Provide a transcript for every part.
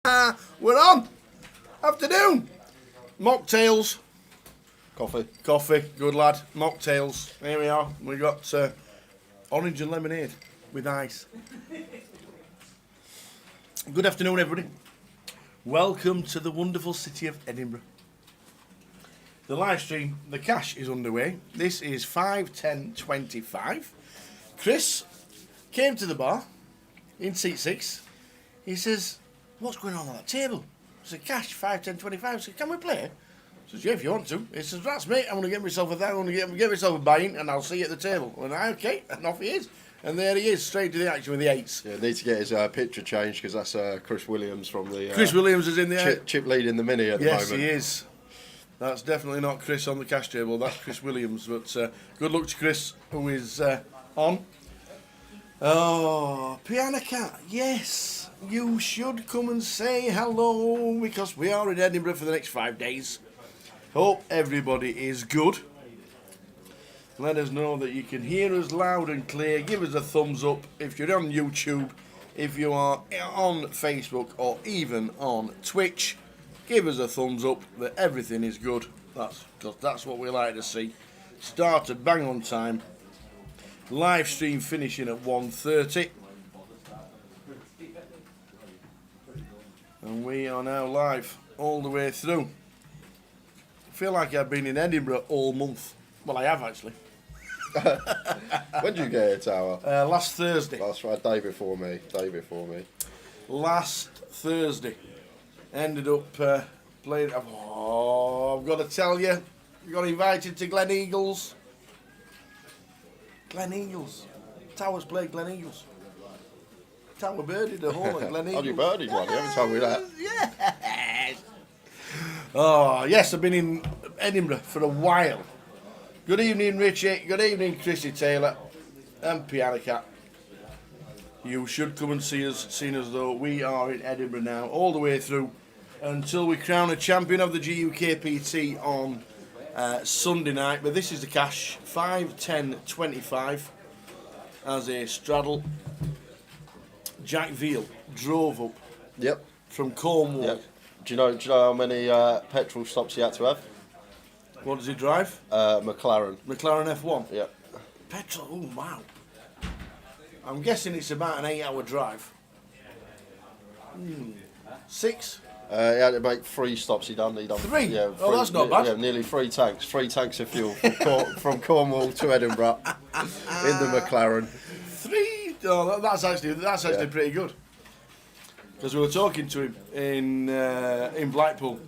We're on. Afternoon. Mocktails. Coffee. Good lad. Mocktails. Here we are. We got orange and lemonade with ice. Good afternoon, everybody. Welcome to the wonderful city of Edinburgh. The live stream, the cash is underway. This is 5:10:25. Chris came to the bar in seat 6. He says, "What's going on that table?" I said, "Cash, 5:10:25." I said, "Can we play?" I says, "Yeah, if you want to." He says, "That's me. I'm going to get myself a thing. I'm going to get myself a buy-in, and I'll see you at the table." And I, okay, and off he is. And there he is, straight to the action with the 8s. Yeah, need to get his picture changed because that's Chris Williams from the... Chris Williams is in the chip leading the mini at the moment. Yes, he is. That's definitely not Chris on the cash table. That's Chris Williams. But good luck to Chris, who is on. Oh, Piano Cat, yes. You should come and say hello because we are in Edinburgh for the next 5 days. Hope everybody is good. Let us know that you can hear us loud and clear. Give us a thumbs up if you're on YouTube, if you are on Facebook or even on Twitch. Give us a thumbs up that everything is good. That's what we like to see. Started bang on time. Live stream finishing at 1:30. And we are now live all the way through. I feel like I've been in Edinburgh all month. Well, I have actually. When did you get here, Tower? Last Thursday. That's right, day before me. Last Thursday. Ended up playing... Oh, I've got to tell you. We got invited to Glen Eagles. Glen Eagles. Towers played Glen Eagles. Tower birdied the hole at Glen Eagles. Oh, you birdied one? You haven't told me that. Yes. Oh, yes, I've been in Edinburgh for a while. Good evening, Richie. Good evening, Chrissy Taylor. And Piano Cat. You should come and see us, seeing as though we are in Edinburgh now, all the way through, until we crown a champion of the GUKPT on Sunday night. But this is the cash, 5:10:25, as a straddle. Jack Veal drove up from Cornwall. Yep. Do you know how many petrol stops he had to have? What does he drive? McLaren. McLaren F1? Yep. Petrol, oh wow. I'm guessing it's about an 8-hour drive. 6? He had to make 3 stops. He done 3? Yeah, That's not bad. Yeah, nearly 3 tanks. 3 tanks of fuel from Cornwall to Edinburgh in the McLaren. 3? Oh, that's actually pretty good. Because we were talking to him in Blackpool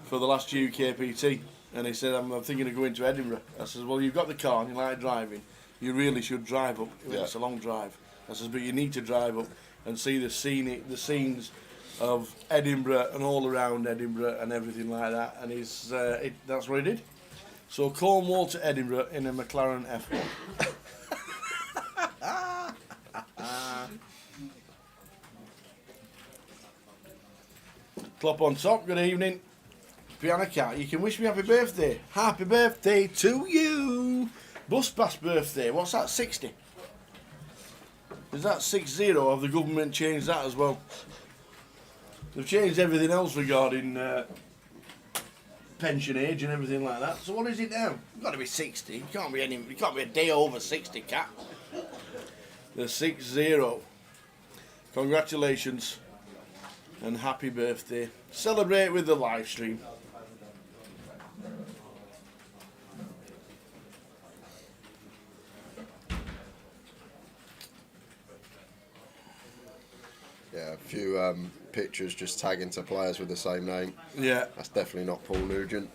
for the last GUKPT, and he said, "I'm thinking of going to Edinburgh." I said, "Well, you've got the car and you like driving. You really should drive up. It's a long drive." I says, "But you need to drive up and see the scenes of Edinburgh and all around Edinburgh and everything like that." And that's what he did. So Cornwall to Edinburgh in a McLaren F1. Clop on top. Good evening, Piano Cat. You can wish me happy birthday. Happy birthday to you. Bus pass birthday. What's that? 60. Is that 60? Have the government changed that as well? They've changed everything else regarding pension age and everything like that. So what is it now? It's got to be 60. You can't be a day over 60, Cat. The 60. Congratulations and happy birthday. Celebrate with the live stream. Yeah, a few pictures just tagging to players with the same name. Yeah. That's definitely not Paul Nugent.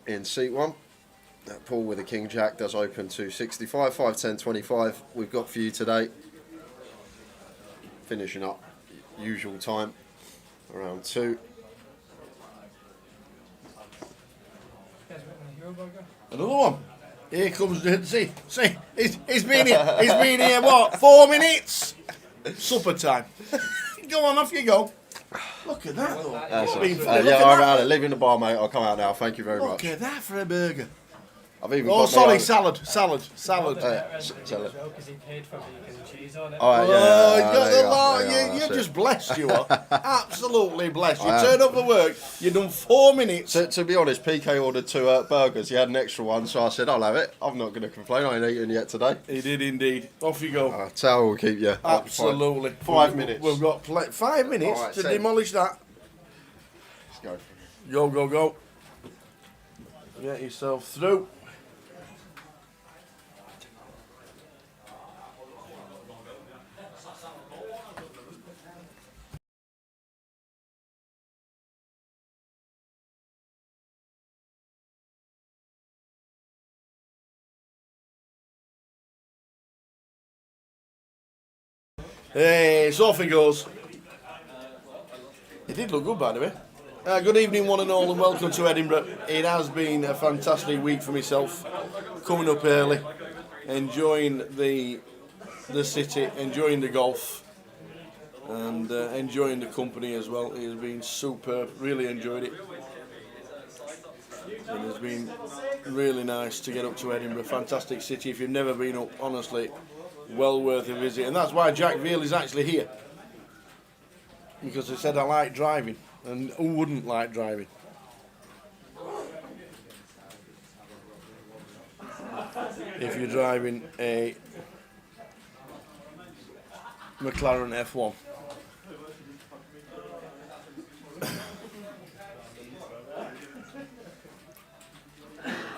In seat 1, Paul with a King Jack does open to 65, 5:10:25. We've got for you today. Finishing up usual time, around 2. Another one. Here comes the see. He's been here what? 4 minutes. Supper time. Go on, off you go. Look at that though. Leaving the bar, mate. I'll come out now. Thank you very much. Look at that for a burger. I've even Oh, got sorry, my own- salad. Salad. Because he paid for vegan cheese on it. All right, Oh, yeah, you got there the you go, lot. there you go, You're that's just it. blessed, you are. Absolutely blessed. You I am. turn up for work, you've done 4 minutes. To be honest, PK ordered 2 burgers. He had an extra one, so I said, I'll have it. I'm not going to complain. I ain't eaten yet today. He did indeed. Off you go. Towel will keep you. Absolutely. 5 minutes. We've got 5 minutes All right, to 10. demolish that. Let's go. Go, go, go. Get yourself through. Hey, so off he goes. It did look good, by the way. Good evening, one and all, and welcome to Edinburgh. It has been a fantastic week for myself. Coming up early, enjoying the city, enjoying the golf, and enjoying the company as well. It has been superb. Really enjoyed it. It has been really nice to get up to Edinburgh. Fantastic city. If you've never been up, honestly, well worth a visit. And that's why Jack Veal is actually here. Because he said I like driving. And who wouldn't like driving? If you're driving a McLaren F1.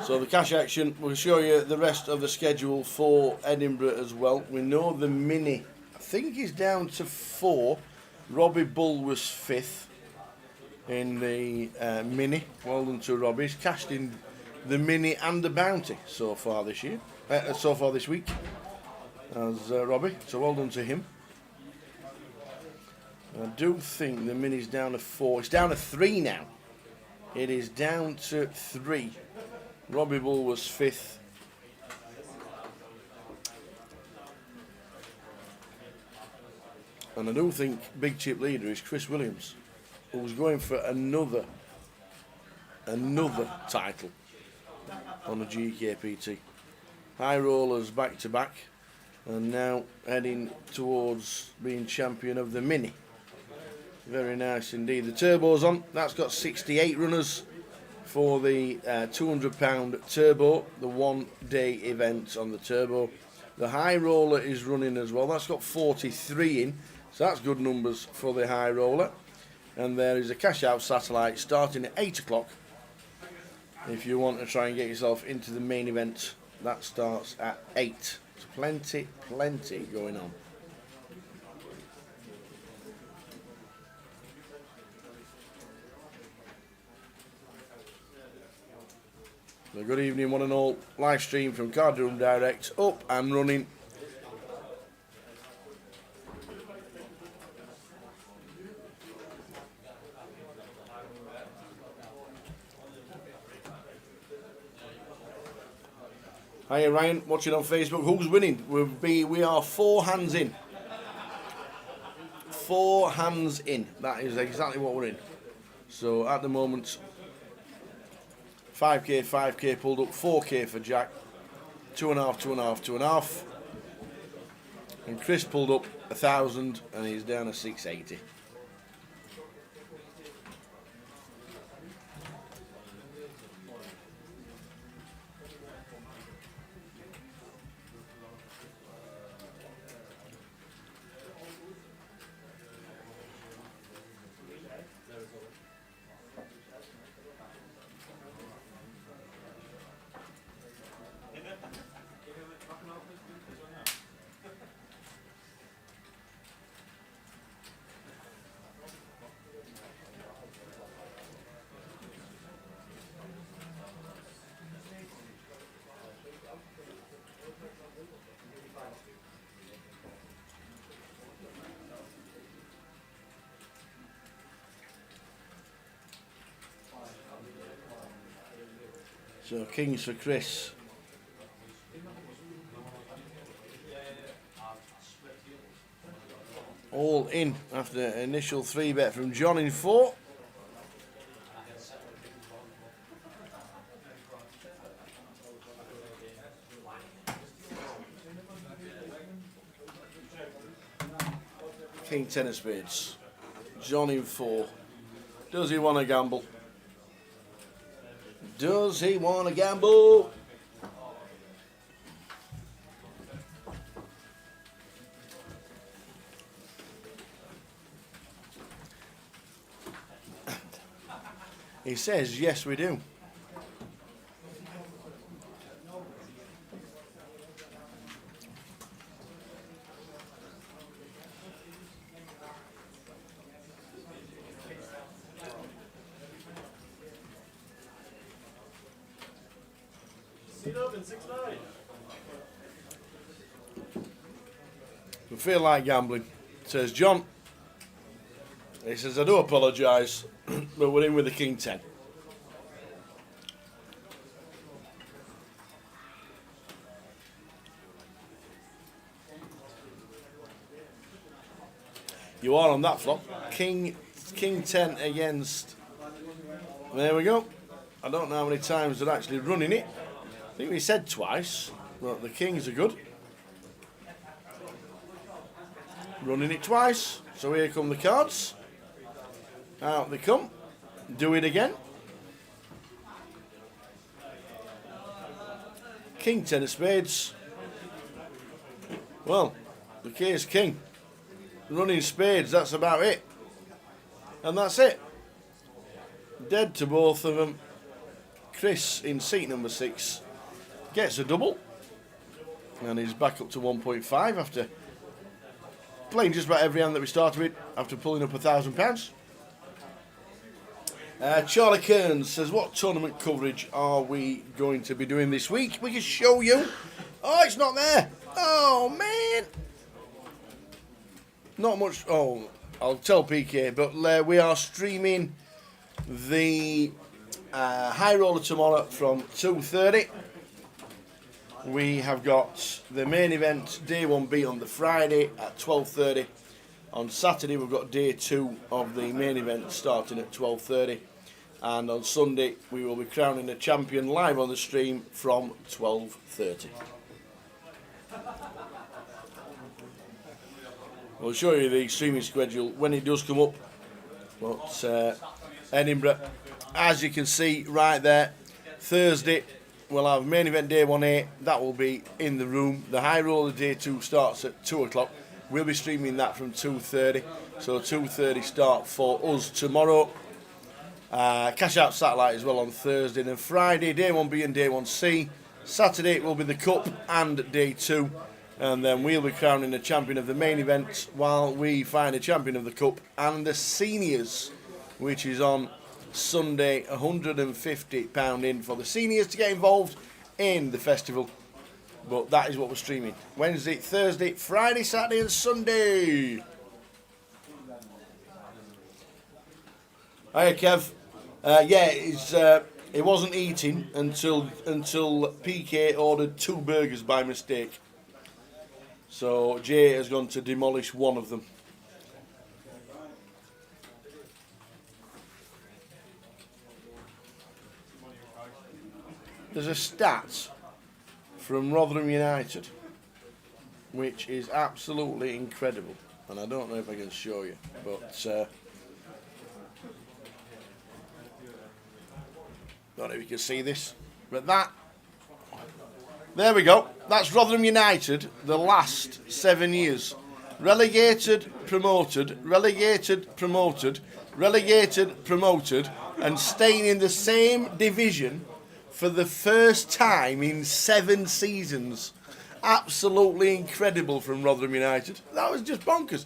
So the cash action, we'll show you the rest of the schedule for Edinburgh as well. We know the Mini, I think is down to 4. Robbie Bull was 5th in the Mini. Well done to Robbie. He's cashed in the Mini and the Bounty so far this year, so far this week, as Robbie. So well done to him. I do think the Mini's down to 4. It's down to 3 now. It is down to 3. Robbie Bull was 5th. And I do think big chip leader is Chris Williams, who's going for another title on the GUKPT. High rollers back to back, and now heading towards being champion of the Mini. Very nice indeed. The turbo's on. That's got 68 runners for the £200 turbo, the 1-day event on the turbo. The high roller is running as well. That's got 43 in, so that's good numbers for the high roller. And there is a cash out satellite starting at 8 o'clock. If you want to try and get yourself into the main event, that starts at 8. So plenty going on. So good evening, one and all. Live stream from Card Room Direct, up and running. Hiya Ryan, watching on Facebook. Who's winning? We are 4 hands in. 4 hands in. That is exactly what we're in. So at the moment, 5k pulled up, 4k for Jack, 2.5, 2.5, 2.5. And Chris pulled up 1,000 and he's down to 680. So Kings for Chris. All in after initial 3-bet from John in 4. King 10 of spades. John in 4. Does he want to gamble? Does he want to gamble? He says, yes, we do. We feel like gambling, says John. He says, I do apologise, but we're in with the King 10. You are on that flop. King 10 against. There we go. I don't know how many times they're actually running it. I think we said twice, but the Kings are good. Running it twice. So here come the cards. Out they come. Do it again. King 10 of spades. Well, the key is king. Running spades, that's about it. And that's it. Dead to both of them. Chris in seat number 6 gets a double. And he's back up to 1.5 after playing just about every hand that we started with after pulling up £1,000. Charlie Kearns says, what tournament coverage are we going to be doing this week? We can show you. Oh, it's not there. Oh, man. Not much. Oh, I'll tell PK, but we are streaming the high roller tomorrow from 2:30. We have got the main event, day 1B, on the Friday at 12:30. On Saturday, we've got day 2 of the main event starting at 12:30. And on Sunday, we will be crowning a champion live on the stream from 12:30. We'll show you the streaming schedule when it does come up. But Edinburgh, as you can see right there, Thursday, we'll have main event day 1A. That will be in the room. The high roller day 2 starts at 2 o'clock. We'll be streaming that from 2:30. So 2:30 start for us tomorrow. Cash out satellite as well on Thursday. Then Friday, day 1B and day 1C. Saturday will be the Cup and day 2. And then we'll be crowning the champion of the main event while we find a champion of the Cup and the seniors, which is on Sunday. £150 in for the seniors to get involved in the festival. But that is what we're streaming. Wednesday, Thursday, Friday, Saturday and Sunday. Hiya, Kev. He wasn't eating until PK ordered 2 burgers by mistake. So Jay has gone to demolish one of them. There's a stat from Rotherham United which is absolutely incredible, and I don't know if I can show you, but don't know if you can see this, but there we go. That's Rotherham United the last 7 years. Relegated, promoted, relegated, promoted, relegated, promoted, and staying in the same division for the first time in 7 seasons. Absolutely incredible from Rotherham United. That was just bonkers.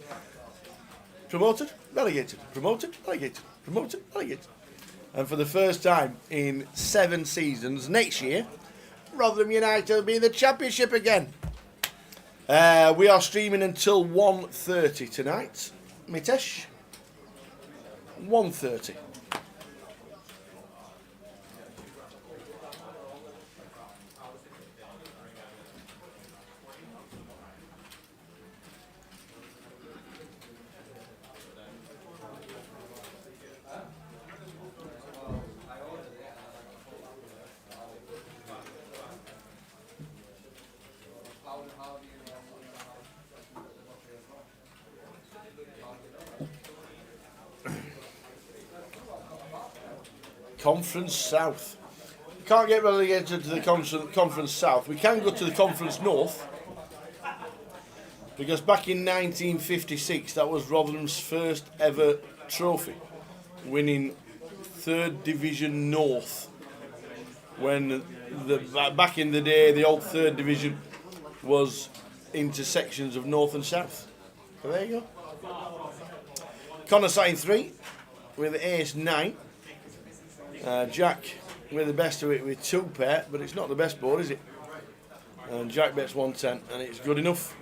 Promoted, relegated, promoted, relegated, promoted, relegated. And for the first time in 7 seasons, next year, Rotherham United will be in the Championship again. We are streaming until 1:30 tonight. Mitesh? 1:30. Conference South. We can't get relegated to the Conference South. We can go to the Conference North. Because back in 1956, that was Rotherham's first ever trophy. Winning 3rd Division North. When back in the day, the old 3rd Division was into sections of North and South. So there you go. Connor sat in 3 with ace 9. Jack with the best of it with 2 pair, but it's not the best board, is it? And Jack bets 110, and it's good enough.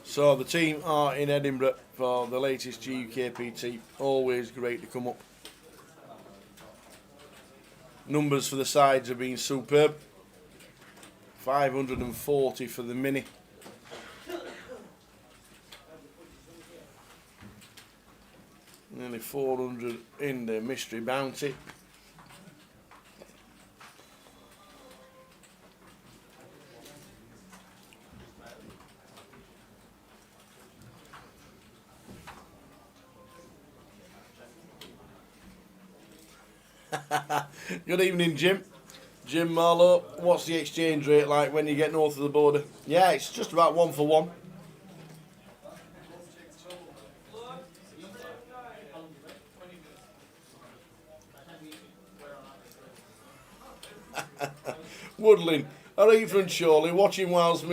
So the team are in Edinburgh for the latest GUKPT. Always great to come up. Numbers for the sides have been superb. 540 for the mini. Nearly 400 in the mystery bounty. Good evening, Jim. Jim Marlowe, what's the exchange rate like when you get north of the border? Yeah, it's just about 1 for 1. Woodling, alright from Chorley, watching whilst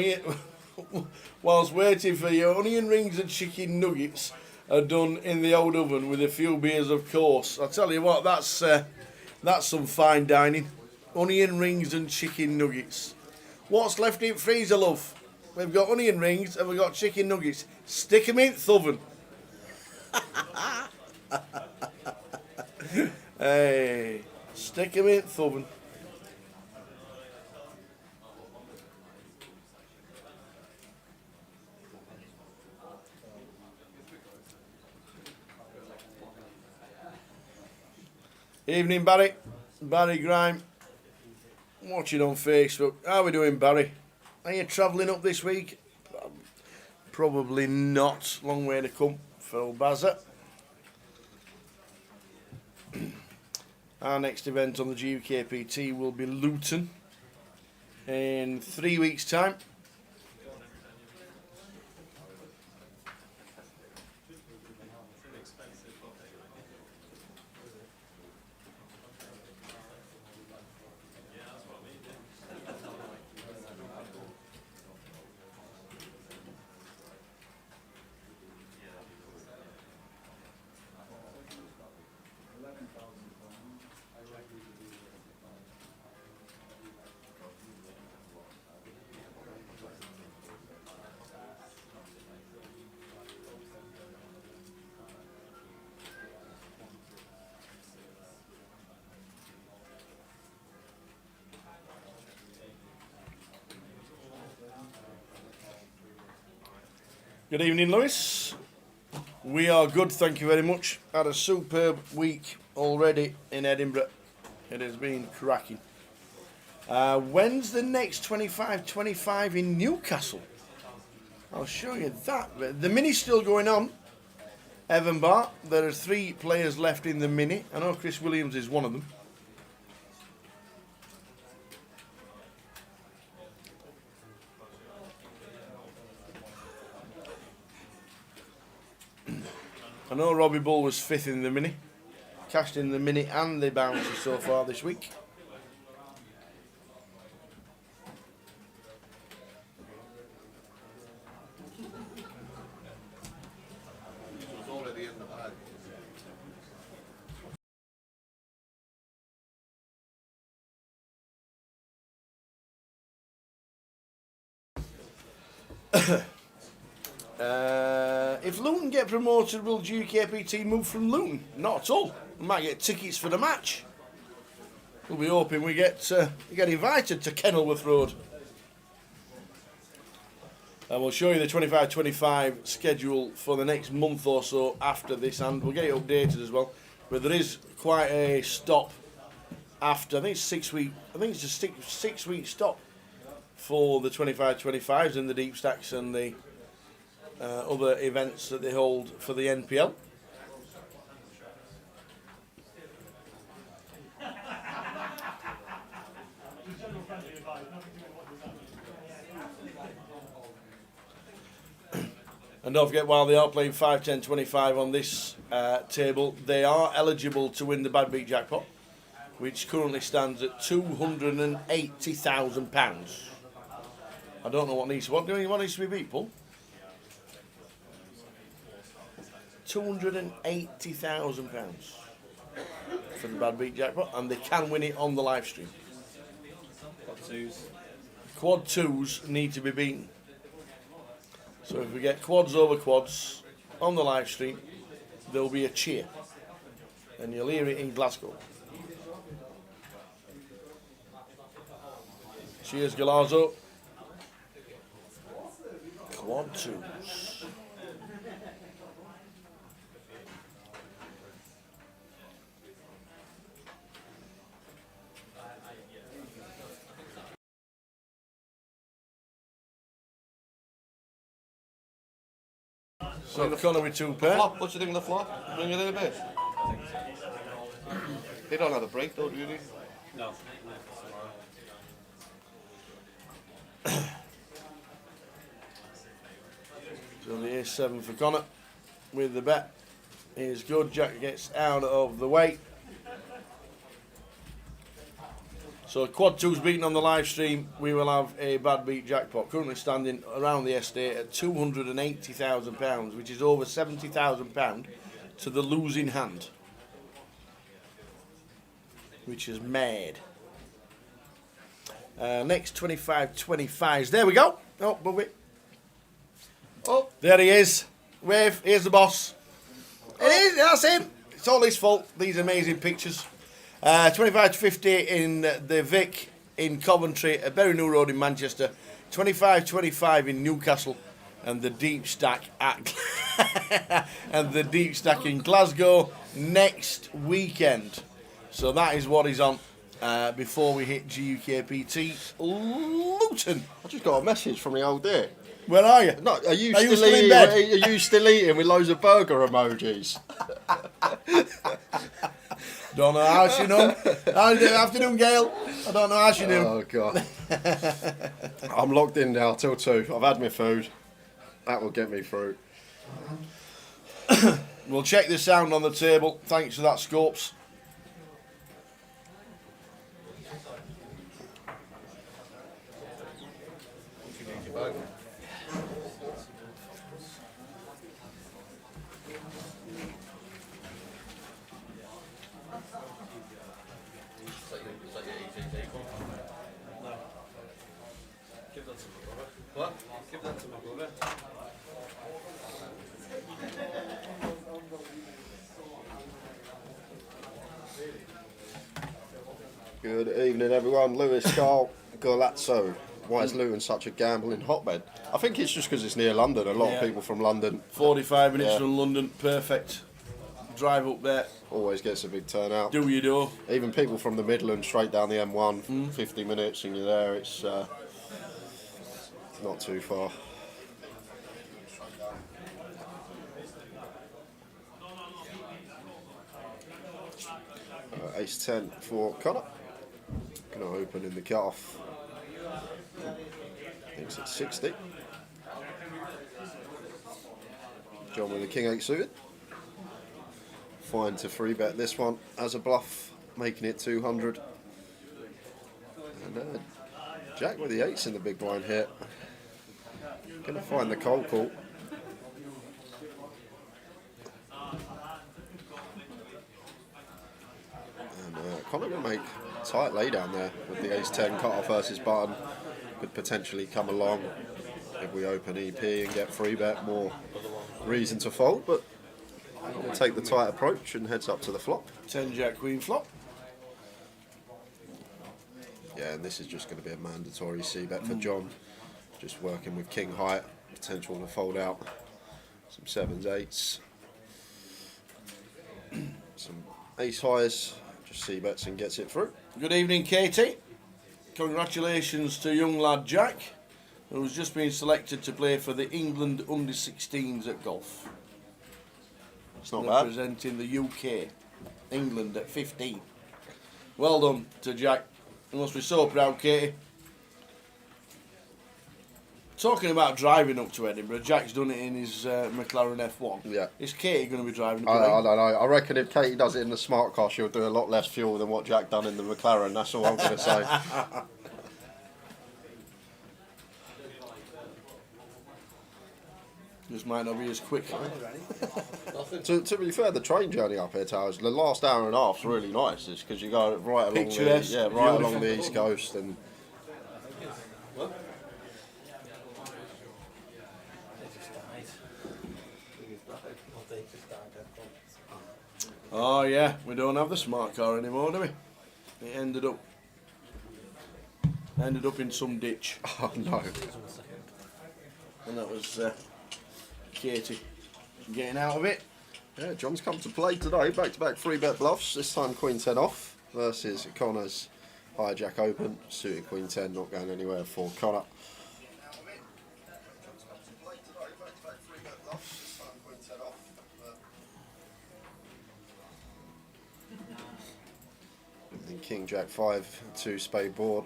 waiting for your onion rings and chicken nuggets are done in the old oven with a few beers, of course. I tell you what, that's some fine dining. Onion rings and chicken nuggets. What's left in freezer, love? We've got onion rings and we've got chicken nuggets. Stick 'em in the oven. Hey, stick 'em in the oven. Evening, Barry. Barry Grime. Watching on Facebook. How are we doing, Barry? Are you travelling up this week? Probably not. Long way to come for old Bazza. Our next event on the GUKPT will be Luton in 3 weeks' time. Good evening, Lewis. We are good, thank you very much. Had a superb week already in Edinburgh. It has been cracking. When's the next 25-25 in Newcastle? I'll show you that. The mini's still going on. Evan Bart. There are 3 players left in the mini. I know Chris Williams is one of them. I know Robbie Bull was 5th in the mini. Cashed in the mini and the bounty so far this week. If Luton get promoted, will GUKPT move from Luton? Not at all. We might get tickets for the match. We'll be hoping we get invited to Kenilworth Road. And we'll show you the 25-25 schedule for the next month or so after this, and we'll get it updated as well. But there is quite a stop after, I think it's 6 week, I think it's a six week stop for the 25-25s and the deep stacks and the other events that they hold for the NPL. And don't forget, while they are playing 5, 10, 25 on this table, they are eligible to win the Bad Beat Jackpot, which currently stands at £280,000. I don't know what needs to be beat, Paul. £280,000 for the Bad Beat Jackpot, and they can win it on the live stream. Quad twos need to be beaten. So if we get quads over quads on the live stream, there'll be a cheer, and you'll hear it in Glasgow. Cheers, Galazzo. Quad twos. So Connor with 2 pair. Flop, what do you think of the flop? Bring it in a bit. They don't have a break though, do you? No. So the A7 for Connor with the bet is good. Jack gets out of the way. So quad two's beaten on the live stream. We will have a Bad Beat Jackpot currently standing around the estate at £280,000, which is over £70,000 to the losing hand, which is mad. Next 25-25s. There we go. Oh, above it. Oh, there he is. Wave. Here's the boss. It is. That's him. It's all his fault. These amazing pictures. 25-50 in the Vic in Coventry, at Bury New Road in Manchester. 25-25 in Newcastle, and the deep stack at and the deep stack in Glasgow next weekend. So that is what is on before we hit GUKPT Luton. I just got a message from the old dear. Where are you? No, are you still still in eating? bed? Are you still eating with loads of burger emojis? Don't know how she knew. Afternoon, Gail. I don't know how she knew. Oh God. I'm locked in now till 2. I've had my food. That will get me through. We'll check the sound on the table. Thanks for that, Scopes. What? Give that to my brother. Good evening, everyone. Lewis Carl Golazzo. Why is Luton such a gambling hotbed? I think it's just because it's near London. A lot of people from London 45 minutes Yeah. from London. Perfect. Drive up there. always gets a big turnout. Do you do? Even people from the Midlands straight down the M1, 50 minutes and you're there. It's not too far. Ace 10 for Connor. Going to open in the cut-off. I think it's at 60. John with the King 8 suited. Fine to free bet this one as a bluff, making it 200. And Jack with the 8s in the big blind here. Going to find the cold call. And Connor going to make a tight lay down there with the ace 10 cut off versus button. Could potentially come along if we open EP and get free bet, more reason to fold, but we'll take the tight approach and heads up to the flop. 10 Jack Queen flop. Yeah, and this is just going to be a mandatory C bet for John. Just working with King Height Potential to fold out some 7s, 8s, some ace highs. Just see bets and gets it through. Good evening, Katie. Congratulations to young lad Jack, who's just been selected to play for the England under-16s at golf. It's not bad. Representing the UK, England at 15. Well done to Jack. You must be so proud, Katie. Talking about driving up to Edinburgh, Jack's done it in his McLaren F1. Yeah. Is Katie going to be driving? I don't know. I reckon if Katie does it in the smart car, she'll do a lot less fuel than what Jack done in the McLaren. That's all I'm going to say. Just might not be as quick. To be fair, the train journey up here, Towers, the last hour and a half is really nice. It's because you go right along Picturesque, right along the east coast and. Oh yeah, we don't have the smart car anymore, do we? It ended up in some ditch, Oh no. and that was Katie getting out of it. Yeah, John's come to play today. Back-to-back 3-bet bluffs. This time Queen 10 off versus Connor's hijack open. Suited Queen 10, not going anywhere for Connor. And King Jack 5, 2 spade board.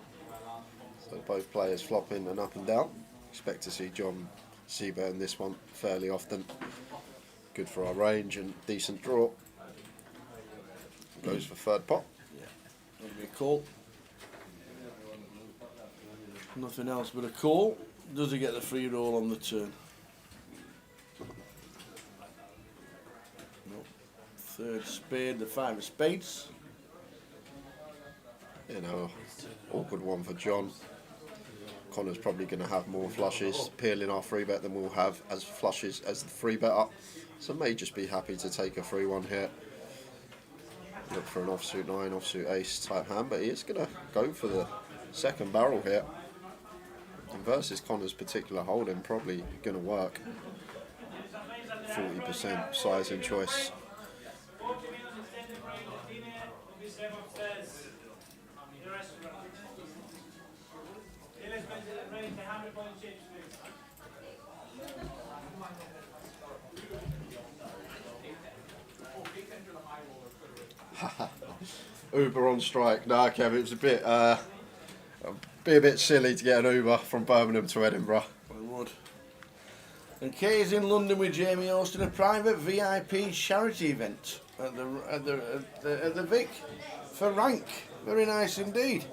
So both players flopping and up and down. Expect to see John C-bet in this one fairly often. Good for our range and decent draw. Goes for third pot. Yeah, that'll be a call. Nothing else but a call. Does he get the free roll on the turn? No. Third spade, the 5 of spades. You know, awkward one for John. Connor's probably going to have more flushes peeling our 3-bet than we'll have as flushes as the 3-bet up. So may just be happy to take a 3-1 here. Look for an offsuit 9, offsuit ace type hand, but he is going to go for the second barrel here. And versus Connor's particular holding, probably going to work. 40% size and choice. Uber on strike. Nah, Kev, it was a bit silly to get an Uber from Birmingham to Edinburgh. I would. And Kay is in London with Jamie hosting a private VIP charity event at the Vic for rank. Very nice indeed.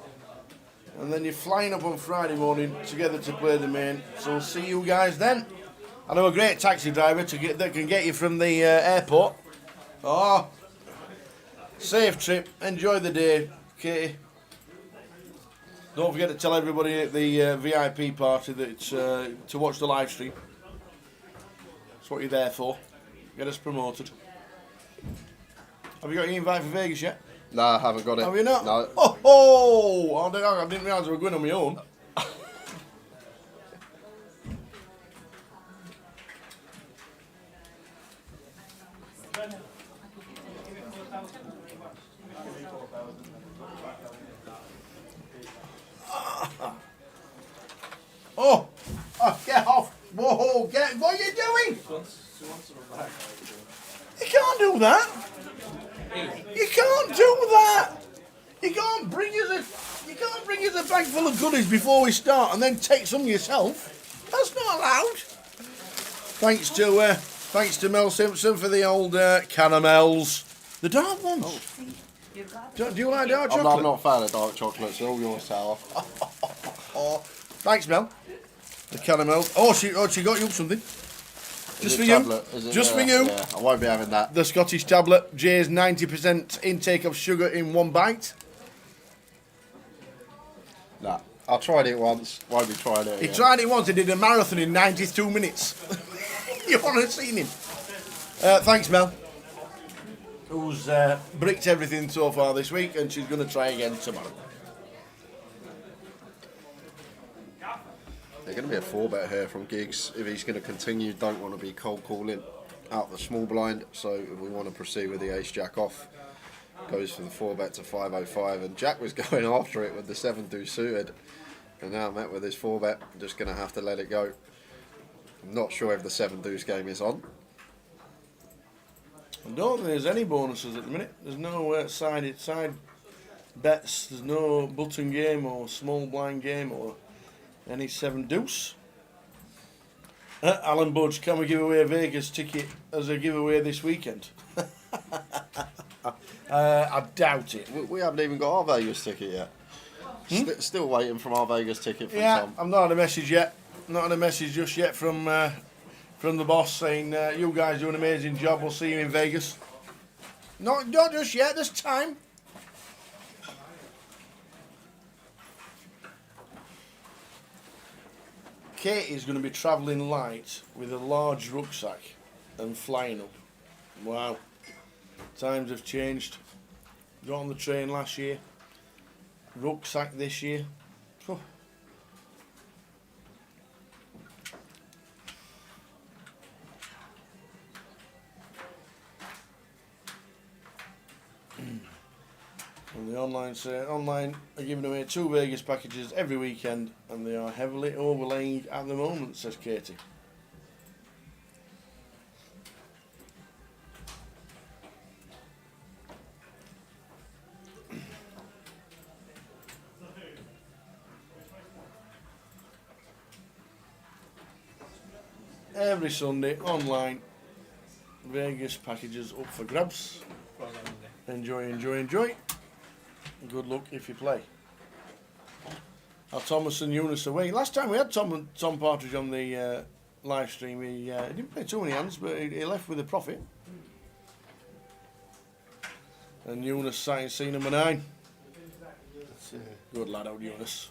And then you're flying up on Friday morning together to play the main. So we'll see you guys then. I know a great taxi driver that can get you from the airport. Oh, safe trip. Enjoy the day, Katie. Don't forget to tell everybody at the VIP party that to watch the live stream. That's what you're there for. Get us promoted. Have you got any invite for Vegas yet? Nah, I haven't got it. Have you not? No. Oh! I didn't realise I was going on my own. Oh! Get off! Whoa! What are you doing? You can't do that! You can't do that! You can't bring us a bag full of goodies before we start and then take some yourself. That's not allowed. Thanks to Mel Simpson for the old caramels. The dark ones. Do you like dark chocolate? I'm not a fan of dark chocolates. They're all yours, Tower. Oh, thanks, Mel. The caramels. Oh, she got you something. Just for you. Just for you. Yeah, I won't be having that. The Scottish tablet. Jay's 90% intake of sugar in one bite. Nah, I tried it once. Won't be trying it again. He tried it once. He did a marathon in 92 minutes. You want to have seen him? Thanks, Mel. Who's bricked everything so far this week, and she's going to try again tomorrow. going to be a 4-bet here from Giggs. If he's going to continue, don't want to be cold calling out the small blind. So if we want to proceed with the ace jack off, goes for the 4-bet to 505. And Jack was going after it with the 7-2 suited. And now met with his 4-bet. I'm just going to have to let it go. I'm not sure if the 7-2's game is on. I don't think there's any bonuses at the minute. There's no side bets. There's no button game or small blind game or any 7-deuce. Alan Budge, can we give away a Vegas ticket as a giveaway this weekend? I doubt it. We haven't even got our Vegas ticket yet. Still waiting from our Vegas ticket from Tom. I've not had a message yet. Not had a message just yet from the boss saying you guys do an amazing job. We'll see you in Vegas. Not just yet. There's time. Katie's going to be travelling light with a large rucksack and flying up. Wow. Times have changed. Got on the train last year. Rucksack this year. Oh. And the online are giving away 2 Vegas packages every weekend, and they are heavily overlaying at the moment, says Katie. Every Sunday, online, Vegas packages up for grabs. Enjoy, enjoy, enjoy. Good luck if you play. Our Thomas and Eunice away. Last time we had Tom Partridge on the live stream, he didn't play too many hands, but he left with a profit. And Eunice sat in scene number 9. Good lad, old Eunice.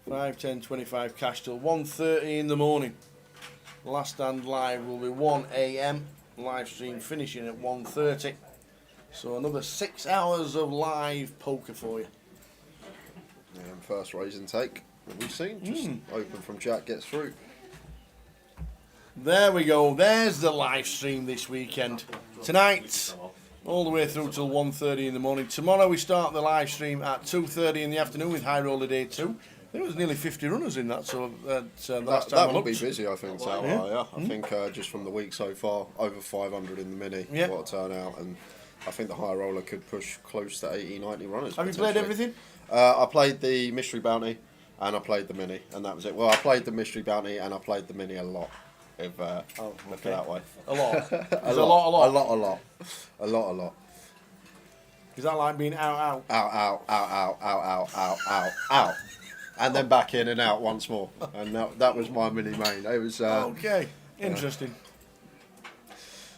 $5, $10, $25 cash till 1:30 in the morning. Last stand live will be 1 AM. Live stream finishing at 1:30. So another 6 hours of live poker for you. And first raising take that we've seen. Just open from Jack, gets through. There we go. There's the live stream this weekend. Tonight, all the way through till 1:30 in the morning. Tomorrow we start the live stream at 2:30 in the afternoon with High Roller Day 2. There was nearly 50 runners in that, so the last time that I will looked. be busy, I think. So, I think just from the week so far, over 500 in the mini. Yeah. What a turnout, and I think the high roller could push close to 80, 90 runners. Have you played everything? I played the mystery bounty, and I played the mini, and that was it. Well, I played the mystery bounty, and I played the mini a lot. If look at that way, A lot. a lot. Is that like being out? Out. And then back in and out once more, and that was my mini main. It was Okay, interesting.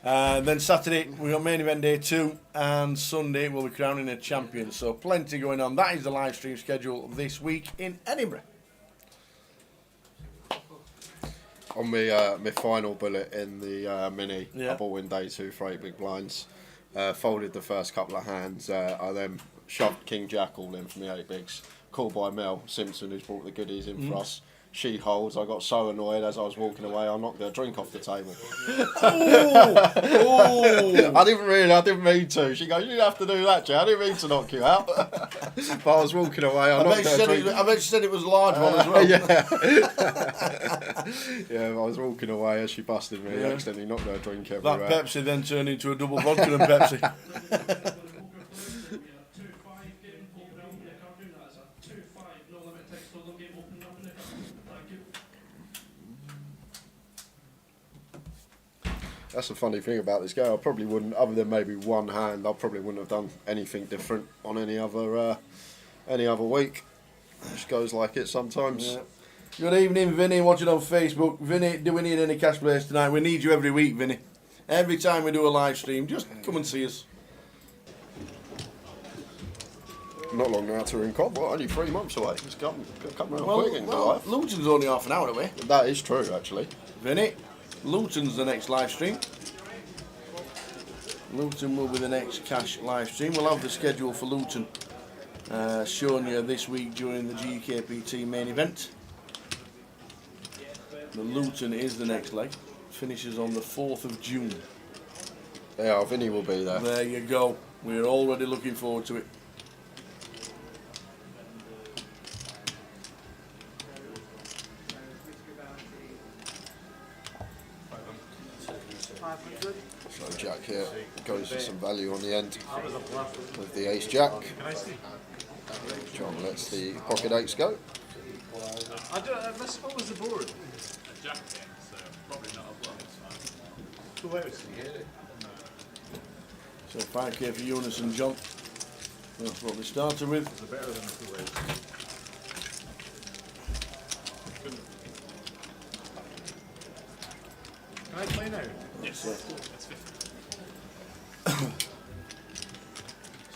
Then Saturday we got main event day 2, and Sunday we'll be crowning a champion. So plenty going on. That is the live stream schedule this week in Edinburgh. on my final bullet in the mini. Yeah. I bought in day 2 for 8 big blinds. Folded the first couple of hands. I then shoved King Jack all in for the 8 bigs. Called by Mel Simpson, who's brought the goodies in for us. She holds. I got so annoyed as I was walking away, I knocked her drink off the table. I didn't mean to. She goes, "You didn't have to do that, Jay. I didn't mean to knock you out." But I was walking away. I knocked her drink. I bet you said it was a large one as well. Yeah, I was walking away as she busted me. Accidentally knocked her drink everywhere. That Pepsi then turned into a double vodka and Pepsi. That's the funny thing about this game. I probably wouldn't, other than maybe one hand, I probably wouldn't have done anything different on any other week. It just goes like it sometimes. Yeah. Good evening, Vinny, watching on Facebook. Vinny, do we need any cash players tonight? We need you every week, Vinny. Every time we do a live stream, just come and see us. Not long now to Cobb. What, only 3 months away. It's come round quick in life. Luton's only half an hour away. That is true, actually. Vinny, Luton's the next live stream. Luton will be the next cash live stream. We'll have the schedule for Luton Showing you this week during the GUKPT main event. The Luton is the next leg. Finishes on the 4th of June. Yeah, Vinny will be there. There you go. We're already looking forward to it. So Jack here goes for some value on the end with the ace jack. John lets the pocket eights go. What was the board? Jack game, so probably not a bluff. So 5k for Eunice and John. That's what we started with. Better than the 2 ways. Can I play now? Yes, that's 50.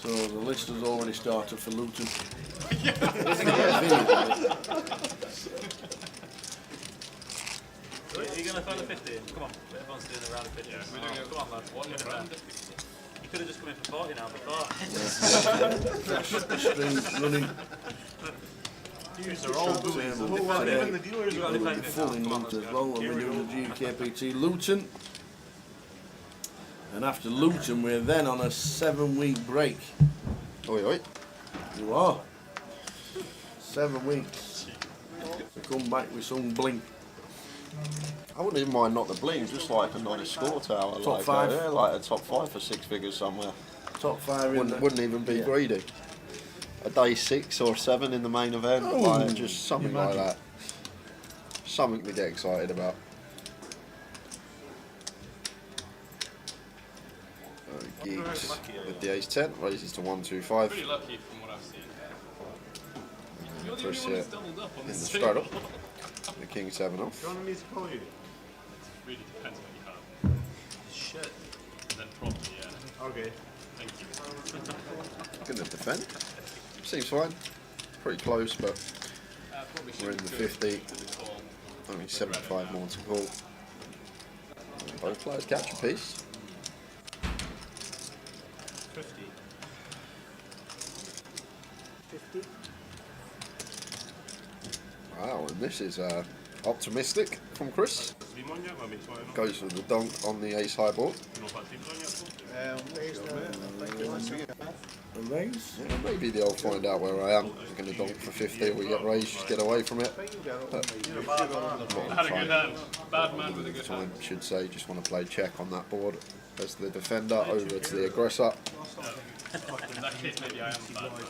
So the list has already started for Luton. Are you going to throw the 50 in? Come on, everyone's doing a round of 50. Yeah, we're doing Come on, lad. What, Get it round back. of 50? You could have just come in for 40 now, before. String running. These are all bullies. The whole lot, even the dealers are We'll be full in Luton as well when we're doing the GUKPT Luton. And after Luton, we're then on a 7-week break. Oi, oi. You are. 7 weeks. To come back with some bling. I wouldn't even mind not the bling, just like a nice score tower. Top like five. Yeah, like a top 5 for 6 figures somewhere. Top 5 in the... Wouldn't even be Yeah. greedy. A day 6 or 7 in the main event, like just something like that. Something to get excited about. Geeks with the ace 10 raises to 125. Pretty lucky from what I've seen. You're the Chris only one here who's doubled up on in the this straight up. table. The king 7 off. Do you want me to call you? It really depends what you have. Shit. Then probably, yeah. Okay. Thank you. Gonna defend. Seems fine. Pretty close, but Probably we're in the should 50. go to the call. Only 75 more to call. Both players catch a piece. 50. 50? Wow, and this is optimistic from Chris. Goes for the donk on the ace high board. And raise. Yeah, maybe they'll find out where I am. I'm going to donk for 50, we get raised, just get away from it. I had a good hand. Bad man with a good hand. Time should say, just want to play check on that board as the defender over to the aggressor. In that case, maybe I am a bad man.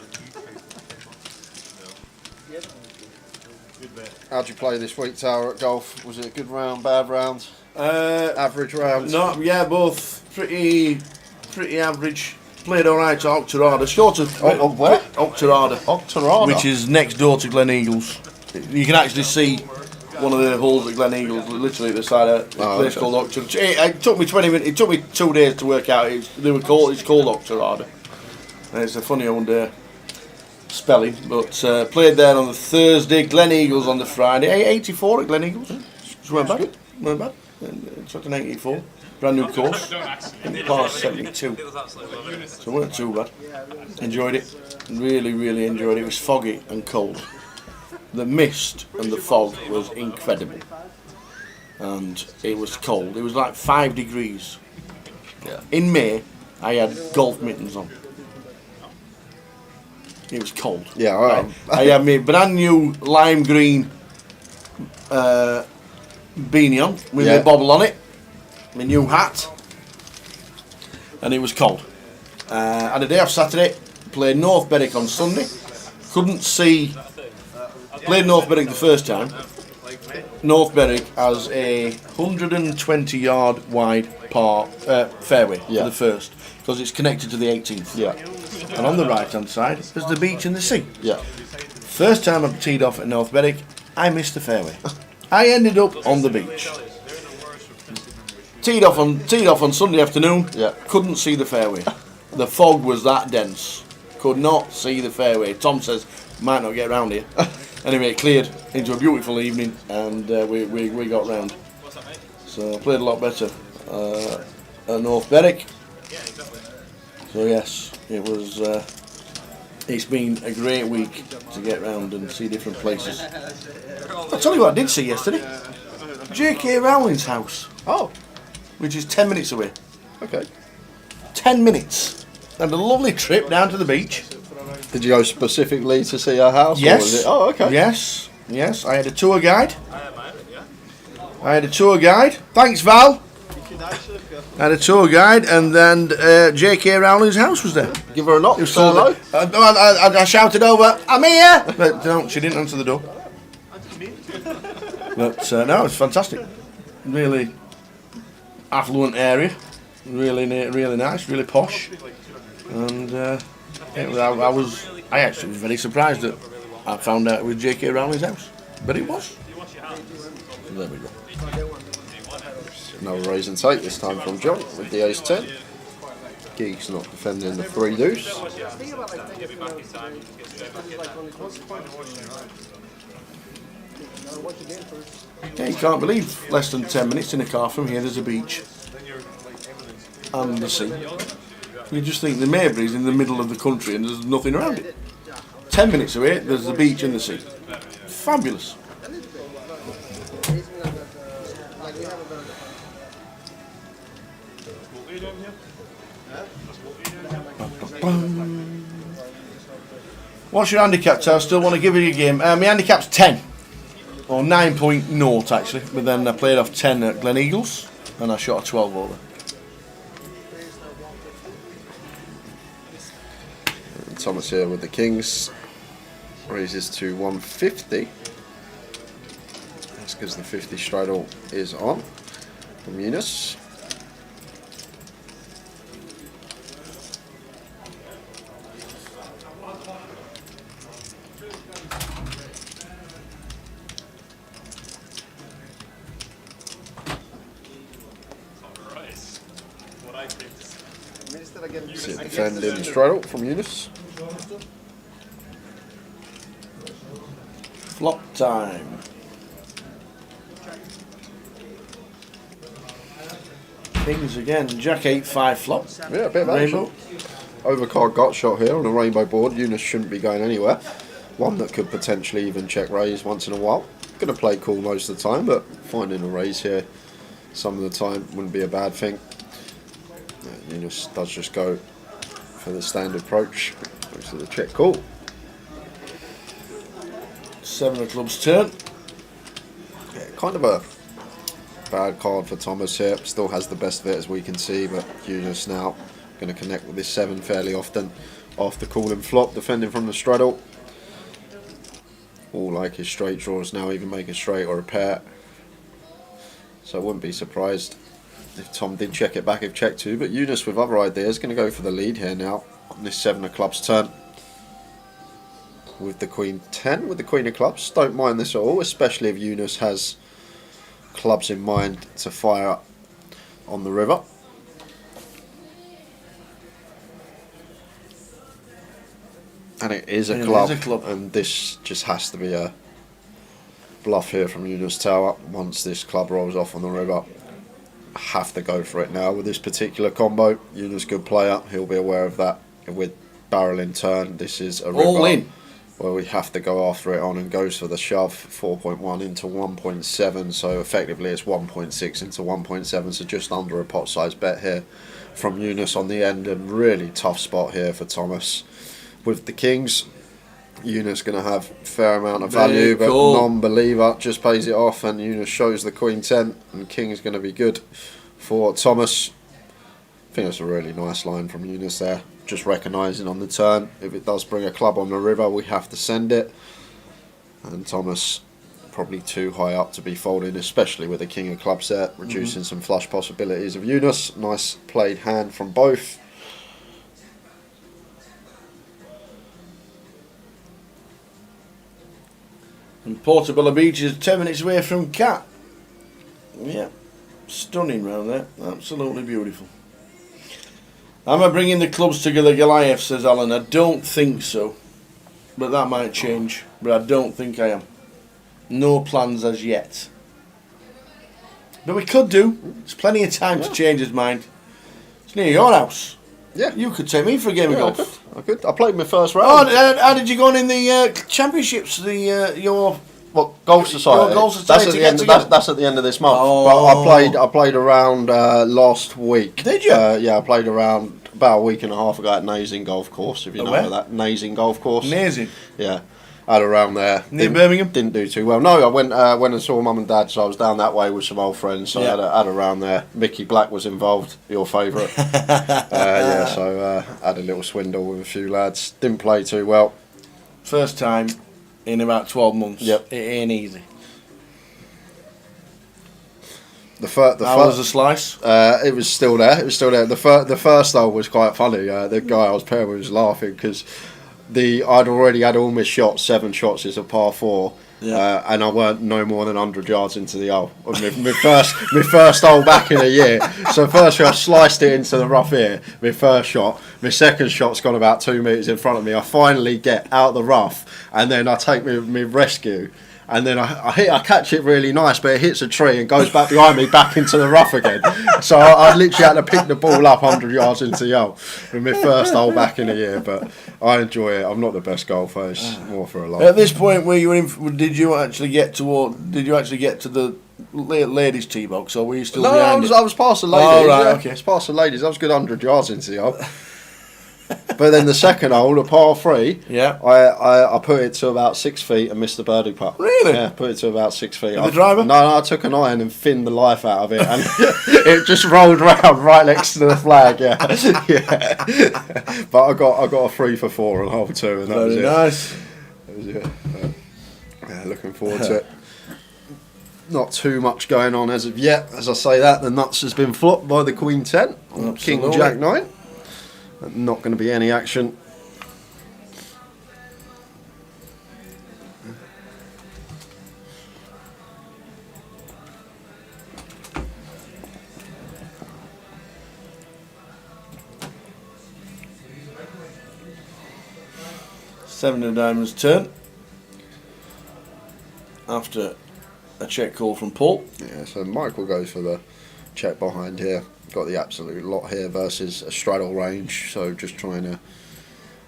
How'd you play this week, Tower, at golf? Was it a good round, bad round, average round? No, yeah, both pretty average. Played alright to Octorada. Short of where? Octorada. Octorada. Which is next door to Glen Eagles. You can actually see one of the holes at Glen Eagles, literally at the side of a place called Octorada. It took me 20 minutes. It took me 2 days to work out. It's called Octorada. And it's a funny old spelling. But played there on the Thursday. Glen Eagles on the Friday. 84 at Glen Eagles. Just weren't bad. Weren't bad. It's like an 84. Brand new course. Don't actually. Past 72. It was absolutely lovely. So it weren't too bad. Enjoyed it. Really enjoyed it. It was foggy and cold. The mist and the fog was incredible. And it was cold. It was like 5 degrees. Yeah. In May, I had golf mittens on. It was cold. Yeah, I had my brand new lime green beanie on with Yeah. my bobble on it. My new hat. And it was cold. Had a day off Saturday. Played North Berwick on Sunday. Couldn't see. Played North Berwick the first time. North Berwick has a 120 yard wide fairway Yeah. for the first, because it's connected to the 18th. Yeah. And on the right hand side is the beach and the sea. Yeah. First time I teed off at North Berwick, I missed the fairway. I ended up on the beach. Teed off on Sunday afternoon. Yeah. Couldn't see the fairway. The fog was that dense. Could not see the fairway. Tom says, might not get round here. Anyway, it cleared into a beautiful evening, and we got round. So I played a lot better at North Berwick. So yes, it was It's been a great week to get round and see different places. I'll tell you what I did see yesterday. J.K. Rowling's house, Oh, which is 10 minutes away. okay. 10 minutes. And a lovely trip down to the beach. Did you go specifically to see her house? Yes. Or was it? Oh, okay. Yes. Yes. I had a tour guide. Thanks, Val. I had a tour guide, and then J.K. Rowling's house was there. Give her a knock. It was Say hello. I shouted over, "I'm here!" But no, she didn't answer the door. But no, it was fantastic. Really affluent area. Really nice, really posh. And I actually was very surprised that I found out it was J.K. Rowling's house. But it was. There we go. No raise and take this time from John with the ace 10. Geek's not defending the 3 deuce. Yeah, you can't believe less than 10 minutes in a car from here there's a beach and the sea. You just think the Maybury's in the middle of the country and there's nothing around it. 10 minutes away there's the beach and the sea. Fabulous. What's your handicap? I still want to give you a game. My handicap's 10. Or 9.0 actually, but then I played off 10 at Glen Eagles and I shot a 12 over. And Thomas here with the Kings. Raises to 150. That's because the 50 straddle is on from Eunice. Defending straddle from Eunice. Flop time. Kings again. Jack 8, 5 flop. Yeah, a bit of Rainbow. action. Overcard got shot here on a rainbow board. Eunice shouldn't be going anywhere. One that could potentially even check raise once in a while. Going to play cool most of the time, but finding a raise here some of the time wouldn't be a bad thing. Eunice does just go for the standard approach. Goes to the check call. 7 of clubs turn. Yeah, kind of a bad card for Thomas here. Still has the best of it as we can see, but Eunice now going to connect with this 7 fairly often after calling flop, defending from the straddle. All like his straight draws now, even make a straight or a pair. So I wouldn't be surprised if Tom did check it back if check 2, but Eunice with other ideas going to go for the lead here now on this 7 of clubs turn. With the Queen 10, with the Queen of clubs. Don't mind this at all, especially if Eunice has clubs in mind to fire on the river. And it is a club, and this just has to be a bluff here from Eunice Tower. Once this club rolls off on the river, have to go for it now with this particular combo. Eunice good player, he'll be aware of that. With barrel in turn, this is a river all in where we have to go after it on, and goes for the shove. 4.1 into 1.7, so effectively it's 1.6 into 1.7, so just under a pot size bet here from Eunice on the end, and really tough spot here for Thomas. With the Kings, Eunice going to have a fair amount of value, but non-believer just pays it off, and Eunice shows the Queen 10, and King is going to be good for Thomas. I think that's a really nice line from Eunice there, just recognising on the turn, if it does bring a club on the river, we have to send it. And Thomas probably too high up to be folding, especially with the King of clubs there, reducing some flush possibilities of Eunice. Nice played hand from both. And Portobello Beach is 10 minutes away from Cat. Yeah, stunning round there. Absolutely beautiful. Am I bringing the clubs together, Goliath, says Alan. I don't think so. But that might change. But I don't think I am. No plans as yet. But we could do. There's plenty of time to change his mind. It's near your house. Yeah. You could take me for a game of golf. Oh, good. I played my first Oh, round. how did you go on in the championships? Your Golf Society. Your Golf Society That's at the get end. together? That's at the end of this month. Oh. But I played a round last week. Did you? Yeah, I played a round about a week and a half ago at Nazing Golf Course. If you know where? that Nazing Golf Course. Amazing. Yeah, I had a round there. Near Birmingham? Didn't do too well. No, I went and saw Mum and Dad, so I was down that way with some old friends. So Yeah. I had a round there. Mickey Black was involved, your favourite. Yeah, so I had a little swindle with a few lads. Didn't play too well. First time in about 12 months. Yep. It ain't easy. How How was the slice? It was still there. It was still there. The first hole was quite funny. The guy I was pairing with was laughing because I'd already had all my shots. 7 shots is a par 4. Yeah. And I weren't no more than 100 yards into the hole. My first hole back in a year. So first shot, I sliced it into the rough here. My first shot. My second shot's gone about 2 metres in front of me. I finally get out the rough, and then I take my rescue. And then I catch it really nice, but it hits a tree and goes back behind me, back into the rough again. So I literally had to pick the ball up 100 yards into the hole with my first hole back in a year. But I enjoy it. I'm not the best golfer. It's more for a laugh. At this point, where you were in, did you actually get to the ladies' tee box, or were you still No, behind I was past the ladies. Oh, right, yeah. okay. I was past the ladies. I was a good 100 yards into the hole. But then the second hole, the par 3, Yeah. I put it to about 6 feet and missed the birdie putt. Really? Yeah, put it to about 6 feet. With the driver? No, I took an iron and finned the life out of it, and it just rolled round right next to the flag. Yeah, yeah. But I got a 3 for 4 on hole 2, and that was Very it. nice. That was it. Yeah, looking forward to it. Not too much going on as of yet. As I say that, the nuts has been flopped by the Queen 10 on King Absolutely. Jack 9. Not going to be any action. Seven of diamonds turn. After a check call from Paul. Yeah, so Michael goes for the check behind here. Got the absolute lot here versus a straddle range. So just trying to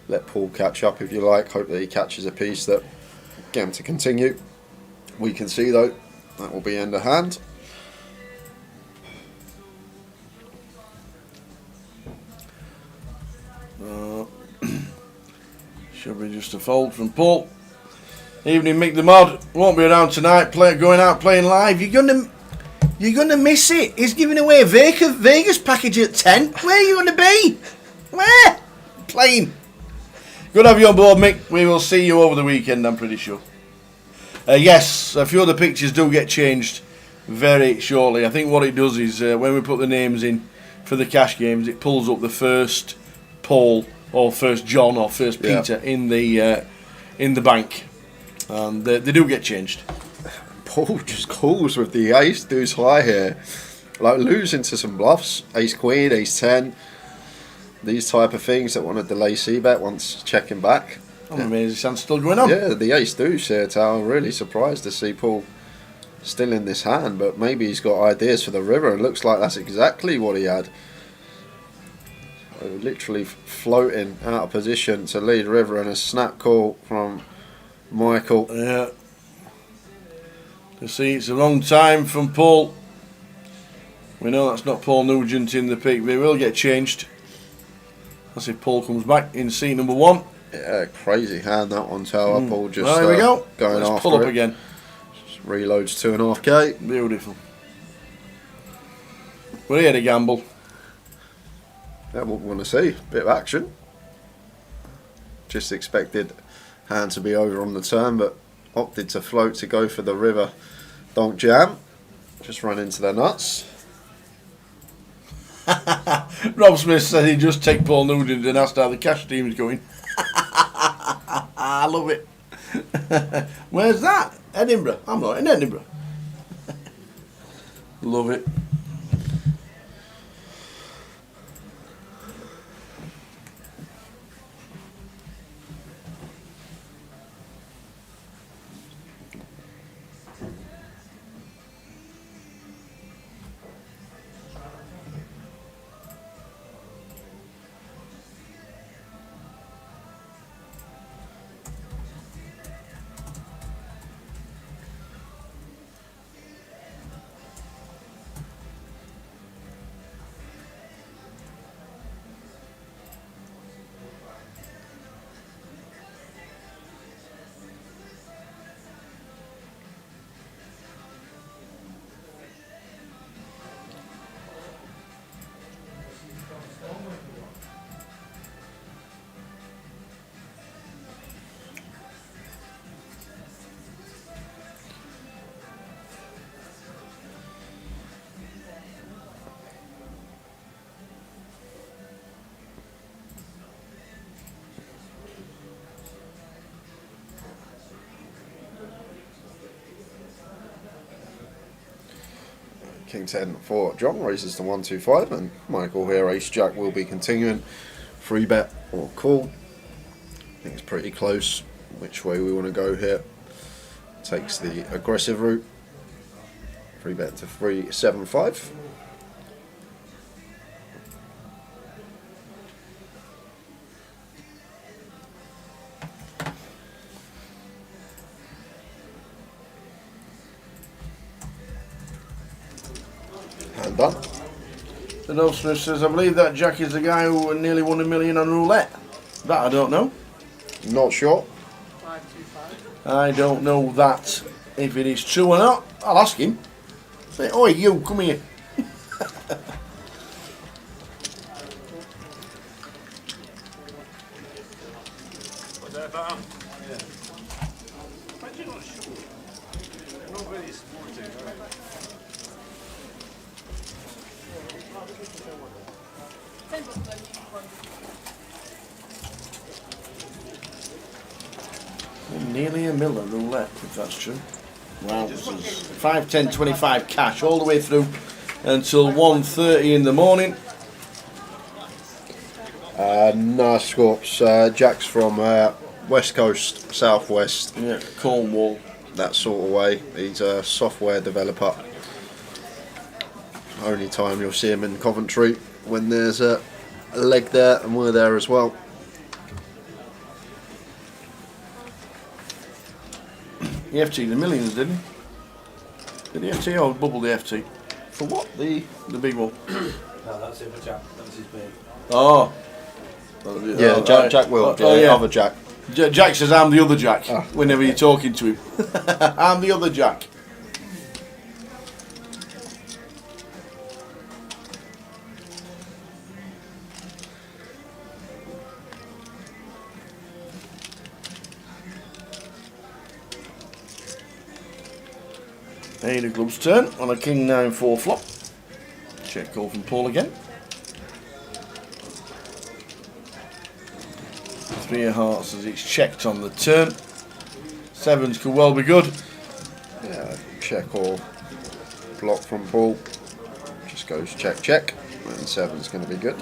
let Paul catch up, if you like. Hope that he catches a piece that get him to continue. We can see though that will be end of hand. Should be just a fold from Paul. Evening, Mick the Mod. Won't be around tonight. Going out playing live. You're gonna miss it. He's giving away a Vegas package at 10. Where are you gonna be? Where? Playing. Good to have you on board, Mick. We will see you over the weekend, I'm pretty sure. Yes, a few of the pictures do get changed very shortly. I think what it does is when we put the names in for the cash games, it pulls up the first Paul or first John or first Peter in the bank, and they do get changed. Paul just calls with the ace deuce high here, like losing to some bluffs. Ace queen, ace 10, these type of things that want to delay c-bet once checking back. I'm amazed his hand's still going on. Yeah, the ace deuce here, Tal. I'm really surprised to see Paul still in this hand, but maybe he's got ideas for the river, and looks like that's exactly what he had. Literally floating out of position to lead river, and a snap call from Michael. Yeah. To see it's the wrong time from Paul. We know that's not Paul Nugent in the pick, but it will get changed. Let's see if Paul comes back in seat number 1. Yeah, crazy hand that one, Tal. Paul just There we go. going Let's after pull up it. again. Just reloads 2.5k. Beautiful. We're here to gamble. Yeah, what we want to see, bit of action. Just expected hand to be over on the turn, but opted to float to go for the river. Don't jam. Just run into the nuts. Rob Smith said he'd just take Paul Nugent and asked how the cash team is going. I love it. Where's that? Edinburgh. I'm not in Edinburgh. Love it. King 10 for John, raises to 125, and Michael here, Ace Jack, will be continuing. Free bet or call. I think it's pretty close which way we want to go here. Takes the aggressive route. Free bet to 375. And done. The Smith says, I believe that Jack is the guy who nearly won $1 million on roulette. That I don't know. Not sure. I don't know that if it is true or not. I'll ask him. Say, oi, you, come here. Was that about? Yeah. Why did you not shoot? They're not very sporty, right? Nearly $1 million roulette, if that's true. Wow, this is 5, 10, 25 cash all the way through until 1:30 in the morning. Nice scores. Jack's from West Coast, Southwest, Yeah, Cornwall. that sort of way. He's a software developer. Only time you'll see him in Coventry when there's a leg there, and we're there as well. He FT'd the millions, didn't he? Did he FT or bubble the FT? For what? The The big one. No, that's it for Jack. That's his big. Oh. yeah, Jack will. yeah. Other Jack. Jack says, I'm the other Jack, Ah. whenever you're talking to him. I'm the other Jack. The club's turn on a King 9-4 flop. Check call from Paul again. 3 of hearts as it's checked on the turn. 7s could well be good. Yeah, check or block from Paul. Just goes check, check. And 7's going to be good.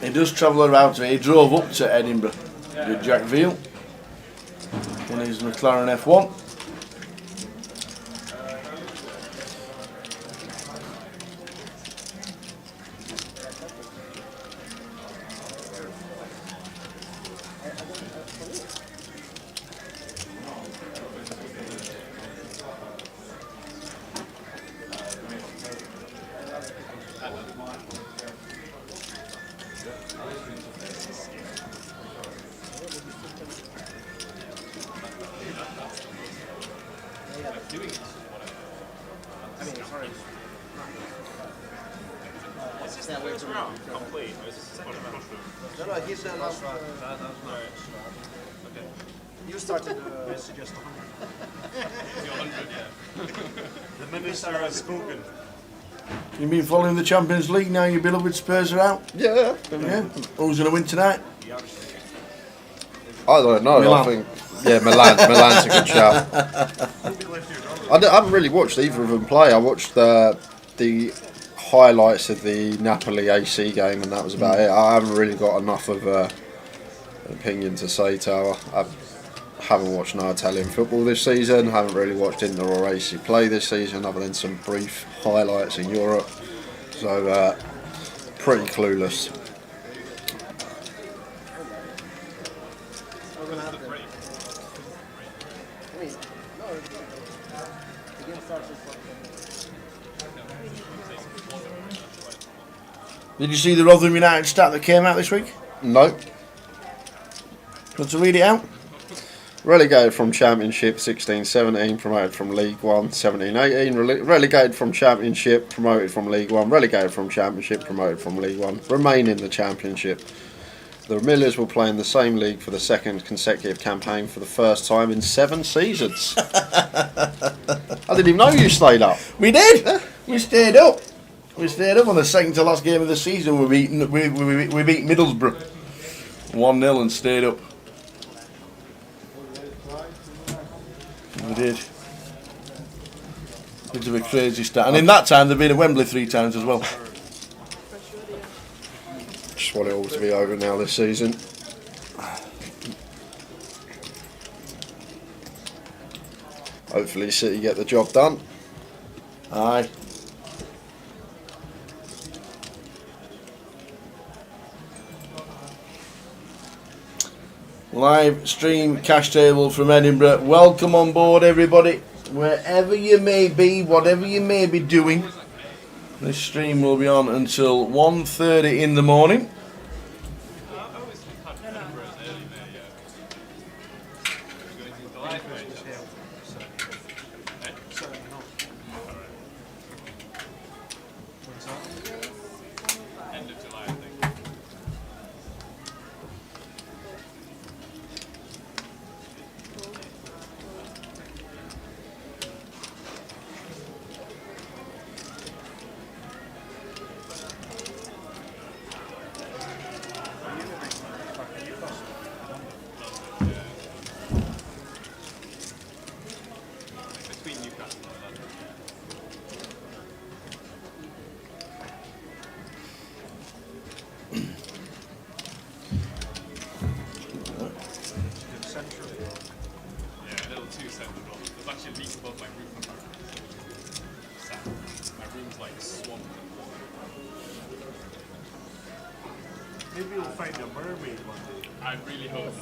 He does travel around to it. He drove up to Edinburgh with Jack Veal in his McLaren F1. Is this the first round complete, or is this the second round? No, he's the last round. You started I suggest 100. The minister has spoken. You've been following the Champions League now. Your beloved Spurs are out. Yeah. Yeah. Who's going to win tonight? I don't know. Milan. I think Milan's a good shout. I haven't really watched either of them play. I watched the highlights of the Napoli AC game, and that was about it. I haven't really got enough of an opinion to say, Tower. I haven't watched no Italian football this season. Haven't really watched Inter or AC play this season, other than some brief highlights in Europe. So pretty clueless. Did you see the Rotherham United stat that came out this week? No. Want to read it out? Relegated from Championship 16-17, promoted from League 1 17-18, relegated from Championship, promoted from League 1, relegated from Championship, promoted from League 1, remain in the Championship. The Millers will play in the same league for the second consecutive campaign for the first time in 7 seasons. I didn't even know you stayed up. We did. We stayed up. We stayed up on the second to last game of the season. We beat Middlesbrough 1-0 and stayed up. We did. Bit of a crazy start. And in that time, they've been at Wembley 3 times as well. Just want it all to be over now this season. Hopefully City get the job done. Aye. Live stream cash table from Edinburgh. Welcome on board, everybody. Wherever you may be, whatever you may be doing, this stream will be on until 1:30 in the morning. Maybe we'll find a mermaid one day. I really hope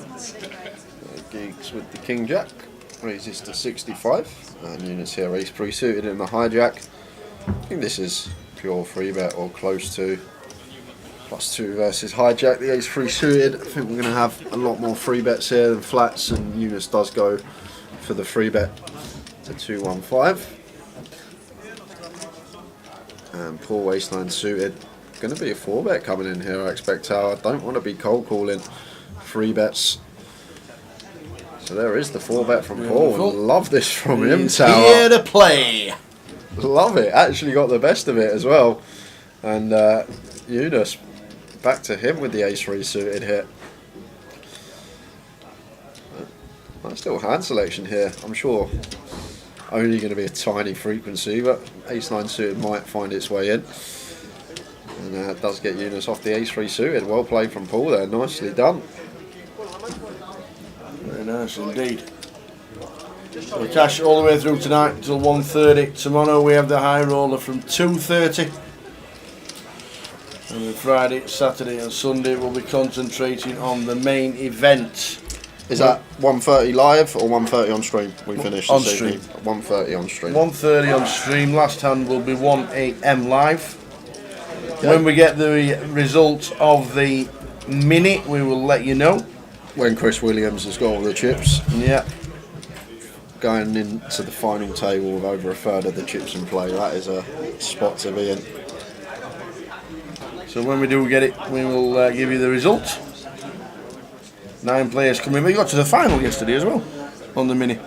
Geeks with the King Jack. Raises to 65. And units here ace pre-suited in the hijack. I think this is pure free bet or close to. +2 versus hijack, the ace free suited. I think we're going to have a lot more free bets here than flats, and Eunice does go for the free bet to 215. And poor waistline suited. Going to be a 4-bet coming in here, I expect. Tower. I don't want to be cold calling free bets. So there is the 4-bet from Paul. And love this from him, Tower. Here to play. Love it. Actually got the best of it as well. And Eunice, back to him with the ace free suited hit. Nice little hand selection here. I'm sure only going to be a tiny frequency, but ace 9 suited might find its way in. And it does get Eunice off the ace 3 suited. Well played from Paul there, nicely done. Very nice indeed. So cash all the way through tonight until 1:30. Tomorrow we have the high roller from 2:30. And then Friday, Saturday and Sunday we'll be concentrating on the main event. Is that 1:30 live or 1:30 on stream? We finished on this stream. evening. 1:30 on stream. 1:30 on stream. Last hand will be 1 AM live. When we get the result of the mini, we will let you know. When Chris Williams has got all the chips. Yeah. Going into the final table with over a third of the chips in play. That is a spot to be in. So when we do get it, we will give you the result. 9 players coming. We got to the final yesterday as well on the mini.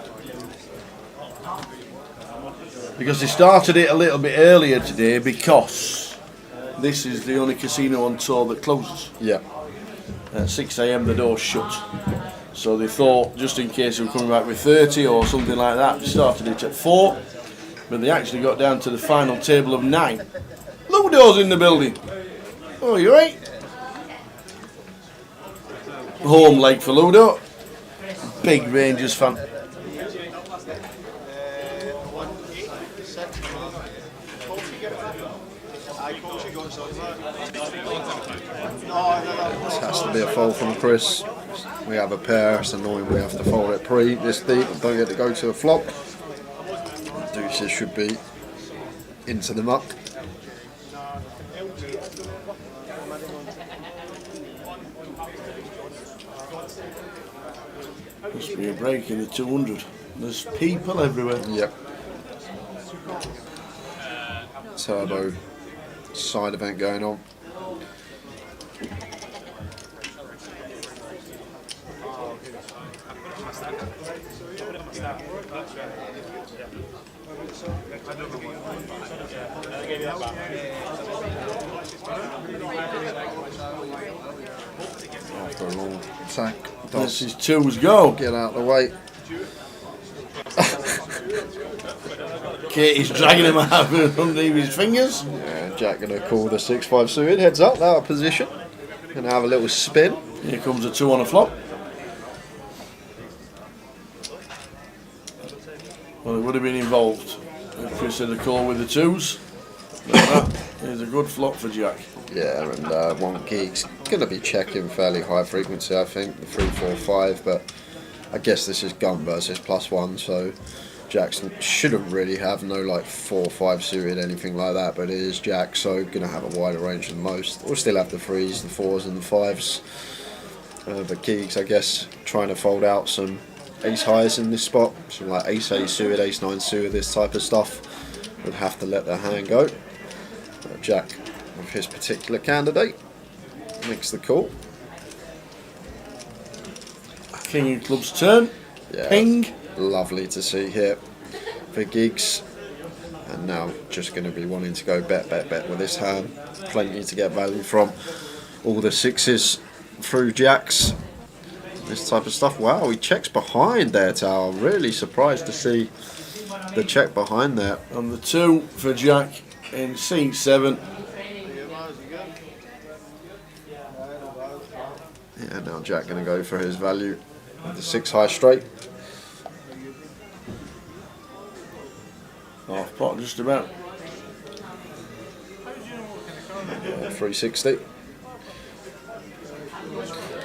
Because they started it a little bit earlier today because this is the only casino on tour that closes. Yeah. At 6 AM the doors shut. So they thought, just in case they were coming back with 30 or something like that, they started it at 4. But they actually got down to the final table of 9. Ludo's in the building. Oh, you right? Home leg for Ludo. Big Rangers fan. This has to be a fold from Chris. We have a pair, it's annoying we have to fold it pre this deep and don't get to go to a flop. Deuces should be into the muck. Must be a break in the 200. There's people everywhere. Yep. Turbo side event going on. After a long attack, This does is twos go. get out of the way. Katie's dragging him out underneath his fingers. Yeah, Jack going to call the 6-5 suited. Heads up, out of position. Going to have a little spin. Here comes a 2 on a flop. Well, it would have been involved if Chris had a call with the 2s. But that is a good flop for Jack. Yeah, and one geek's going to be checking fairly high frequency, I think, the 3-4-5, but I guess this is gun versus +1, so Jackson shouldn't really have no like 4-5 suited, anything like that, but it is Jack, so going to have a wider range than most. We'll still have the 3s, the 4s and the 5s, but geeks, I guess, trying to fold out some ace highs in this spot, some like ace 8 suited, ace 9 suited, this type of stuff, would have to let their hand go. Jack, with his particular candidate, makes the call. King of clubs turn. Yeah, Ping. lovely to see here for gigs. And now just going to be wanting to go bet with this hand. Plenty to get value from. All the 6s through jacks. This type of stuff. Wow, he checks behind there, Tower. Really surprised to see the check behind there. On the 2 for Jack in C7. Yeah, now Jack going to go for his value with the 6 high straight. Half pot just about. 360.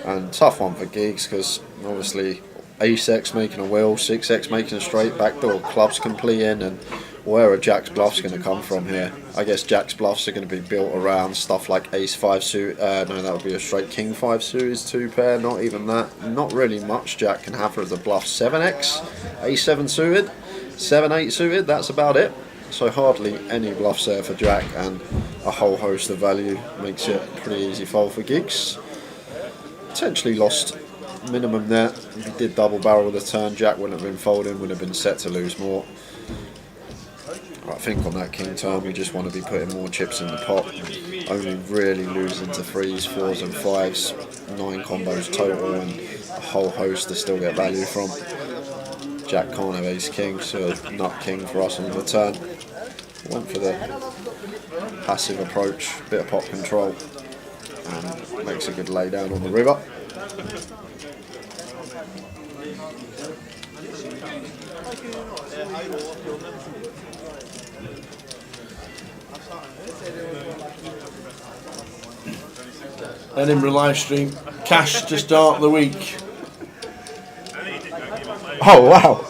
And tough one for gigs because obviously ace-X making a wheel, 6-X making a straight, backdoor clubs complete in, and where are Jack's bluffs going to come from here? I guess Jack's bluffs are going to be built around stuff like ace-5 suit, no, that would be a straight king-5 suit is 2 pair, not even that. Not really much Jack can have as a bluff. 7-X, ace-7 suited, 7-8 suited, that's about it. So hardly any bluffs there for Jack, and a whole host of value makes it a pretty easy fold for gigs. Potentially lost minimum there. If he did double barrel the turn, Jack wouldn't have been folding, would have been set to lose more. I think on that king turn we just want to be putting more chips in the pot, only really losing to 3s, 4s and 5s, 9 combos total, and a whole host to still get value from. Jack can't have ace king, so nut king for us on the turn. Went for the passive approach, bit of pot control, and makes a good lay down on the river. Edinburgh live stream. Cash to start the week. Oh wow!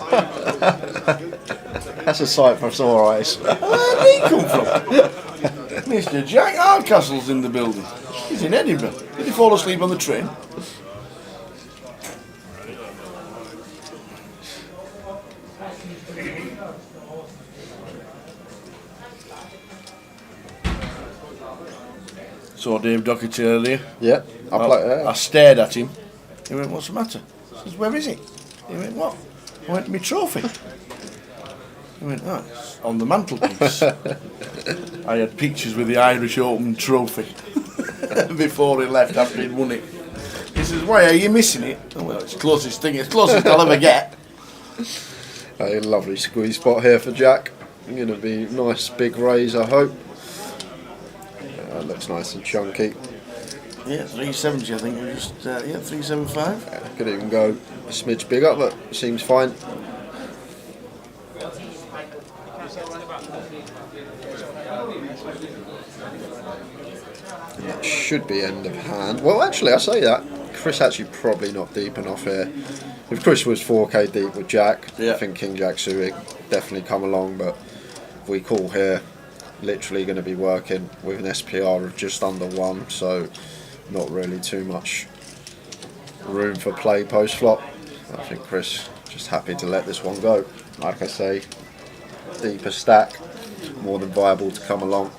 That's a sight for sore eyes. Where did he come from? Mr. Jack Hardcastle's in the building. He's in Edinburgh. Did he fall asleep on the train? Saw Dave Doherty earlier. Yeah, I stared at him. He went, "What's the matter?" I says, "Where is it?" He went, "What?" I went, "My trophy." He went, "Oh, it's on the mantelpiece." I had pictures with the Irish Open trophy before he left after he'd won it. He says, "Why are you missing it?" Oh, well, it's the closest thing. It's the closest I'll ever get. A lovely squeeze spot here for Jack. Going to be nice big raise, I hope. Looks nice and chunky. Yeah, 370, I think. 375. Could even go a smidge bigger, but seems fine. And that should be end of hand. Well, actually, I say that. Chris actually probably not deep enough here. If Chris was 4k deep with Jack, yeah. I think King Jack suited definitely come along, but if we call here, literally going to be working with an SPR of just under 1, so not really too much room for play post flop. I think Chris just happy to let this one go. Like I say, deeper stack, more than viable to come along.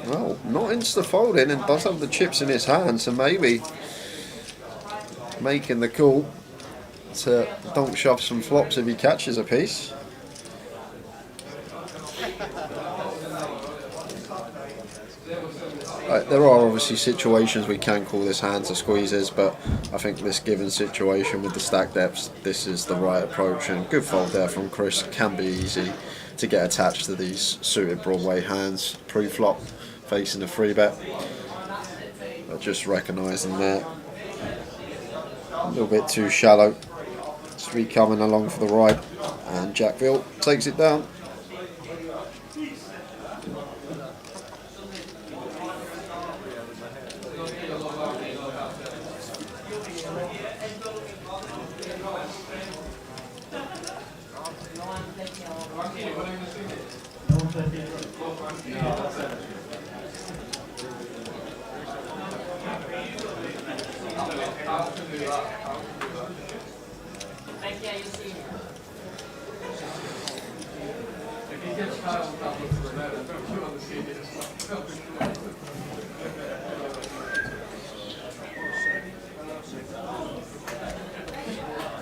Well, not insta folding and does have the chips in his hand, so maybe making the call to donk shove some flops if he catches a piece. There are obviously situations we can call this hands or squeezes, but I think this given situation with the stack depths, this is the right approach, and good fold there from Chris. Can be easy to get attached to these suited Broadway hands pre-flop facing a free bet. But just recognising that a little bit too shallow. Three coming along for the ride, and Jackville takes it down.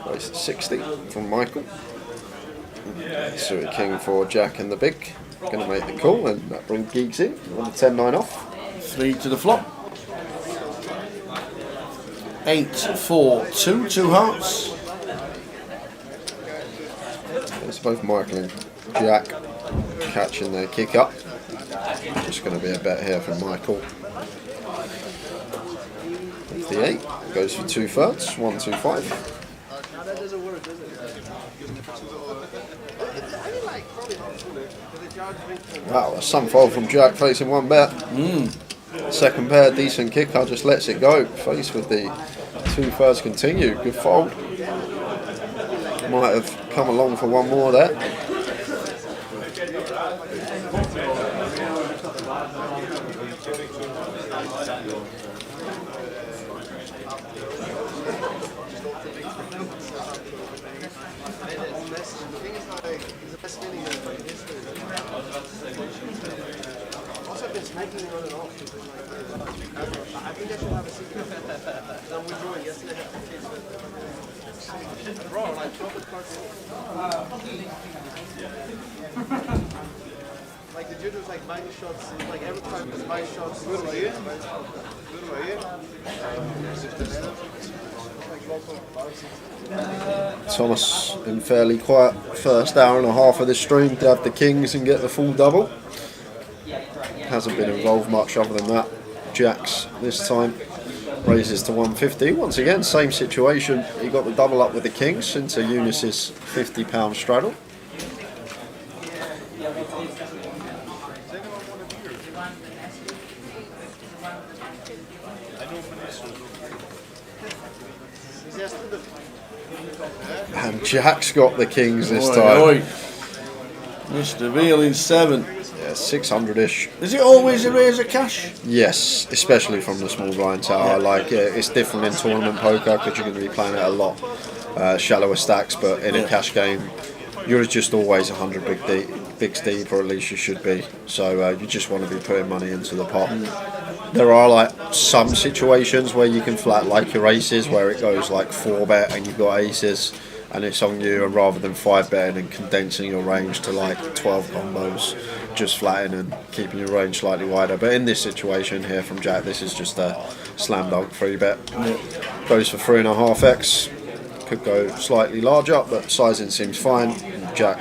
Race 60 from Michael. Suited king for Jack and the big. Going to make the call, and that brings Geeks in on the 10-9 off. 3 to the flop. 8, 4, 2, 2 hearts. It's both Michael and Jack catching their kick up. Just going to be a bet here from Michael. The 8 goes for 2/3, 1, 2, 5. That doesn't work, does it? Wow, a some fold from Jack facing one bet. Second pair, decent kicker, just lets it go. Faced with the 2/3 continue, good fold. Might have come along for one more there. Like the dude was like buying shots, like every time was buying shots. Good about you. Good about you. Thomas in fairly quiet first hour and a half of this stream to have the kings and get the full double. Hasn't been involved much other than that. Jacks this time raises to 150. Once again, same situation. He got the double up with the kings into Eunice's £50 straddle. And Jack's got the kings this time. Oi. Mr. Veal in 7. Yeah, 600-ish. Is it always a raise of cash? Yes, especially from the small blind tower. Like it's different in tournament poker because you're going to be playing it a lot shallower stacks, but in a cash game, you're just always 100 bigs deep, or at least you should be. So you just want to be putting money into the pot. There are like some situations where you can flat like your aces, where it goes like 4-bet and you've got aces, and it's on you, and rather than 5-betting and condensing your range to like 12 combos, just flattening and keeping your range slightly wider. But in this situation here from Jack, this is just a slam dunk 3-bet. Goes for 3.5x. Could go slightly larger, but sizing seems fine. Jack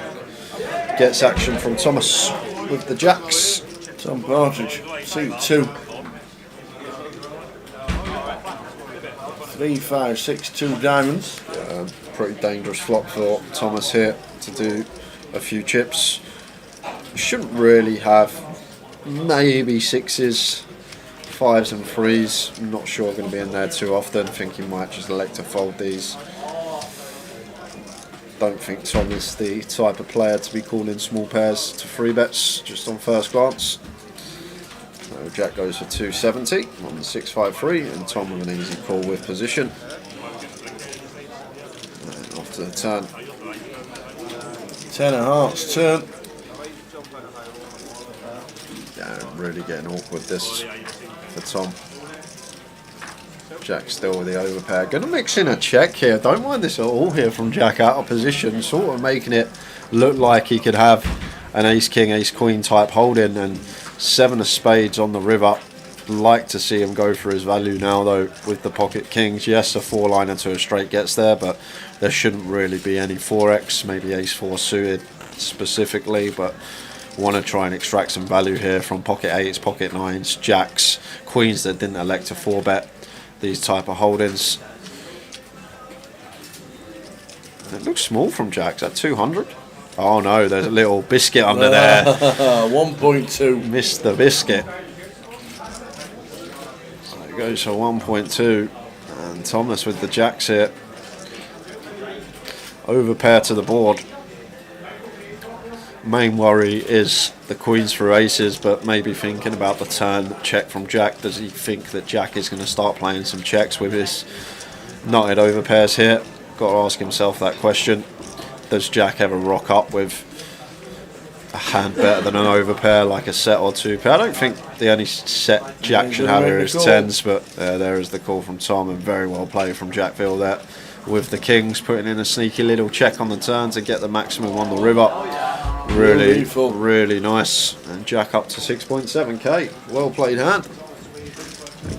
gets action from Thomas with the jacks. Tom Partridge, suit 2. 3, 5, 6, 2 diamonds. Pretty dangerous flop for Thomas here to do a few chips. Shouldn't really have, maybe 6s, 5s and 3s. I'm not sure going to be in there too often. Think he might just elect to fold these. Don't think Tom is the type of player to be calling small pairs to 3-bets just on first glance. So Jack goes for 270 on the 653, and Tom with an easy call with position. And off to the turn. 10 of hearts turn. really getting awkward this for Tom. Jack still with the overpair. Going to mix in a check here. Don't mind this at all here from Jack out of position. Sort of making it look like he could have an ace-king, ace-queen type holding. And 7 of spades on the river. Like to see him go for his value now though with the pocket kings. Yes, a 4-liner to a straight gets there, but there shouldn't really be any 4x. Maybe ace-4 suited specifically, but want to try and extract some value here from pocket 8s, pocket 9s, jacks, queens that didn't elect to 4-bet these type of holdings. It looks small from jacks at 200. Oh no, there's a little biscuit under there. 1.2. Missed the biscuit. So it goes for 1.2, and Thomas with the jacks here. Overpair to the board. Main worry is the queens through aces, but maybe thinking about the turn check from Jack. Does he think that Jack is going to start playing some checks with his knotted overpairs here? Got to ask himself that question. Does Jack ever rock up with a hand better than an overpair, like a set or 2 pair? I don't think the only set Jack should have here is 10s, but there is the call from Tom, and very well played from Jackville there. With the kings putting in a sneaky little check on the turn to get the maximum on the river. Really nice. And Jack up to 6.7k. Well played hand.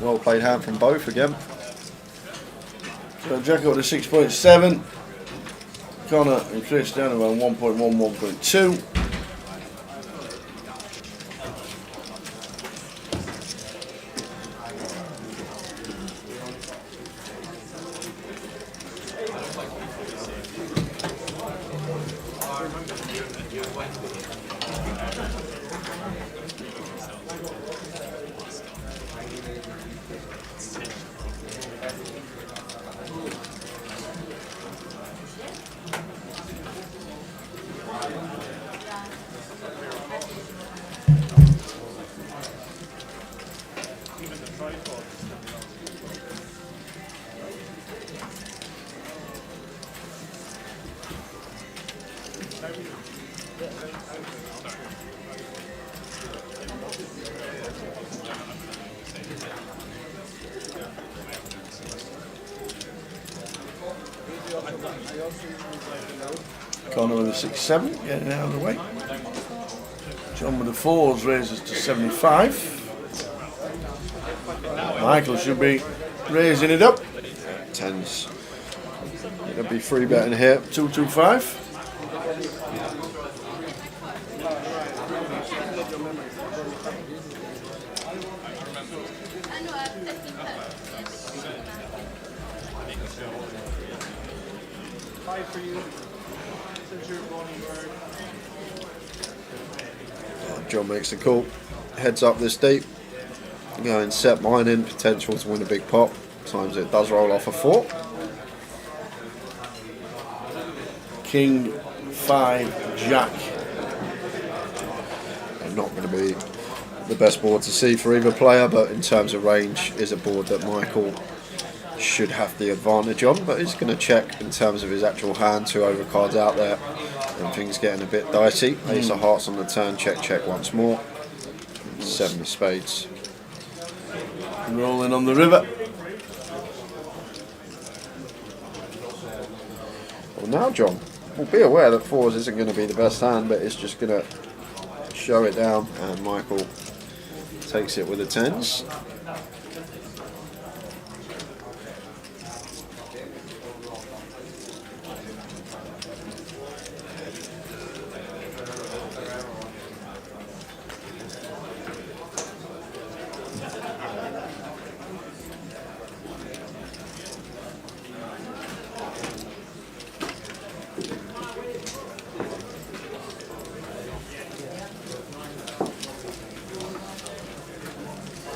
Well played hand from both again. So Jack up to 6.7. Connor and Chris down around 1.1, 1.2. Connor with a 6-7, getting out of the way. John with the 4s raises to 75. Michael should be raising it up. 10s. It'll be free betting here. 225. John makes the call. Heads up this deep. Going set mine in. Potential to win a big pot. Times it does roll off a 4. King, 5, Jack. And not going to be the best board to see for either player, but in terms of range is a board that Michael should have the advantage on, but he's going to check in terms of his actual hand. 2 overcards out there and things getting a bit dicey. Ace of hearts on the turn, check once more. 7 of spades. Rolling on the river. Well now John, will be aware that 4s isn't going to be the best hand, but it's just going to show it down, and Michael takes it with the 10s.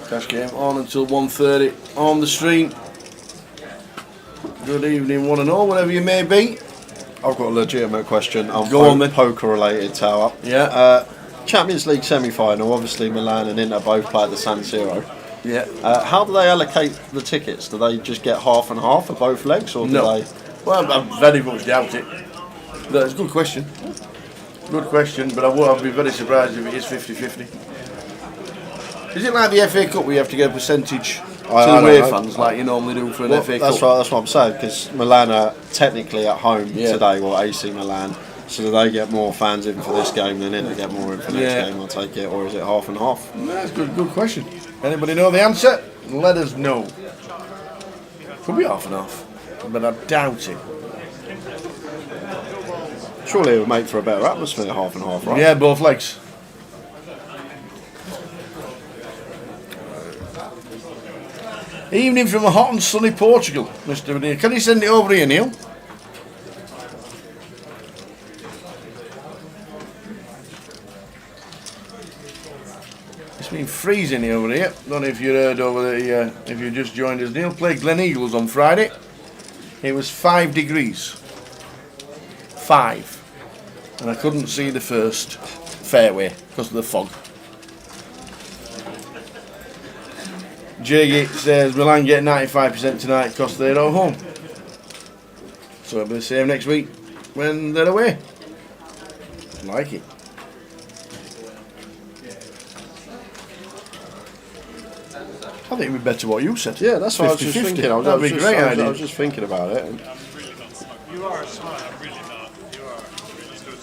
Cash game on until 1:30 on the stream. Good evening, one and all, wherever you may be. I've got a legitimate question. Go on then. Poker related, Tower. Yeah. Champions League semi-final. Obviously, Milan and Inter both play at the San Siro. Yeah. How do they allocate the tickets? Do they just get half and half for both legs, or do No. they? Well, I very much doubt it. That's a good question. Good question, but I'd be very surprised if it is 50-50. Is it like the FA Cup where you have to get a percentage to I the don't away know. fans like you normally do for an Well, FA Cup? that's what I'm saying, because Milan are technically at home Yeah. today, or AC Milan, so do they get more fans in for this game than Inter get more in for next game, I'll take it, or is it half and half? That's a good question. Anybody know the answer? Let us know. Could be half and half, but I doubt it. Surely it would make for a better atmosphere, half and half, right? Yeah, both legs. Evening from a hot and sunny Portugal, Mr. Adair. Can you send it over here, Neil? It's been freezing over here. Don't know if you heard over the, if you just joined us. Neil played Glen Eagles on Friday. It was 5 degrees. 5. And I couldn't see the first fairway because of the fog. Jiggy says Milan get 95% tonight because they're at home. So it'll be the same next week when they're away. Like it. I think it'd be better what you said. Yeah, that's what I was just 50-50. thinking. That'd be a great idea. I was just thinking about it. You are smart. I'm really not. You are. Really good.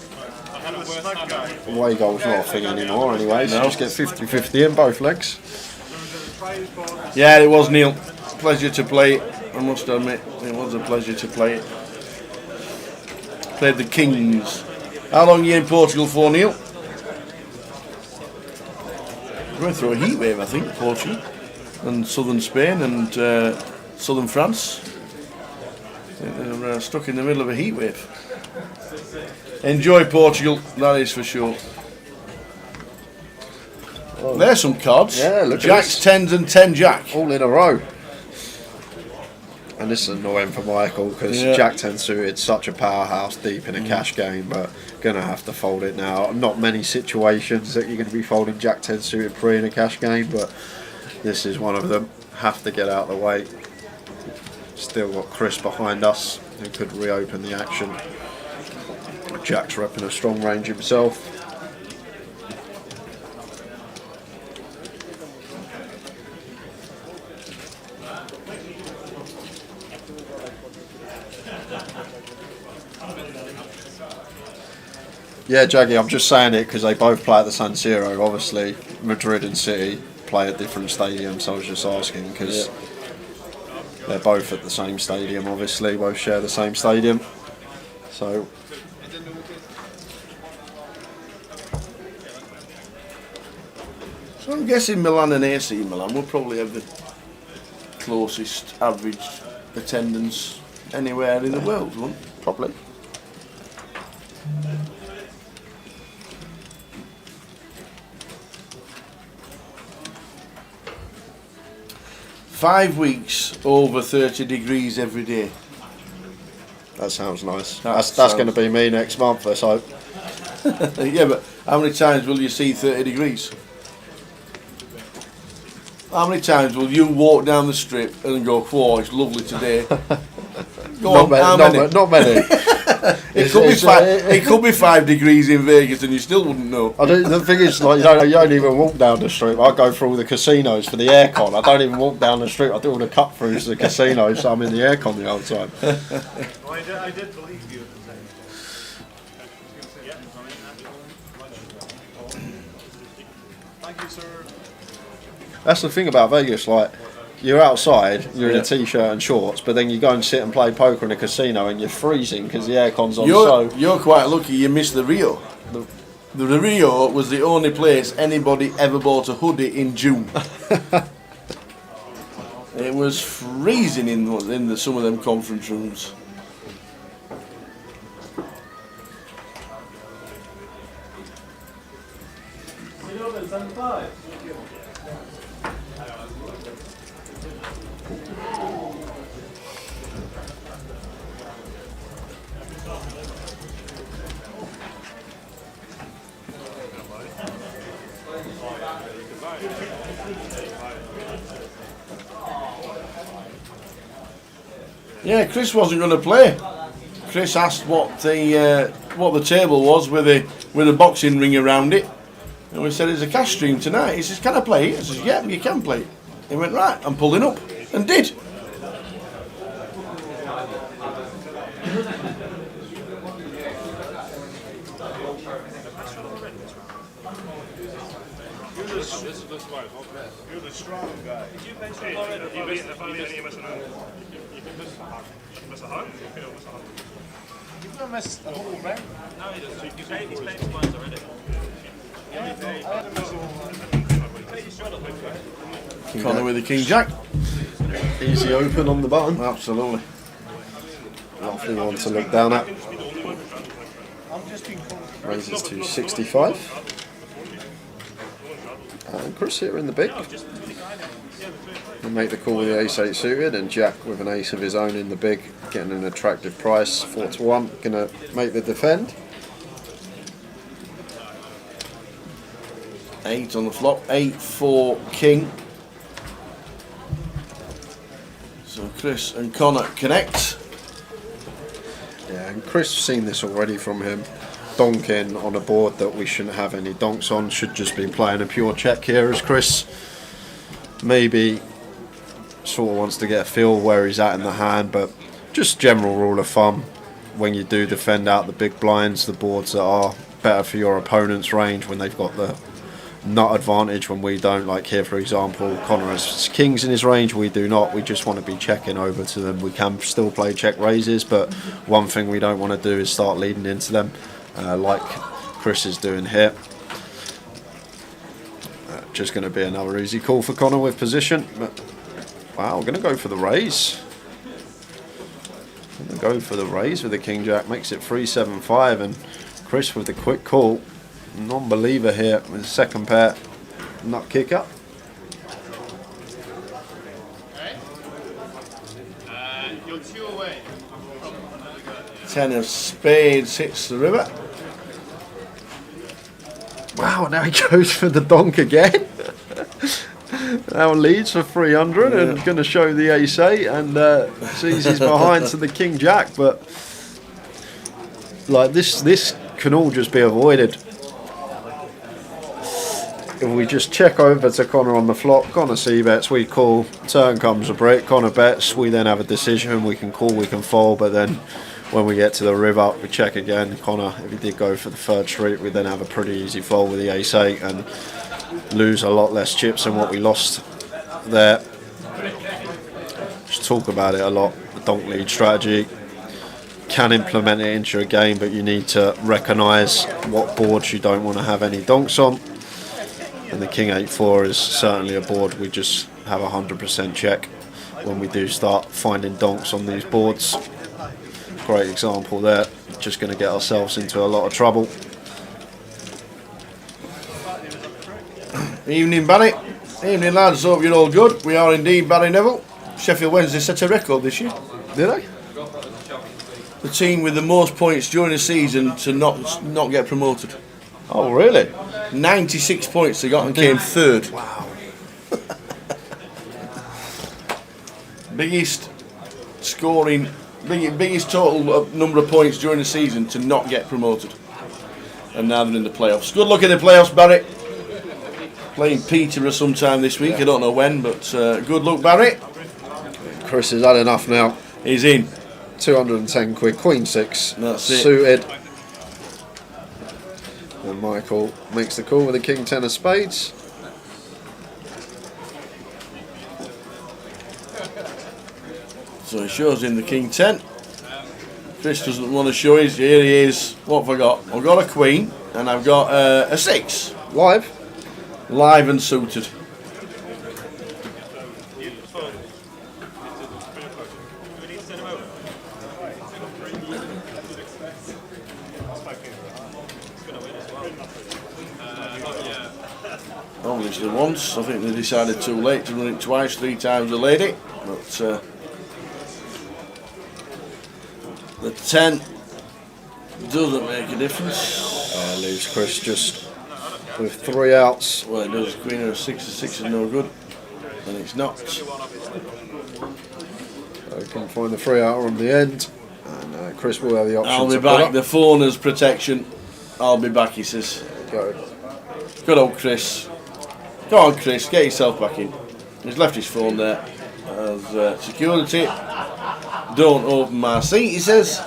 I had a worse time. Away goal's not a thing anymore anyway, so just get 50-50 in both legs. Yeah, it was, Neil. Pleasure to play it. I must admit, it was a pleasure to play it. Played the Kings. How long are you in Portugal for, Neil? Going through a heat wave, I think, Portugal. And southern Spain and southern France. They're stuck in the middle of a heat wave. Enjoy Portugal, that is for sure. There's some cards. Yeah, look at Jacks, this. 10s and 10 Jack. All in a row. And this is annoying for Michael because Yeah. Jack 10 suited, such a powerhouse deep in a cash game, but gonna have to fold it now. Not many situations that you're going to be folding Jack 10 suited pre in a cash game, but this is one of them. Have to get out of the way. Still got Chris behind us who could reopen the action. Jack's repping a strong range himself. Yeah, Jaggy, I'm just saying it because they both play at the San Siro. Obviously, Madrid and City play at different stadiums, so I was just asking because they're both at the same stadium, obviously, both share the same stadium. So, So I'm guessing Milan and AC Milan will probably have the closest average attendance anywhere in the world, won't they? probably. 5 weeks over 30 degrees every day. That sounds nice. That That's sounds- going to be me next month, let's hope. Yeah, but how many times will you see 30 degrees? How many times will you walk down the strip and go, whoa, it's lovely today? Go on, how many? Not many. It could be 5 degrees in Vegas and you still wouldn't know. The thing is, like, you don't even walk down the strip. I go through all the casinos for the aircon. I don't even walk down the strip. I do all the cut throughs to the casinos, so I'm in the aircon the whole time. Well, I did believe you at the time. Yeah. Thank you, sir. That's the thing about Vegas, like, you're outside, you're in Yeah. a t-shirt and shorts, but then you go and sit and play poker in a casino and you're freezing because the aircon's on. You're quite lucky you missed the Rio. The Rio was the only place anybody ever bought a hoodie in June. It was freezing in some of them conference rooms. Yeah, Chris wasn't going to play. Chris asked what the table was with a boxing ring around it, And we said, there's a cash stream tonight. He says, can I play it? I says, yeah, you can play it. He went, right, I'm pulling up. And did. You're the strong guy. Did you bench Hey, Lauren? if you miss a hug, you can miss a hug. Miss a hug? You can miss a hug. You've not missed the whole round. No, he doesn't. He's playing for blinds already. Connor with the King Jack. Easy open on the button. Absolutely. Nothing one to look down at. I'm just being confident. Raises to 65. And Chris here in the big. He'll make the call with the ace-8 suited, and Jack with an ace of his own in the big, getting an attractive price, 4-1. Gonna make the defend. 8 on the flop. 8-4 King. So Chris and Connor connect. Yeah, and Chris seen this already from him. Donking on a board that we shouldn't have any donks on. Should just be playing a pure check here, as Chris maybe sort of wants to get a feel where he's at in the hand, but just general rule of thumb, when you do defend out the big blinds, the boards that are better for your opponent's range when they've got the nut advantage when we don't, like here for example, Connor has kings in his range, we do not. We just want to be checking over to them. We can still play check raises, but one thing we don't want to do is start leading into them like Chris is doing here. Just going to be another easy call for Connor with position, but wow, going to go for the raise. Going to go for the raise with the King Jack, makes it 3-7-5, and Chris with the quick call. Non-believer here with the second pair, nut kicker. You're 2 away. 10 of spades hits the river. Wow, now he goes for the donk again. Now leads for 300 and going to show the ace-8 and sees he's behind to the King Jack, but like this can all just be avoided. If we just check over to Connor on the flop, Connor c-bets, we call, turn comes a break, Connor bets, we then have a decision, we can call, we can fold, but then when we get to the river, we check again. Connor, if he did go for the third street, we then have a pretty easy fold with the ace-8 and lose a lot less chips than what we lost there. Just talk about it a lot, the donk lead strategy. Can implement it into a game, but you need to recognise what boards you don't want to have any donks on. And the King 8-4 is certainly a board we just have 100% check when we do start finding donks on these boards. Great example there, just going to get ourselves into a lot of trouble. Evening, Barry. Evening, lads. Hope you're all good. We are indeed Barry Neville. Sheffield Wednesday set a record this year. Did I? The team with the most points during the season to not get promoted. Oh, really? 96 points they got and came third. Wow. Biggest scoring, biggest total number of points during the season to not get promoted. And now they're in the playoffs. Good luck in the playoffs, Barry. Playing Peterborough sometime this week. I don't know when, but good luck, Barry. Chris has had enough now. He's in. 210 quid, Queen 6, That's it. suited. And Michael makes the call with the King 10 of spades. So he shows him the King 10. Chris doesn't want to show his. Here he is. What have I got? I've got a Queen and I've got a 6. Live. Live and suited. Obviously once. I think they decided too late to run it twice, 3 times a lady. But the 10 doesn't make a difference. Leaves Chris just with 3 outs. Well, it does. Queen or a 6. A 6 is no good. And it's not. So we can find the 3 out on the end. And Chris will have the option I'll be to put back. up. The phone is protection. I'll be back, he says. There we go. Good old Chris. Go on, Chris, get yourself back in. He's left his phone there. As security, don't open my seat, he says.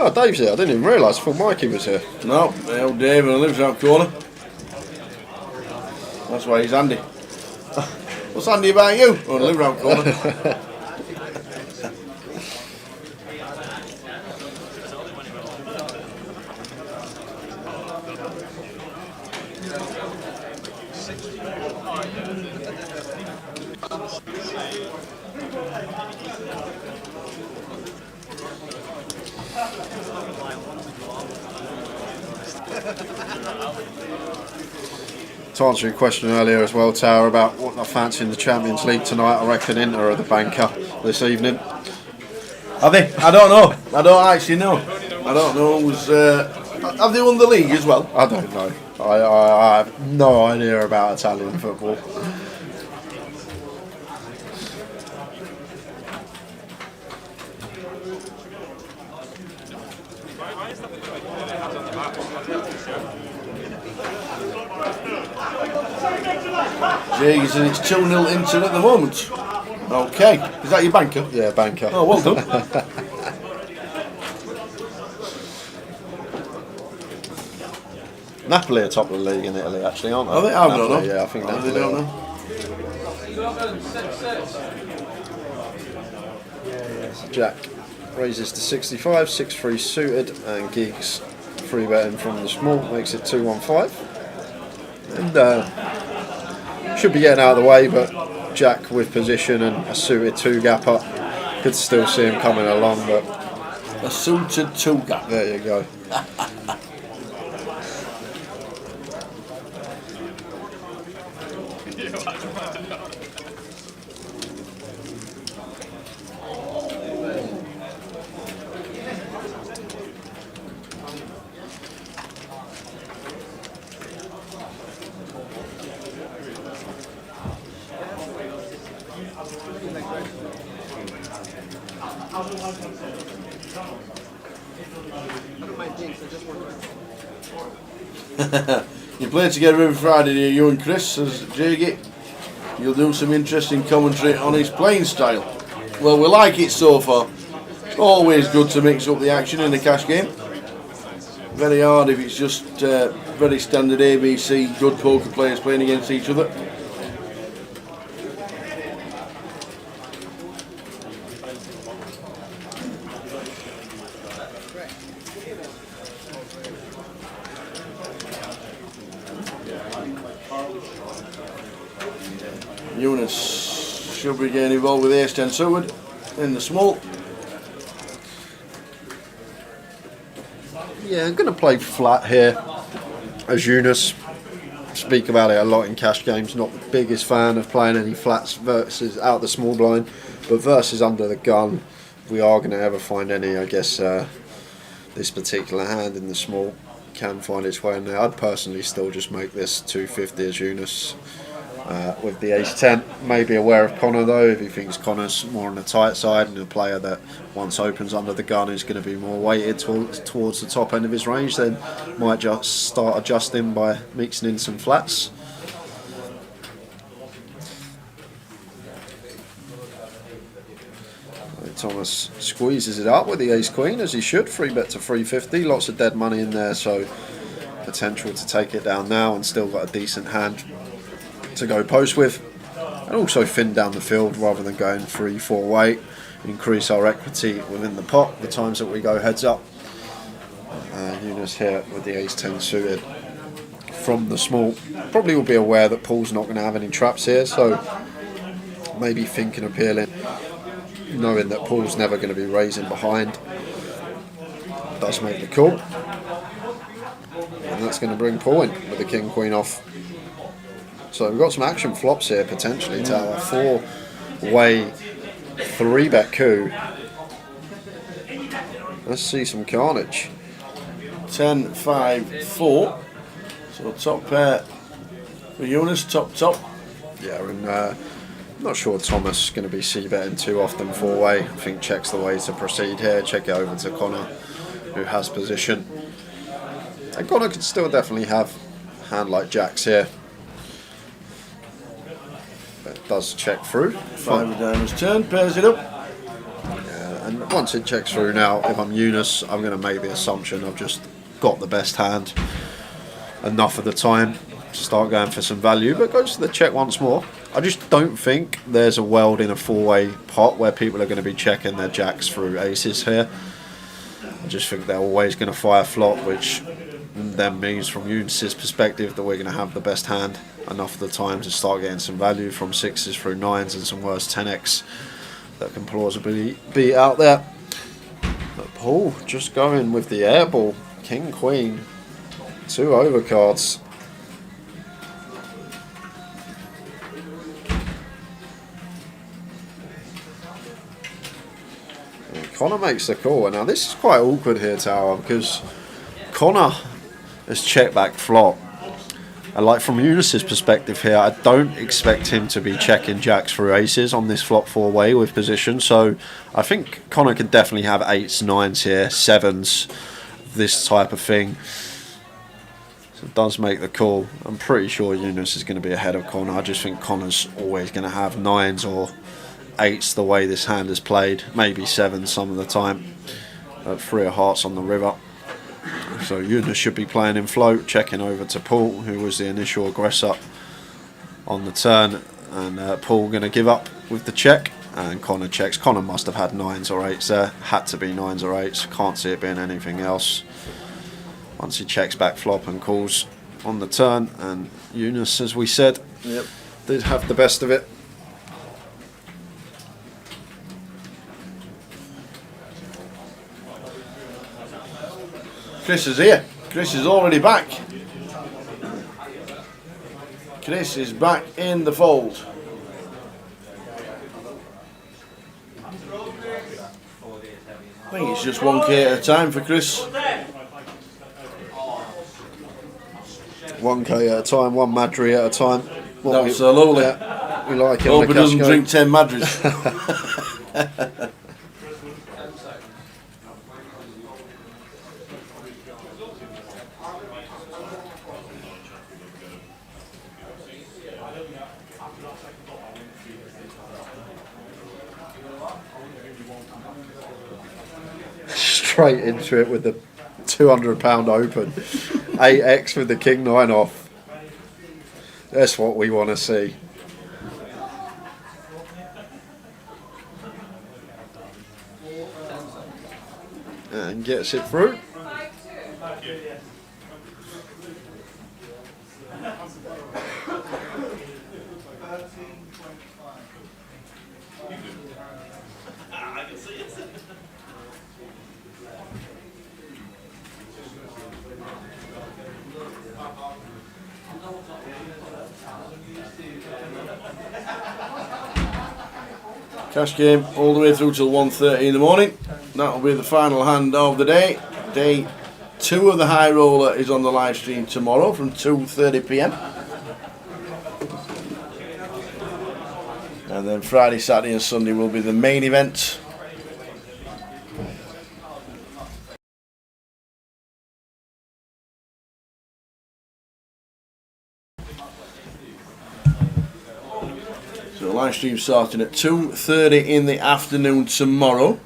Oh, Dave's here. I didn't even realise. I thought Mikey was here. No, the old Dave lives around the corner. That's why he's handy. What's handy about you? Oh, I live around the corner. To answer your question earlier as well, Tower, about what I fancy in the Champions League tonight, I reckon Inter are the banker this evening. Are they? I don't know. I don't actually know. I don't know who's. Have they won the league as well? I don't know. I have no idea about Italian football. Jeez, and it's 2-0 Inter at the moment. Okay. Is that your banker? Yeah, banker. Oh, well done. Napoli are top of the league in Italy, actually, aren't they? Are they? I don't know. Yeah, I think Napoli. They don't know. Jack raises to 65, 6-3 suited, and Geeks free betting from the small makes it 2-1-5. And should be getting out of the way, but Jack with position and a suited 2-gapper, could still see him coming along, but A suited 2-gap. there you go. You play together every Friday, do you and Chris, as Jiggy? You'll do some interesting commentary on his playing style. Well, we like it so far. It's always good to mix up the action in a cash game. Very hard if it's just very standard ABC, good poker players playing against each other. Eunice should be getting involved with ace-10 suited in the small. Yeah, I'm going to play flat here as Eunice. Speak about it a lot in cash games. Not the biggest fan of playing any flats versus out the small blind, but versus under the gun, we are going to ever find any. I guess this particular hand in the small can find its way in there. I'd personally still just make this 250 as Eunice. With the ace-10, maybe aware of Connor though, if he thinks Connor's more on the tight side and a player that once opens under the gun is going to be more weighted towards the top end of his range, then might just start adjusting by mixing in some flats. Thomas squeezes it up with the ace-queen as he should, 3-bet to 350, lots of dead money in there, so potential to take it down now and still got a decent hand to go post with, and also thin down the field rather than going 3-4 weight, increase our equity within the pot the times that we go heads up. Eunice here with the ace-10 suited from the small, probably will be aware that Paul's not going to have any traps here, so maybe thinking appealing, knowing that Paul's never going to be raising behind, does make the call, and that's going to bring Paul in with the king-queen off. So we've got some action flops here potentially, Tower. 4-way 3-bet coup. Let's see some carnage. 10-5-4. So top pair for Eunice, top. Yeah, and I'm not sure Thomas is going to be c-betting too often four-way. I think check's the way to proceed here. Check it over to Connor, who has position. And Connor could still definitely have a hand like Jack's here. But it does check through. 5 of diamonds turn, pairs it up. And once it checks through now, if I'm Eunice, I'm going to make the assumption I've just got the best hand enough of the time to start going for some value, but goes to the check once more. I just don't think there's a world in a four-way pot where people are going to be checking their jacks through aces here. I just think they're always going to fire flop, which then means from Eunice's perspective that we're going to have the best hand enough of the time to start getting some value from sixes through nines and some worse 10x that can plausibly be out there. But Paul just going with the air ball. King, queen, 2 overcards. And Connor makes the call. And now this is quite awkward here, Tower, because Connor has checked back flop. And like from Eunice's perspective here, I don't expect him to be checking jacks through aces on this flop four-way with position. So I think Connor can definitely have 8s, 9s here, 7s, this type of thing. So it does make the call. I'm pretty sure Eunice is going to be ahead of Connor. I just think Connor's always going to have 9s or 8s the way this hand is played. Maybe 7s some of the time. 3 of hearts on the river. So Eunice should be playing in float, checking over to Paul, who was the initial aggressor on the turn. And Paul going to give up with the check. And Connor checks. Connor must have had 9s or 8s there. Had to be 9s or 8s. Can't see it being anything else. Once he checks back flop and calls on the turn. And Eunice, as we said, did have the best of it. Chris is here. Chris is already back. Chris is back in the fold. I think it's just 1k at a time for Chris. 1k at a time, 1 Madri at a time. Absolutely. We like it. Hope he doesn't drink 10 Madris. Straight into it with the £200 open. 8x with the king 9 off. That's what we want to see. And gets it through. Cash game all the way through till 1:30 in the morning. That'll be the final hand of the day. Day 2 of the high roller is on the live stream tomorrow from 2:30 p.m. And then Friday, Saturday and Sunday will be the main event. So live stream starting at 2:30 in the afternoon tomorrow.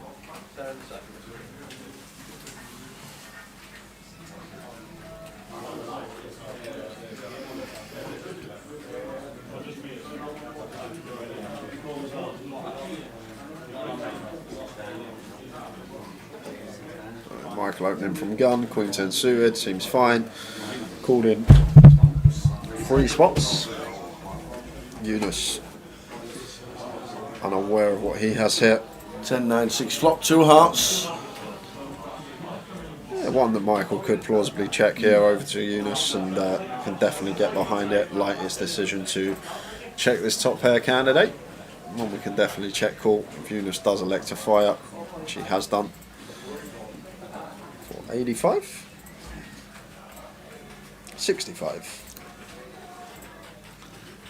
Michael opening from gun, queen 10 suited, seems fine. Called in 3 spots. Eunice unaware of what he has here. 10, 9, 6 flop, 2 hearts. Yeah, one that Michael could plausibly check here over to Eunice and can definitely get behind it. Like his decision to check this top pair candidate. One we can definitely check call if Eunice does elect to fire, which she has done. For 85? 65.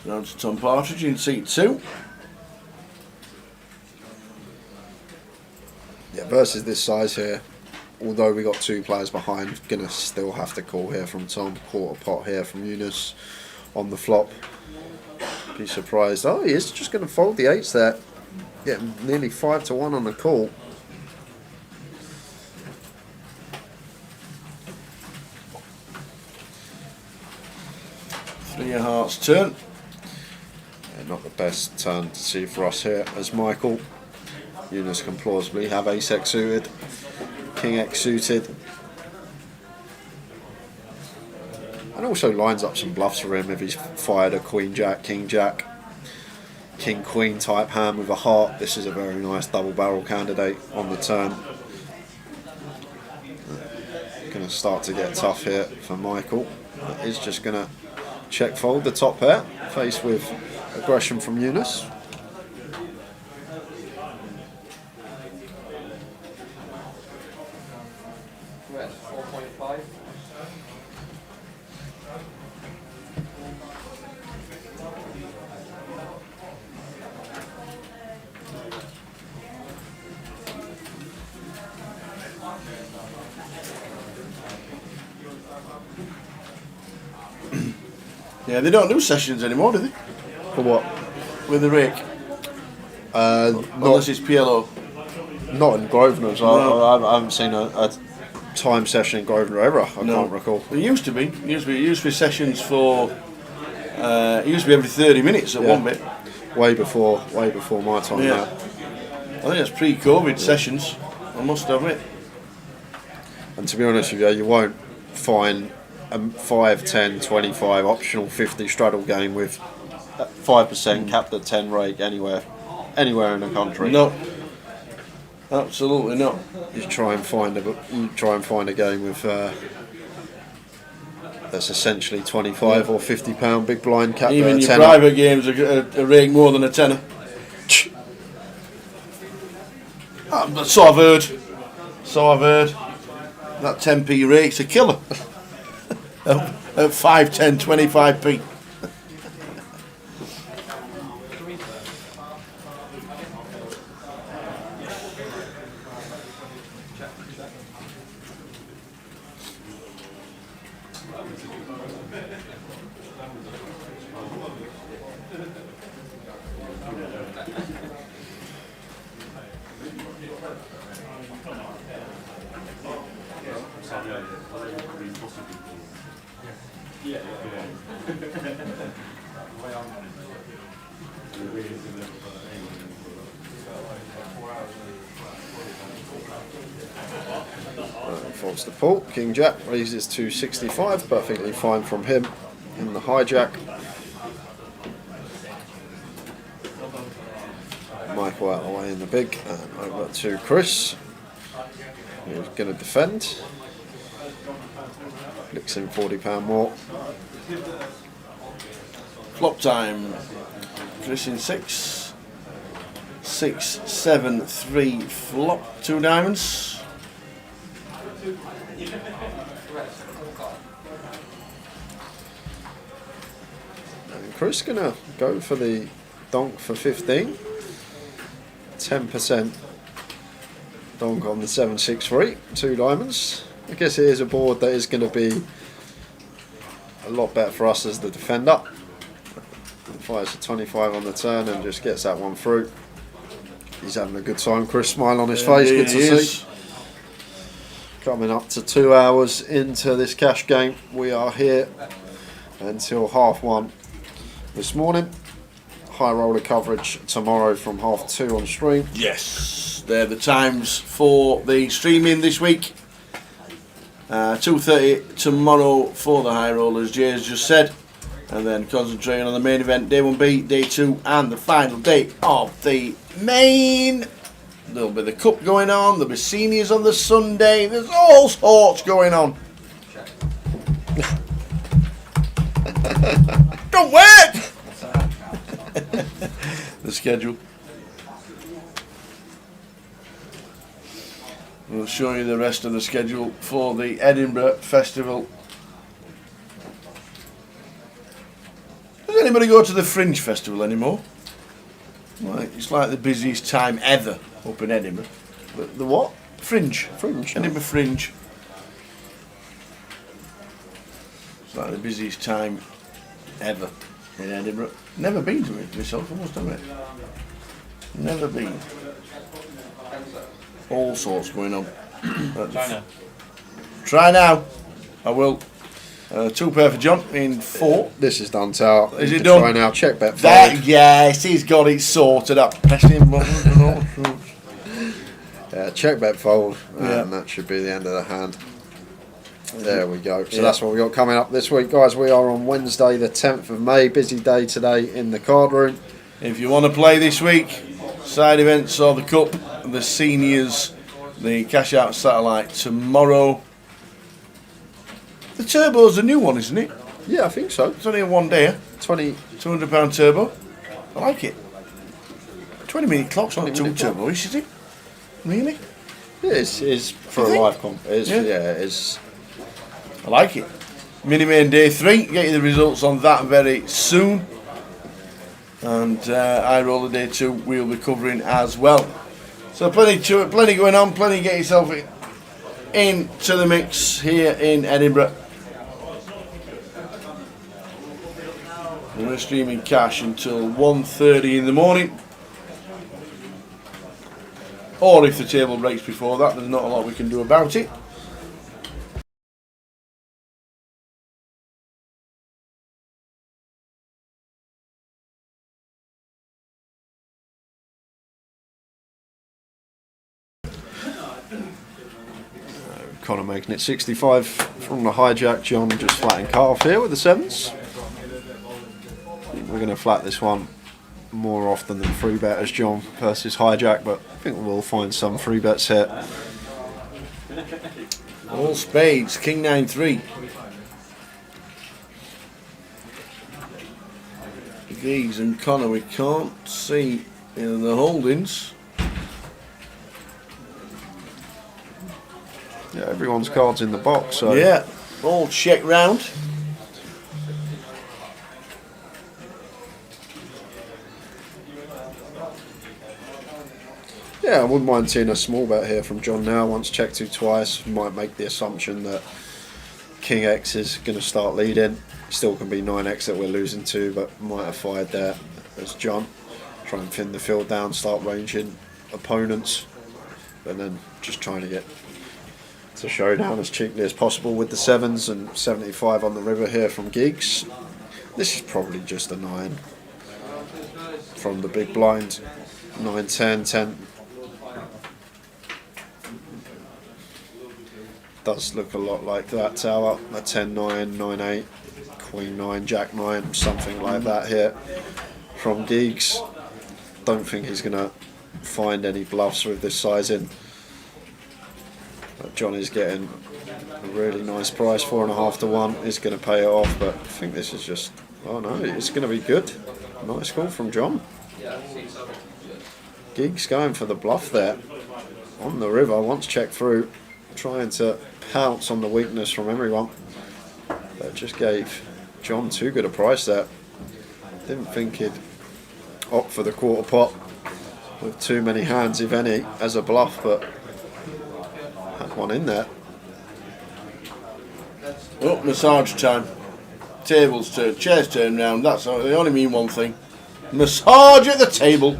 Round to Tom Partridge in seat 2. Yeah, versus this size here, although we got 2 players behind, gonna still have to call here from Tom, quarter pot here from Eunice on the flop. Be surprised. Oh, he is just gonna fold the 8s there. Getting nearly 5 to 1 on the call. Three of Hearts turn. Yeah, not the best turn to see for us here as Michael. Eunice can plausibly have ace X suited, king X suited. And also lines up some bluffs for him if he's fired a queen jack, king queen type hand with a heart. This is a very nice double barrel candidate on the turn. Going to start to get tough here for Michael. He's just going to check fold the top pair, faced with aggression from Eunice. Yeah, they don't do sessions anymore, do they? For what? With the rake. Unless it's PLO. Not in Grosvenor's. No. I haven't seen a time session in Grosvenor ever. I can't recall. It used to be. It used to be sessions for. It used to be every 30 minutes at one bit. Way before my time. Yeah. Now. I think it's pre-COVID sessions. I must admit. And to be honest with you, you won't find a 5, 10, 25 optional 50 straddle game with 5% capped at 10 rake anywhere in the country. No. Absolutely not. You try and find a game with that's essentially 25 or 50 pound big blind capped Even at your 10. private games are rake more than a tenner. So I've heard. That 10p rake's a killer. At 5, 10, 25p. Folds the pull. King Jack raises to 65, perfectly fine from him in the hijack. Michael out of the way in the big, and over to Chris, who's going to defend. Flicks in £40 more. Flop time. Chris in 6. 6, 7, 3 flop. 2 diamonds. And Chris gonna go for the donk for 15. 10% donk on the 7-6-3. 2 diamonds. I guess it is a board that is going to be a lot better for us as the defender. Fires a 25 on the turn and just gets that one through. He's having a good time. Chris, smile on his face. Good to see. Coming up to 2 hours into this cash game. We are here until 1:30 this morning. High roller coverage tomorrow from 2:30 on stream. Yes, they're the times for the streaming this week. 2:30 tomorrow for the high rollers, Jay has just said. And then concentrating on the main event, day 1B, day 2, and the final day of the main. There'll be the cup going on, there'll be seniors on the Sunday, there's all sorts going on. Don't wait! The schedule. We'll show you the rest of the schedule for the Edinburgh Festival. Does anybody go to the Fringe Festival anymore? Like, it's like the busiest time ever up in Edinburgh. The what? Fringe. Fringe. Edinburgh Fringe. It's like the busiest time ever in Edinburgh. Never been to it myself, I must admit. Never been. All sorts going on. Try now. I will. 2 pair for John in 4. This is done, Tal. Is You it can done? Try now. Check bet That, fold. yes, he's got it sorted up. Pressing buttons and all sorts. Yeah, check bet fold, Yeah. and that should be the end of the hand. There we go. So that's what we got coming up this week, guys. We are on Wednesday, the 10th of May. Busy day today in the card room. If you want to play this week, side events or the cup, the seniors, the cash out satellite tomorrow. The turbo's a new one, isn't it? Yeah, I think so. It's only a 1 day. 20. £200 turbo. I like it. 20-minute clock's not 20 too minute clock. turbo, is it? Really? It is for You a think? live comp. It is, Yeah. yeah, it is. I like it. Mini main day 3. Get you the results on that very soon. And I roll the day 2. We'll be covering as well. So plenty going on. Plenty get yourself into the mix here in Edinburgh. And we're streaming cash until 1:30 in the morning. Or if the table breaks before that, there's not a lot we can do about it. Connor making it 65 from the hijack. John just flatting calf here with the 7s. We're going to flat this one more often than 3 bet as John versus hijack, but I think we'll find some 3 bets here. All spades, King 9-3. Geese and Connor, we can't see in the holdings. Yeah, everyone's cards in the box, so Yeah, all check round. yeah, I wouldn't mind seeing a small bet here from John now. Once checked to twice, might make the assumption that King X is going to start leading. Still can be 9X that we're losing to, but might have fired there as John. Try and thin the field down, start ranging opponents, but then just trying to get to showdown as cheaply as possible with the 7s and 75 on the river here from Gigs. This is probably just a 9 from the big blind. 9, 10, 10. Does look a lot like that tower. A 10, 9, 9, 8, Queen 9, Jack 9, something like that here from Gigs. Don't think he's going to find any bluffs with this sizing. But John is getting a really nice price, 4.5 to 1. Is going to pay it off, but I think this is just, oh no, it's going to be good. Nice call from John. Gigs going for the bluff there on the river. Once checked through, trying to pounce on the weakness from everyone. That just gave John too good a price there. Didn't think he'd opt for the quarter pot with too many hands, if any, as a bluff, but had one in there. Oh, massage time. Tables turn, chairs turn round. That's all, they only mean one thing. Massage at the table.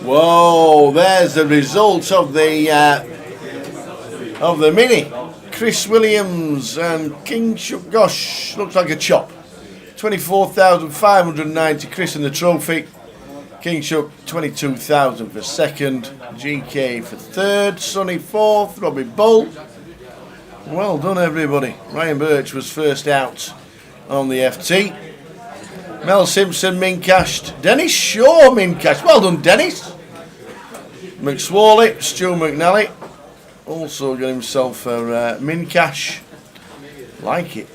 Whoa, there's the result of the mini. Chris Williams and King Shook. Gosh, looks like a chop. 24,590 Chris in the trophy. King Shook 22,000 for second. GK for third. Sonny fourth. Robbie Bull. Well done, everybody. Ryan Birch was first out on the FT. Mel Simpson min-cashed. Dennis Shaw min-cashed. Well done, Dennis. McSwally, Stu McNally, also got himself a min-cash. Like it.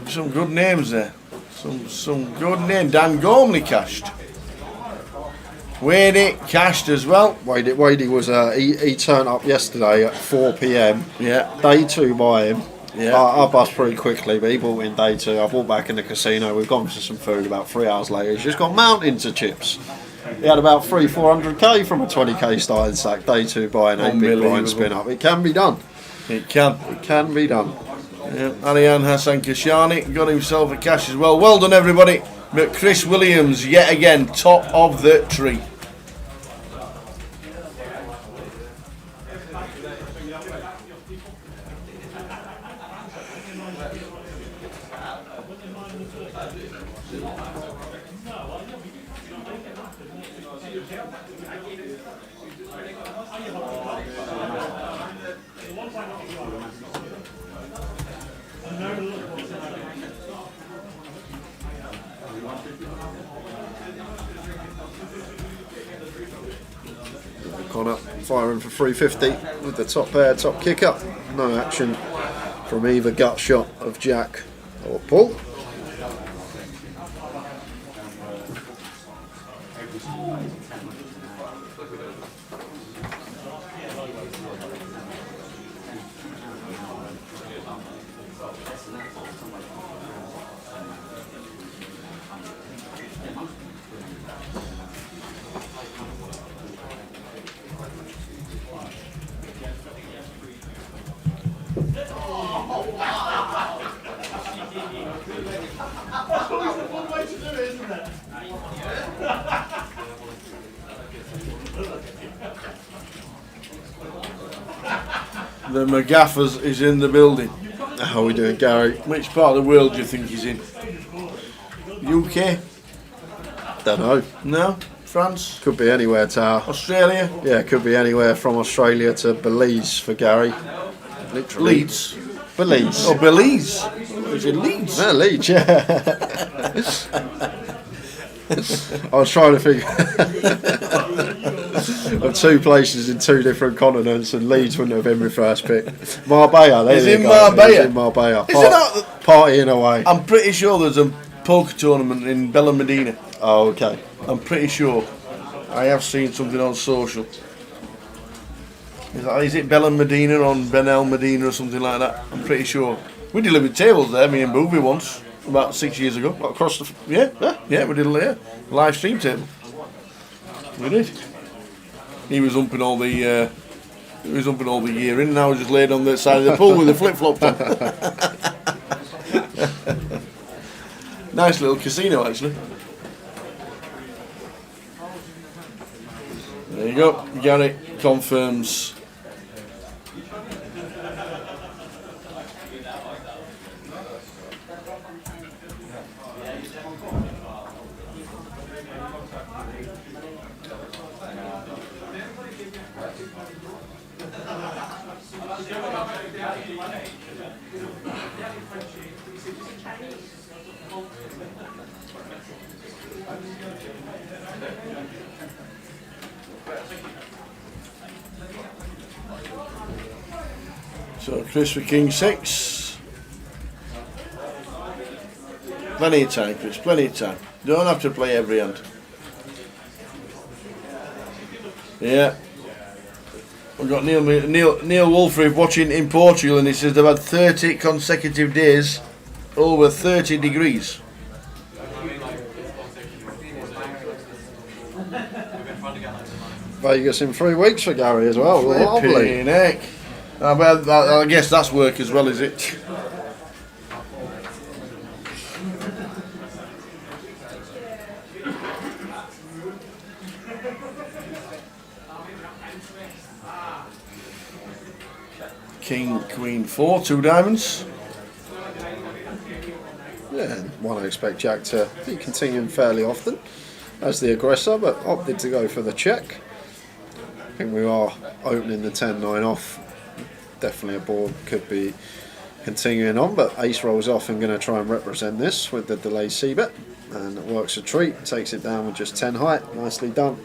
Some good names there. Some good name. Dan Gormley cashed. Wadey cashed as well. Wadey was he turned up yesterday at 4 p.m. Yeah. Day 2 by him. Yeah. I bust pretty quickly, but he bought in day 2. I bought back in the casino. We've gone for some food about 3 hours later. He's just gone mountains of chips. He had about 400k from a 20k starting sack. Day 2 buy an 8 big blind spin up. It can be done. It can. It can be done. Yeah. Ariane Hassan Kashani got himself a cash as well. Well done, everybody. But Chris Williams, yet again, top of the tree. Connor firing for 350 with the top pair, top kicker. No action from either gut shot of Jack or Paul. The McGaffers is in the building. How are we doing, Gary? Which part of the world do you think he's in? UK? Don't know. No? France? Could be anywhere, Tower. Australia? Yeah, could be anywhere from Australia to Belize for Gary. Literally. Leeds? Belize. Oh, Belize? Is it Leeds? No, Leeds, yeah. I was trying to think of 2 places in 2 different continents, and Leeds wouldn't have been my first pick. Marbella, there Is you in go. Marbella? It's in Marbella. Is it not? Partying away. I'm pretty sure there's a poker tournament in Bella Medina. Oh, okay. I'm pretty sure. I have seen something on social. Is it Bella Medina on Benel Medina or something like that? I'm pretty sure. We delivered tables there, me and Boovie once, about 6 years ago. Across the... Yeah, we did a live stream table. We did. He was humping all the year in, and I was just laid on the side of the pool with a flip flop on. Nice little casino, actually. There you go. Gary confirms. So Chris for King 6. Plenty of time, Chris, plenty of time. Don't have to play every hand. Yeah. We've got Neil Wolfrey watching in Portugal, and he says they've had 30 consecutive days over 30 degrees. Vegas in 3 weeks for Gary as well. Lovely. Flipping heck. I guess that's work as well, is it? King, Queen 4, 2 diamonds. Yeah, one I expect Jack to be continuing fairly often as the aggressor, but opted to go for the check. I think we are opening the 10-9 off. Definitely a board could be continuing on, but ace rolls off and going to try and represent this with the delayed c-bet, and it works a treat, takes it down with just 10 height. Nicely done.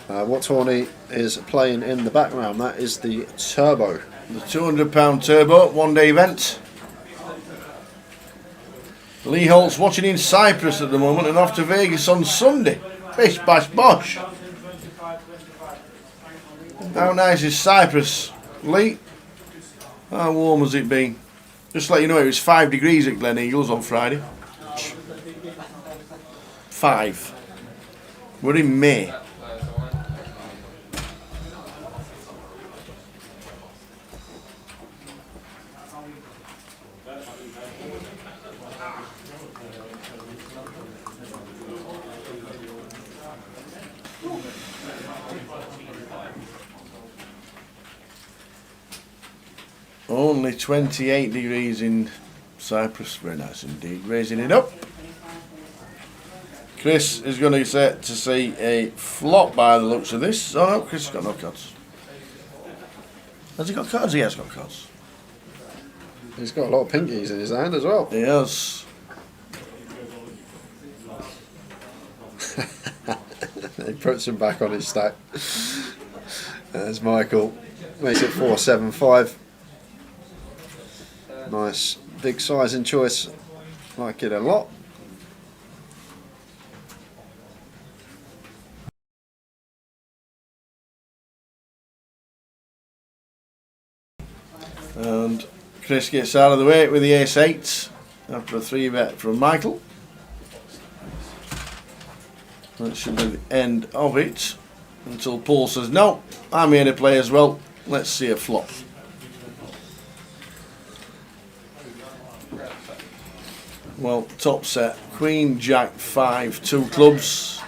What Tawny is playing in the background, that is the Turbo. The £200 turbo, one-day event. Lee Holt's watching in Cyprus at the moment and off to Vegas on Sunday. Bish bash bosh. How nice is Cyprus, Lee? How warm has it been? Just to let you know, it was 5 degrees at Glen Eagles on Friday. 5. We're in May. Only 28 degrees in Cyprus. Very nice indeed. Raising it up. Chris is going to set to see a flop by the looks of this. Oh no, Chris has got no cards. Has he got cards? He has got cards. He's got a lot of pinkies in his hand as well. He has. He puts him back on his stack. There's Michael. Makes it 4-7-5. Nice big sizing choice. Like it a lot. And Chris gets out of the way with the ace-8 after a 3-bet from Michael. That should be the end of it until Paul says, no, I'm here to play as well. Let's see a flop. Well, top set, Queen, Jack, 5, 2 clubs.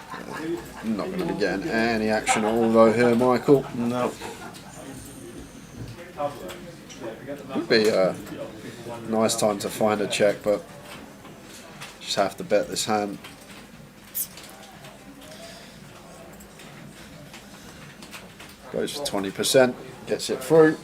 Not going to be getting any action at all though here, Michael. No. Would be a nice time to find a check, but just have to bet this hand. Goes for 20%, gets it through.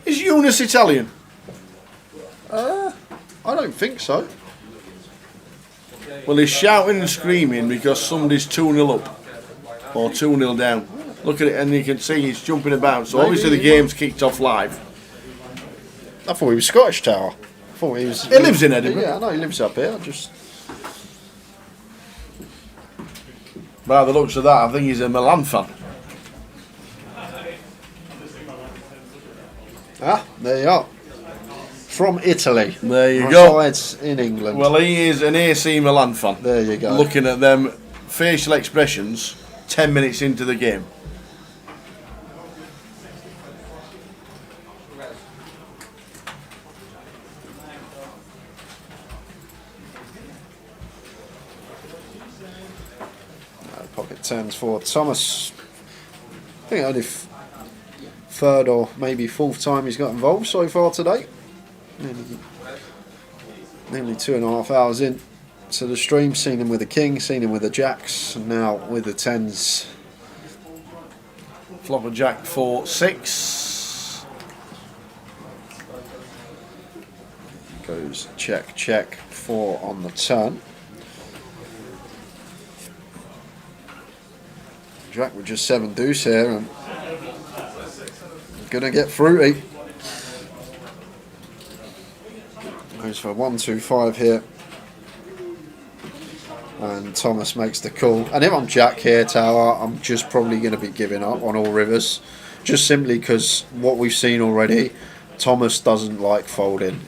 Is Eunice Italian? I don't think so. Well, he's shouting and screaming because somebody's 2-0 up or 2-0 down. Look at it, and you can see he's jumping about. So Maybe obviously the game's kicked off live. I thought he was Scottish Tower. I thought he was. He lives in Edinburgh. Yeah, I know he lives up here. Just By the looks of that, I think he's a Milan fan. there you are. From Italy. There you go. Resides in England. Well, he is an AC Milan fan. There you go. Looking at them facial expressions 10 minutes into the game. Pocket tens for Thomas. I think only third or maybe fourth time he's got involved so far today. Nearly 2.5 hours in to the stream. Seen him with the king, seen him with the jacks, and now with the tens. Flop a Jack 4-6. Goes check, check, 4 on the turn. Jack with just 7 deuce here and gonna get fruity. Goes for 1-2-5 here. And Thomas makes the call. And if I'm Jack here, Tower, I'm just probably going to be giving up on all rivers. Just simply because what we've seen already, Thomas doesn't like folding.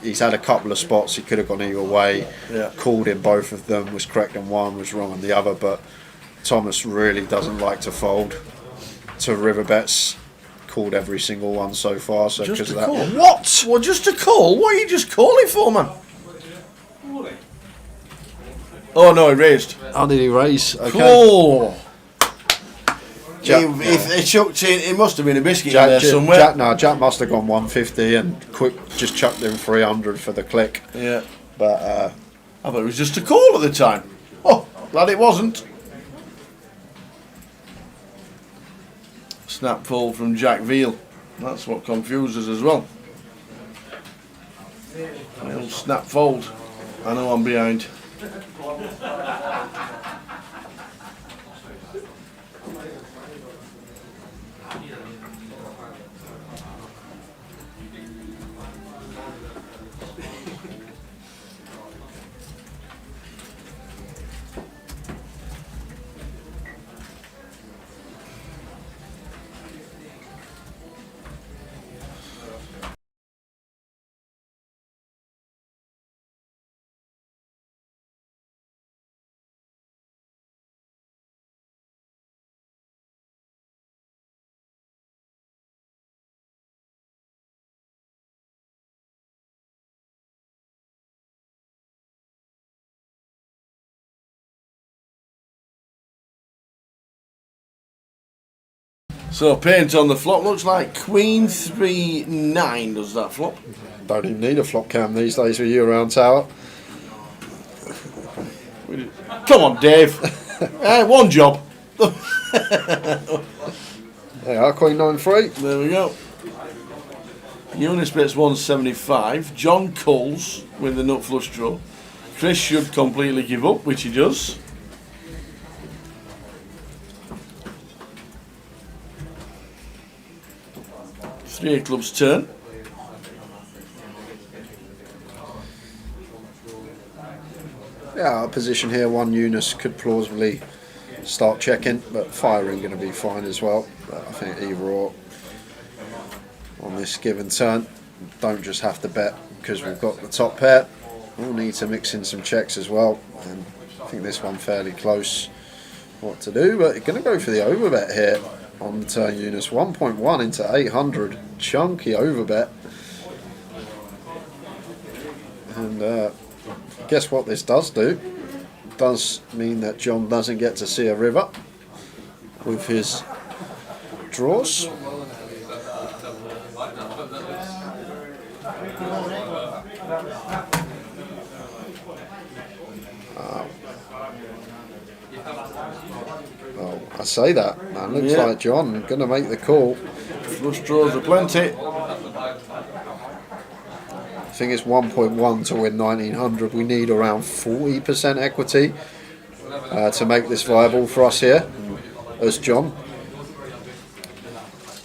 He's had a couple of spots he could have gone either way. Yeah. Called in both of them, was correct on one, was wrong on the other. But Thomas really doesn't like to fold to river bets. Called every single one so far. So Just because a of that, call. What? Well, just a call? What are you just calling for, man? Oh no, he raised. how did he raise? Okay. Cool. If they chucked in, it must have been a biscuit in there somewhere. Jack must have gone 150 and just chucked in 300 for the click. Yeah. But I thought it was just a call at the time. Oh, glad it wasn't. Snap fold from Jack Veal. That's what confuses as well. Well, snap fold. I know I'm behind. So paint on the flop looks like Queen 3-9 does that flop. don't even need a flop cam these days with you around tower. Come on, Dave. One job. They are Queen 9-3. There we go. Eunice bets 175. John Coles with the nut flush draw. Chris should completely give up, which he does. Three of clubs turn. Yeah, our position here, one Eunice could plausibly start checking, but firing going to be fine as well. But I think either or on this given turn. Don't just have to bet because we've got the top pair. We'll need to mix in some checks as well. And I think this one fairly close what to do, but you're going to go for the overbet here on the turn Eunice. 1.1 into 800. Chunky overbet. And guess what this does do? It does mean that John doesn't get to see a river with his draws. Well, I say that, man. Looks like John going to make the call. Flush draws are plenty. I think it's 1.1 to win 1900. We need around 40% equity to make this viable for us here as John.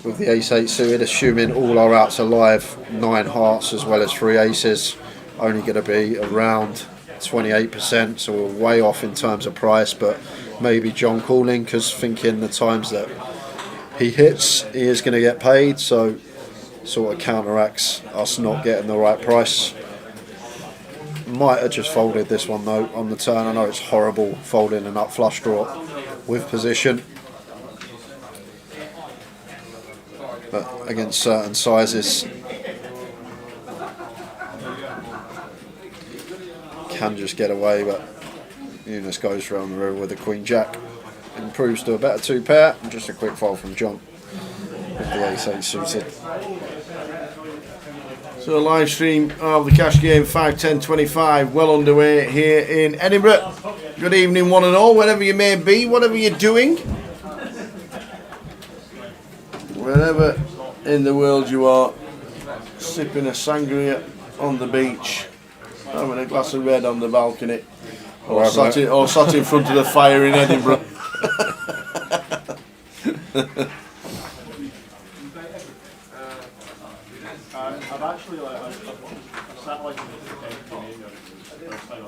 With the ace-8 suited, assuming all our outs are live, 9 hearts as well as 3 aces, only going to be around 28%, so we're way off in terms of price, but maybe John calling because thinking the times that he hits, he is going to get paid, so sort of counteracts us not getting the right price. Might have just folded this one though on the turn. I know it's horrible folding an up flush draw with position, but against certain sizes can just get away. But Eunice goes around the river with the Queen Jack, improves to a better 2 pair, and just a quick fold from John with the ace-8 suited. So live stream of the cash game 5-10-25 well underway here in Edinburgh. Good evening one and all, wherever you may be, whatever you're doing, wherever in the world you are, sipping a sangria on the beach, having a glass of red on the balcony, or sat in front of the fire in Edinburgh. I've actually I sat like in the Canadian first time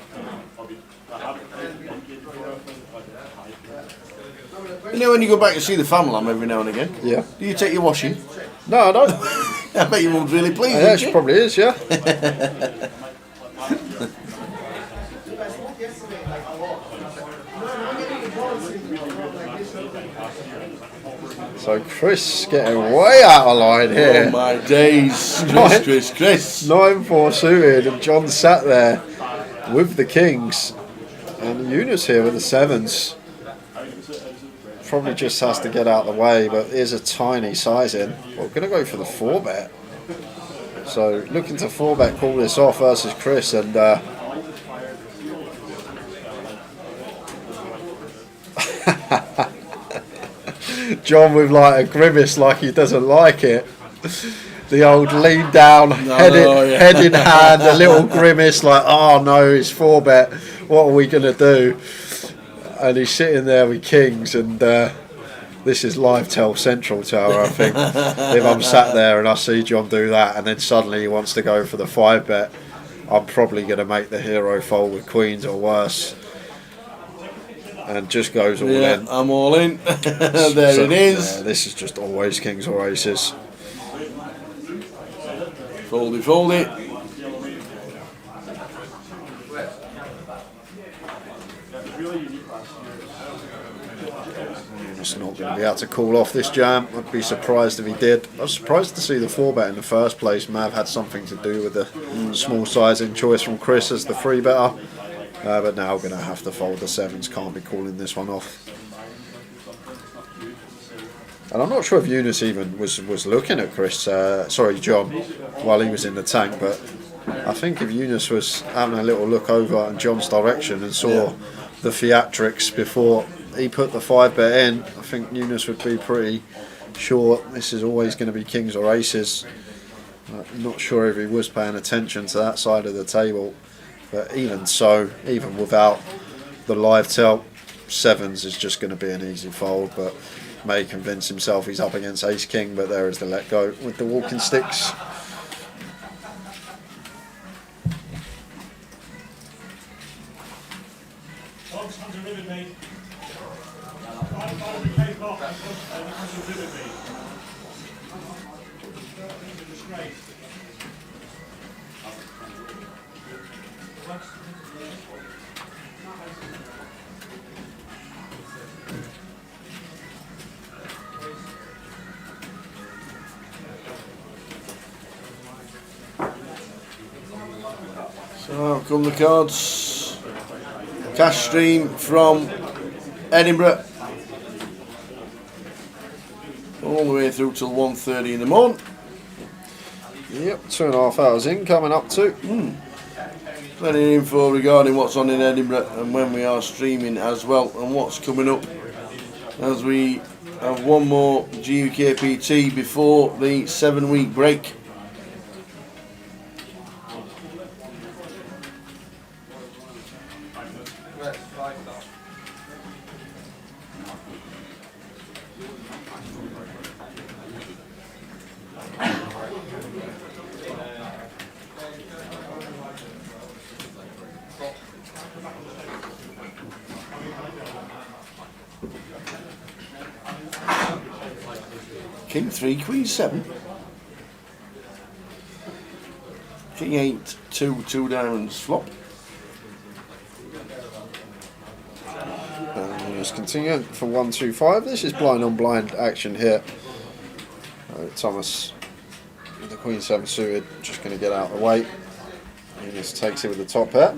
I haven't played one game. You know when you go back and see the family every now and again? Yeah. Do you take your washing? No, I don't. I bet your mum's really pleased. Yeah, she probably is, yeah. So Chris getting way out of line here. Oh my days, Chris. 9-4 suited, and John sat there with the kings, and Eunice here with the 7s. probably just has to get out of the way, but here's a tiny size in. We're going to go for the 4-bet. So looking to 4-bet call this off versus Chris, and John with like a grimace like he doesn't like it. The old lean down, head in hand, a little grimace like, oh no, it's 4-bet, what are we going to do? And he's sitting there with kings, and this is live tell central tower, I think. If I'm sat there and I see John do that, and then suddenly he wants to go for the 5-bet, I'm probably going to make the hero fold with queens or worse. And just goes all in. I'm all in. There So, it is. yeah, this is just always kings or aces. Fold it, fold it. Just not going to be able to call off this jam. I'd be surprised if he did. I was surprised to see the 4-bet in the first place. May have had something to do with the small sizing choice from Chris as the 3-better. But now going to have to fold the 7s. Can't be calling this one off. And I'm not sure if Eunice even was looking at John, while he was in the tank. But I think if Eunice was having a little look over in John's direction and saw the theatrics before he put the 5-bet in, I think Eunice would be pretty sure this is always going to be kings or aces. I'm not sure if he was paying attention to that side of the table. But even so, even without the live tell, 7s is just going to be an easy fold, but may convince himself he's up against ace king, but there is the let go with the walking sticks. So come the cards. Cash stream from Edinburgh. All the way through till 1:30 in the morning. Yep, 2.5 hours in, coming up to. Plenty of info regarding what's on in Edinburgh and when we are streaming as well, and what's coming up as we have one more GUKPT before the 7-week break. King 3, Queen 7. King 8, 2 diamonds flop. And just continue for 1-2-5. This is blind on blind action here. Thomas with the Queen 7 suited, just going to get out of the way. He just takes it with the top pair.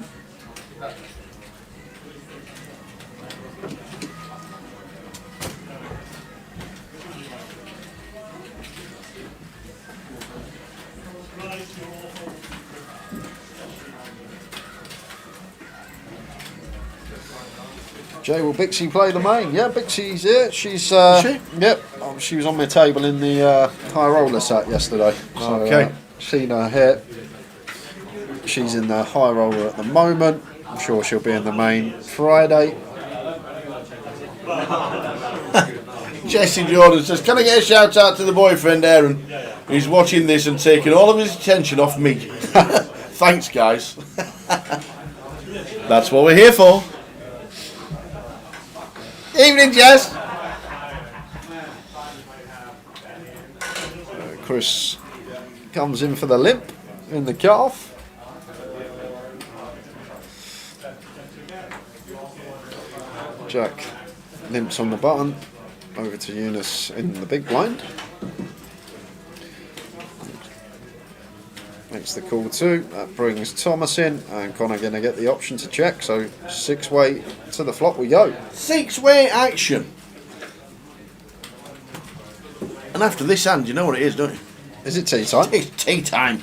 Jay, will Bixie play the main? Yeah, Bixie's here. She's she? Yep. She was on my table in the high roller set yesterday. So, Okay. Seen her here. She's in the high roller at the moment. I'm sure she'll be in the main Friday. Jesse Jordan says, can I get a shout out to the boyfriend Aaron? He's watching this and taking all of his attention off me. Thanks guys. That's what we're here for. Evening Jess. Chris comes in for the limp in the cut-off. Jack limps on the button. Over to Eunice in the big blind. Makes the call too. That brings Thomas in, and Connor going to get the option to check. So 6-way to the flop we go. 6-way action. And after this hand, you know what it is, don't you? Is it tea time? It's tea time.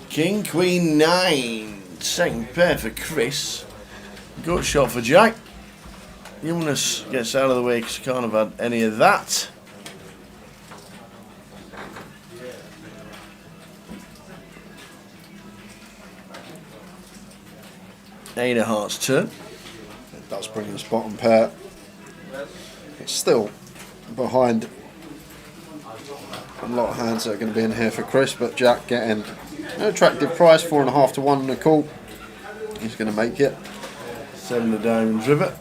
King, Queen, 9. Second pair for Chris. Good shot for Jack. Eunice gets out of the way because she can't have had any of that. Eight of Hearts turn. It does bring us bottom pair. It's still behind a lot of hands that are going to be in here for Chris, but Jack getting an attractive price, 4.5 to 1 and a call. He's going to make it. 7 of Diamonds River.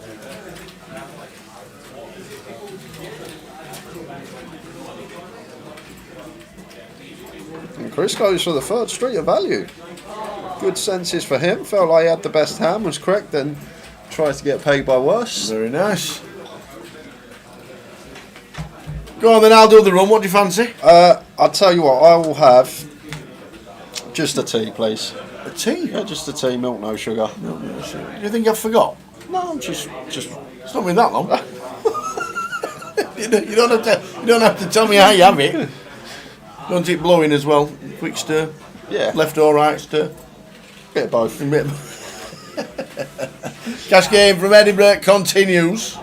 And Chris goes for the third street of value. Good senses for him. Felt like he had the best hand, was correct, then tries to get paid by worse. Very nice. Go on then, I'll do the run. What do you fancy? I'll tell you what, I will have just a tea, please. A tea? Yeah, just a tea, milk, no sugar. Do you think I forgot? No, just. It's not been that long. you don't have to tell me how you have it. Don't it blowing as well? Quick stir. Yeah. Left or right stir. Bit of both. Cash game from Edinburgh continues.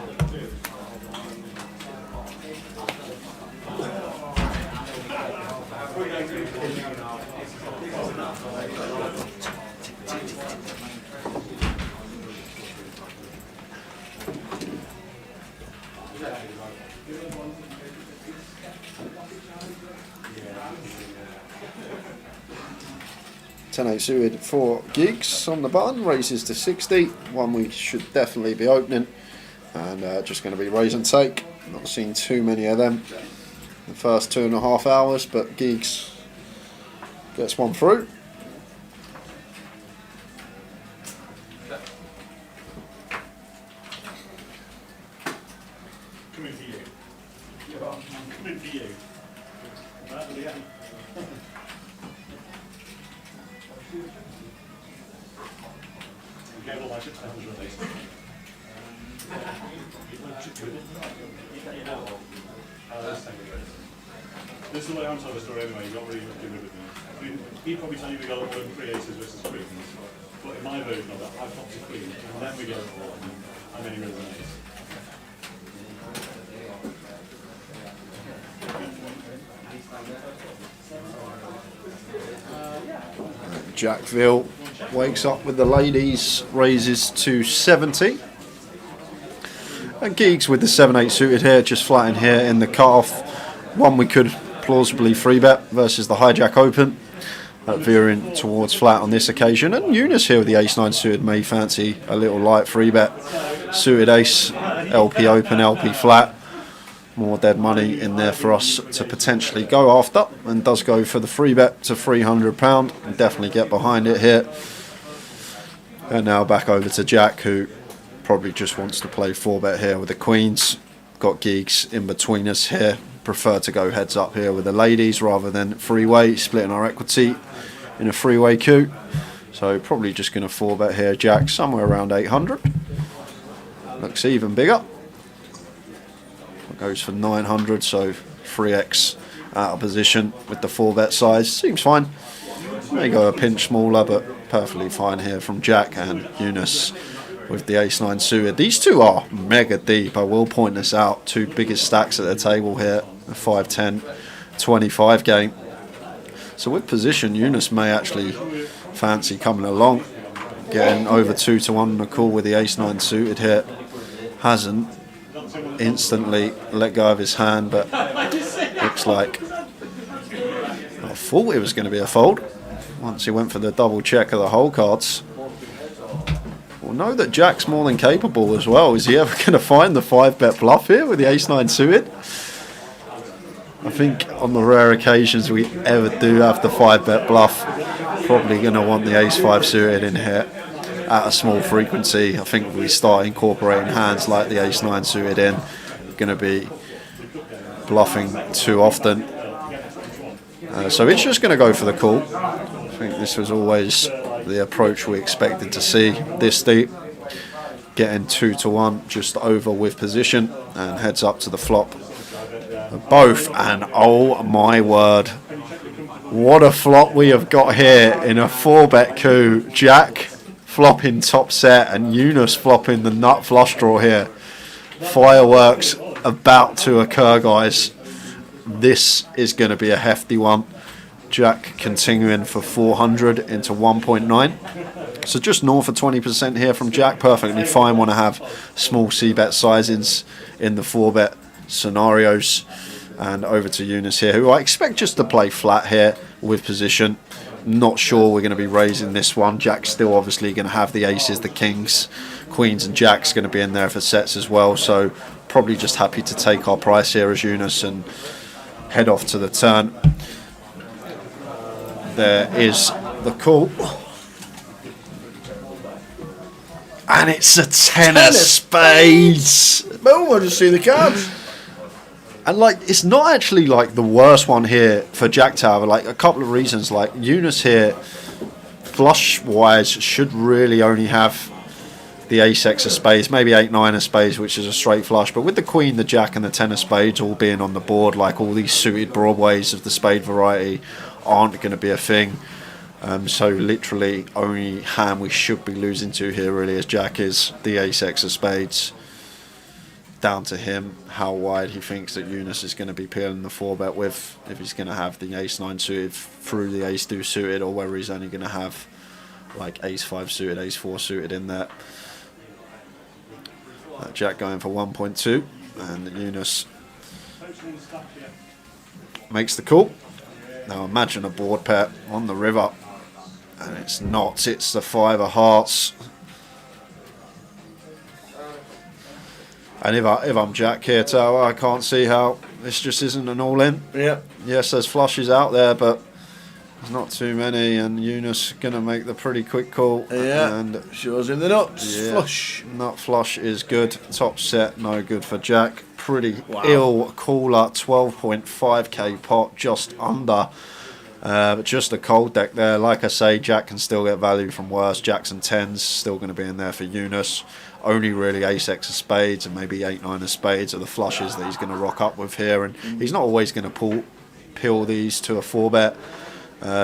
Ten-8 suited for gigs on the button, raises to 60. One we should definitely be opening, and just going to be raise and take. Not seen too many of them in the first 2.5 hours, but gigs gets one through. Coming for you. Coming for you. This is the way I'm telling the story anyway, you've got really much to do with it. I mean, he'd probably tell you we got it on 3 aces versus queens, but in my version of that, I've popped a queen, and then we get it all, and then he rolls an ace. Jackville wakes up with the ladies, raises to 70. And Geeks with the 7-8 suited here, just flat in here in the cut-off. One we could plausibly free bet versus the hijack open. Veering towards flat on this occasion. And Eunice here with the ace-9 suited may fancy a little light free bet. Suited ace, LP open, LP flat. More dead money in there for us to potentially go after, and does go for the free bet to £300. And definitely get behind it here. And now back over to Jack, who probably just wants to play 4-bet here with the queens. Got geeks in between us here. Prefer to go heads up here with the ladies rather than freeway, splitting our equity in a freeway coup. So probably just going to 4-bet here, Jack, somewhere around 800. Looks even bigger. Goes for 900, so 3x out of position with the 4-bet size. Seems fine. May go a pinch smaller, but perfectly fine here from Jack and Eunice with the ace-9 suited. These two are mega deep. I will point this out. Two biggest stacks at the table here. A 5-10, 25 game. So with position, Eunice may actually fancy coming along, getting over 2 to 1 on the call with the ace-9 suited here. Hasn't. Instantly let go of his hand, but looks like I thought it was going to be a fold once he went for the double check of the hole cards. We'll know that Jack's more than capable as well. Is he ever going to find the 5-bet bluff here with the ace-9 suited? I think on the rare occasions we ever do have the 5-bet bluff, probably going to want the ace-5 suited in here at a small frequency. I think if we start incorporating hands like the ace-9 suited in, we're going to be bluffing too often. So it's just going to go for the call. I think this was always the approach we expected to see this deep. getting 2-1, just over with position, and heads up to the flop. Both, and oh my word, what a flop we have got here in a 4-bet coup. Jack flopping top set and Eunice flopping the nut flush draw here. Fireworks about to occur, guys. This is going to be a hefty one. Jack continuing for 400 into 1.9. So just north of 20% here from Jack. Perfectly fine. Want to have small c-bet sizings in the 4-bet scenarios. And over to Eunice here, who I expect just to play flat here with position. Not sure we're going to be raising this one. Jack's still obviously going to have the aces, the kings, queens and jacks going to be in there for sets as well. So probably just happy to take our price here as Eunice and head off to the turn. There is the call. And it's a 10 of spades. Boom, I just see the cards. And like, it's not actually like the worst one here for Jack Tower. Like, a couple of reasons. Like, Eunice here, flush wise, should really only have the ace-x of spades, maybe 8-9 of spades, which is a straight flush. But with the queen, the jack, and the 10 of spades all being on the board, like all these suited broadways of the spade variety aren't going to be a thing. So literally, only hand we should be losing to here really as Jack is the ace-x of spades. Down to him how wide he thinks that Eunice is going to be peeling the 4-bet with, if he's going to have the ace-9 suited through the ace-2 suited, or whether he's only going to have like ace-5 suited, ace-4 suited in there. Jack going for 1.2, and Eunice makes the call. Now imagine a board pair on the river, and it's not, it's the 5 of hearts. And if I'm Jack here, Tower, I can't see how this just isn't an all-in. Yeah. Yes, there's flushes out there, but there's not too many, and Eunice going to make the pretty quick call. Yeah, and shows in the nuts. yeah, Flush. Nut flush is good. Top set, no good for Jack. Pretty Wow. ill caller, 12.5k pot, just under. But just a cold deck there. Like I say, Jack can still get value from worse. Jacks and 10s still going to be in there for Eunice. Only really ace-x of spades and maybe 8-9 of spades are the flushes that he's going to rock up with here. And he's not always going to peel these to a 4-bet.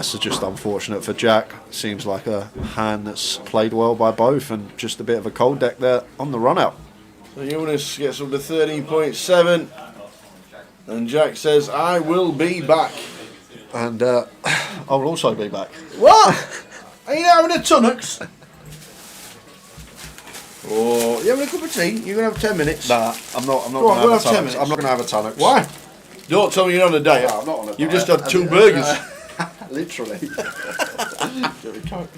So just unfortunate for Jack. Seems like a hand that's played well by both, and just a bit of a cold deck there on the run out. So Eunice gets up to 13.7, and Jack says, "I will be back." And I will also be back. What? Are you having a Tunnocks? Oh, you having a cup of tea? You're gonna have 10 minutes. Nah, I'm not Go on, going we'll to have have 10 a minutes. I'm not going to have a tonic. Why? Don't tell me you're on a diet. No, I'm not on a You've diet. just had 2 burgers. Literally.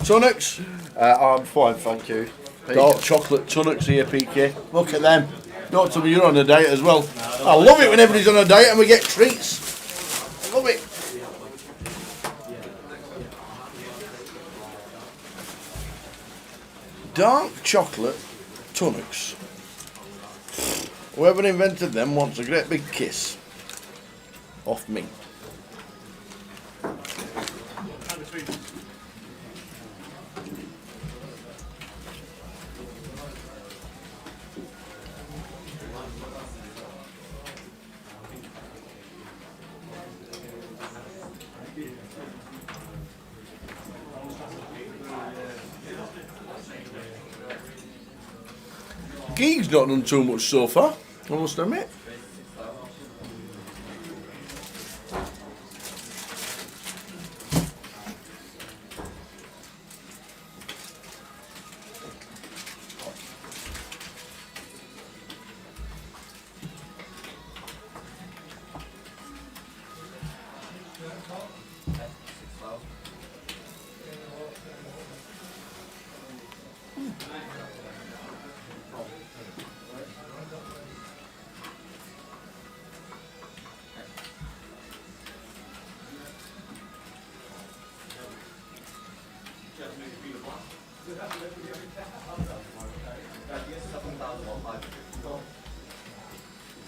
Tunnocks? I'm fine, thank you. Dark chocolate Tunnocks here, PK. Look at them. Don't tell me you're on a diet as well. I love it when everybody's on a diet and we get treats. I love it. Dark chocolate Tunnocks. Whoever invented them wants a great big kiss off me. Geek's not done too much so far, I must admit.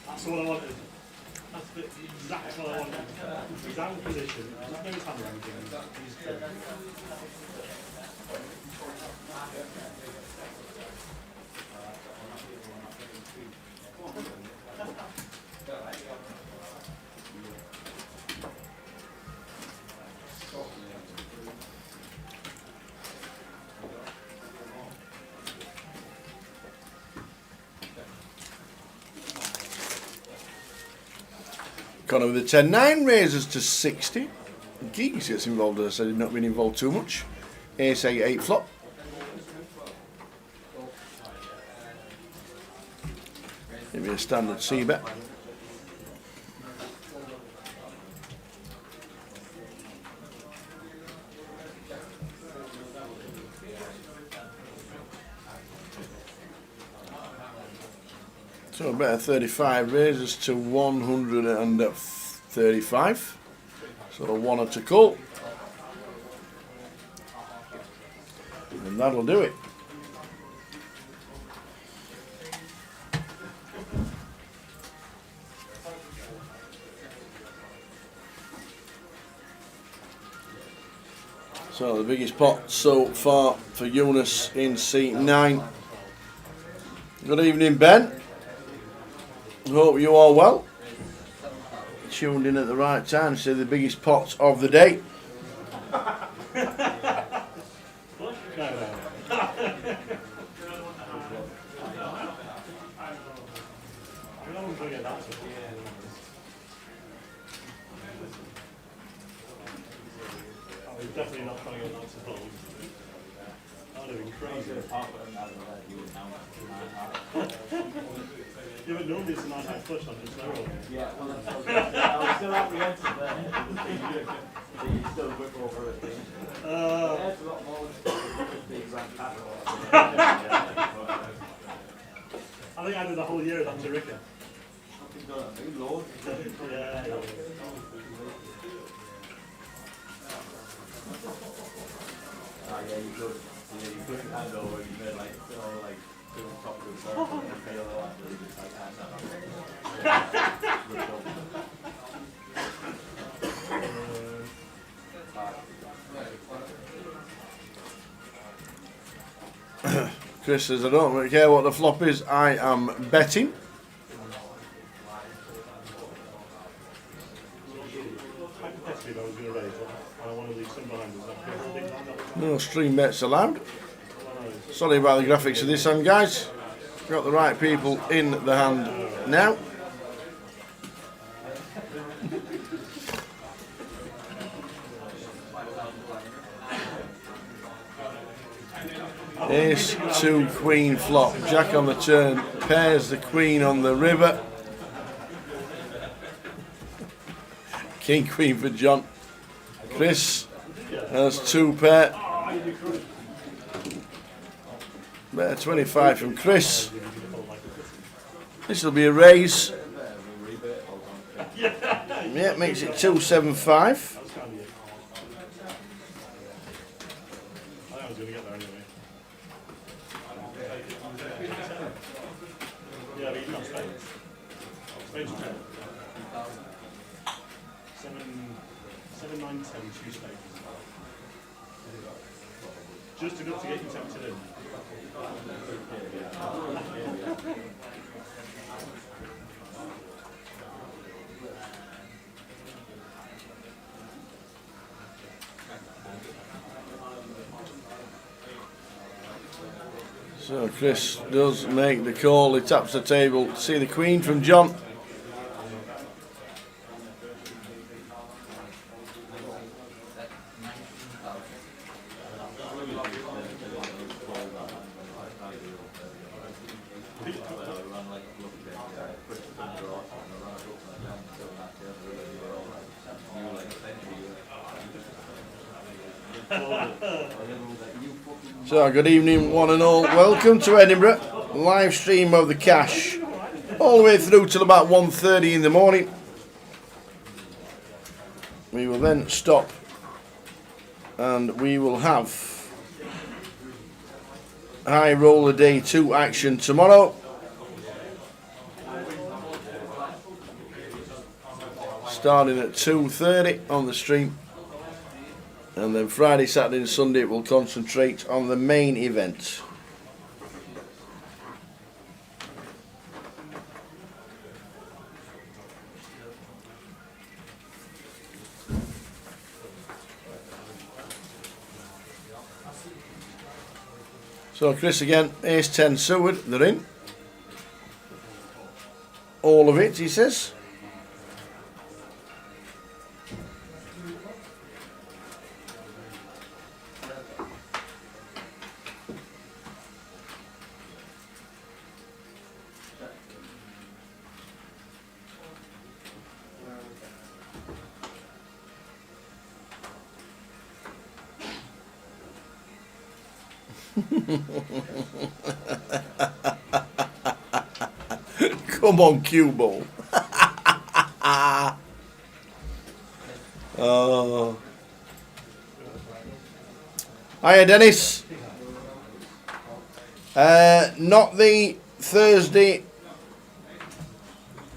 That's what I wanted. That's exactly what I wanted. He's out of position. He's not doing his hand or anything. He's good. Connor with the 10-9 raises to 60. Geeks gets involved, as I said, he's not been involved too much. Ace 8 flop. Maybe a standard C bet. So a better 35 raises to 135. So 1 to call. And that'll do it. So the biggest pot so far for Eunice in seat 9. Good evening, Ben. Hope you all well. Tuned in at the right time to see the biggest pot of the day. Definitely not trying to get that to fold. That would have been crazy. Yeah, but normally it's a nice high flush on just low roll. Yeah, well, I was still apprehensive there. You still whip over it. That's a lot more big rank pattern. I think I did the whole year of that to Ricker. Lord. Yeah. Yeah, you could. You put your hand over and you made like, to the top of the circle and feel like just like hand Chris says, I don't really care what the flop is, I am betting. Hypothetically, if I was going to raise, I want to leave some behind us. No stream bets allowed. Sorry about the graphics of this hand, guys. Got the right people in the hand now. Ace 2 queen flop. Jack on the turn. Pairs the queen on the river. King queen for John. Chris has 2 pair. Better 25 from Chris. This will be a raise. Yeah, makes it 275. Yeah, but you can't spend. Spades 10. 7, 9, 10, 2 spades. Just enough to get you tempted in. So Chris does make the call. He taps the table. See the queen from John. So good evening one and all, welcome to Edinburgh, live stream of the cash, all the way through till about 1:30 in the morning. We will then stop and we will have high roller day 2 action tomorrow. Starting at 2:30 on the stream. And then Friday, Saturday and Sunday we'll concentrate on the main event. So Chris again, ace 10 Seward, they're in. All of it, he says. Come on, cue ball. Oh. Hiya, Dennis. Not the Thursday,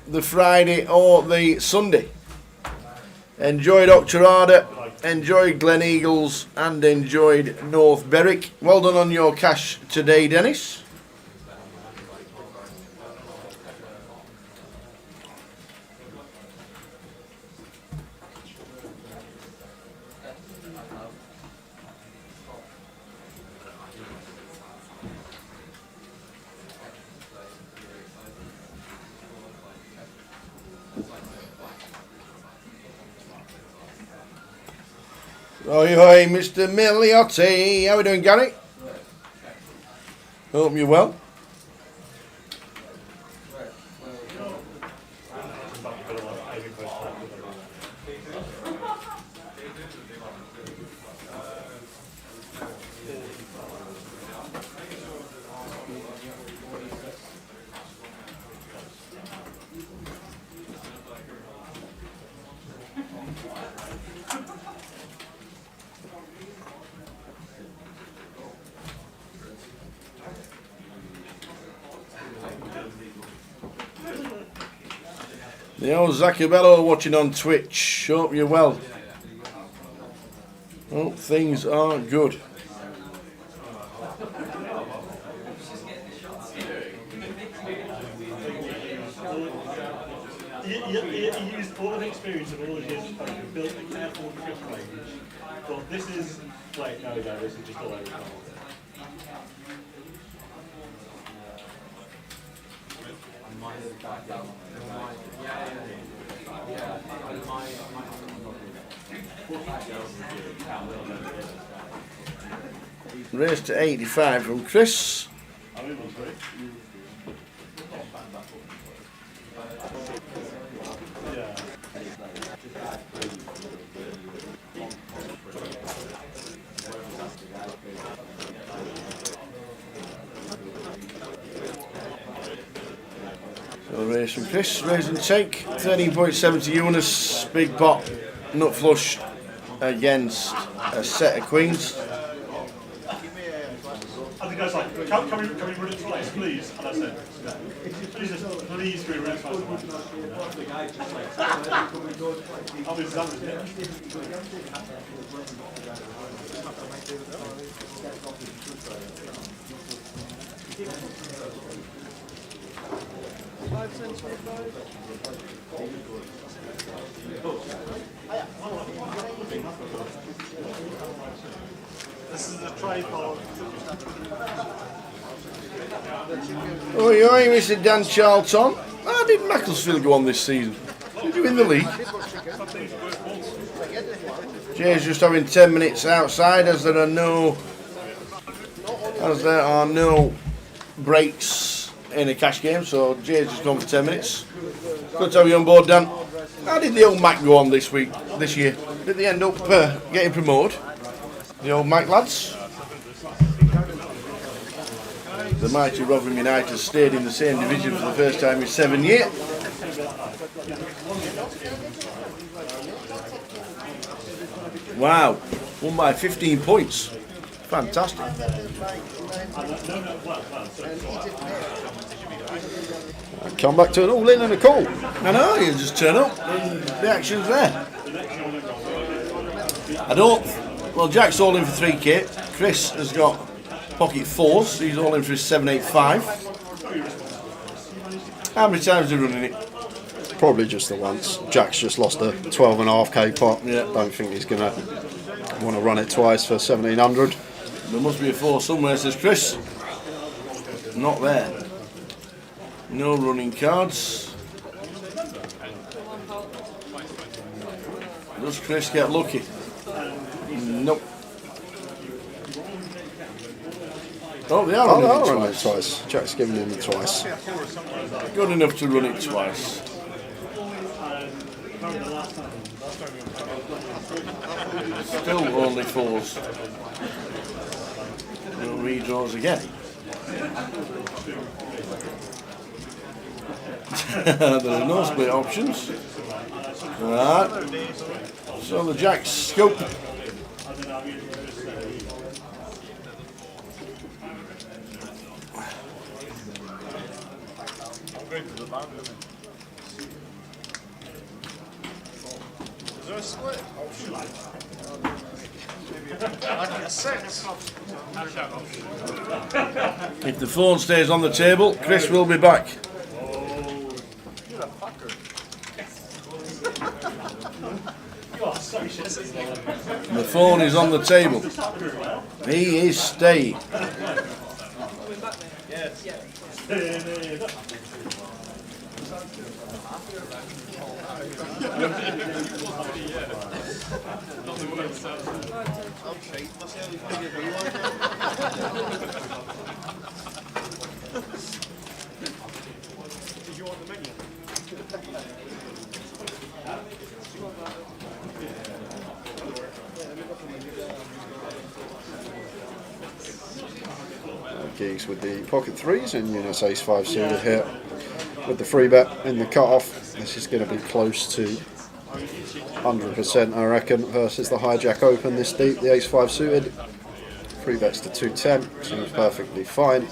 the Friday, or the Sunday. Enjoyed Octorada, enjoyed Glen Eagles, and enjoyed North Berwick. Well done on your cash today, Dennis. Oi, oi, Mr. Milliotti. How are we doing, Gary? Hope you're well. The old Zacabello watching on Twitch. Hope you're well. Hope things are good. He used all of the experience of all of his and built a careful crisp range. But this is like, no, this is just all over the place. Race to 85 from Chris. So race from Chris, raise and take, 13.7 to Eunice, big pot, nut flush against a set of queens. And the guy's like, can we run it twice, please? And I said, please can we run it twice? This is a tripod. Oi, oi, Mr. Dan Charlton. How did Macclesfield go on this season? Did you win the league? Jay's just having 10 minutes outside as there are no breaks in a cash game, so Jay's just gone for 10 minutes. Good to have you on board, Dan. How did the old Mac go on this year? Did they end up getting promoted? The old Mac lads? The mighty Rotherham United stayed in the same division for the first time in 7 years. Wow, won by 15 points. Fantastic. Come back to an all-in and a call. I know, you just turn up and the action's there. Jack's all in for 3k. Chris has got pocket fours, so he's all in for his 785. How many times are you running it? Probably just the once. Jack's just lost a 12.5k pot. Yeah. Don't think he's going to want to run it twice for 1700. There must be a 4 somewhere, says Chris. Not there. No running cards. Does Chris get lucky? Nope. Oh, they are running it twice. Jack's giving him twice. Good enough to run it twice. Still only fours. We'll redraws again. There are no split options. Right. So the Jack's scope. Is there a split? Like a 6. If the phone stays on the table, Chris will be back. The phone is on the table. He is staying. Gigs with the pocket threes and Eunice ace 5 suited here with the free bet in the cut-off. This is going to be close to 100% I reckon versus the hijack open this deep. The ace 5 suited, free bets to 210, seems perfectly fine,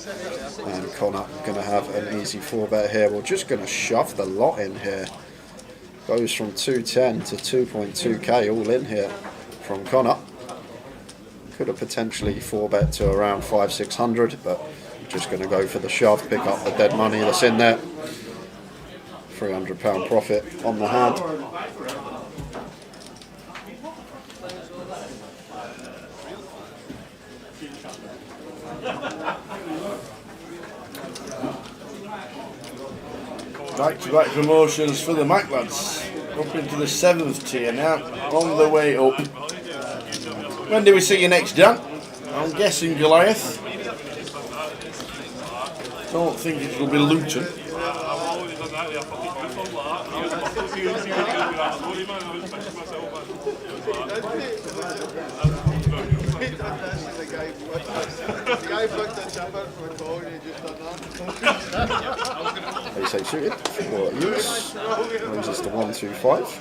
and Connor going to have an easy 4 bet here. We're just going to shove the lot in here. Goes from 210 to 2.2k all in here from Connor. Could have potentially 4 bet to around 500-600, but just going to go for the shove, pick up the dead money that's in there. £300 profit on the hand. Back-to-back promotions for the Mac lads. Up into the 7th tier now, on the way up. When do we see you next, Dan? I'm guessing Goliath. Don't think it will be Luton. Ace 8 suited for use. Raises to 125.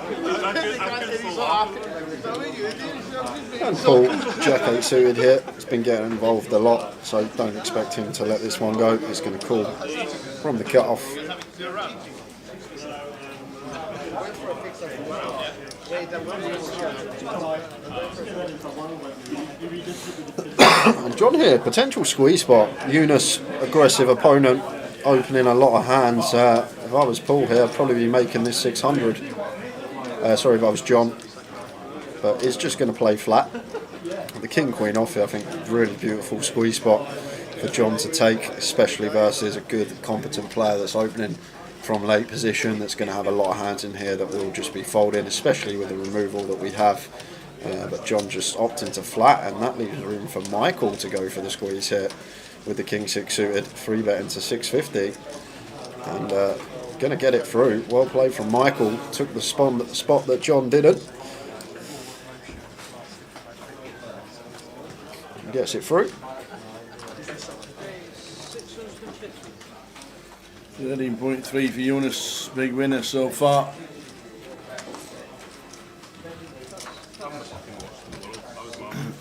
And Paul, Jack 8 suited here. He's been getting involved a lot, so don't expect him to let this one go. He's going to call from the cut-off. And John here, potential squeeze spot. Eunice, aggressive opponent, opening a lot of hands. If I was Paul here, I'd probably be making this 600. Sorry if I was John. But it's just going to play flat. The King Queen off here, I think, really beautiful squeeze spot for John to take, especially versus a good, competent player that's opening from late position, that's going to have a lot of hands in here that will just be folding, especially with the removal that we have. But John just opting to flat, and that leaves room for Michael to go for the squeeze here with the King 6 suited, 3 bet into 650, and going to get it through. Well played from Michael, took the spot that John didn't. Gets it through. 13.3 for Eunice, big winner so far.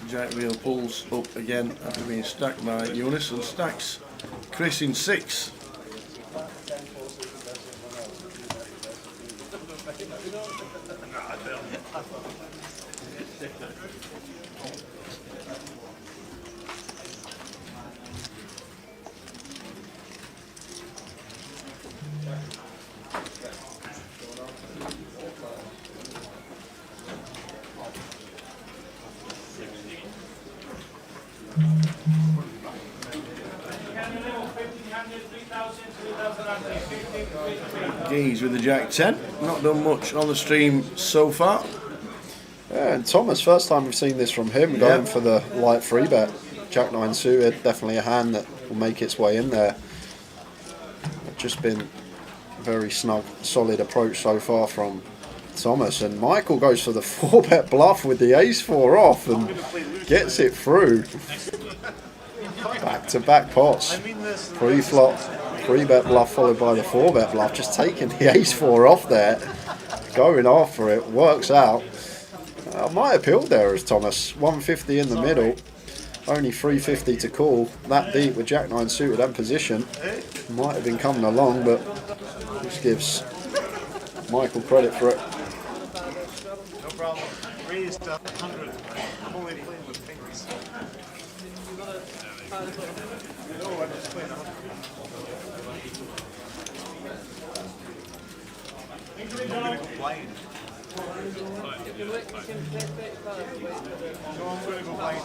Jack wheel pulls up again after being stacked by Eunice and stacks Chris in 6. Geese with the Jack 10. Not done much on the stream so far. Yeah, and Thomas, first time we've seen this from him, going for the light 3 bet. Jack 9 suited, definitely a hand that will make its way in there. Just been a very snug, solid approach so far from Thomas, and Michael goes for the 4-bet bluff with the ace-4 off and gets it through. Back-to-back pots. Pre-flop, 3-bet bluff followed by the 4-bet bluff. Just taking the ace-4 off there, going after it, works out. I might have peeled there as Thomas. 150 in the middle, only 350 to call. That deep with Jack-9 suited and position. Might have been coming along, but just gives Michael credit for it. No problem. Raised 100. I'm only playing with fingers. No, I'm just playing 100. I'm going to go blind. No, I'm going to go blind.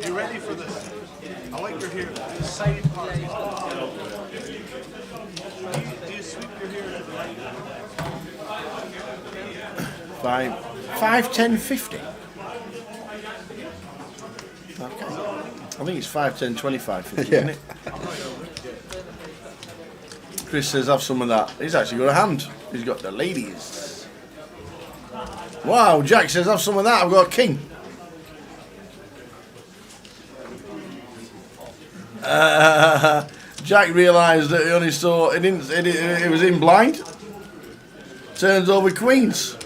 You ready for this? I like your hair. The side part. Do you sweep your hair to the right? 5, 10, 50. Okay. I think it's 5, 10, 25, 50, isn't it? Chris says, have some of that. He's actually got a hand. He's got the ladies. Wow, Jack says, have some of that. I've got a king. Jack realised that he only saw it was in blind. Turns over queens.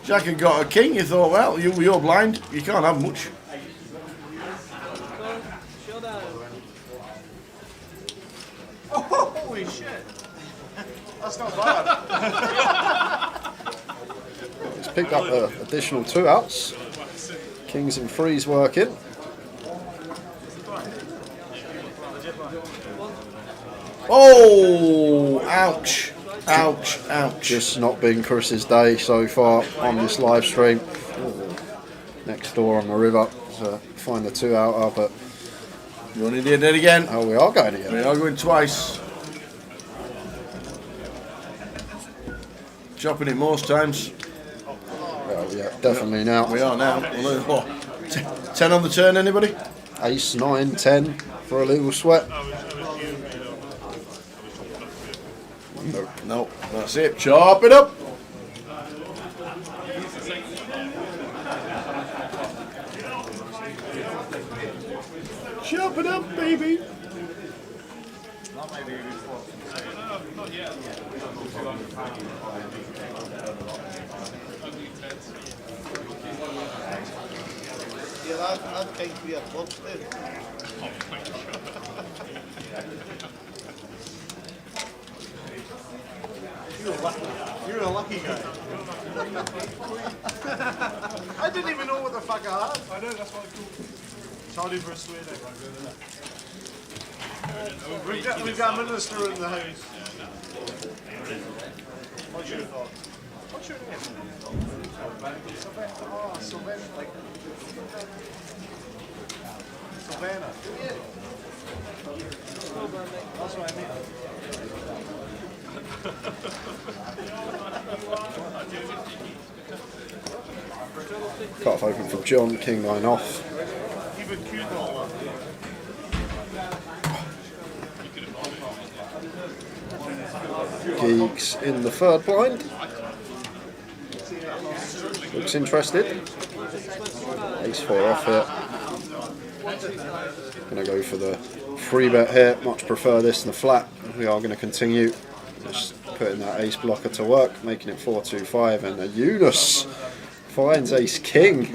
Jack had got a king. He thought, well, you're blind. You can't have much. Oh, holy shit! That's not bad. He's picked up an additional 2 outs. Kings and threes working. Oh, ouch. Ouch, ouch. Just not been Chris's day so far on this live stream. Next door on the river to find the 2 outer, but You only did it again. oh, we are going again. We are going twice. Chopping it most times. Oh, yeah, definitely now. We are now. What? 10 on the turn, anybody? Ace, 9, 10 for a legal sweat. No, that's it. Chop it up. Chop it up, baby. Yeah, I'd think we have clubs too. You're a lucky guy. I didn't even know what the fuck I had. I know, that's why it's cool. Sorry for swearing. We've got a minister in the house. What's your thought? What's your name? Oh, Sylvana. Sylvana. That's what I mean. Cut off open from John, King 9 off. Even cute all Geeks in the 3rd blind. Looks interested. Ace 4 off here. Gonna go for the 3-bet here. Much prefer this than the flat. We are going to continue. Just putting that ace blocker to work, making it 4-2-5, and a Eunice finds ace king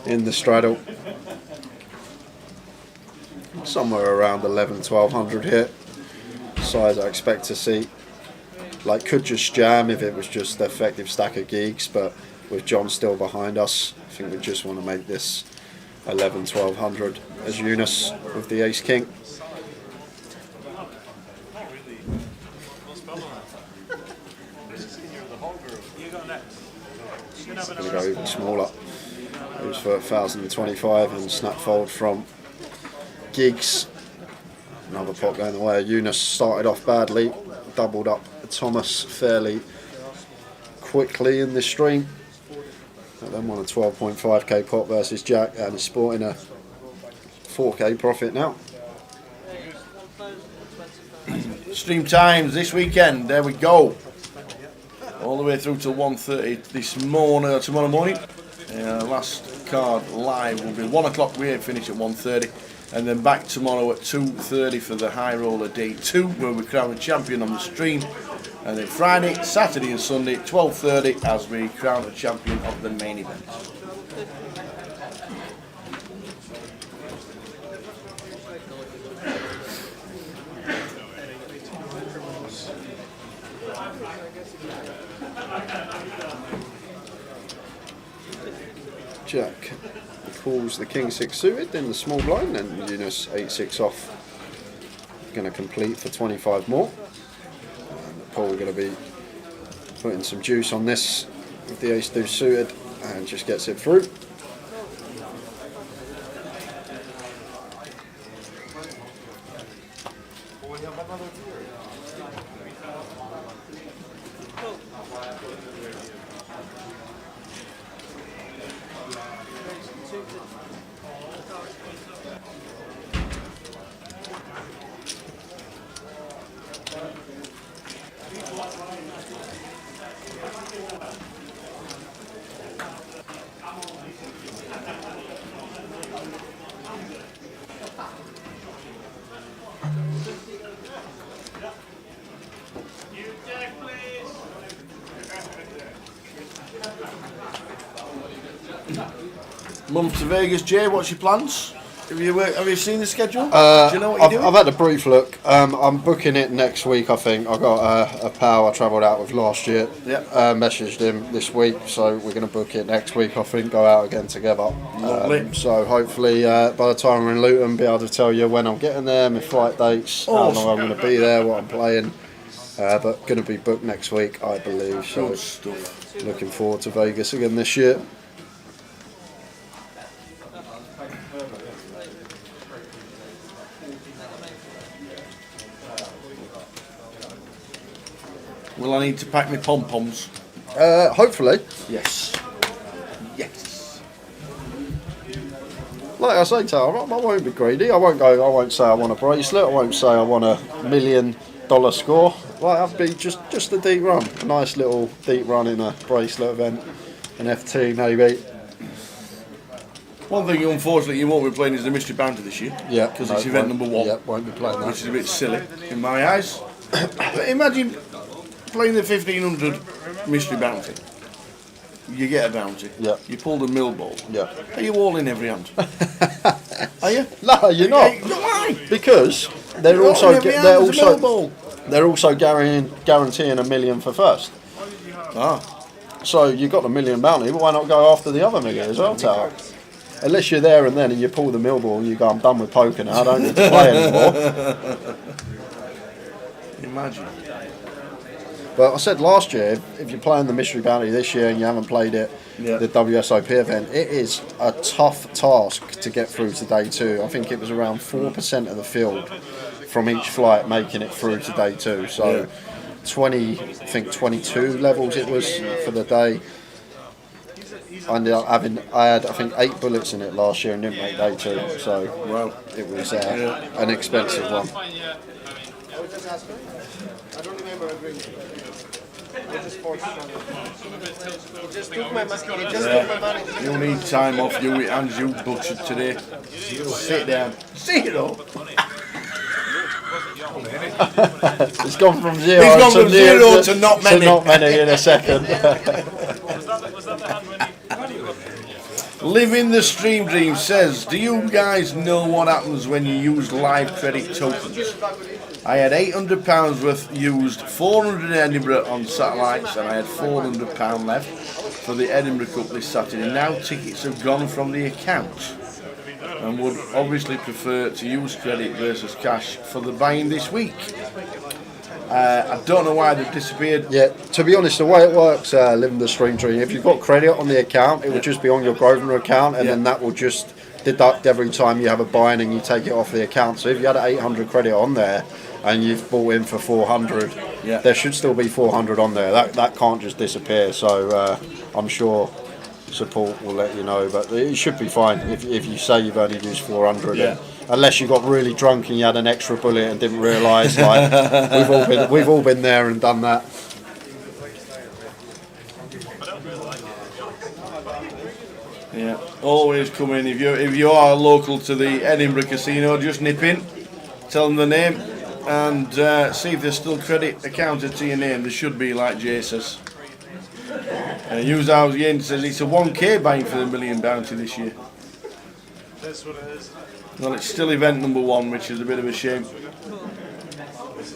in the straddle. Somewhere around 11-1200 here. Size I expect to see. Like, could just jam if it was just the effective stack of geeks, but with John still behind us, I think we just want to make this 11-1200 as Eunice with the ace king. Going to go even smaller. Goes for 1025 and snap fold from Giggs. Another pot going the way. Eunice started off badly, doubled up Thomas fairly quickly in this stream. And then won a 12.5k pot versus Jack, and is sporting a 4k profit now. Stream times this weekend. There we go. All the way through till 1:30 this morning or tomorrow morning. Last card live will be 1 o'clock. We finish at 1:30, and then back tomorrow at 2:30 for the High Roller Day 2, where we crown the champion on the stream. And then Friday, Saturday, and Sunday 12:30 as we crown the champion of the main event. Jack calls the King 6 suited in the small blind, and Eunice 8-6 off. Going to complete for 25 more. And Paul going to be putting some juice on this with the ace deuce suited, and just gets it through. Month to Vegas, Jay. What's your plans? Have you seen the schedule? Do you know what you're doing? I've had a brief look. I'm booking it next week, I think. I got a pal I travelled out with last year. Yeah. Messaged him this week, so we're going to book it next week, I think, go out again together. Lovely. So hopefully by the time we're in Luton, be able to tell you when I'm getting there, my flight dates, how long I'm going to be there, what I'm playing. But going to be booked next week, I believe. So Good stuff. looking forward to Vegas again this year. Will I need to pack my pom-poms? Hopefully. Yes. Yes. Like I say, Tal, I won't be greedy. I won't say I want a bracelet. I won't say I want $1 million score. Like, I'll be just a deep run. A nice little deep run in a bracelet event. An FT maybe. One thing, unfortunately, you won't be playing is the Mystery Banter this year. Yeah. Because it's event number 1. Yeah, won't be playing that. Which is a bit silly in my eyes. But imagine playing the 1500 Mystery Bounty. You get a bounty. Yeah. You pull the mill ball. Yeah. Are you all in every hand? Are you? No, you're not. Why? Because they're You're also all in every hand as a mill ball. they're also guaranteeing $1 million for first. Ah. So you got the $1 million bounty, but why not go after the other $1 million as well, Tal? Unless you're there and then and you pull the mill ball and you go, I'm done with poker now, I don't need to play anymore. Imagine. But I said last year, if you're playing the Mystery Bounty this year and you haven't played it, the WSOP event, it is a tough task to get through to day 2. I think it was around 4% of the field from each flight making it through to day 2. So 22 levels it was for the day. I ended up I had, I think, 8 bullets in it last year and didn't make day 2. So it was an expensive one. I don't remember agreeing. It just took my money. You'll need time off, you and you butchered today. Sit down. Zero. It's gone from zero. It's gone from zero to not many. To not many in a second. Living the Stream Dream says, do you guys know what happens when you use live credit tokens? I had £800 worth used, 400 in Edinburgh on satellites, and I had £400 left for the Edinburgh Cup this Saturday. Now tickets have gone from the account and would obviously prefer to use credit versus cash for the buying this week. I don't know why they've disappeared. Yeah, to be honest, the way it works, Living the Stream Dream, if you've got credit on the account, it will just be on your Grosvenor account, and then that will just deduct every time you have a buy-in and you take it off the account. So if you had 800 credit on there and you've bought in for 400, there should still be 400 on there. That can't just disappear. So I'm sure support will let you know, but it should be fine if you say you've only used 400. Yeah. Unless you got really drunk and you had an extra bullet and didn't realise. Like we've all been there and done that. Yeah, always come in if you are local to the Edinburgh casino. Just nip in, tell them the name, and see if there's still credit accounted to your name. There should be, like Jay says. Use ours Yen says it's a 1k buying for the million bounty this year. That's what it is. Well, it's still event number 1, which is a bit of a shame.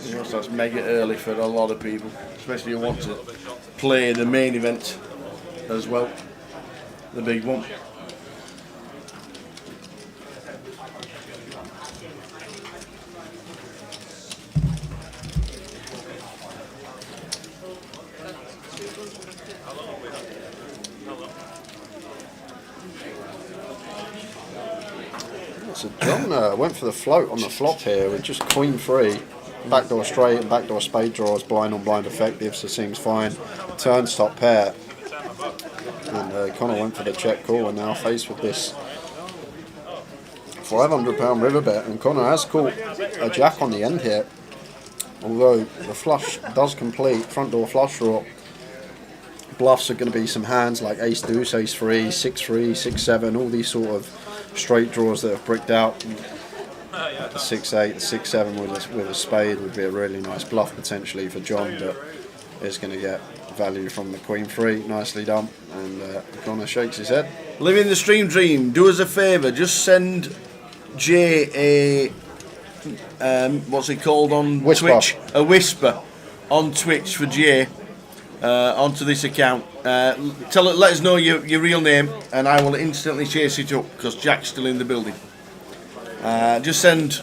You know, so that's mega early for a lot of people, especially who want to play the main event as well, the big one. So John went for the float on the flop here with just queen 3, backdoor straight and backdoor spade draws, blind on blind effective, so seems fine. Turns top pair, and Connor went for the check call, and now faced with this £500 river bet, and Connor has caught a jack on the end here. Although the flush does complete, front door flush draw. Bluffs are going to be some hands like ace deuce, ace 3, 6-3, 6-7, all these sort of straight draws that have bricked out. The 6-8, 6-7 with a spade would be a really nice bluff potentially for John, but is going to get value from the queen 3. Nicely done, and Connor shakes his head. Living the stream dream. Do us a favour, just send Jay a what's it called on Whisper. Twitch? A whisper on Twitch for Jay onto this account. Let us know your real name, and I will instantly chase it up because Jack's still in the building. Just send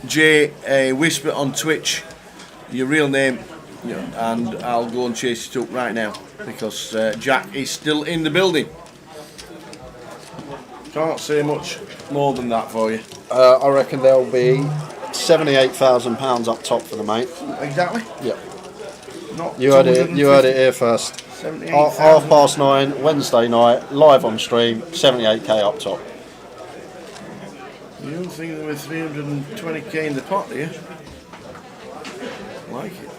Jay a whisper on Twitch, your real name, and I'll go and chase it up right now because Jack is still in the building. Can't say much more than that for you. I reckon there'll be £78,000 up top for the mate. Exactly. Yep. Not You heard it here first. 78,000. 9:30 Wednesday night, live on stream, 78k up top. You don't think there were 320k in the pot, do you? Like it.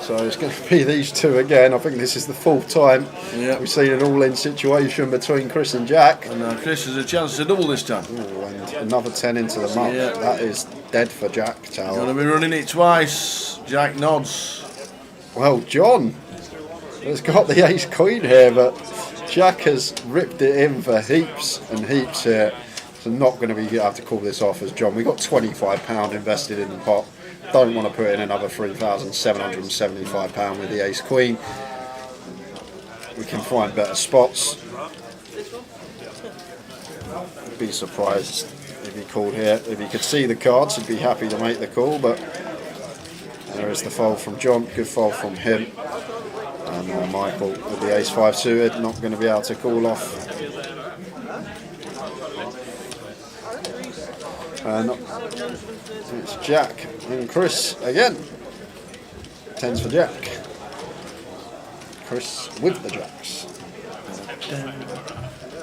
So it's going to be these two again. I think this is the fourth time we've seen an all-in situation between Chris and Jack. And now Chris has a chance to double this time. Ooh, and another 10 into the muck. Yeah. That is dead for Jack Tower. Gonna be running it twice. Jack nods. Well, John has got the ace queen here, but Jack has ripped it in for heaps and heaps here. So not going to be able to call this off as John. We got £25 invested in the pot. Don't want to put in another £3,775 with the ace queen. We can find better spots. I'd be surprised if he called here. If he could see the cards, he'd be happy to make the call, but there is the fold from John. Good fold from him. And Michael with the ace 5 suited, not going to be able to call off. And it's Jack and Chris again. 10s for Jack. Chris with the jacks.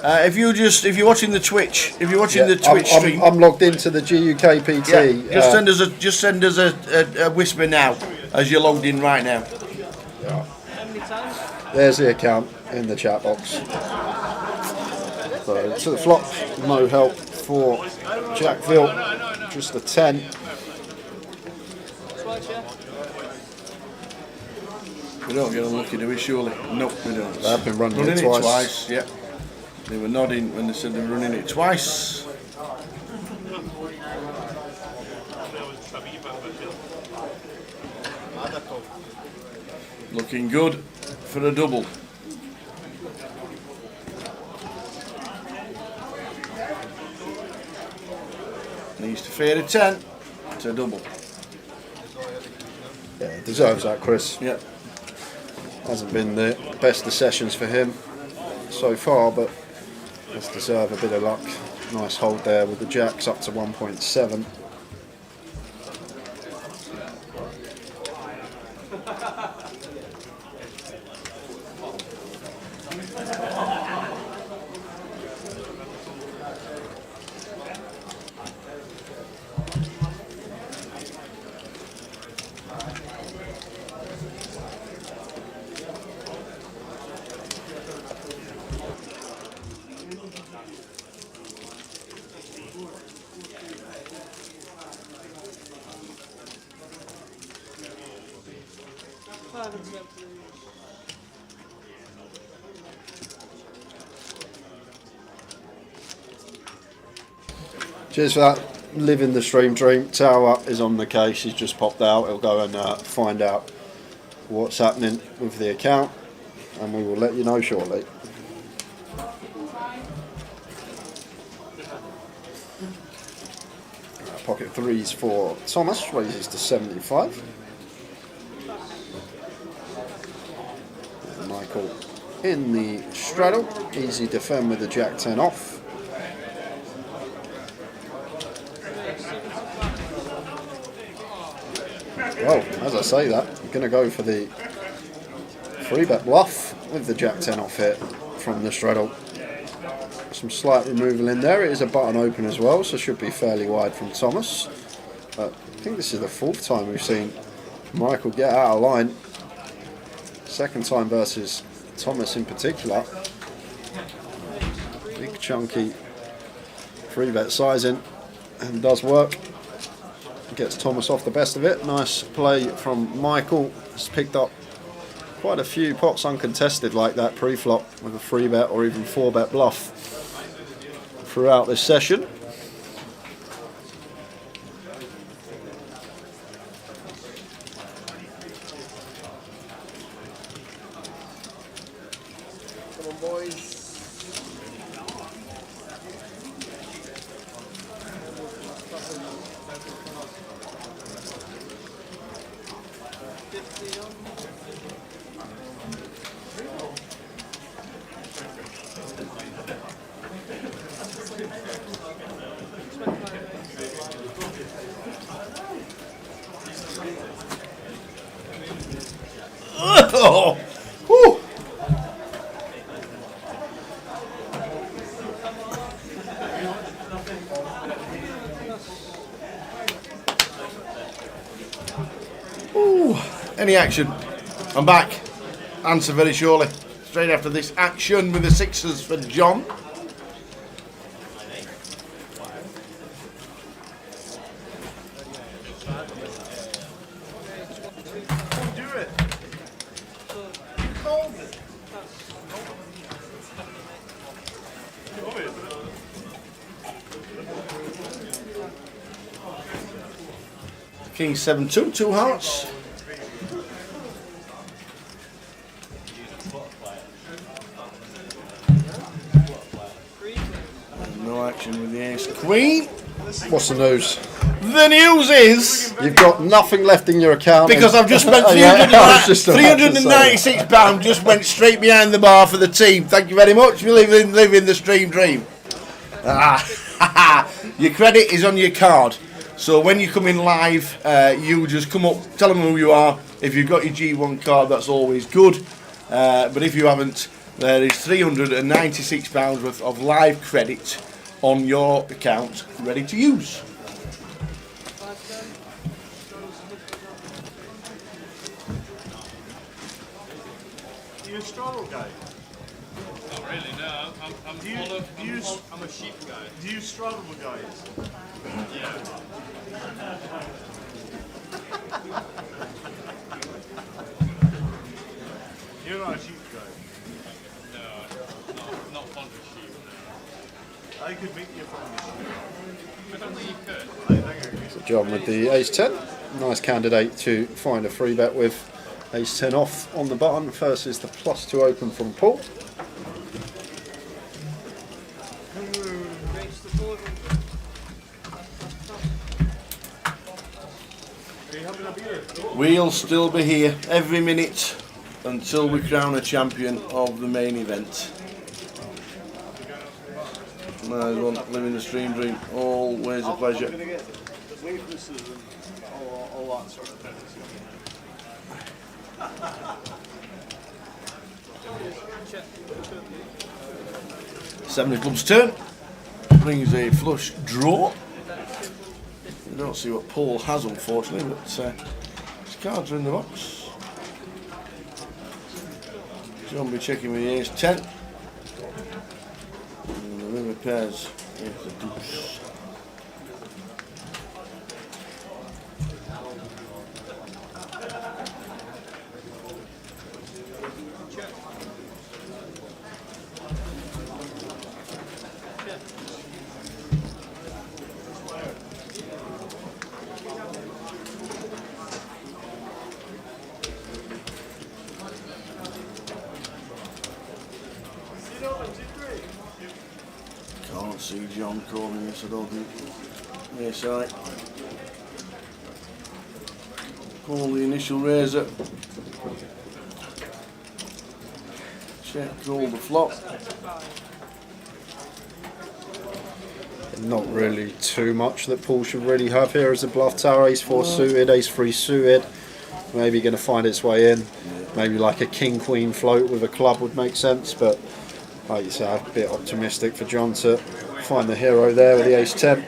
If you're watching the Twitch, the Twitch stream, I'm logged into the GUKPT. yeah, just send us a whisper now as you're logged in right now. There's the account in the chat box. So to the flop, no help for Jackville. Just a 10. We don't get unlucky, do we, surely? Nope, we don't. They've been running it it twice. twice, yeah. They were nodding when they said they were running it twice. Looking good for a double. Needs to fade a 10 to double. Yeah, deserves that, Chris. Yep. Hasn't been the best of sessions for him. so far, but does deserve a bit of luck. Nice hold there with the jacks up to 1.7. Cheers for that. Living the stream dream. Tower is on the case. He's just popped out. He'll go and find out what's happening with the account, and we will let you know shortly. Pocket threes for Thomas, raises to 75. And Michael in the straddle. Easy defend with the jack 10 off. Well, as I say that, I'm going to go for the 3-bet bluff with the jack 10 off here from the straddle. Some slight removal in there. It is a button open as well, so should be fairly wide from Thomas. But I think this is the 4th time we've seen Michael get out of line. 2nd time versus Thomas in particular. Big chunky 3-bet sizing, and does work. Gets Thomas off the best of it. Nice play from Michael. Has picked up quite a few pots uncontested like that pre-flop with a 3-bet or even 4-bet bluff throughout this session. Come on, boys. Oh, whew. Ooh, any action? I'm back. Answer very shortly. Straight after this action with the sixes for John. King 7-2, 2 hearts. No action with the ace queen. What's the news? The news is You've got nothing left in your account. because I've just spent £396 just went straight behind the bar for the team. Thank you very much for living the stream dream. Your credit is on your card. So when you come in live, you just come up, tell them who you are. If you've got your G1 card, that's always good. But if you haven't, there is £396 worth of live credit on your account, ready to use. Do you straddle, guy? Not really, no. I'm a sheep guy. Do you straddle with guys? Yeah. You're not a sheep guy. No, not fond of sheep. I could make you fond of sheep. I don't think you could. I think I could. John with the ace 10. Nice candidate to find a 3-bet with. Ace 10 off on the button. First is the +2 open from Paul. We'll still be here every minute until we crown a champion of the main event. Nice one. Living the stream dream. Always a pleasure. I'm going to get weaknesses and all that sort of thing. 7 of clubs turn. Brings a flush draw. You don't see what Paul has, unfortunately, but his cards are in the box. John will be checking with the ace 10. And the river pairs is the deuce. Can't see John calling this, I don't think. Yes, I call the initial razor. Check, call the flop. Not really too much that Paul should really have here as a bluff tower. Ace 4 suited, Ace 3 suited. Maybe going to find its way in. Maybe like a king queen float with a club would make sense, but like you say, I'm a bit optimistic for John to find the hero there with the ace 10.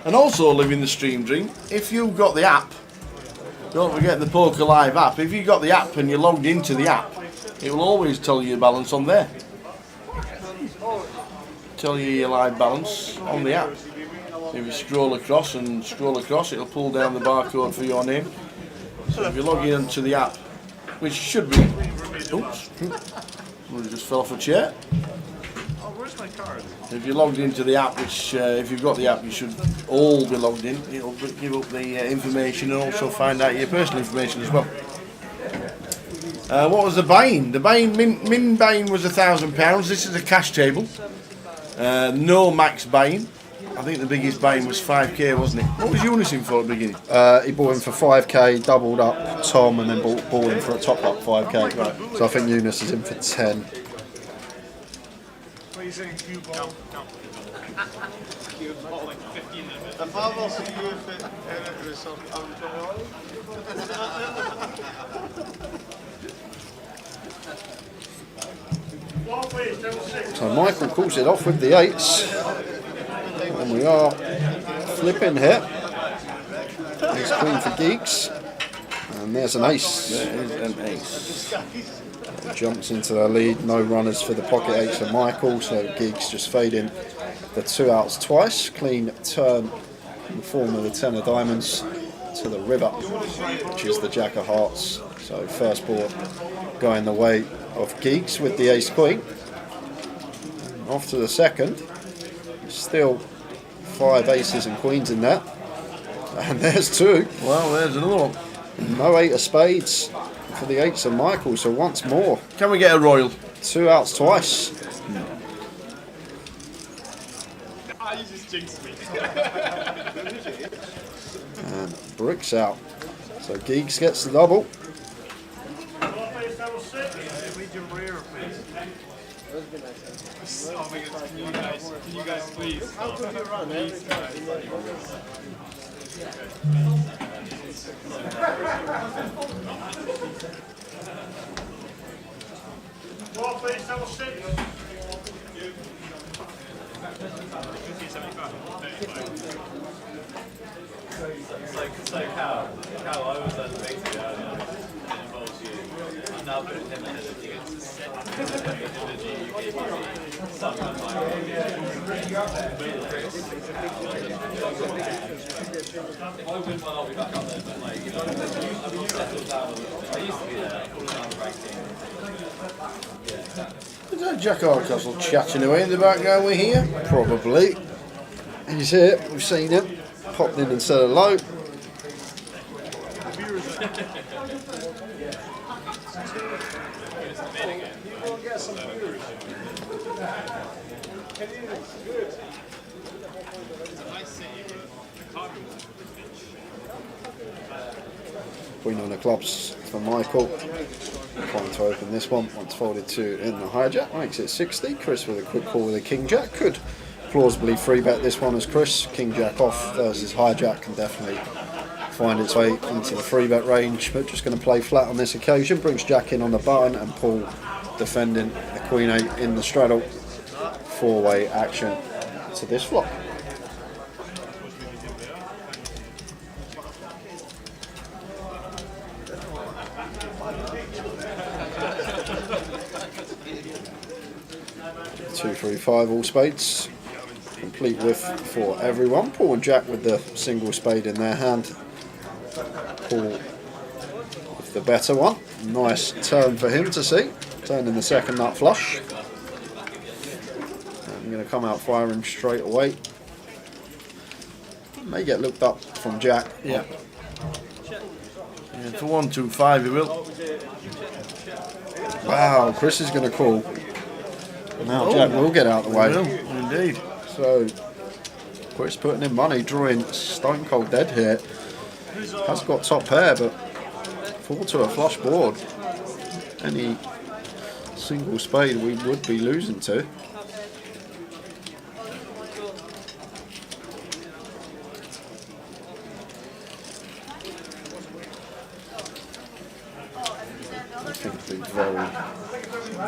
And also living the stream dream, if you've got the app, don't forget the Poker Live app. If you've got the app and you're logged into the app, it will always tell you your balance on there. Tell you your live balance on the app. If you scroll across, it'll pull down the barcode for your name. So if you log into the app, which should be... Oops, somebody just fell off a chair. Where's my card? If you're logged into the app, which if you've got the app, you should all be logged in. It'll give up the information and also find out your personal information as well. What was the buy-in? The buy-in, min buy-in was £1,000. This is a cash table. No max buy-in. I think the biggest buy-in was 5k, wasn't it? What was Eunice for at the beginning? He bought him for 5k, doubled up Tom, and then bought him for a top up 5k. Right. So I think Eunice is in for 10. What are you saying, cue ball? Cue ball, like 15 minutes. The Pavel see you if it is some So Michael calls it off with the 8s. And we are flipping here. Ace queen for Geeks. And there's an ace. There is an ace. Jumps into the lead. No runners for the pocket 8 for Michael. So Geeks just fading the 2 outs twice. Clean turn in the form of the 10 of diamonds to the river, which is the Jack of hearts. So first board going the way of Geeks with the ace queen. Off to the second. Still 5 aces and queens in there. And there's 2. Well, there's another one. No 8 of spades for the 8s of Michael, so once more. Can we get a royal? 2 outs twice. You just jinxed me. And bricks out. So Geeks gets the double. Medium rare, please. Oh my God, can you guys please? How do you run? Please, guys. It's like how I was at the meeting earlier, it involves you. And Is that Jack Hardcastle chatting away in the background we're here? Probably. He's here. We've seen him. Popped in and said hello. Queen on the clubs for Michael. Trying to open this one. Once folded 2 in the hijack. Makes it 60. Chris with a quick call with a king jack. Could plausibly free bet this one as Chris. King jack off versus hijack can definitely find its way into the free bet range. But just going to play flat on this occasion. Brings jack in on the button and Paul defending the queen 8 in the straddle. 4-way action to this flop. Two, three, 5 all spades. Complete whiff for everyone. Paul and Jack with the single spade in their hand. Paul with the better one. Nice turn for him to see. Turning the second nut flush. I'm going to come out firing straight away. May get looked up from Jack. Yeah. For 1, 2, 5 he will. Wow, Chris is going to call. Now Jack will get out of the way. He will, indeed. So Chris putting in money, drawing stone cold dead here. Has got top pair, but fall to a flush board. Any single spade we would be losing to. I think the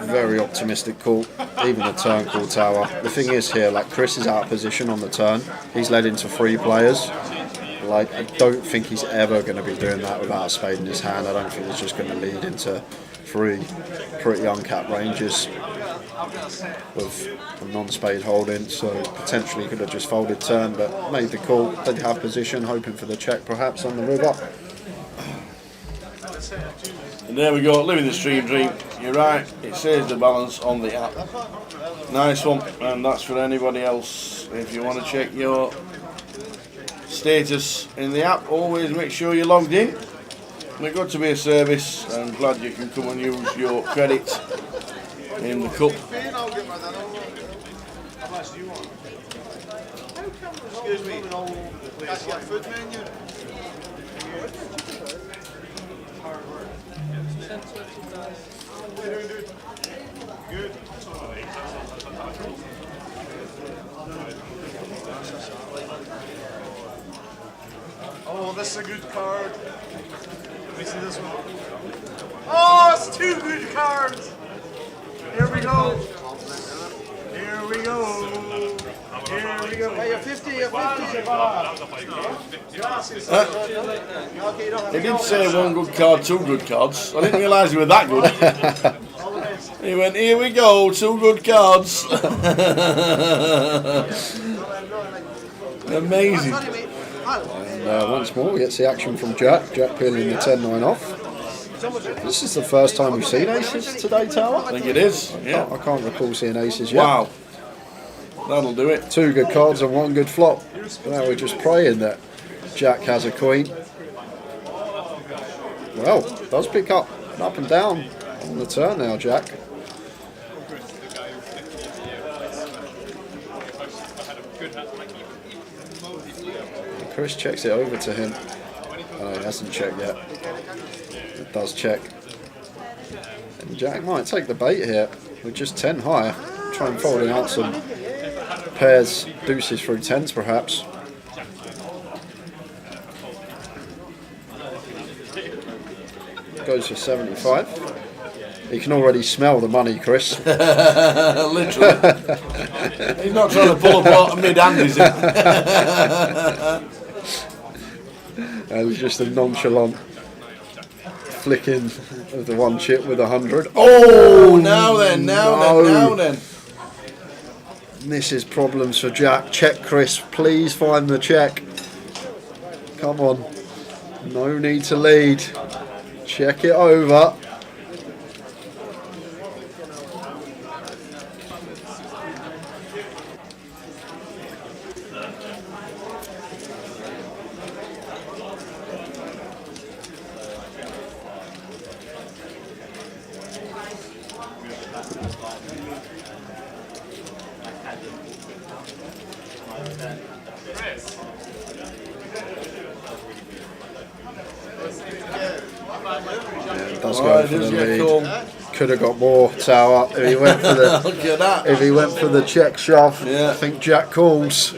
very optimistic call, even a turn call tower. The thing is here, like Chris is out of position on the turn. He's led into 3 players. Like, I don't think he's ever going to be doing that without a spade in his hand. I don't think it's just going to lead into 3 pretty uncapped ranges with a non-spade holding. So potentially could have just folded turn, but made the call. Did have position, hoping for the check perhaps on the river. And there we go, living the stream dream. You're right, it saves the balance on the app. Nice one, and that's for anybody else. If you want to check your status in the app, always make sure you're logged in. We're good to be a service, and glad you can come and use your credit in the cup. Excuse me. That's your food menu. Good. Oh, this is a good card. Let me see this one. Oh, it's 2 good cards. Here we go. Here we go. Here we go. Hey, you're 50, you're 50, He did say 1 good card, 2 good cards. I didn't realise he was that good. He went, here we go, 2 good cards. Amazing. And once more, we get the action from Jack. Jack peeling the 10-9 off. This is the first time we've seen aces today, Tower. I think it is, yeah. I can't recall seeing aces yet. Wow. That'll do it. 2 good cards and 1 good flop. Now we're just praying that Jack has a queen. Well, does pick up and down on the turn now, Jack. Chris checks it over to him. Oh, he hasn't checked yet. It does check. And Jack might take the bait here with just 10 higher. Try and folding out some pairs, deuces through 10s perhaps. Goes for 75. You can already smell the money, Chris. Literally. He's not trying to pull a part of mid-hand, is he? It was just a nonchalant flicking of the one chip with 100. Oh, now then. This is problems for Jack. Check, Chris. Please find the check. Come on. No need to lead. Check it over. Does go for the lead. Could have got more, Tower. If he went for the Look at that. if he went for the check shove, Yeah. I think Jack calls.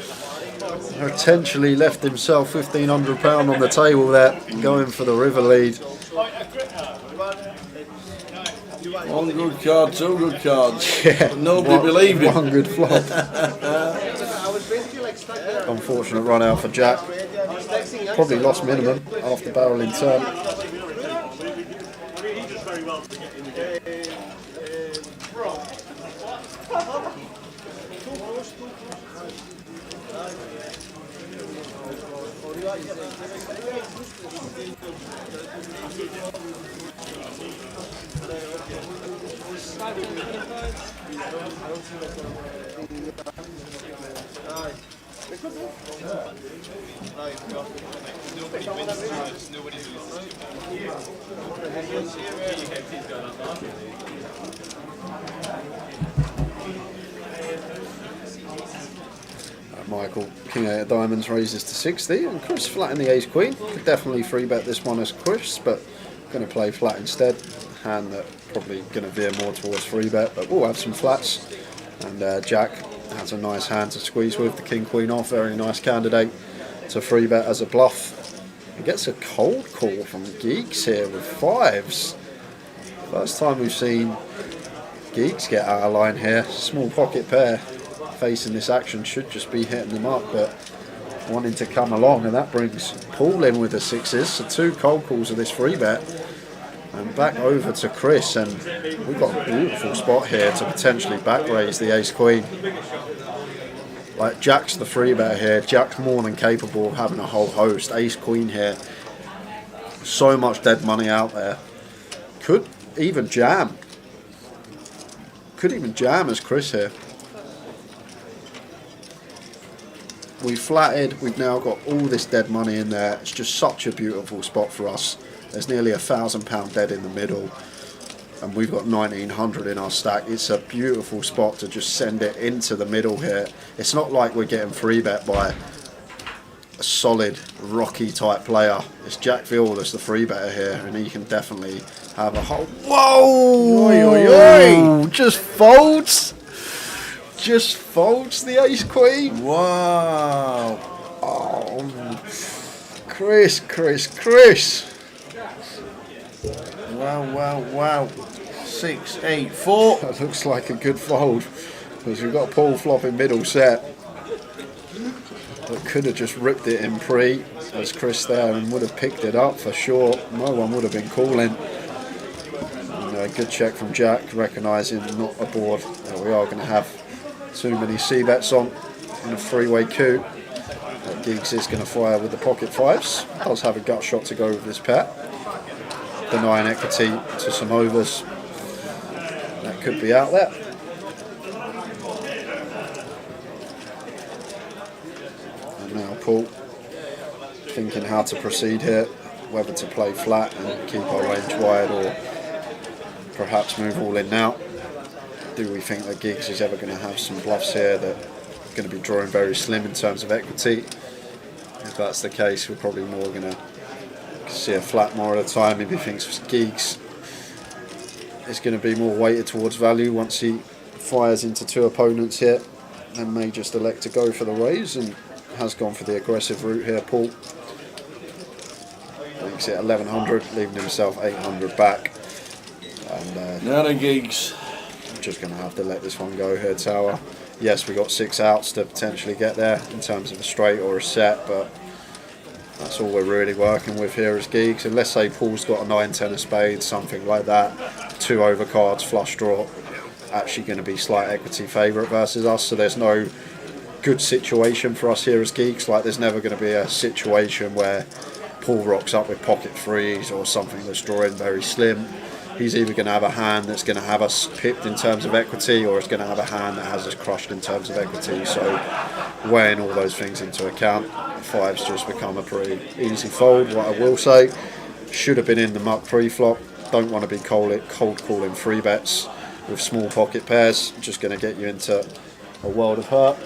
Potentially left himself £1,500 on the table there, going for the river lead. One good card, two good cards. Yeah, Nobody believed it. One good flop. Unfortunate run out for Jack. Probably lost minimum after barreling turn. Michael, King 8 of Diamonds raises to 60, and Chris flat in the Ace Queen. Could definitely free bet this one as Chris, but going to play flat instead. Hand that probably going to veer more towards free bet, but we'll have some flats. And Jack has a nice hand to squeeze with, the King Queen off, very nice candidate to free bet as a bluff. He gets a cold call from Geeks here with fives. First time we've seen Geeks get out of line here. Small pocket pair facing this action should just be hitting them up, but wanting to come along, and that brings Paul in with the sixes. So two cold calls of this free bet, and back over to Chris, and we've got a beautiful spot here to potentially back raise the Ace Queen. Like, Jack's the free bet here. Jack's more than capable of having a whole host. Ace Queen here, so much dead money out there. Could even jam as Chris here. We flatted, we've now got all this dead money in there. It's just such a beautiful spot for us. There's nearly £1,000 dead in the middle, and we've got 1900 in our stack. It's a beautiful spot to just send it into the middle here. It's not like we're getting free bet by a solid rocky type player. It's Jack Veal that's the free better here, and he can definitely have a whole. Whoa! Oi, oi, oi. Just folds. Just folds the Ace Queen. Wow. Oh, Chris. Wow. 6, 8, 4. That looks like a good fold, because we've got Paul flopping middle set. But could have just ripped it in pre as Chris there and would have picked it up for sure. No one would have been calling. And a good check from Jack, recognising not a board that we are going to have too many C-bets on in a three-way coup. Giggs is going to fire with the pocket fives. Does have a gut shot to go with this pair. Denying equity to some overs. That could be out there. And now Paul thinking how to proceed here, whether to play flat and keep our range wide, or perhaps move all in now. Do we think that Giggs is ever going to have some bluffs here that are going to be drawing very slim in terms of equity? If that's the case, we're probably more going to see a flat more at a time. If he thinks Giggs is going to be more weighted towards value once he fires into two opponents here, then may just elect to go for the raise, and has gone for the aggressive route here, Paul. Makes it 1100, leaving himself 800 back. And Not a Giggs. just going to have to let this one go here, Tower. Yes, we got 6 outs to potentially get there in terms of a straight or a set, but That's all we're really working with here as geeks. And let's say Paul's got a 9-10 of spades, something like that, 2 overcards, flush draw, actually going to be slight equity favourite versus us. So there's no good situation for us here as geeks. Like there's never going to be a situation where Paul rocks up with pocket threes or something that's drawing very slim. He's either going to have a hand that's going to have us pipped in terms of equity, or it's going to have a hand that has us crushed in terms of equity. So weighing all those things into account, 5's just become a pretty easy fold. What I will say, should have been in the muck pre-flop. Don't want to be cold calling 3 bets with small pocket pairs. Just going to get you into a world of hurt.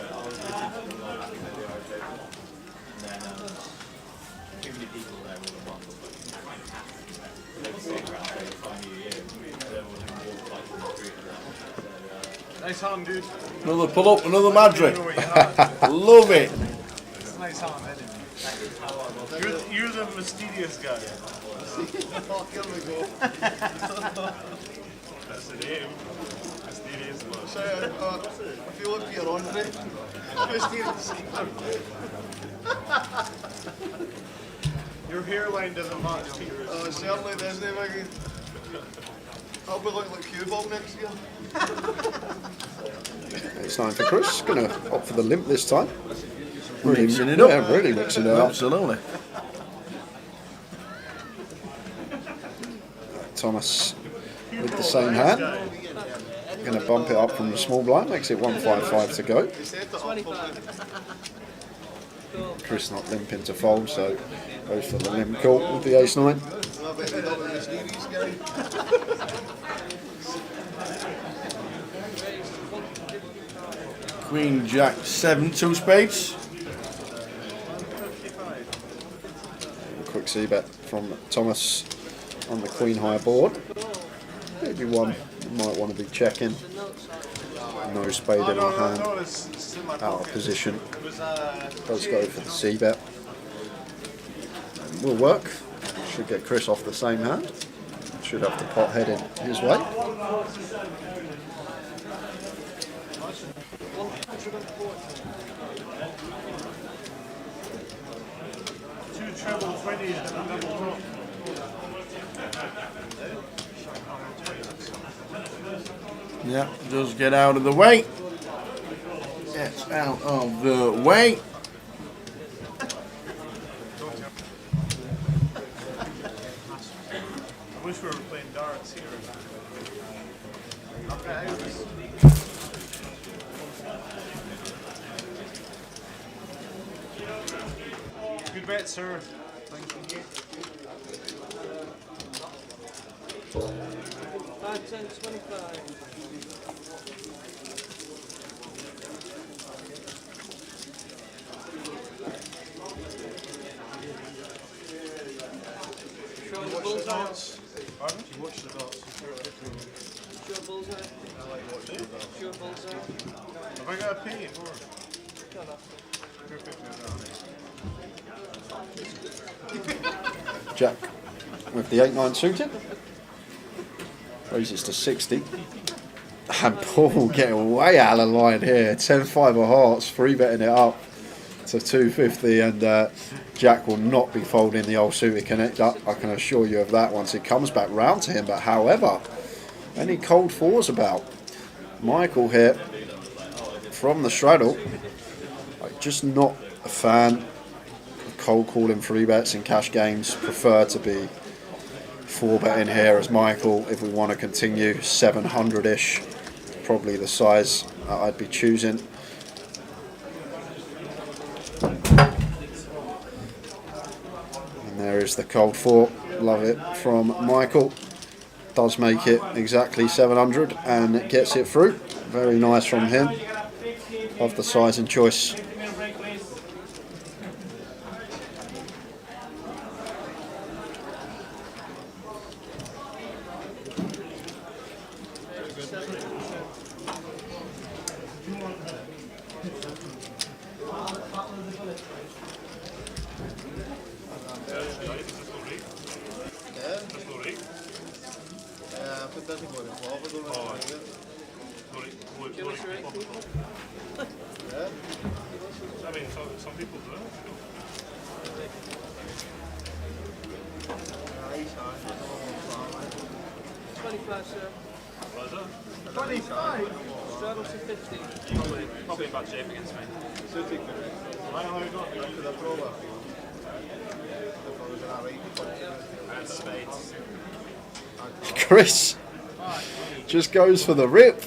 Nice hand, dude. Another pull up, another Madrid. You know what you have. Love it. It's a nice hand, anyway. You're the mysterious guy. Oh, here we go. That's the name. Mysterious man. So, I feel like you're on it. Mysterious. Your hairline doesn't match to yours. Oh, it certainly doesn't, Maggie. I'll be looking like Q-Ball next year. It's time for Chris. Going to opt for the limp this time. Really, Mixing it up. Yeah, really mixing it up. Absolutely. Thomas with the same hand. Going to bump it up from the small blind. Makes it 155 to go. Chris not limping to fold, so goes for the limp call with the ace-9. Queen, Jack, 7, 2 spades. Quick c-bet from Thomas on the Queen high board. Maybe one you might want to be checking. No spade in our hand. Out of position. Does go for the c-bet. Will work. Should get Chris off the same hand. Should have the pot heading his way. Two treble 20s and a double top. Yeah, just get out of the way. Get out of the way. I wish we were playing darts here. Good bet, sir. Thank you. 5, 10, 25. Pardon? You watch the dots. Sure bullseye. I like watching the dots. Sure bullseye. Have I got a pay for it? You're picking it down. Jack with the 8-9 suited. Raises to 60. And Paul getting way out of line here. 10-5 of hearts, 3-betting it up to 250, and Jack will not be folding the old suited connector. I can assure you of that once it comes back round to him. But however, any cold 4s about? Michael here from the straddle. Just not a fan of cold calling 3-bets in cash games. Prefer to be 4-betting here as Michael, if we want to continue 700-ish, probably the size I'd be choosing. And there is the cold 4. Love it from Michael. Does make it exactly 700 and it gets it through. Very nice from him. Love the size and choice. I mean, some people do it. 25. Straddle to 50. Probably in bad shape against me. And spades. Chris just goes for the rip.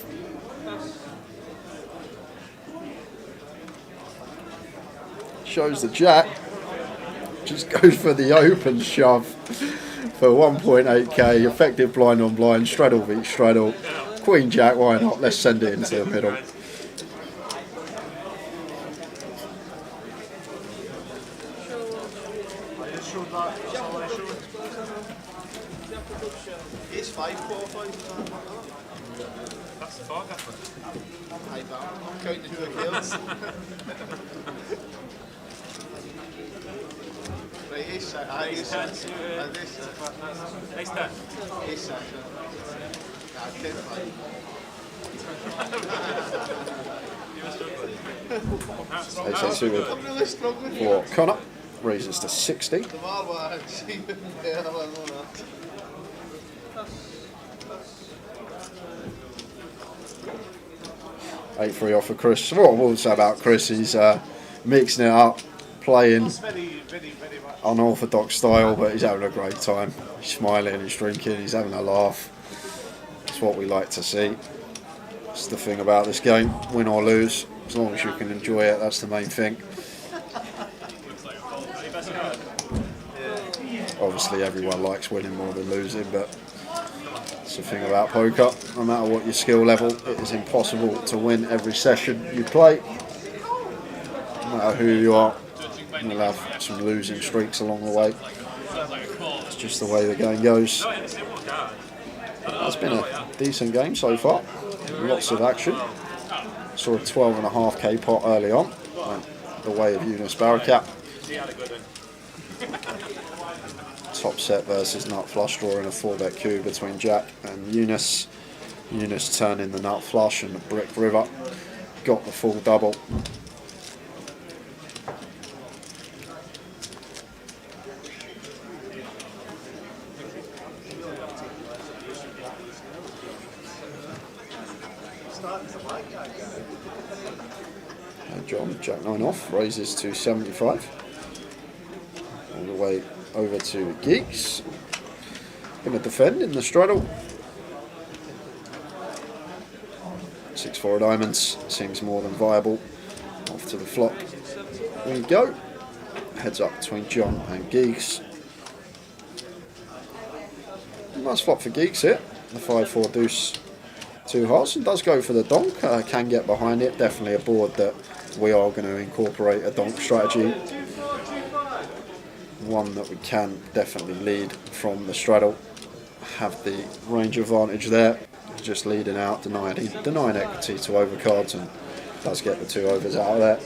Shows the jack. Just goes for the open shove for 1.8k. Effective blind on blind. Straddle beats straddle. Queen jack, why not? Let's send it into the middle. It's 5-4-5. That's the far gaffer. I'm counting the kills. Right, he's set. He's set. And this set. Ace 10. He's set. Nah, 10-5. Ace 8 suited I'm really struggling. for Connor. Raises to 60. The marble I had seen there, I don't know that. Eight 3 off for Chris. What I will say about Chris, he's mixing it up, playing unorthodox style, but he's having a great time. He's smiling, he's drinking, he's having a laugh. That's what we like to see. That's the thing about this game, win or lose, as long as you can enjoy it, that's the main thing. Obviously everyone likes winning more than losing, but that's the thing about poker. No matter what your skill level, it is impossible to win every session you play. No matter who you are, you'll have some losing streaks along the way. It's just the way the game goes. It's been a decent game so far. Lots of action. Saw a 12.5k pot early on. The way of Eunice Barracat. Top set versus nut flush draw in a 4-bet queue between Jack and Eunice. Eunice turning the nut flush and the brick river. Got the full double. John, Jack 9 off, raises to 75. All the way over to Geeks. Going to defend in the straddle. 6-4 diamonds seems more than viable. Off to the flop. There we go. Heads up between John and Geeks. Nice flop for Geeks here. The 5-4 deuce 2 hearts, and does go for the donk. Can get behind it. Definitely a board that we are going to incorporate a donk strategy. One that we can definitely lead from the straddle. Have the range advantage there. Just leading out, denying equity to overcards, and does get the 2 overs out of there.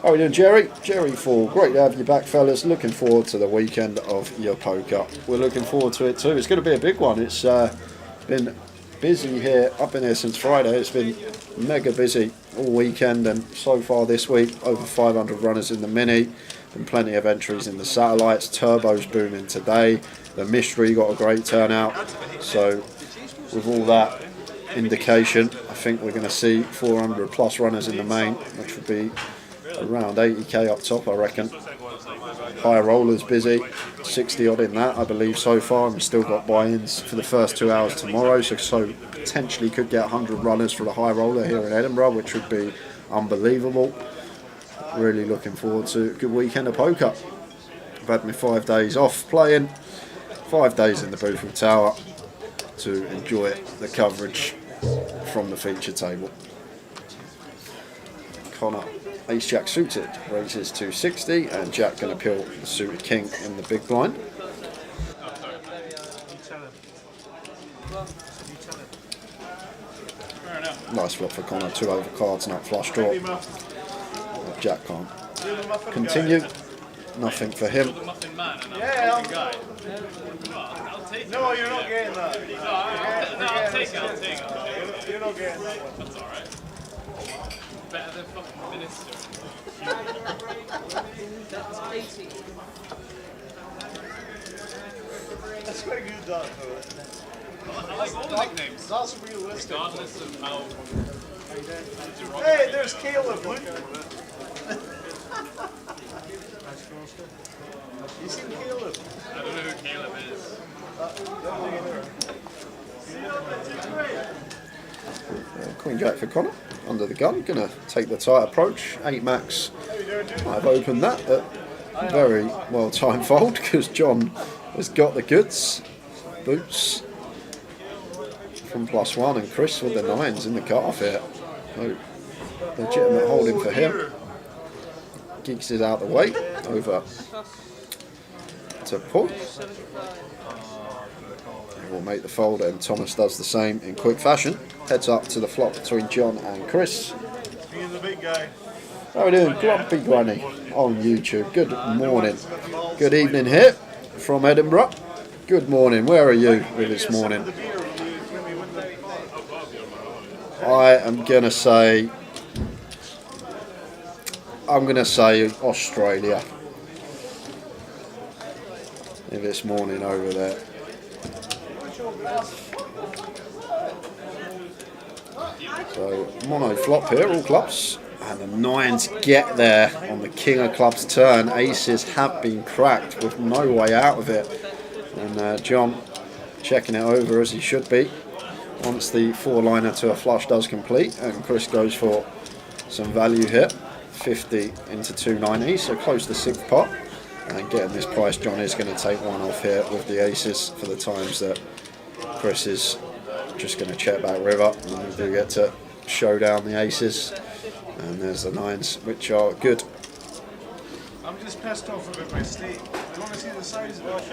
How are we doing, Jerry? Jerry 4. Great to have you back, fellas. Looking forward to the weekend of your poker. We're looking forward to it too. It's going to be a big one. It's been busy here. I've been here since Friday. It's been mega busy all weekend, and so far this week over 500 runners in the mini. Been plenty of entries in the satellites. Turbo's booming today. The mystery got a great turnout. So with all that indication, I think we're going to see 400 plus runners in the main, which would be around 80k up top, I reckon. High rollers busy, 60 odd in that, I believe, so far. And we've still got buy-ins for the first 2 hours tomorrow, so potentially could get 100 runners for the high roller here in Edinburgh, which would be unbelievable. Really looking forward to a good weekend of poker. I've had my 5 days off playing, 5 days in the booth with Tower to enjoy the coverage from the feature table. Connor, ace jack suited, raises to 60, and Jack going to peel the suited king in the big blind. Nice flop for Connor, 2 over cards, not flush draw. Jack can't continue, nothing for him. Yeah, no, you're not getting that. I'll take it. You're not getting that one. That's alright. Better than fucking minister. That's 80. That's quite good, that though. I like all the nicknames, That's realistic. regardless of how. Hey, there's Caleb, look. You seen Caleb? I don't know who Caleb is. Queen Jack for Connor, under the gun, gonna take the tight approach. 8 max, I've opened that, but very well timed fold because John has got the goods. Boots from +1 and Chris with the 9s in the cut-off here. So, legitimate holding for him. Geeks it out the way, over to Paul. We'll make the fold and Thomas does the same in quick fashion. Heads up to the flop between John and Chris. Being the big guy. How are we doing? Grumpy Granny on YouTube. Good morning. Good evening here from Edinburgh. Good morning. Where are you with this morning? I am gonna say Australia. This morning over there. So mono flop here, all clubs, and the 9s get there on the king of clubs turn. Aces have been cracked with no way out of it, and John checking it over as he should be once the 4-liner to a flush does complete, and Chris goes for some value here, 50 into 290, so close to 6th pot. And getting this price, John is going to take one off here with the aces for the times that Chris is just going to check back river. And we do get to showdown the aces. And there's the 9s, which are good. I'm just pissed off about my steak. I want to see the size of it.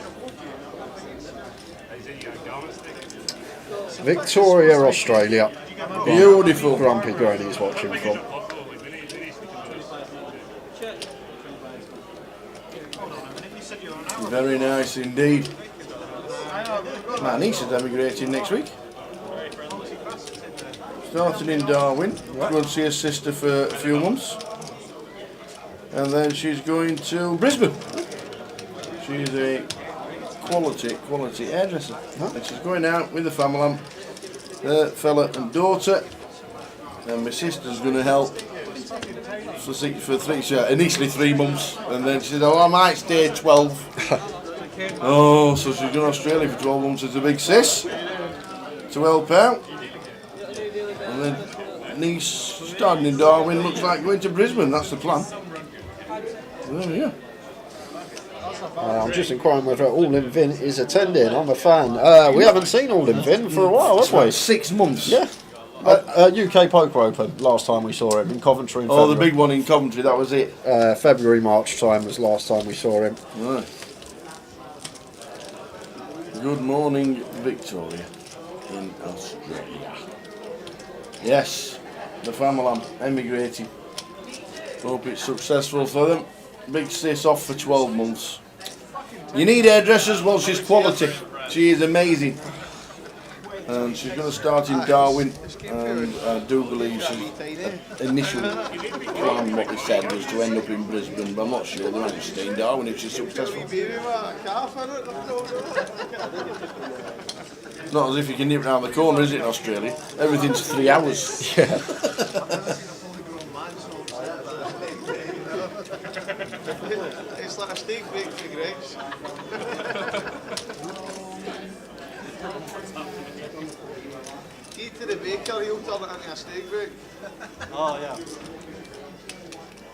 Victoria, Australia. Beautiful Grumpy Granny's watching from. Very nice indeed. My niece is emigrating next week. Starting in Darwin, going to see her sister for a few months. And then she's going to Brisbane. She's a quality hairdresser. And she's going out with the family, her fella and daughter. And my sister's going to help for initially 3 months. And then she said, oh, I might stay 12. Oh, so she's going to Australia for 12 months as a big sis to help out. And then niece starting in Darwin, looks like going to Brisbane, that's the plan. So there we go. I'm just inquiring whether All In Vin is attending. I'm a fan. We haven't seen All In Vin for a while, have we? 6 months. Yeah. UK Poker Open, last time we saw him in Coventry. In Oh, February. the big one in Coventry, that was it. February, March time was last time we saw him. Right. Good morning, Victoria, in Australia. Yes, the family emigrating. Hope it's successful for them. Big sis off for 12 months. You need hairdressers? Well, she's quality. She is amazing. And she's going to start in Darwin, and I do believe she's initially planned what they said was to end up in Brisbane, but I'm not sure. They might just stay in Darwin if she's successful. Not as if you can nip round the corner, is it, in Australia? Everything's 3 hours. Yeah. It's like a steak bake for Greg's. Eat to the baker, he'll turn it into a steak bake. Oh, yeah.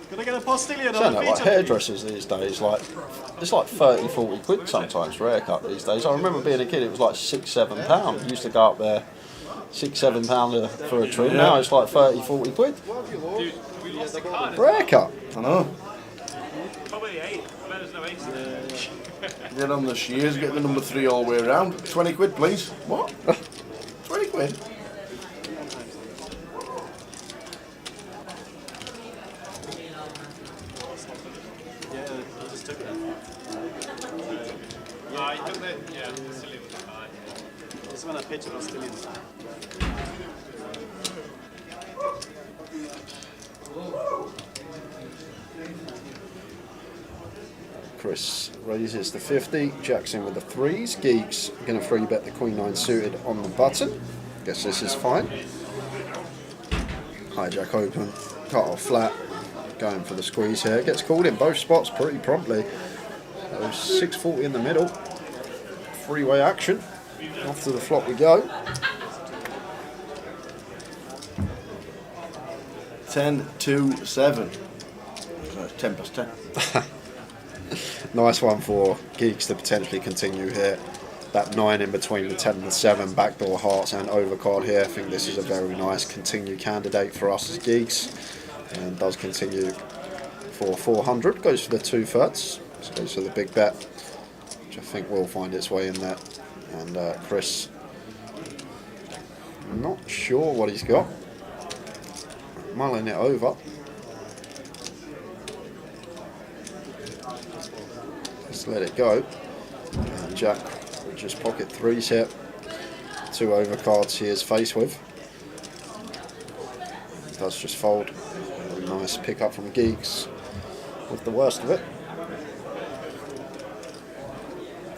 Can I get a postillion Saying that, like hairdressers these days, like it's like 30, 40 quid sometimes for a haircut these days. I remember being a kid, it was like £6, £7. You used to go up there, £6, £7 for a trim. Now it's like 30, 40 quid Dude, we lost the card. for a haircut. I know. Probably 8. I bet there's no 8. Get on the shears, get the number 3 all the way around. 20 quid, please. What? 20 quid? I took that, yeah, silly with the card. This one a picture of stillions. Chris raises the 50, jacks in with the 3s. Geeks going to 3-bet the Queen 9 suited on the button. Guess this is fine. Hijack open, cut off flat, going for the squeeze here. Gets called in both spots pretty promptly. So 640 in the middle. Three-way action. Off to the flop we go. 10-2-7. So it's 10 plus 10. Nice one for Geeks to potentially continue here. That 9 in between the 10 and the 7, backdoor hearts and overcard here. I think this is a very nice continue candidate for us as Geeks. And does continue for 400. Goes for the 2/3. So goes for the big bet, which I think will find its way in there. And Chris, I'm not sure what he's got. Mulling it over. Just let it go. And Jack will just pocket 3s here. 2 overcards he is faced with. Does just fold. Very nice pick up from Geeks with the worst of it.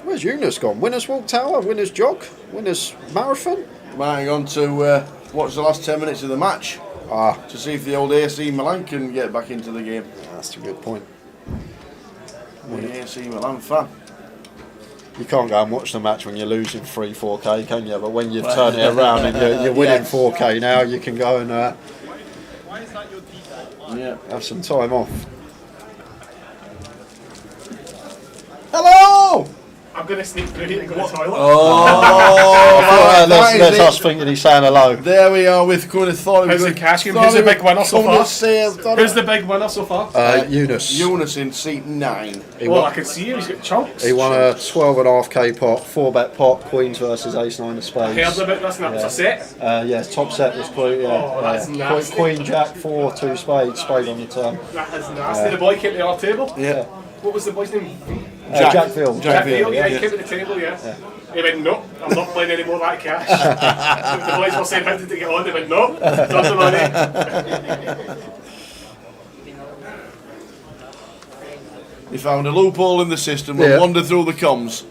Where's Eunice gone? Winners Walk Tower, winners jog, winners marathon? Might on to watch the last 10 minutes of the match Ah, to see if the old AC Milan can get back into the game. that's a good point. I'm an AC Milan fan. You can't go and watch the match when you're losing 3-4k, can you? But when you've turned it around and you're winning 4k now, you can go and Yeah. have some time off. Hello! I'm going to sneak through here and go to the toilet. Oh, That's us thinking he's saying hello. There we are with kind of thought. How's the cash game? Who's the big winner so far? Who's the big winner so far? Eunice. Eunice in seat 9. Well, I can see him. He's got chunks. He won a 12.5k pot, 4-bet pot, Queens versus Ace 9 of I heard spades. about this and that was a set. Yeah, top set was quite, Oh, that's nasty. Queen Jack 4, 2 spades, spade on the turn. That is nasty. The boy came to our table. Yeah. What was the boy's name? Jack Field. Jack Field, yeah, he came to the table, yeah. He went, no, I'm not playing any more of that cash. The boys were saying, how did it get on? They went, no, that's the money. He found a loophole in the system and wandered through the comms.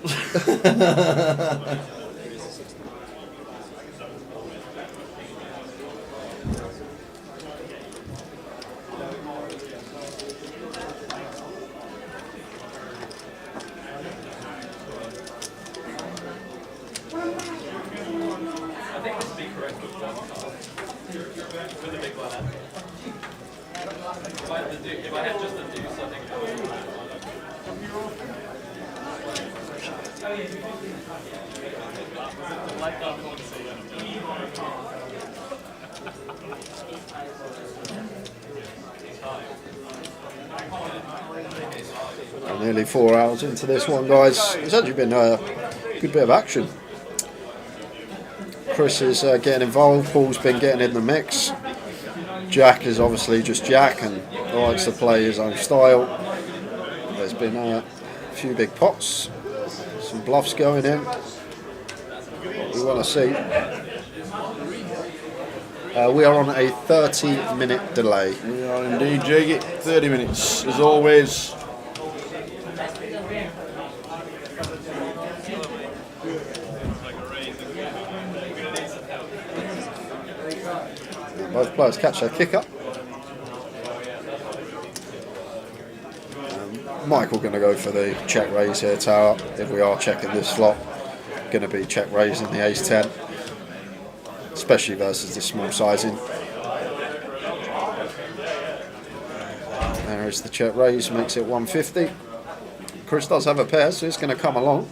Nearly 4 hours into this one, guys. It's actually been a good bit of action. Chris is getting involved, Paul's been getting in the mix. Jack is obviously just Jack and likes to play his own style. There's been a few big pots, some bluffs going in. What we want to see. We are on a 30-minute delay. We are indeed, Jiggy. 30 minutes, as always. Both players catch their kick up. Michael going to go for the check raise here, Tower. If we are checking this flop, going to be check raising the ace 10, especially versus the small sizing. There is the check raise, makes it 150. Chris does have a pair, so it's going to come along.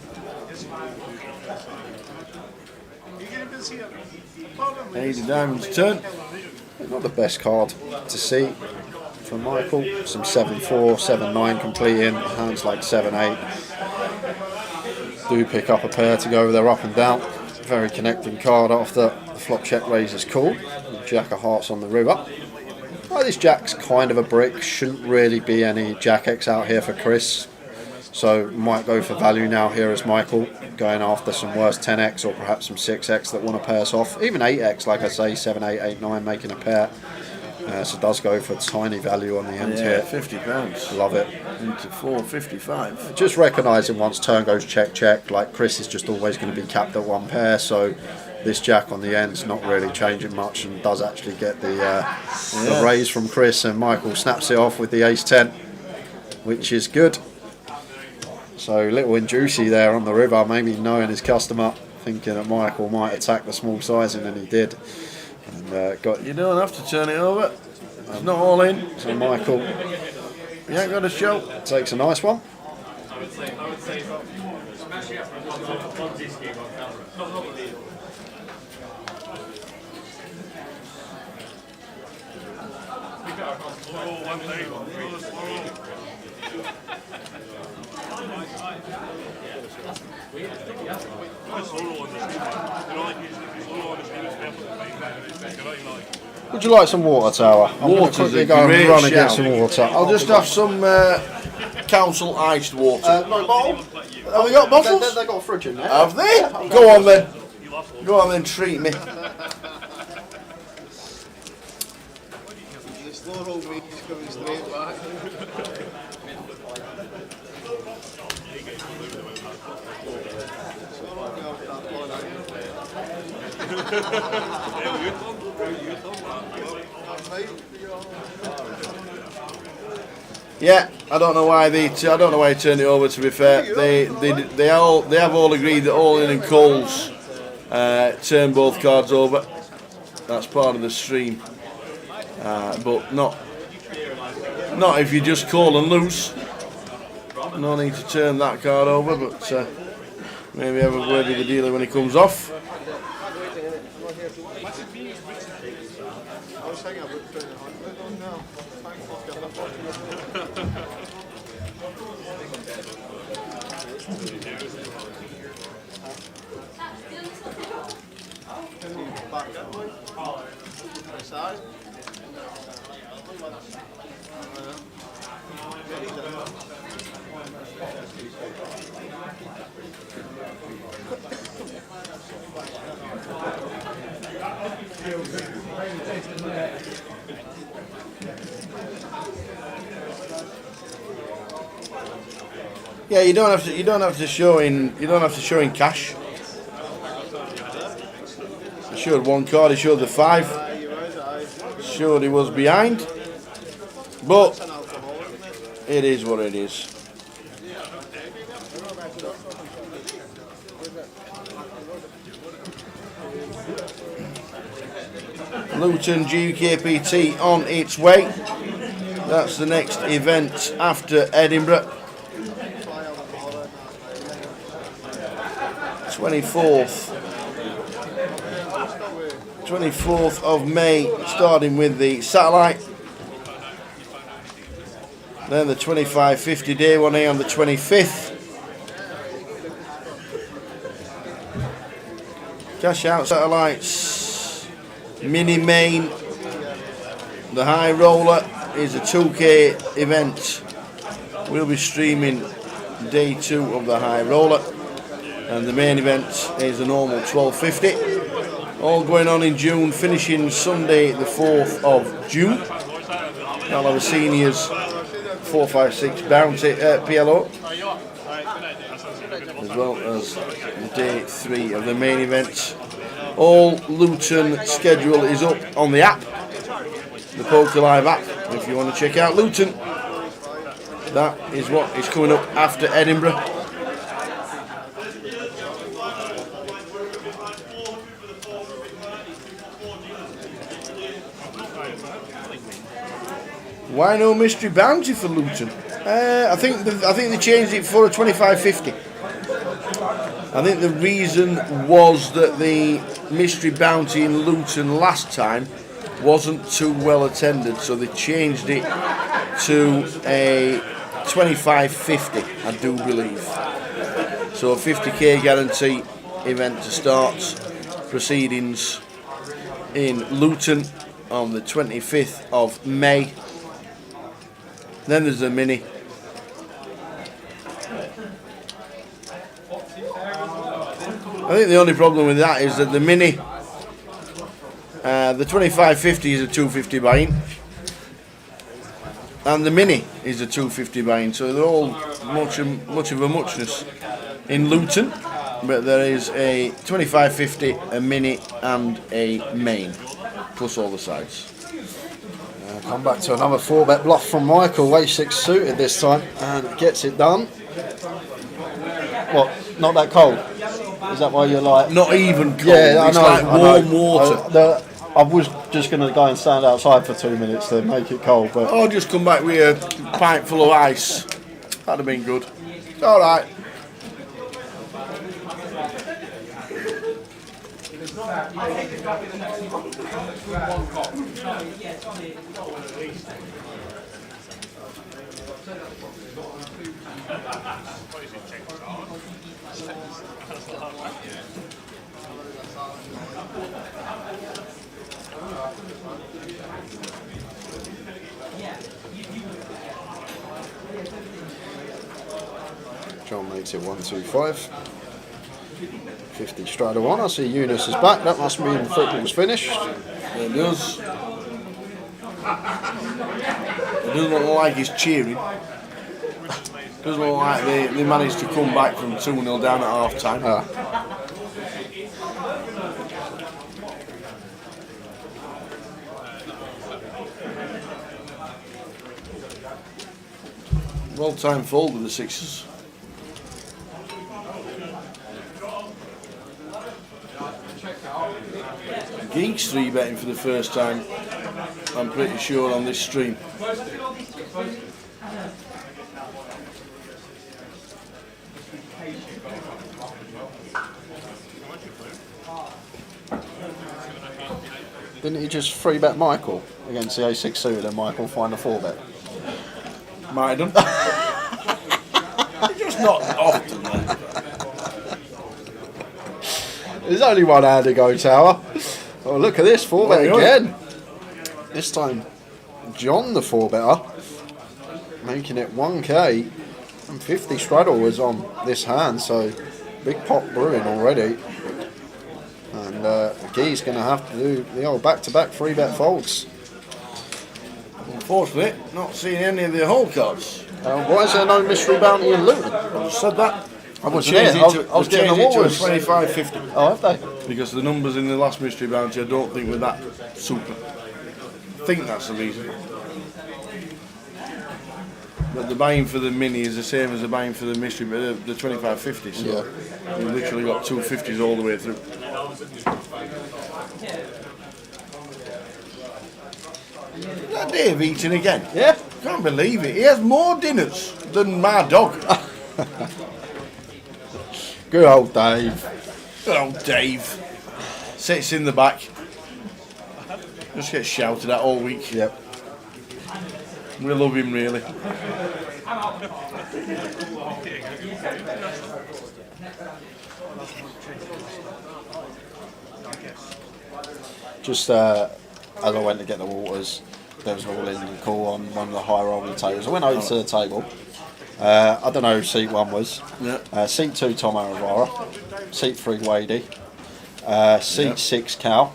Eight of diamonds turn. Not the best card to see from Michael. Some 7-4, 7-9 completing, hands like 7-8. Do pick up a pair to go with their up and down. Very connecting card after the flop check raise is called. Jack of hearts on the river. Well, this Jack's kind of a brick. Shouldn't really be any Jack X out here for Chris. So might go for value now here as Michael, going after some worse 10x or perhaps some 6x that want to pay us off. Even 8x, like I say, 7, 8, 8, 9, making a pair. So it does go for tiny value on the end Yeah, here. £50. Love it. Into 4.55. Just recognising once turn goes check check, like Chris is just always going to be capped at one pair, so this jack on the end's not really changing much and does actually get the raise from Chris, and Michael snaps it off with the ace-10, which is good. So little and juicy there on the river, maybe knowing his customer, thinking that Michael might attack the small sizing, and he did. And got You don't have to turn it over. It's not all in. so Michael You ain't got a show. takes a nice one. Would you like some water, Tower? I'm gonna Water's quickly a go and great run and get shout. some water. I'll just have some council iced water. no bottle. Have we got bottles? They got a fridge in there. Have they? Go on then. Go on then, treat me. Yeah, I don't know why they turned it over. To be fair, they have all agreed that All In and Coles turn both cards over. That's part of the stream, but not if you just call and loose. No need to turn that card over, but maybe have a word with the dealer when he comes off. Yeah, you don't have to show in cash. He showed one card. He showed the 5. Showed he was behind, but it is what it is. Luton GUKPT on its way. That's the next event after Edinburgh. 24th of May, starting with the satellite. Then the 25-50 day one here on the 25th. Cash out satellites, mini main. The high roller is a 2K event. We'll be streaming day 2 of the high roller. And the main event is the normal 12.50. All going on in June, finishing Sunday the 4th of June. I'll have a seniors 4, 5, 6 bounty PLO, as well as day 3 of the main event. All Luton schedule is up on the app, the Poker Live app, if you want to check out Luton. That is what is coming up after Edinburgh. Why no mystery bounty for Luton? I think they changed it for a 25.50. I think the reason was that the mystery bounty in Luton last time wasn't too well attended, so they changed it to a 25.50, I do believe. So a 50k guarantee event to start proceedings in Luton on the 25th of May. Then there's the mini. I think the only problem with that is that the mini The 2550 is a 250 buy-in, and the mini is a 250 buy-in. So they're all much of a muchness in Luton. But there is a 2550, a mini, and a main, plus all the sides. Come back to another 4-bet bluff from Michael, A6 suited this time, and gets it done. What? Not that cold? Is that why you're like? Not even cold. Yeah, It's I know. like warm water. I was just going to go and stand outside for 2 minutes to make it cold, but Or just come back with a pint full of ice. That'd have been good. All right. John makes it 125. 50 straight on. I see Eunice is back. That must mean football's finished. It does. It doesn't look like he's cheering. Doesn't look like they managed to come back from 2-0 down at half time. Well timed fold with the sixes. Geeks 3-betting for the first time, I'm pretty sure, on this stream. Didn't he just 3-bet Michael against the A6 suited and Michael find a 4-bet? Might have done. Just not often. There's only one hand to go, Tower. Oh, look at this, 4-bet again. This time, John the 4-better, making it 1k. And 50 straddle was on this hand, so big pot brewing already. And Guy's going to have to do the old back-to-back 3-bet folds. Unfortunately, not seeing any of the whole cards. Why is there no mystery bounty in Luton? I just said that. I wasn't Changed here. it to- I was getting the changed it to a waters. 2550. Oh, have they? Because the numbers in the last mystery bounty I don't think were that super. I think that's the reason. But the buying for the mini is the same as the buying for the mystery, but the 2550. So we've literally got 250s all the way through. Is that Dave eating again? Yeah. Can't believe it. He has more dinners than my dog. Good old Dave. Good old Dave. Sits in the back. Just gets shouted at all week. Yep. We love him really. Just as I went to get the waters, there was an all-in call on one of the high rolling tables. I went over to the table. I don't know who seat 1 was. Yeah. Seat 2, Tom Aravara. Seat 3, Wadey. Seat 6, Cal.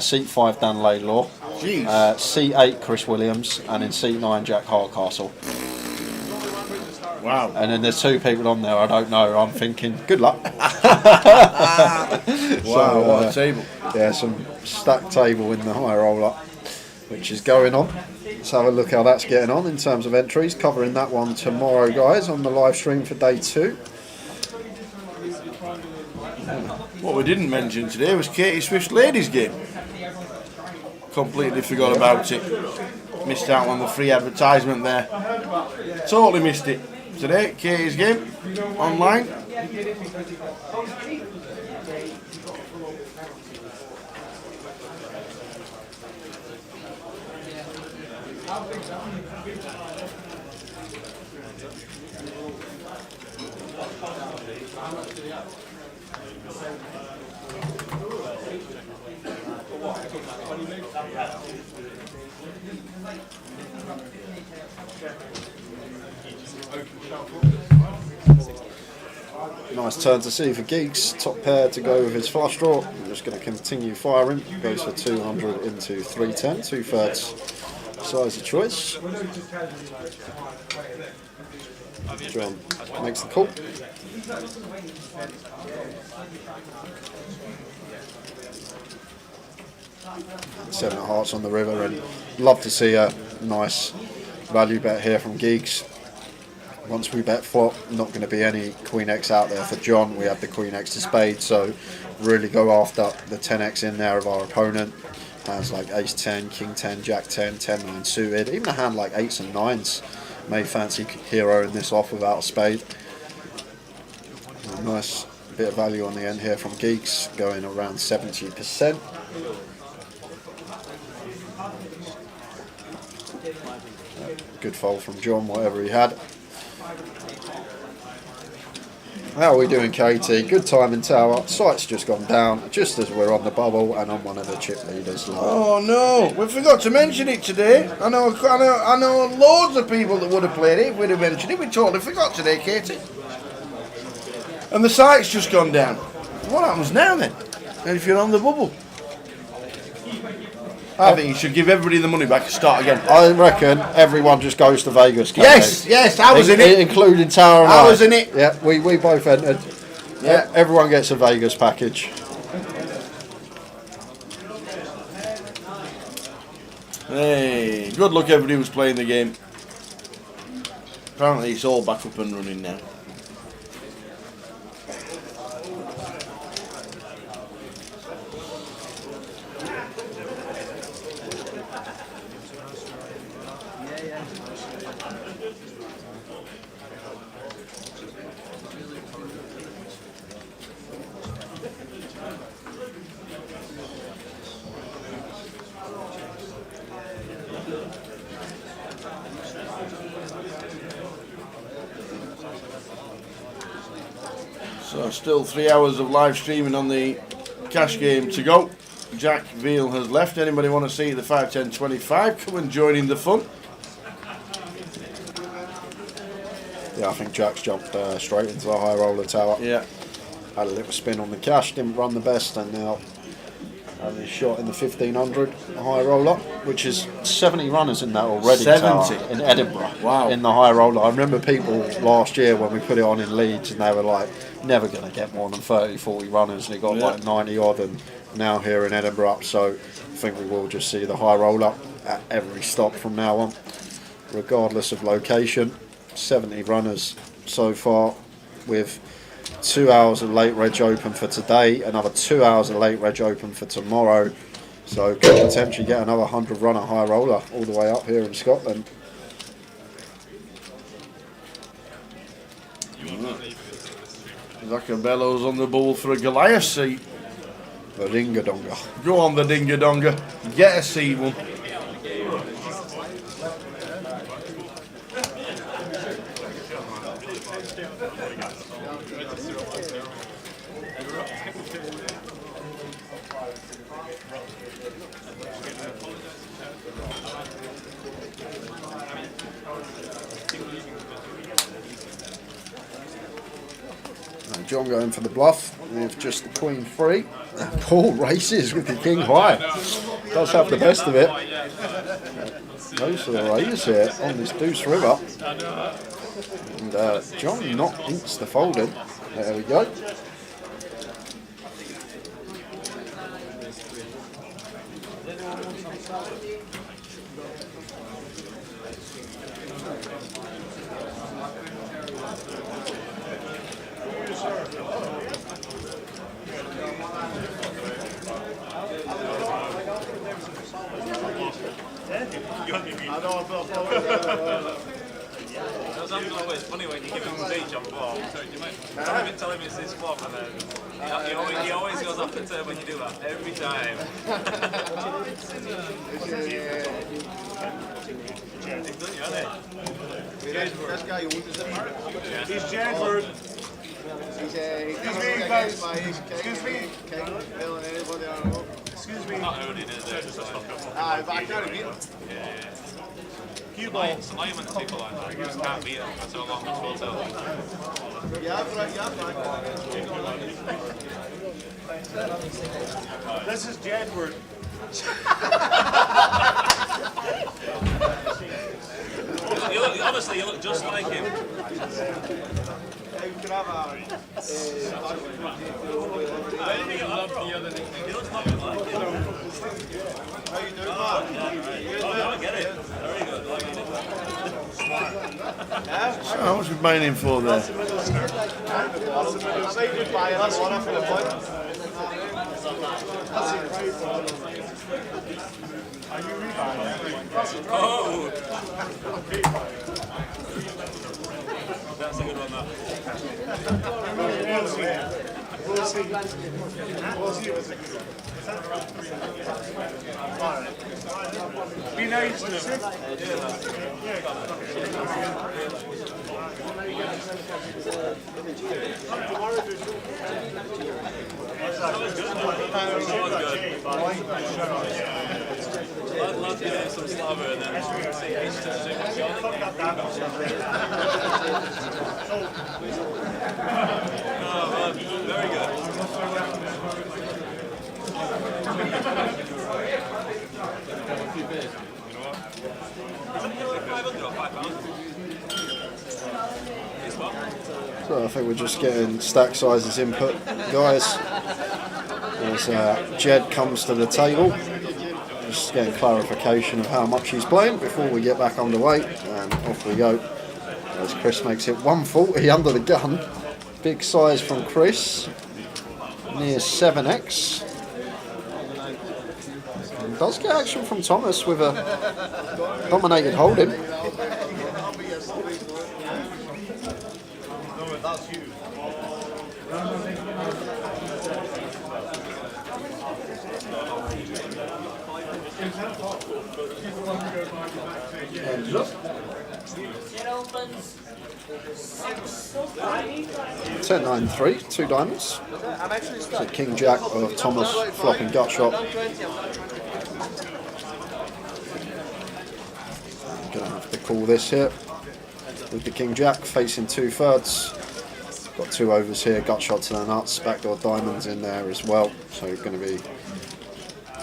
Seat 5, Dan Laidlaw. Jeez. Seat 8, Chris Williams. And in seat 9, Jack Hardcastle. Wow. And then there's 2 people on there I don't know. I'm thinking, good luck. Wow, what a table. Yeah, some stacked table in the high roller, which is going on. Let's have a look how that's getting on in terms of entries. Covering that one tomorrow, guys, on the live stream for day 2. What we didn't mention today was Katie Swift's ladies game. Completely forgot about it. Missed out on the free advertisement there. Totally missed it. Today, Katie's game, online. Nice turn to see for Geeks. Top pair to go with his flush draw. I'm just going to continue firing. Goes for 200 into 310, 2/3 size of choice. John makes the call. 7 of hearts on the river, and love to see a nice value bet here from Geeks. Once we bet flop, not going to be any Queen X out there for John. We have the Queen X to spade, so really go after the 10X in there of our opponent. Hands like Ace 10, King 10, Jack 10, 10 9 suited. Even a hand like 8s and 9s may fancy heroing this off without a spade. A nice bit of value on the end here from Geeks, going around 70%. Good fold from John, whatever he had. How are we doing, Katie? Good time in tower. Sight's just gone down, just as we're on the bubble, and I'm one of the chip leaders. Oh no, we forgot to mention it today. I know loads of people that would have played it if we'd have mentioned it. We totally forgot today, Katie. And the sight's just gone down. What happens now then? And if you're on the bubble? I think you should give everybody the money back and start again. I reckon everyone just goes to Vegas. Yes, I was in it. Including Tara and I was in it. Yeah, we both entered. Yeah, everyone gets a Vegas package. Hey, good luck everybody who's playing the game. Apparently it's all back up and running now. So still 3 hours of live streaming on the cash game to go. Jack Veal has left. Anybody want to see the 5, 10, 25? Come and join in the fun. Yeah, I think Jack's jumped straight into the high roller tower. Yeah. Had a little spin on the cash, didn't run the best, and now having a shot in the 1500 high roller, which is 70 runners in that already. 70 tower in Edinburgh. Wow. In the high roller. I remember people last year when we put it on in Leeds, and they were like, never going to get more than 30, 40 runners, and it got like 90 odd, and now here in Edinburgh. So I think we will just see the high roller at every stop from now on, regardless of location. 70 runners so far, with 2 hours of late reg open for today, another 2 hours of late reg open for tomorrow, so could potentially get another 100 runner high roller all the way up here in Scotland. Zachabello's on the ball for a Goliath seat. The Dingadonga. Go on the Dingadonga, get a seat one. John going for the bluff with just the Queen 3. Paul races with the King high. Does have the best of it. Goes for the raise here on this Deuce River. And John not insta folded. There we go. It's always funny when you give him speech on flop. Tell him it's his flop, and then he always goes off the turn when you do that every time. He's done you, hasn't he? He's Jedford. Excuse me. Not owning it, is it? I can't repeat it. Cue ball. I am meant people like that. You just can't beat them for so long. It's full tilt. This is Jedward. Honestly, you look just like him. He looks nothing like him. How you doing, Mark? Oh, I get it. Very good. So how much we buying him for there? Say goodbye, that's one after the point. Are you rebuying? Oh! That's a good one, that. We'll see. We'll see. We'll see if it's a good one. Alright. Be nice to him. Let's give him some slobber and then see if he's touching what's going on. Very good. So I think we're just getting stack sizes input, guys. As Jed comes to the table, just getting clarification of how much he's playing before we get back underway, and off we go. As Chris makes it 140 under the gun. Big size from Chris, near 7x. And does get action from Thomas with a dominated holding. It opens 10-9-3, 2 diamonds. So King Jack of Thomas flopping gut shot. Gonna have to call this here with the King Jack facing 2/3. Got 2 overs here, gut shot to the nuts, backdoor diamonds in there as well. So going to be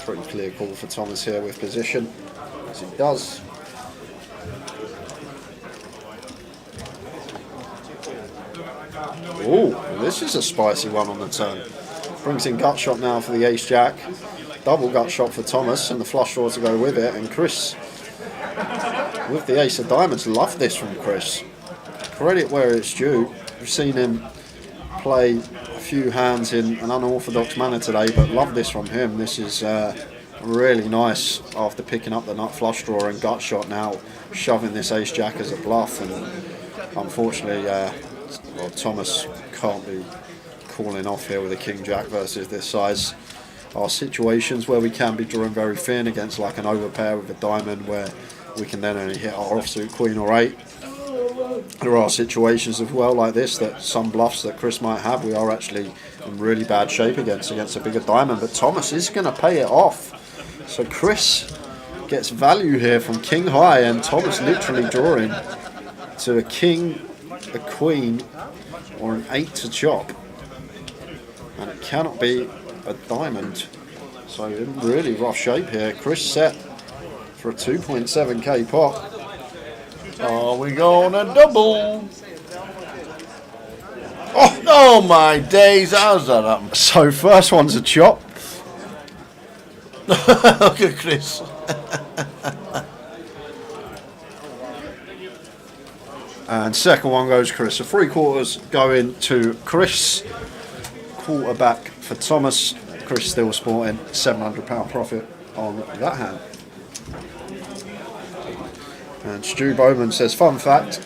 pretty clear call for Thomas here with position, as he does. Oh, this is a spicy one on the turn. Brings in gut shot now for the ace jack. Double gut shot for Thomas and the flush draw to go with it. And Chris, with the ace of diamonds, love this from Chris. Credit where it's due. We've seen him play a few hands in an unorthodox manner today, but love this from him. This is really nice after picking up the nut flush draw and gut shot, now shoving this ace jack as a bluff. And unfortunately, well, Thomas can't be calling off here with a King Jack versus this size. Are situations where we can be drawing very thin against like an overpair with a diamond where we can then only hit our offsuit queen or 8. There are situations as well like this that some bluffs that Chris might have, we are actually in really bad shape against a bigger diamond, but Thomas is going to pay it off. So Chris gets value here from king high, and Thomas literally drawing to a king, a queen, or an 8 to chop, and it cannot be a diamond. So in really rough shape here. Chris set for a 2.7k pot. Are we going to double? Oh my days, how's that happen? So first one's a chop. Look at Chris. And second one goes Chris. So 3/4 going to Chris. Quarterback for Thomas. Chris still sporting £700 profit on that hand. And Stu Bowman says, fun fact,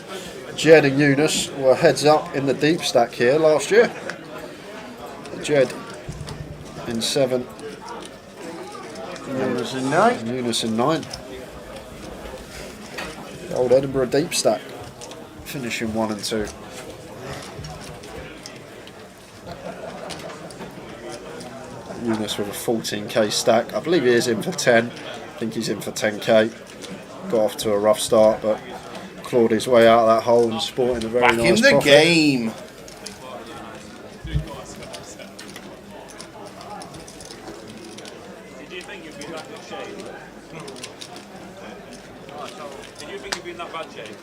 Jed and Eunice were heads up in the deep stack here last year. Jed in 7. Eunice in 9. Eunice in 9. The old Edinburgh deep stack. Finishing 1 and 2. Eunice with a 14k stack. I believe he is in for 10. I think he's in for 10k. got off to a rough start, but clawed his way out of that hole and sporting a very Back nice in the profit. game. Did you think you'd be back in shape? Did you think you'd be in that bad shape?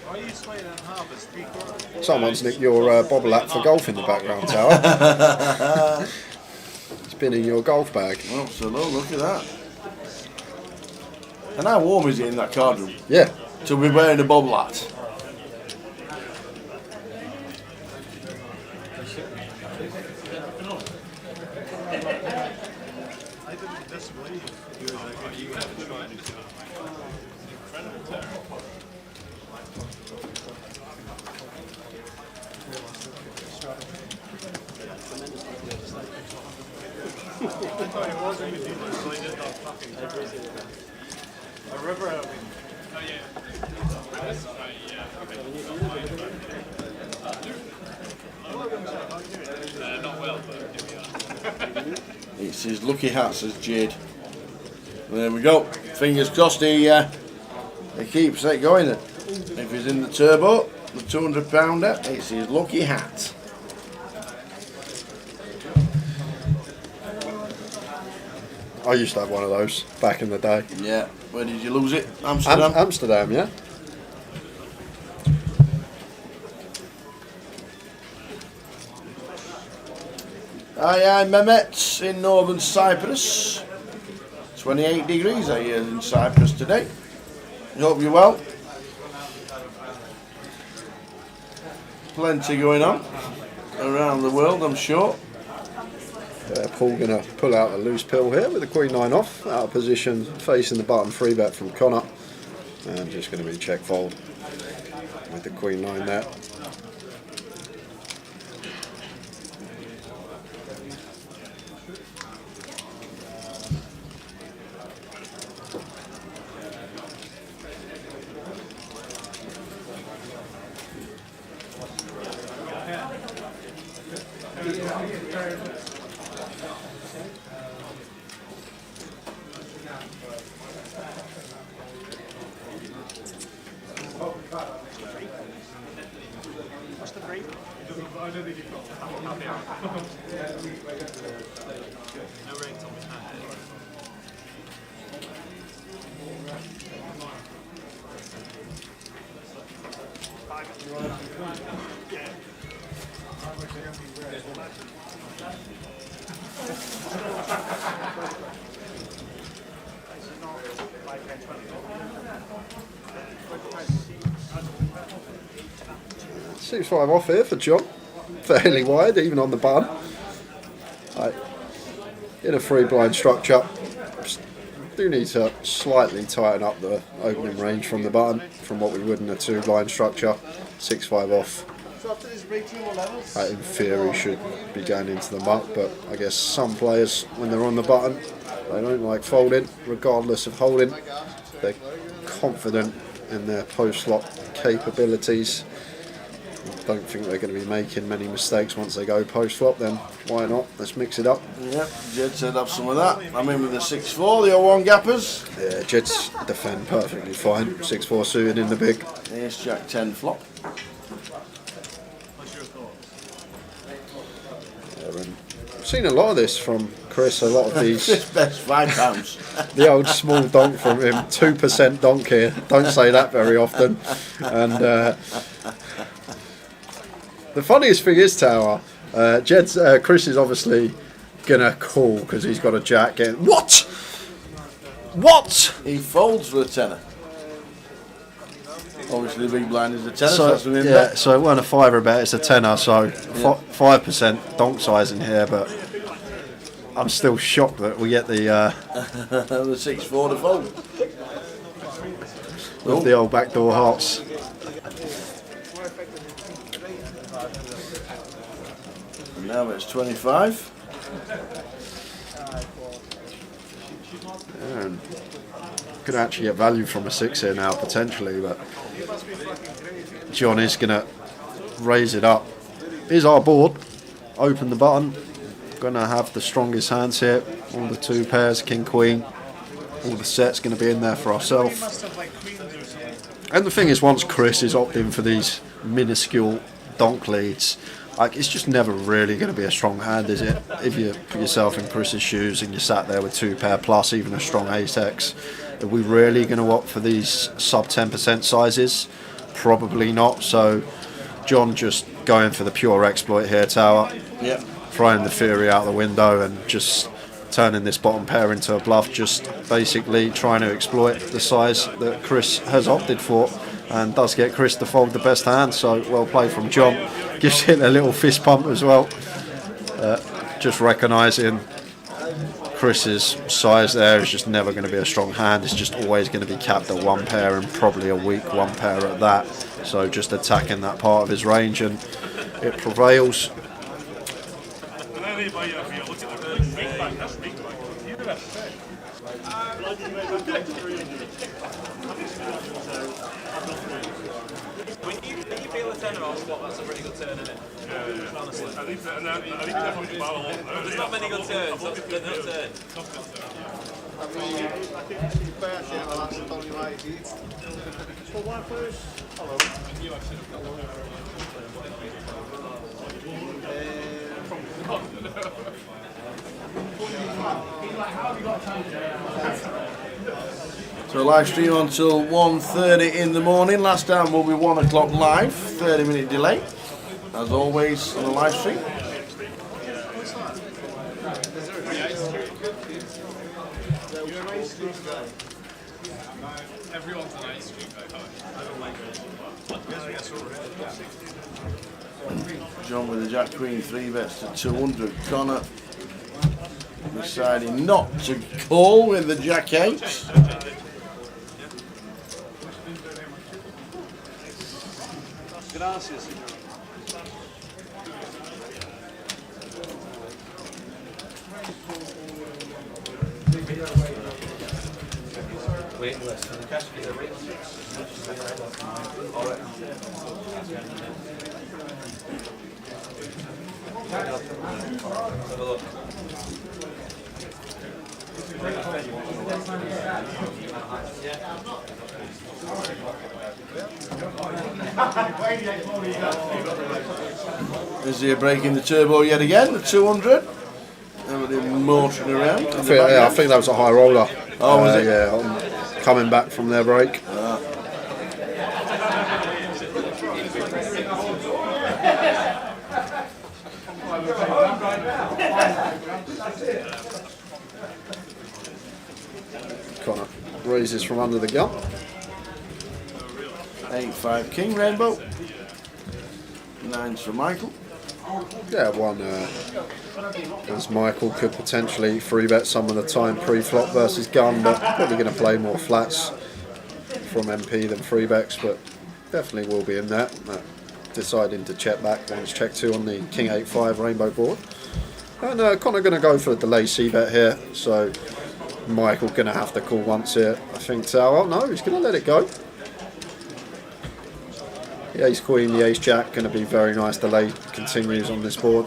Are you slaying on harvest 3/4? Someone's nicked your bobble hat for golf in the background, Tower. It's been in your golf bag. Absolutely, look at that. And how warm is it in that card room? Yeah. To be wearing a bobble hat. I didn't disbelieve you were like, you had to try and do incredible there. I thought it was going to do this, so I did not fucking a river out. Oh yeah. That's right, yeah. Not well, but here we are. It's his lucky hat, says Jade. There we go. Fingers crossed he keeps it going then. If he's in the turbo, the 200 pounder, it's his lucky hat. I used to have one of those back in the day. Yeah. Where did you lose it? Amsterdam? Amsterdam, yeah. Aye, Mehmet in northern Cyprus. 28 degrees out here in Cyprus today. Hope you're well. Plenty going on around the world, I'm sure. Paul going to pull out a loose pill here with the Queen 9 off, out of position, facing the button 3-bet from Connor. And just going to be check fold with the Queen 9 there. Seems 5 off here for John. Fairly wide, even on the button. Right. In a 3-blind structure. Do need to slightly tighten up the opening range from the button, from what we would in a 2-blind structure. 6-5 off. That in theory should be going into the muck, but I guess some players, when they're on the button, they don't like folding, regardless of holding. They're confident in their post-flop capabilities. Don't think they're going to be making many mistakes once they go post-flop, then why not? Let's mix it up. Yep, Jed said have some of that. I'm in with the 6-4, the 0-1 gappers. Yeah, Jed's defend perfectly fine. 6-4 suited in the big. Ace Jack 10 flop. I've seen a lot of this from Chris, a lot of these. Best £5. The old small donk from him, 2% donk here. Don't say that very often. And the funniest thing is, Tower, Chris is obviously gonna call because he's got a jack. What? What? He folds for a tenner. Obviously, the big blind is a tenner, so So that's an in yeah, bet. so it weren't a fiver bet, it's a tenner. So 5% donk size in here, but I'm still shocked that we get the The 6-4 to fold. with the old backdoor hearts. And now it's 25. And could actually get value from a 6 here now potentially, but John is gonna raise it up. Here's our board. Open the button. going to have the strongest hands here. All the 2 pairs, king, queen. All the sets going to be in there for ourselves. And the thing is, once Chris is opting for these minuscule donk leads, like, it's just never really going to be a strong hand, is it? If you put yourself in Chris's shoes and you sat there with 2 pair plus even a strong ace-x, are we really going to opt for these sub 10% sizes? Probably not. So John just going for the pure exploit here, Tower. Yep. Throwing the theory out the window and just turning this bottom pair into a bluff, just basically trying to exploit the size that Chris has opted for, and does get Chris to fold the best hand. So well played from John. Gives it a little fist pump as well. Just recognising Chris's size there is just never going to be a strong hand. It's just always going to be capped at 1 pair, and probably a weak 1 pair at that. So just attacking that part of his range, and it prevails. When you feel a tenner on spot, that's a pretty good turn, isn't it? Yeah. Honestly. I think there's not many good turns. That's a good turn. I think it's fair to have a last Tony White. So why first? Hello. So live stream until 1:30 in the morning. Last time will be 1 o'clock live, 30-minute delay, as always on the live stream. Everyone's an ice cream guy. I don't like it. John with the Jack Queen 3 bets to 200. Connor deciding not to call with the Jack 8. Gracias. Waiting list for the cash. All right. Have a look. Is he breaking the turbo yet again? The 200. Everybody motoring around. I think that was a high roller. Oh, was it? Yeah, coming back from their break. Connor raises from under the gun. 8-5 King Rainbow. 9's for Michael. Yeah, one as Michael could potentially 3-bet some of the time pre-flop versus gun, but probably going to play more flats from MP than 3-bets, but definitely will be in that. Deciding to check back once check 2 on the King 8-5 Rainbow board. And Connor going to go for a delay C-bet here, so Michael going to have to call once here. I think Tower, no, he's going to let it go. The ace queen, the ace jack, going to be very nice delay continues on this board.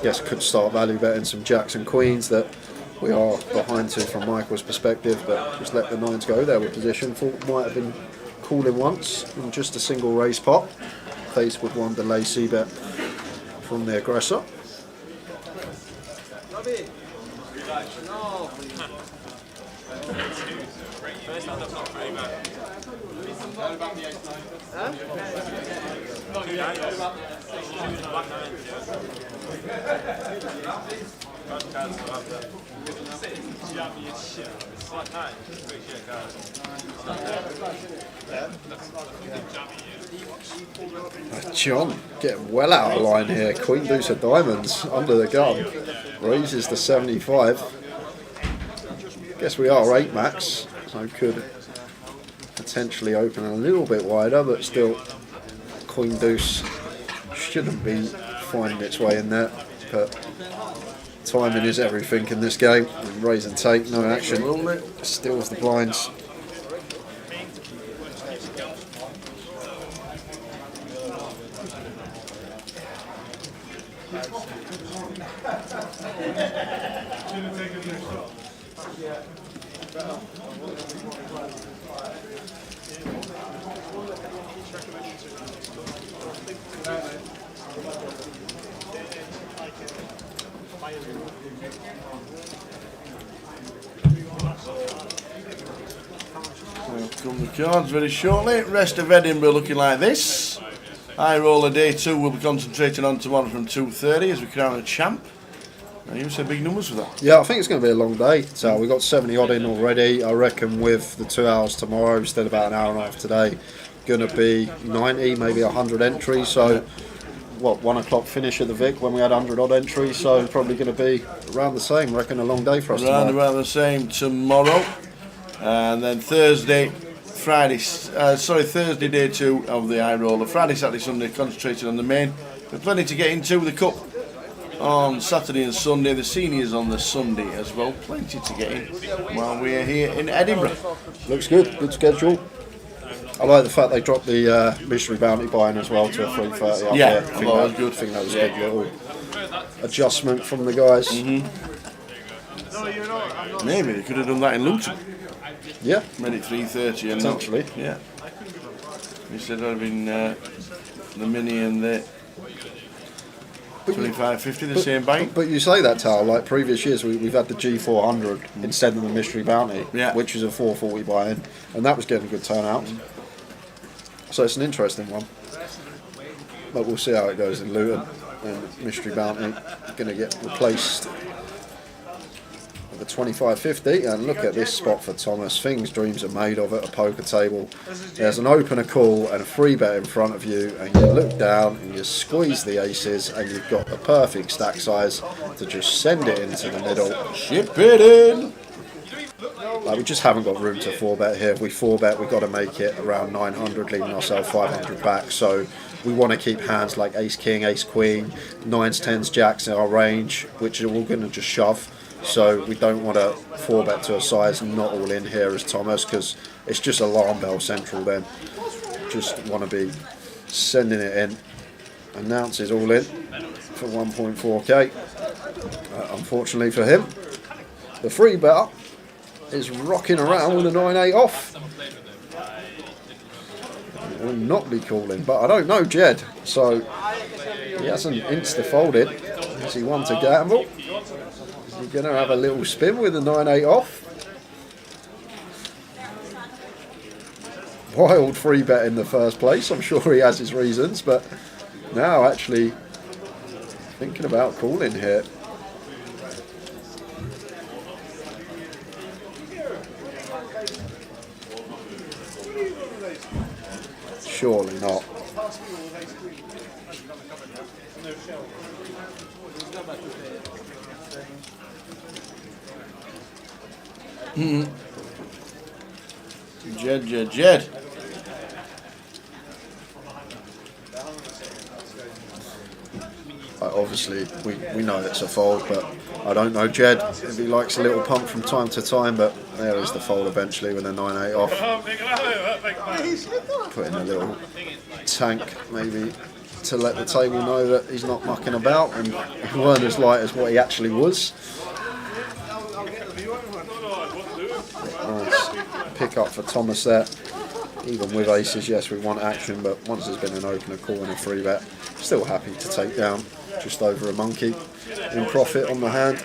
Guess could start value betting some jacks and queens that we are behind to from Michael's perspective, but just let the 9s go there with position. Thought might have been calling once in just a single raise pot, faced with one delay c-bet from the aggressor. First hand, that's not very bad. John getting well out of line here. Queen deuce of diamonds under the gun, raises to 75. Guess we are 8 max, so could potentially open a little bit wider, but still queen deuce shouldn't be finding its way in there. But timing is everything in this game. And raise and take, no action, steals the blinds. Well, come the cards very shortly. Rest of Edinburgh looking like this. High roller day 2 will be concentrating on tomorrow from 2:30 as we crown a champ. And you said big numbers for that. Yeah, I think it's going to be a long day. So we've got 70 odd in already. I reckon with the 2 hours tomorrow, still about an hour and a half today, going to be 90, maybe 100 entries. So, what, 1 o'clock finish at the Vic when we had 100 odd entries. So probably going to be around the same. I reckon a long day for us Around tomorrow. about the same tomorrow. And then Thursday day 2 of the high roller. Friday, Saturday, Sunday concentrating on the main. We've plenty to get into with the cup on Saturday and Sunday. The seniors on the Sunday as well. Plenty to get in while we're here in Edinburgh. Looks good. Good schedule. I like the fact they dropped the mystery bounty buy-in as well to a 3:30 up Yeah, there. I thought that was good. I think that was a good little adjustment from the guys. Maybe they could have done that in Luton. Yeah, Made it 3:30 and not. potentially. Yeah. Instead of having the mini and the 25.50, the same bite. But you say that, Tal, like previous years we've had the G400 instead of the mystery bounty, Yeah. which is a 440 buy-in, and that was getting a good turnout. So it's an interesting one. But we'll see how it goes in Luton. And mystery bounty going to get replaced with a 25.50. And look at this spot for Thomas. Things dreams are made of at a poker table. There's an opener call and a free bet in front of you, and you look down and you squeeze the aces, and you've got the perfect stack size to just send it into the middle. Ship it in. Like, we just haven't got room to 4-bet here. If we 4-bet, we've got to make it around 900, leaving ourselves 500 back. So we want to keep hands like Ace King, Ace Queen, 9s, 10s, Jacks in our range, which are all going to just shove. So we don't want to 4-bet to a size not all in here as Thomas, because it's just alarm bell central then. Just want to be sending it in. Announces all in for 1.4k. Unfortunately for him, the free bet is rocking around with a 9-8 off. It will not be calling, but I don't know Jed, so he hasn't insta-folded. Is he one to gamble? Is he going to have a little spin with a 9-8 off? Wild free bet in the first place. I'm sure he has his reasons, but now actually thinking about calling here. Surely not. Jed. Obviously, we know it's a fold, but I don't know Jed if he likes a little pump from time to time, but there is the fold eventually with a 9-8 off. Put in a little tank maybe to let the table know that he's not mucking about and he weren't as light as what he actually was. Nice pick up for Thomas there. Even with aces, yes, we want action, but once there's been an opener call and a free bet, still happy to take down just over a monkey in profit on the hand.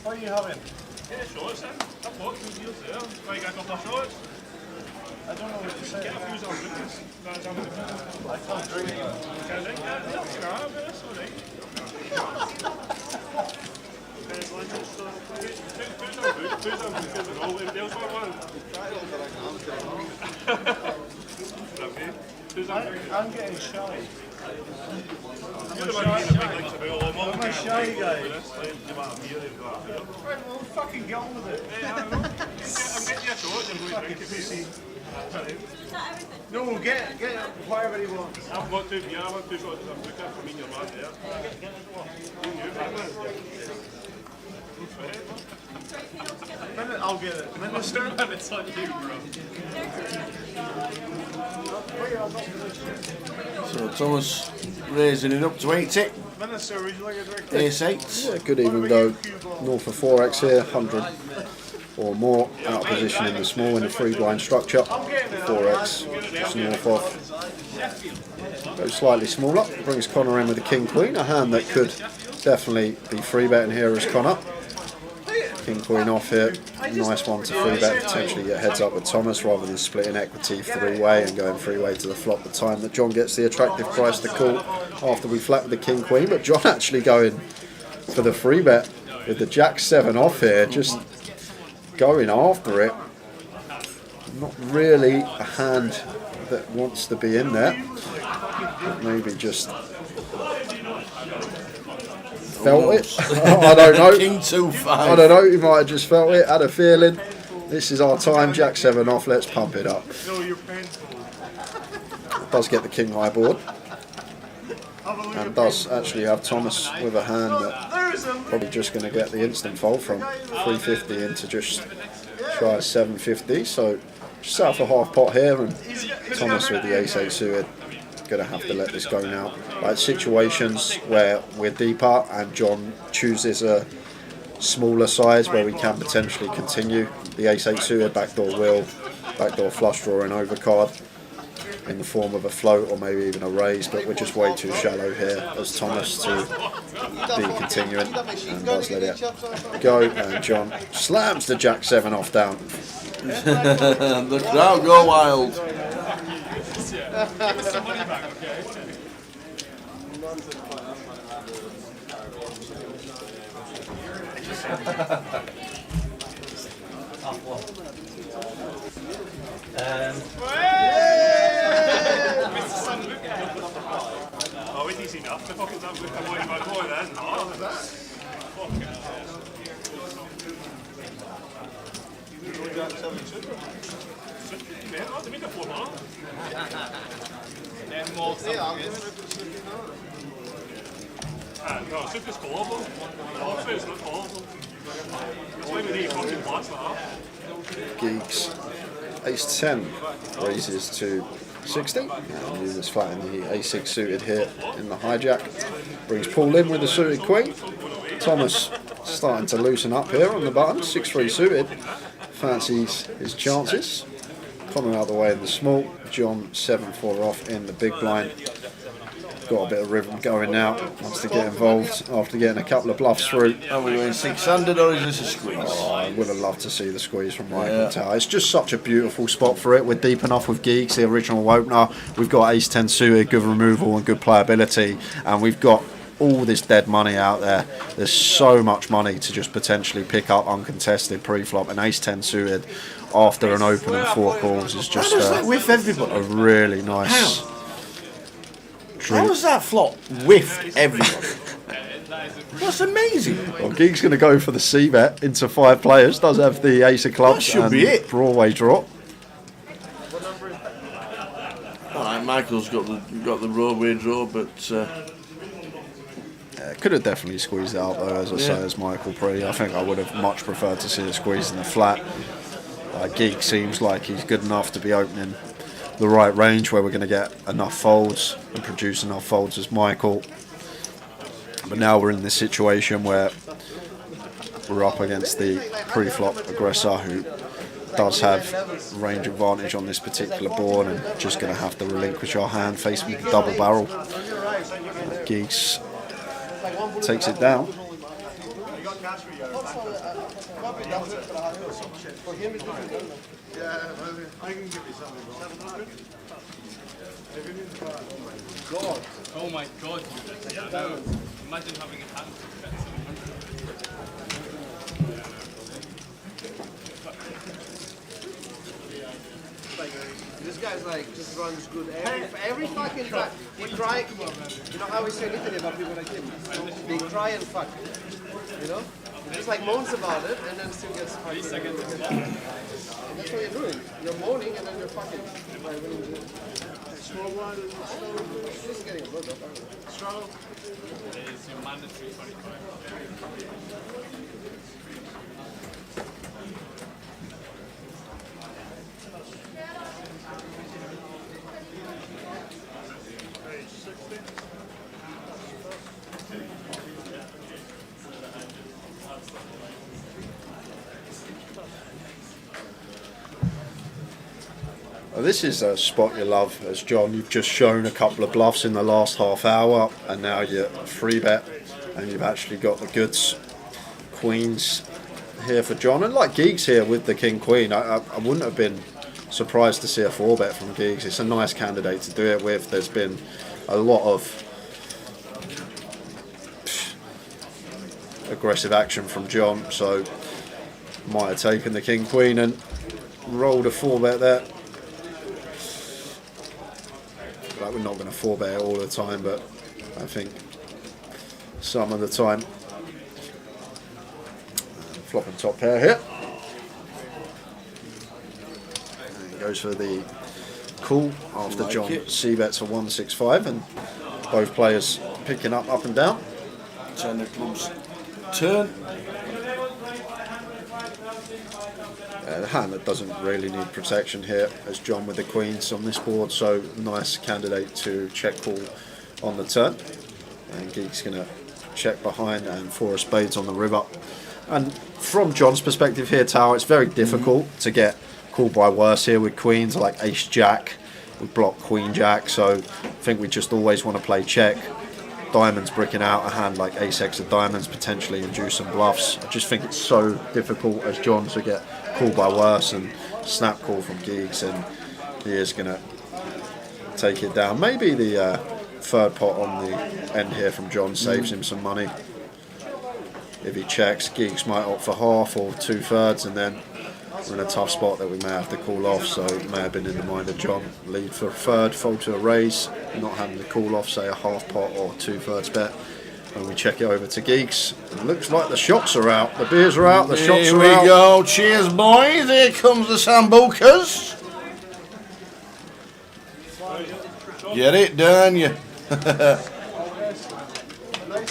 What are you having? Yeah, shorts then. I've bought 2 deals there. Like a couple of shorts. I don't know what to say. Get a few on drinks. I can't drink. Can I drink? Yeah, that's alright. I'm getting shy. I'm a shy guy. Right, well, fucking get on with it. I'm getting your thoughts and going to drink if you see. No, get whatever he wants. I've got 2 shots of Sambuca from in your man there. I'll get it. Minister? It's on you, bro. So Thomas raising it up to 80. Minister, would you like a drink? Ace 8. Yeah, good even go north of 4x here, 100 or more out of position in the small in the 3 blind structure. 4x just north of. Goes slightly smaller, brings Connor in with the King Queen, a hand that could definitely be free betting here as Connor. King Queen off here, nice one to free bet, potentially get heads up with Thomas rather than splitting equity 3-way and going 3-way to the flop the time that John gets the attractive price to call after we flat with the King Queen. But John actually going for the free bet with the Jack 7 off here, just going after it. Not really a hand that wants to be in there, but maybe just felt it. I don't know. King 2-5. I don't know. He might have just felt it. Had a feeling. This is our time. Jack 7 off. Let's pump it up. No, you're paying. Does get the King High board, and does actually have Thomas with a hand that probably just going to get the instant fold from 350 into just shy of 750. So just south of half pot here, and Thomas with the Ace 8 suited. Going to have to let this go now. Like situations where we're deeper and John chooses a smaller size where we can potentially continue. The Ace 8 suited, backdoor wheel, backdoor flush draw and overcard in the form of a float or maybe even a raise, but we're just way too shallow here as Thomas to be continuing, and does let it go, and John slams the Jack 7 off down. The crowd go wild. Give us some money back, okay? Oh, is he seen that? The fuck is that? I'm worried about boy then. Oh, is that? Fucking hell. Man, oh, they made a 4 more. Then more No, Super's colourful. Also, it's not colourful. That's why we need fucking blacks like that. Geeks Ace 10 raises to 60, and Luna's flat in the Ace 6 suited here in the hijack. Brings Paul in with the suited Queen. Thomas starting to loosen up here on the button, 6-3 suited. Fancies his chances. Connor out of the way in the small. John 7-4 off in the big blind. Got a bit of rhythm going now. Wants to get involved after getting a couple of bluffs through. Are we going 600 or is this a squeeze? Oh, I would have loved to see the squeeze from Michael Tower. It's just such a beautiful spot for it. We're deep enough with Geeks, the original opener. We've got Ace 10 suited, good removal and good playability, and we've got all this dead money out there. There's so much money to just potentially pick up uncontested pre-flop, and Ace 10 suited after an open and 4 calls is just with everybody. a really nice. How was that flop with everybody? That's amazing. Well, Geek's going to go for the C-bet into 5 players. Does have the Ace of Clubs That should and be it. Broadway drop. Alright, Michael's got the roadway draw, but Could have definitely squeezed it out though, as I say, as Michael Pre. I think I would have much preferred to see it squeezed in the flat. Geek seems like he's good enough to be opening the right range where we're going to get enough folds and produce enough folds as Michael. But now we're in this situation where we're up against the pre-flop aggressor who does have range advantage on this particular board, and just going to have to relinquish our hand facing with the double barrel. Geeks takes it down. Oh my god. Imagine having a hand. This guy's like just runs good every fucking time. He try, you know how we say in Italy about people like him? They try and fuck, you know? He just like moans about it and then still gets fucking. 3 seconds. And that's what you're doing. You're moaning and then you're fucking. This is getting a blood up. Struggle. It's your mandatory 25. Well, this is a spot you love, as John. You've just shown a couple of bluffs in the last half hour, and now you're free bet, and you've actually got the goods. Queens here for John, and like Geeks here with the King Queen. I wouldn't have been surprised to see a 4-bet from Geeks. It's a nice candidate to do it with. There's been a lot of aggressive action from John, so might have taken the King Queen and rolled a 4-bet there. Like, we're not going to 4-bet it all the time, but I think some of the time. Flop and top pair here. And he goes for the call after John c-bets a 165, and both players picking up and down. 10 of clubs. Turn. The hand that doesn't really need protection here, as John with the queens on this board, so nice candidate to check call on the turn. And Geek's going to check behind, and 4 of spades on the river. And from John's perspective here, Tower, it's very difficult to get called by worse here with queens like Ace Jack. We block Queen Jack, so I think we just always want to play check. Diamonds bricking out a hand like Ace X of diamonds, potentially induce some bluffs. I just think it's so difficult as John to get called by worse, and snap call from Geeks, and he is going to take it down. Maybe the third pot on the end here from John saves him some money. If he checks, Geeks might opt for half or 2/3, and then we're in a tough spot that we may have to call off, so it may have been in the mind of John. Lead for a third, fold to a raise, not having to call off, say a half pot or 2/3 bet. And we check it over to Geeks. It looks like the shots are out, the beers are out, the shots are out. Here we go, cheers boys, here comes the Sambucas. Get it done, you.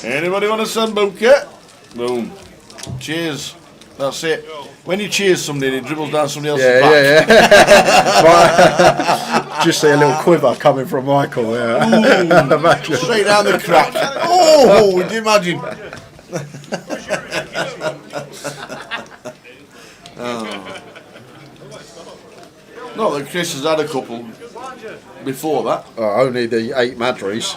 Anybody want a Sambuca? Boom. Cheers. That's it. When you cheers somebody, it dribbles down somebody else's back. Yeah. Just see a little quiver coming from Michael. Yeah. Straight down the crack. Oh, would you imagine? Not that Chris has had a couple before that. Only the 8 Madries.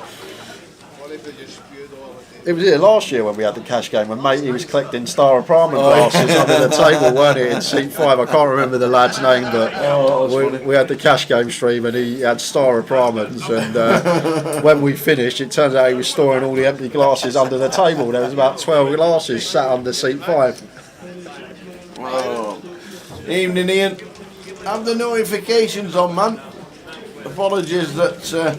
It was here last year when we had the cash game, when mate he was collecting Star of Brahman glasses under the table, weren't it, in seat 5? I can't remember the lad's name, but we had the cash game stream and he had Star of Brahmans, and when we finished it turns out he was storing all the empty glasses under the table. There was about 12 glasses sat under seat 5. Oh. Evening Ian. Have the notifications on, man. Apologies that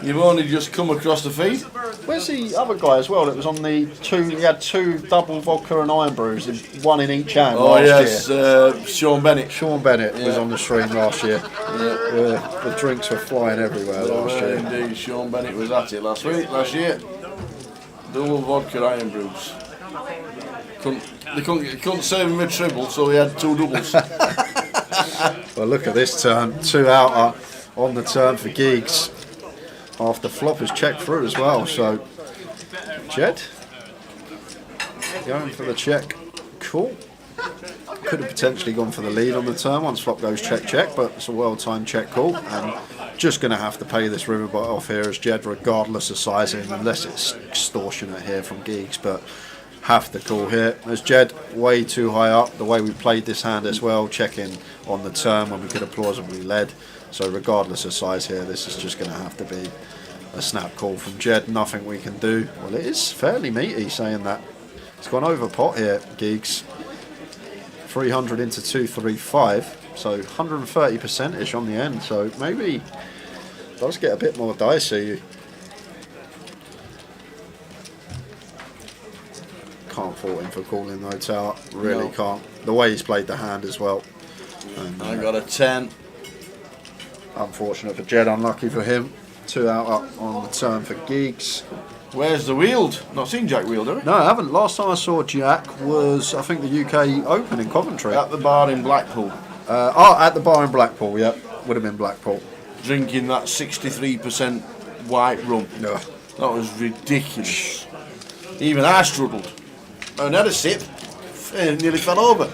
you've only just come across the feed. Where's the other guy as well that was on the 2? He had 2 double vodka and iron brews, one in each hand last year. Sean Bennett. Sean Bennett was on the stream last year. The drinks were flying everywhere last year. Indeed, Sean Bennett was at it last year. Double vodka iron brews. They couldn't serve him a triple, so he had 2 doubles. Well, look at this turn. 2 outer on the turn for Geeks. After flop has checked through as well, so Jed going for the check. Cool. Could have potentially gone for the lead on the turn once flop goes check, but it's a well-timed check call, and just going to have to pay this river bot off here as Jed, regardless of sizing, unless it's extortionate here from Geeks, but have to call here as Jed way too high up. The way we played this hand as well, checking on the turn when we could have plausibly led. So regardless of size here, this is just going to have to be a snap call from Jed. Nothing we can do. Well, it is fairly meaty saying that. It's gone over pot here, Geeks. 300 into 235, so 130%ish on the end. So maybe it does get a bit more dicey. Can't fault him for calling though, Tower. Really can't. The way he's played the hand as well. And, I got a 10. Unfortunate for Jed, unlucky for him. 2 out up on the turn for Geeks. Where's the Weald? Not seen Jack Weald, have we? No, I haven't. Last time I saw Jack was, I think, the UK Open in Coventry. At the bar in Blackpool. At the bar in Blackpool, yeah. Would have been Blackpool. Drinking that 63% white rum. No. That was ridiculous. Even I struggled. I had a sip, nearly fell over.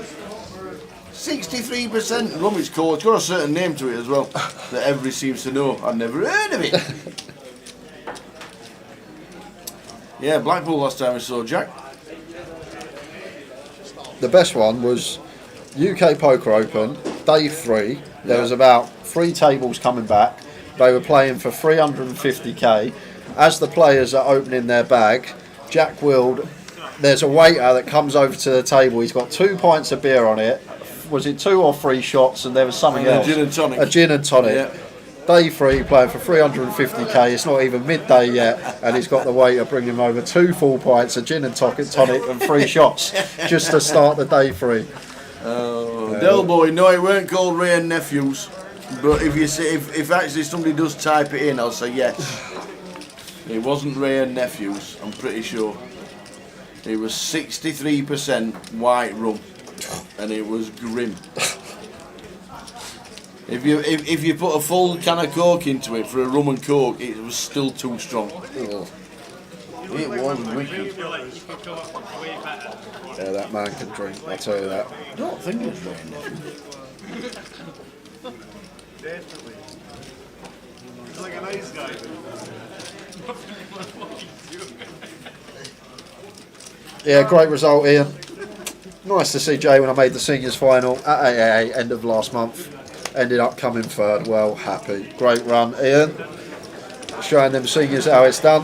63% rum. It's called. It's got a certain name to it as well that everybody seems to know. I've never heard of it. Yeah, Blackpool last time we saw Jack. The best one was UK Poker Open, day 3. There was about 3 tables coming back. They were playing for 350k. As the players are opening their bag, Jack willed. There's a waiter that comes over to the table. He's got 2 pints of beer on it. Was it 2 or 3 shots? And there was something else. A gin and tonic. A gin and tonic. Yeah. Day 3, playing for 350k. It's not even midday yet, and he's got the waiter bringing him over 2 full pints, a gin and tonic, and 3 shots just to start the day 3. Del Boy, no, it weren't called Ray and Nephews. But if you say, if actually somebody does type it in, I'll say yes. It wasn't Ray and Nephews. I'm pretty sure. It was 63% white rum, and it was grim. If you put a full can of Coke into it for a rum and Coke, it was still too strong. It was wicked. Yeah, that man can drink, I tell you that. I don't think it's Ray and Nephews. Definitely. He's like a nice guy. Yeah, great result, Ian. Nice to see Jay when I made the seniors final at AAA end of last month. Ended up coming 3rd. Well, happy. Great run, Ian. Showing them seniors how it's done.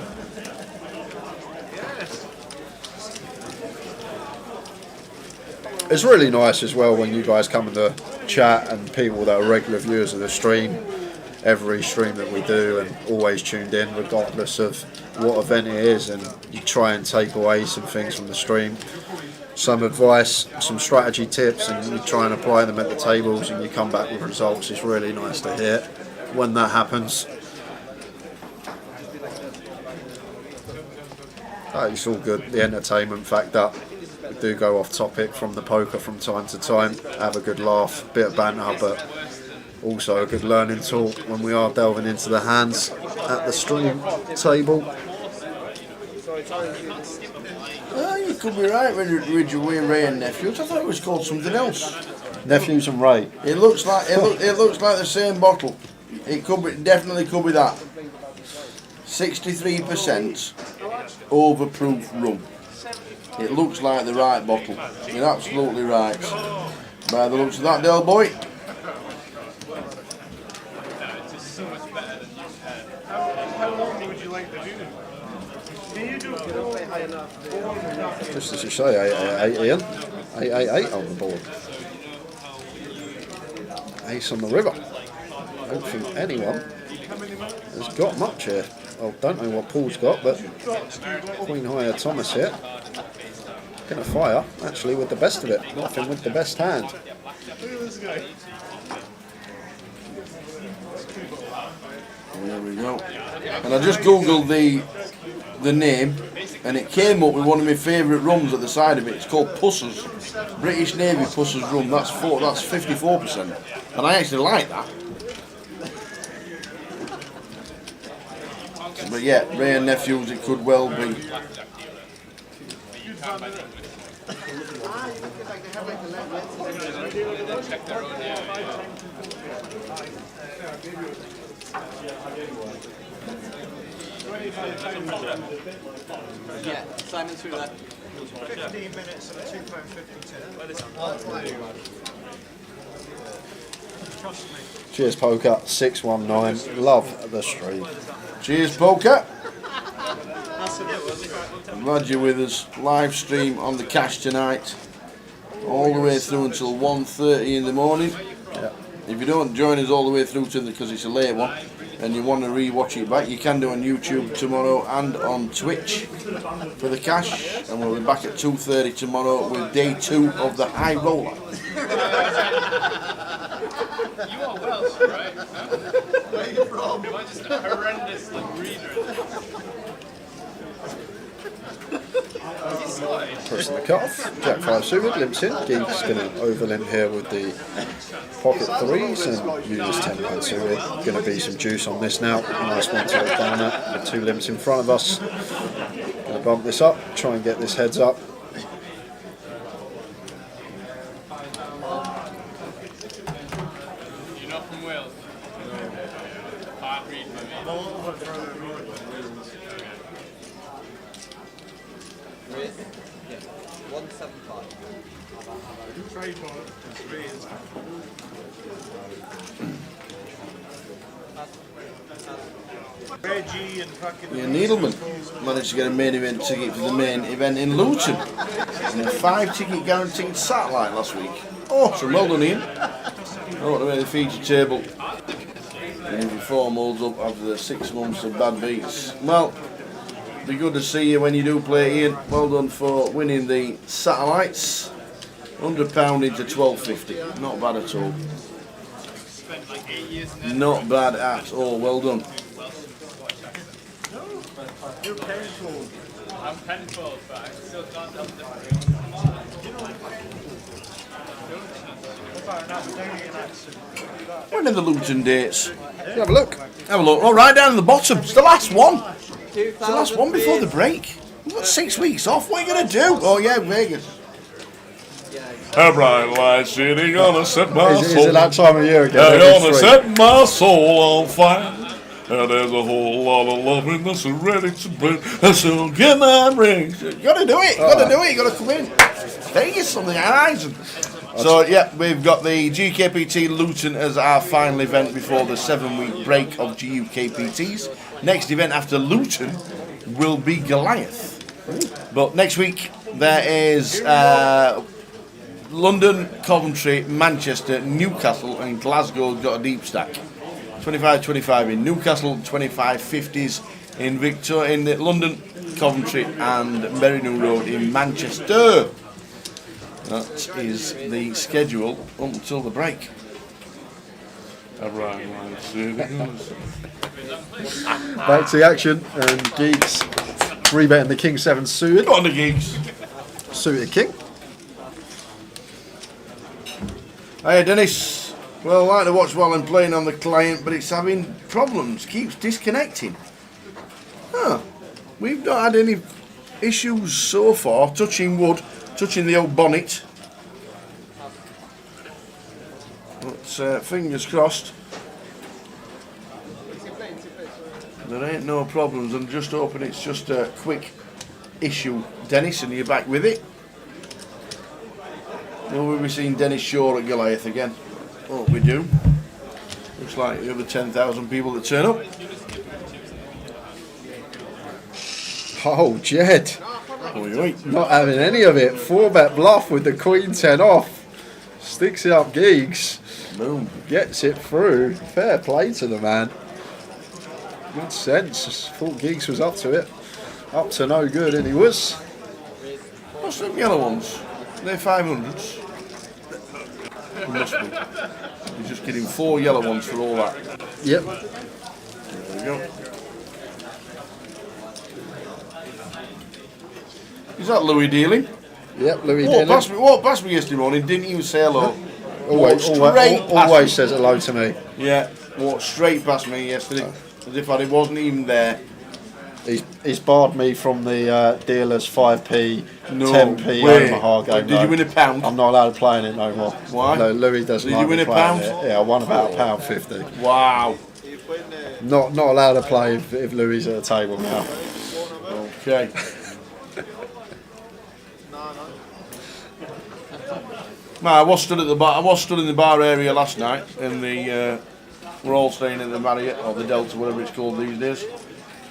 It's really nice as well when you guys come in the chat and people that are regular viewers of the stream, every stream that we do, and always tuned in regardless of what event it is, and you try and take away some things from the stream, some advice, some strategy tips, and you try and apply them at the tables and you come back with results. It's really nice to hear when that happens. It's all good, the entertainment factor. We do go off topic from the poker from time to time, have a good laugh, bit of banter, but also a good learning tool when we are delving into the hands at the stream table. You could be right with Ray and Nephews. I thought it was called something else. Nephews and Ray. It looks like it looks like the same bottle. It could be, definitely could be that. 63% overproof rum. It looks like the right bottle. You're absolutely right. By the looks of that, Del Boy. How long would you like to do? Can you do Just as you say, 888, Ian. 888 on the board. Ace on the river. I don't think anyone has got much here. I don't know what Paul's got, but Queen Higher Thomas here. Gonna fire, actually, with the best of it. Nothing with the best hand. Look at this guy. There we go. And I just googled the name, and it came up with one of my favourite rums at the side of it. It's called Pussers, British Navy Pussers rum. That's 54%, and I actually like that. But yeah, Ray and Nephews, it could well be. Yeah, Simon's through there. 15 minutes and a £2.50 Trust me. Cheers, Poker. 619. Love the stream. Cheers, Poker. I'm glad you're with us. Live stream on the cash tonight, all the way through until 1:30 in the morning. Yeah. If you don't join us all the way through to because it's a late one, and you want to re-watch it back, you can do on YouTube tomorrow and on Twitch for the cash. And we'll be back at 2:30 tomorrow with day 2 of the High Roller. You are Welsh, right? Where are you from? Am I just a horrendous reader? Pressing the cutoff. Jack 5 suited, limps in. Geek's going to overlimp here with the pocket 3s and use 10 9 suited. Going to be some juice on this now. Nice one to look down at with 2 limps in front of us. Going to bump this up, try and get this heads up. I'm a little bit further north. Raise? Yeah. 175. You trade for it. It's raised. Reggie and fucking. Yeah, Needleman managed to get a main event ticket for the main event in Luton. And a 5-ticket guaranteed satellite last week. Awesome, well done Ian. I want to make the feature table. And if your form holds up after the 6 months of bad beats. Well, be good to see you when you do play, Ian. Well done for winning the satellites. £100 into £12.50. Not bad at all. Spent like 8 years in there. Not bad at all. Well done. You're painful. I'm penfold, but I still can't tell the difference. When are the Luton dates? Have a look. Have a look. Oh, right down in the bottom. It's the last one. It's the last one before the 2000 break. We've got 6 weeks off. What are you going to do? Oh, yeah, Vegas. A bright light shining on a set my Is soul. it that time of year again? I'm Every gonna three. set my soul on fire. And there's a whole lot of loving that's ready to bring. So get that ring. You got to do it. You got to do it. You got to come in. Vegas on the horizon. So, yeah, we've got the GUKPT Luton as our final event before the 7-week break of GUKPTs. Next event after Luton will be Goliath. But next week there is London, Coventry, Manchester, Newcastle and Glasgow's got a deep stack. 25-25 in Newcastle, 25-50s in London, Coventry and Merrynew Road in Manchester. That is the schedule up until the break. A bright light shining on a Back to the action, and Geeks rebetting the King 7 suited. Go on the gigs. Suited King. Hey Dennis, well I like to watch while I'm playing on the client, but it's having problems, keeps disconnecting. Huh, we've not had any issues so far, touching wood, touching the old bonnet. But fingers crossed. There ain't no problems. I'm just hoping it's just a quick issue. Dennis, and you're back with it. Will we be seeing Dennis Shaw at Goliath again? Oh, we do. Looks like the other 10,000 people that turn up. Oh, Jed. Oi, oi. Not having any of it. 4-bet bluff with the Queen 10 off. Sticks it up Geeks. Boom. Gets it through. Fair play to the man. Good sense. Thought Geeks was up to it. Up to no good, and he was. What's them yellow ones? They're 500s. Must be. He's just getting 4 yellow ones for all that. Yep. There we go. Is that Louis dealing? Yep, Louis Walked Dillon. past me yesterday morning, didn't even say hello. Always, Walked straight past always me. says hello to me. Yeah, walked straight past me yesterday, as if I wasn't even there. He's barred me from the dealers 5p, No 10p way. Omaha game. Did you win a pound? I'm not allowed to play in it no more. Why? No, Louis doesn't. Did like you win me a playing pound? it. Yeah, I won about £1.50. Wow. Not allowed to play if Louis is at the table now. Okay. No, I was stood at the bar. I was stood in the bar area last night, in the. We're all staying at the Marriott or the Delta, whatever it's called these days.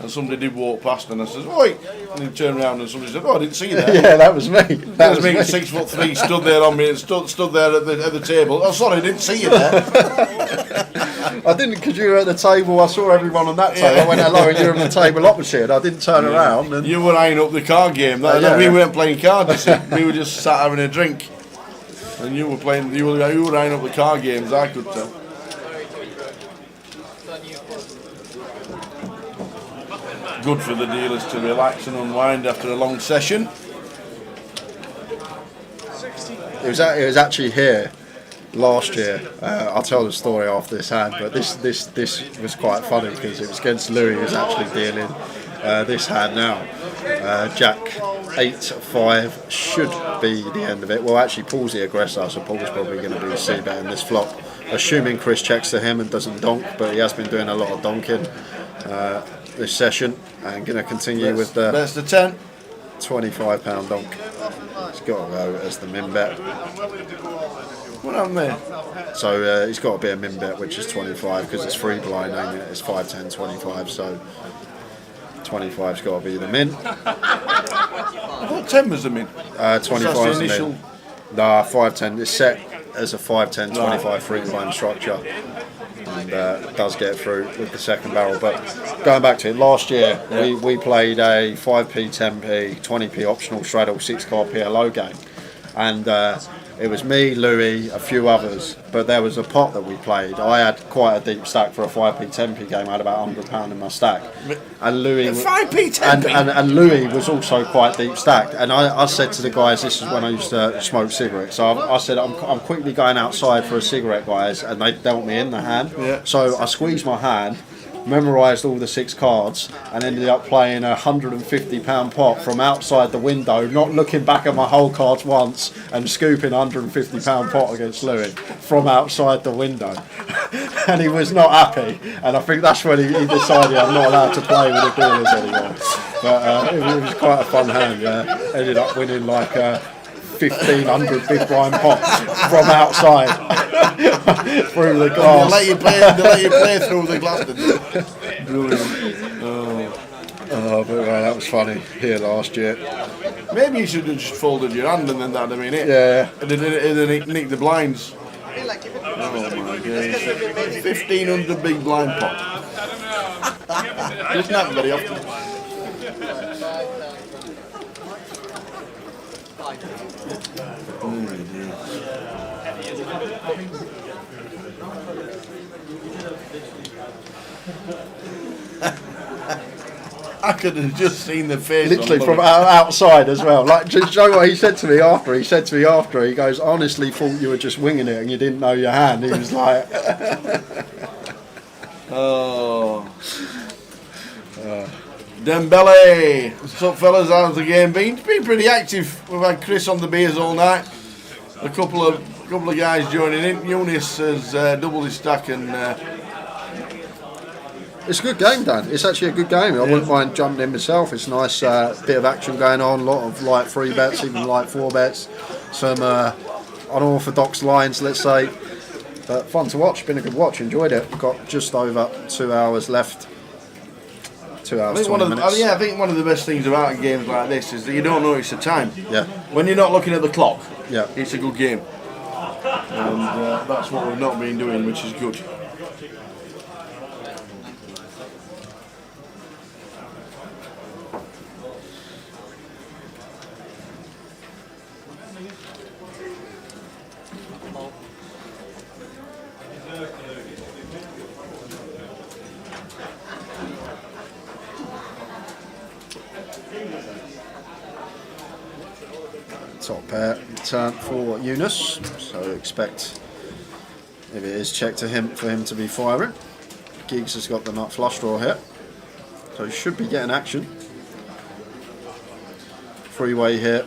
And somebody did walk past, and I said, "Oi!" And he turned around, and somebody said, "Oh, I didn't see you there." Yeah, that was me. That was me, 6'3", stood there on me, and stood there at the table. Oh, sorry, I didn't see you there. I didn't, because you were at the table. I saw everyone on that table. I went hello, and you were on the table opposite. I didn't turn around. And You were eyeing up the card game. Yeah. We weren't playing cards. You see. We were just sat having a drink, and you were playing. You were eyeing up the card games. I could tell. Good for the dealers to relax and unwind after a long session. it was actually here last year. I'll tell the story after this hand, but this was quite funny because it was against Louis, who's actually dealing this hand now. Jack 8-5 should be the end of it. Well, actually, Paul's the aggressor, so Paul's probably going to be c-betting this flop. Assuming Chris checks to him and doesn't donk, but he has been doing a lot of donking. this session, and going to continue with the That's the 10. £25 donk. It's got to go as the min bet. What am I? So he's got to be a min bet, which is 25 because it's free blind, ain't it? It's 5, 10, 25. So 25's got to be the min. I thought 10 was the min. 25 is the initial. min. Nah, 5, 10. It's set as a 5, 10, 25 free blind structure. And does get through with the second barrel. But going back to it, last year we played a 5p, 10p, 20p optional straddle 6-card PLO game, and it was me, Louis, a few others. But there was a pot that we played. I had quite a deep stack for a 5p, 10p game. I had about £100 in my stack, and Louis 5p, 10p. and Louis was also quite deep stacked. And I said to the guys, this is when I used to smoke cigarettes. So I said, I'm quickly going outside for a cigarette, guys, and they dealt me in the hand. Yeah. So I squeezed my hand, memorised all the 6 cards, and ended up playing a £150 pot from outside the window, not looking back at my whole cards once, and scooping a £150 pot against Louis from outside the window. And he was not happy, and I think that's when he decided I'm not allowed to play with the dealers anymore. But it was quite a fun hand. Ended up winning like 1,500 big blind pots from outside through the glass. They let you play through the glass. Brilliant. Oh, but that was funny here last year. Maybe you should have just folded your hand and then that'd have been it. Yeah. And then nick the blinds. I feel like if it 1,500 big blind pot. Doesn't happen very often. I could have just seen the face. Literally from outside as well. Like, do you know what he said to me after? He said to me after, he goes, honestly thought you were just winging it and you didn't know your hand. He was like... Oh. Dembele. What's up, fellas? How's the game been? It's been pretty active. We've had Chris on the beers all night. A couple of guys joining in. Eunice has doubled his stack and... It's a good game, Dan. It's actually a good game. I wouldn't mind jumping in myself. It's a nice bit of action going on. A lot of light 3 bets, even light 4 bets. Some unorthodox lines, let's say. But fun to watch. Been a good watch. Enjoyed it. Got just over 2 hours left. 2 hours, 20 minutes. I think one of the best things about games like this is that you don't notice the time. Yeah. When you're not looking at the clock, Yeah. it's a good game. And that's what we've not been doing, which is good. Top pair turn for Eunice, so expect, if it is checked to him, for him to be firing. Giggs has got the nut flush draw here, so he should be getting action. Freeway here,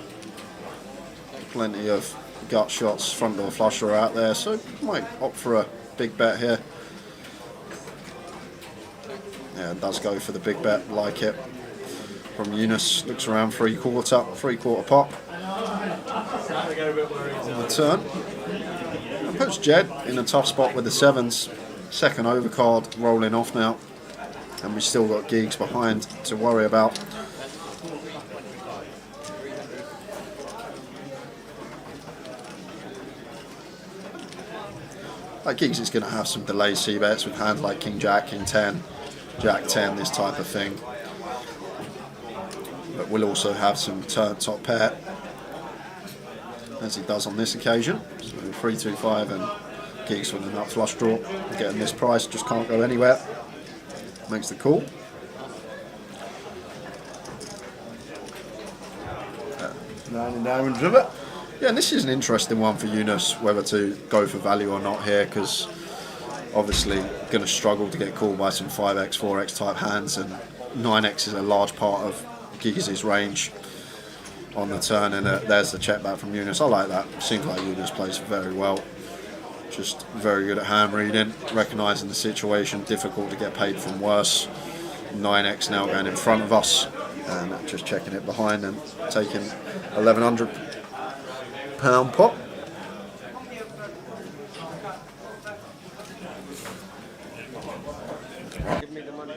plenty of gut shots, front door flush draw out there, so might opt for a big bet here. Yeah, it does go for the big bet, like it. From Eunice, looks around three quarter pop. On the turn. And puts Jed in a tough spot with the 7s. Second overcard rolling off now. And we've still got Giggs behind to worry about. Like Giggs is going to have some delay c-bets with hands like King Jack, King 10, Jack 10, this type of thing. But we'll also have some turn top pair, as he does on this occasion. So 3-2-5 and Giggs with a nut flush draw. Getting this price, just can't go anywhere. Makes the call. Nine in diamonds with it. Yeah, and this is an interesting one for Eunice, whether to go for value or not here, because obviously going to struggle to get called by some 5x, 4x type hands, and 9x is a large part of Giggs' range on the turn, and there's the check back from Eunice. I like that. Seems like Eunice plays very well. Just very good at hand reading, recognising the situation, difficult to get paid from worse. 9x now going in front of us, and just checking it behind and taking £1,100 pot. Give me the money.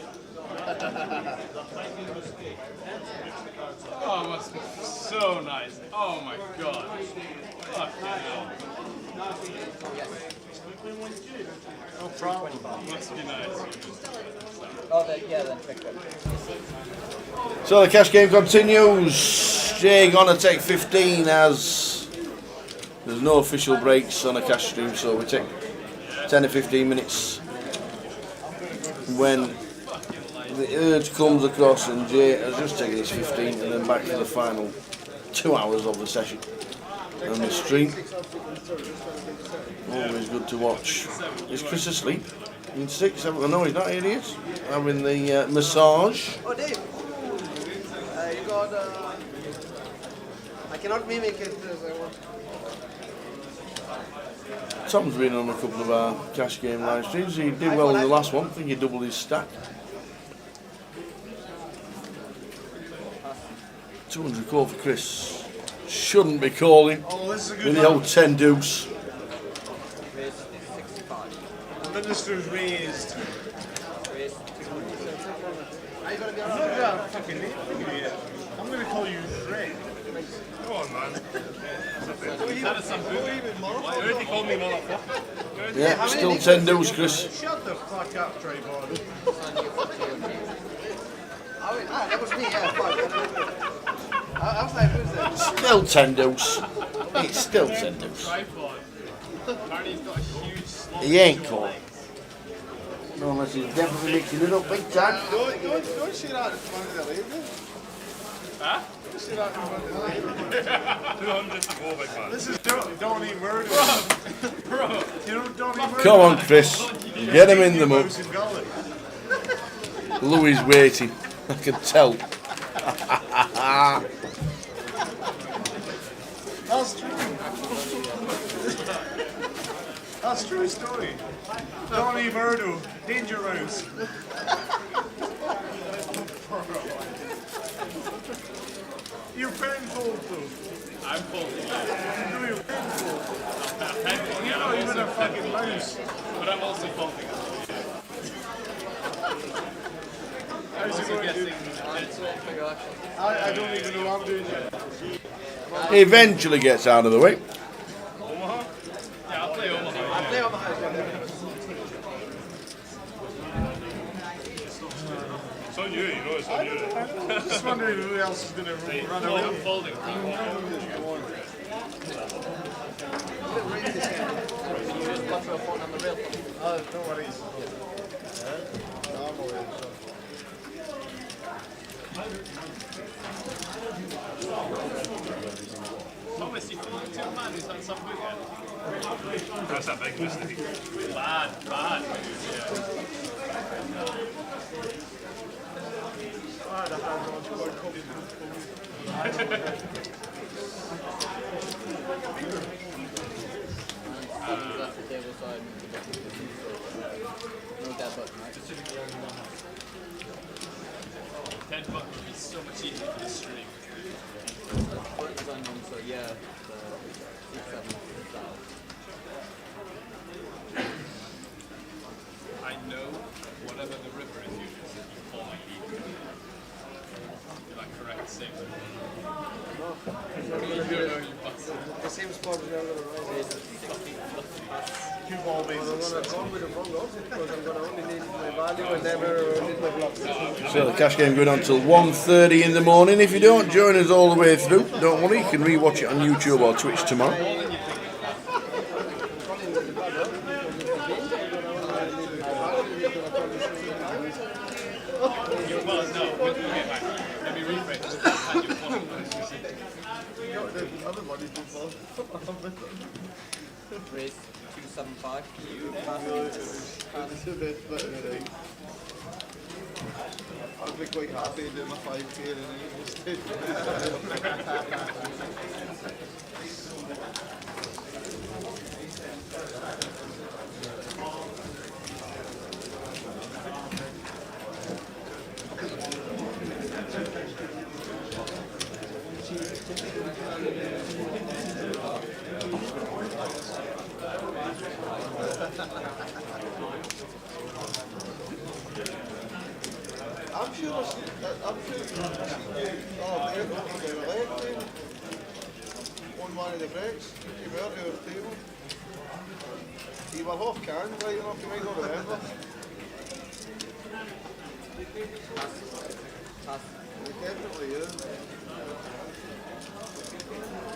Oh, it must be so nice. Oh my god. Fucking hell. No problem. Must be nice. Oh, yeah, then pick it. So the cash game continues. Jay gonna take 15 as there's no official breaks on a cash stream, so we take 10 to 15 minutes when the urge comes across, and Jay has just taken his 15 and then back to the final 2 hours of the session and the stream. Always good to watch. Is Chris asleep? In 6, no, he's not. Here he is, having the massage. Oh, Dave. You got. I cannot mimic it as I want. Tom's been on a couple of our cash game live streams. He did well in the last one. I think he doubled his stack. 200 call for Chris. Shouldn't be calling. Oh, this is a With good the old 10 deuce. The minister's raised. Are you gonna be I'm on? not gonna fucking name you yet. I'm gonna call you Fred. Come on, man. Why already called me motherfucker? Yeah, still 10 deuce, Chris. Shut the fuck up, tripod. That was me, yeah, fuck. I was like, who's that? Still 10 deuce. It's still 10 deuce. Tripod. Apparently he's got a huge slot. He ain't calling. No, unless he's definitely mixing it up big time. Don't say that in front of the lady. Huh? Don't say that in front of the lady. 200 to go, big man. This is Donny Murder. Bro. You know Donny Murder? Come on, Chris. Get him in the mug. Mouse and Gullet. Louis waiting. I can tell. That's true. That's true story. Donny Murdo, Danger Mouse. You're painful though. I'm full. No, you're painful. You're not even a fucking mouse. But I'm also folding. How's it going, dude? I don't even know what I'm doing yet. He eventually gets out of the way. Omaha? Yeah, I'll play Omaha. I play on my house. It's on you, you know it's on you. I'm just wondering who else is going to run No, I'm away. folding. Oh, no worries. No, I'm away. Thomas, you feel too mad? Is that something again? That's that big mistake. Bad, bad. That's the table side. No dead button, right? 10 bucks would be so much easier for the stream. Buttons on them, so yeah, the 6, 7, I know whatever the river is used, you call my heat. You're like correct, same. You don't know, you bastard. The same spot as I'm gonna raise. Cue ball I'm bases. gonna go with the wrong goals because I'm gonna only need my value and never need my blocks. So the cash game going on till 1:30 in the morning. If you don't join us all the way through, don't worry, you can re-watch it on YouTube or Twitch tomorrow. Well, no, okay, fine. Let me rephrase. Other bodies do fall. raise 275. I'd be quite happy doing my 5k and one of the breaks. You were to the table. You were half canned, right enough, you might not remember. Definitely, yeah.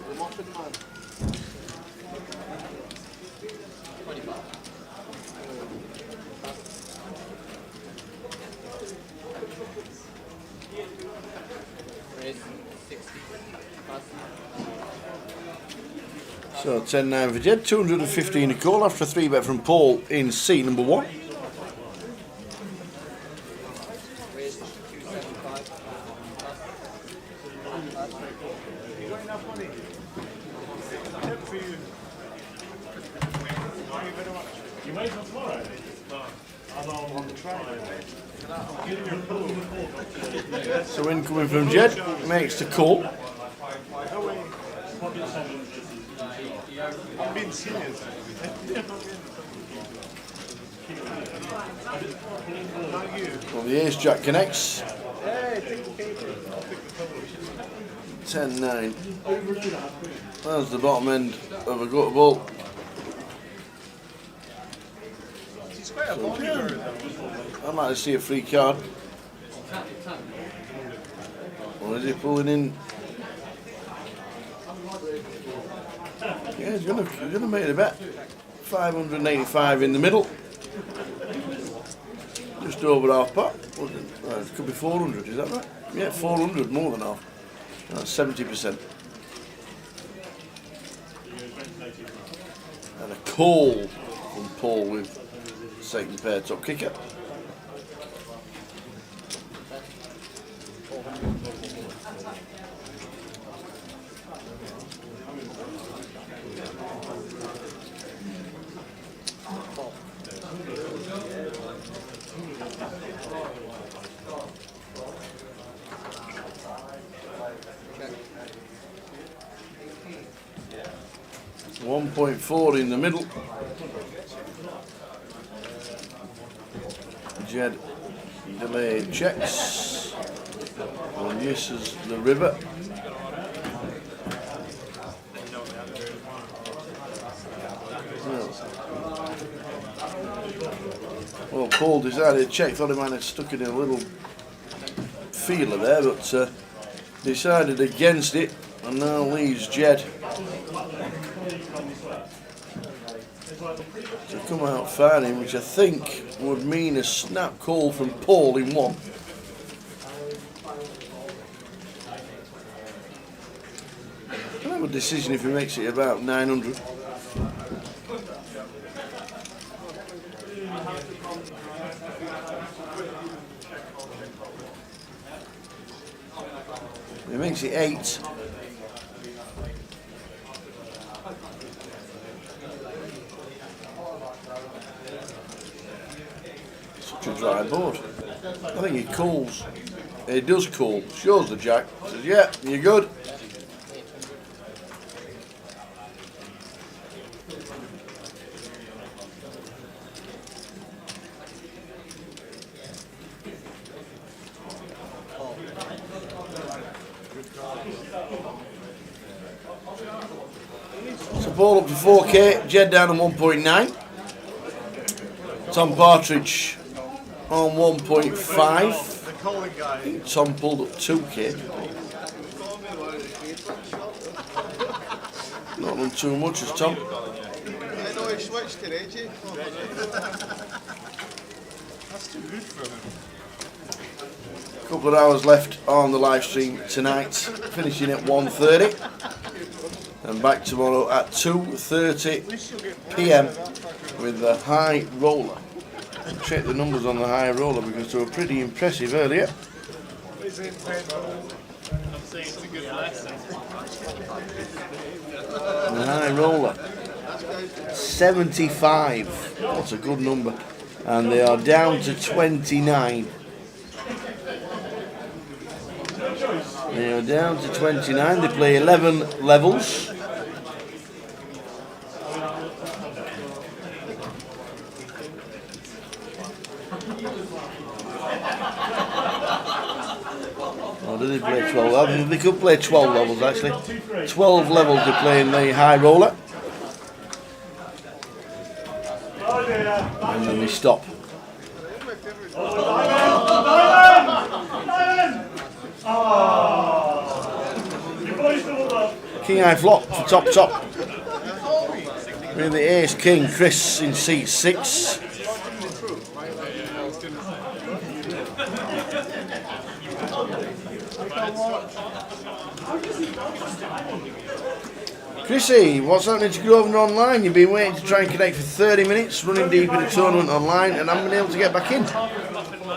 The muffin man. 25. So 10-9 for Jed, 215 a call after a 3-bet from Paul in C number 1. You got enough money? Tip for you. Thank you very much. You wait till tomorrow? I'm on the train. I'm giving you a call. So incoming from Jed, makes the call. No way. I'm being serious. Thank you. Well, the ace jack connects. Hey, take the paper. I'll pick the cover. 10-9. There's the bottom end of a gutter ball. He's quite a long bird. I'd like to see a free card. Or is he pulling in? Yeah, he's gonna make the bet. 585 in the middle. Just over half pot. It could be 400, is that right? Yeah, 400, more than half. That's 70%. And a call from Paul with second pair top kicker. .4 in the middle. Jed delayed checks. And this is the river. Well, Paul decided to check, thought he might have stuck it in a little feeler there, but decided against it, and now leaves Jed to come out firing, which I think would mean a snap call from Paul in 1. Can have a decision if he makes it about 900. He makes it 8. Such a dry board. I think he calls. He does call. Shows the jack. Says, yeah, you're good. So Paul up to 4k, Jed down on 1.9. Tom Partridge on 1.5. The calling guy. Tom pulled up 2k. Not done too much as Tom. I know he switched to Reggie. That's too good for him. Couple of hours left on the live stream tonight, finishing at 1:30, and back tomorrow at 2:30 p.m. with the high roller. Check the numbers on the high roller because they were pretty impressive earlier. Is it petrol? I'm saying it's a good lesson. The high roller, 75. That's a good number, and they are down to 29. They are down to 29. They play 11 levels. Or do they play 12? They could play 12 levels actually. 12 levels they play in the high roller. And then they stop. King high flop for top. With the ace king, Chris in seat 6. Chrissy, what's happening to Grosvenor Online? You've been waiting to try and connect for 30 minutes, running deep in the tournament online, and haven't been able to get back in.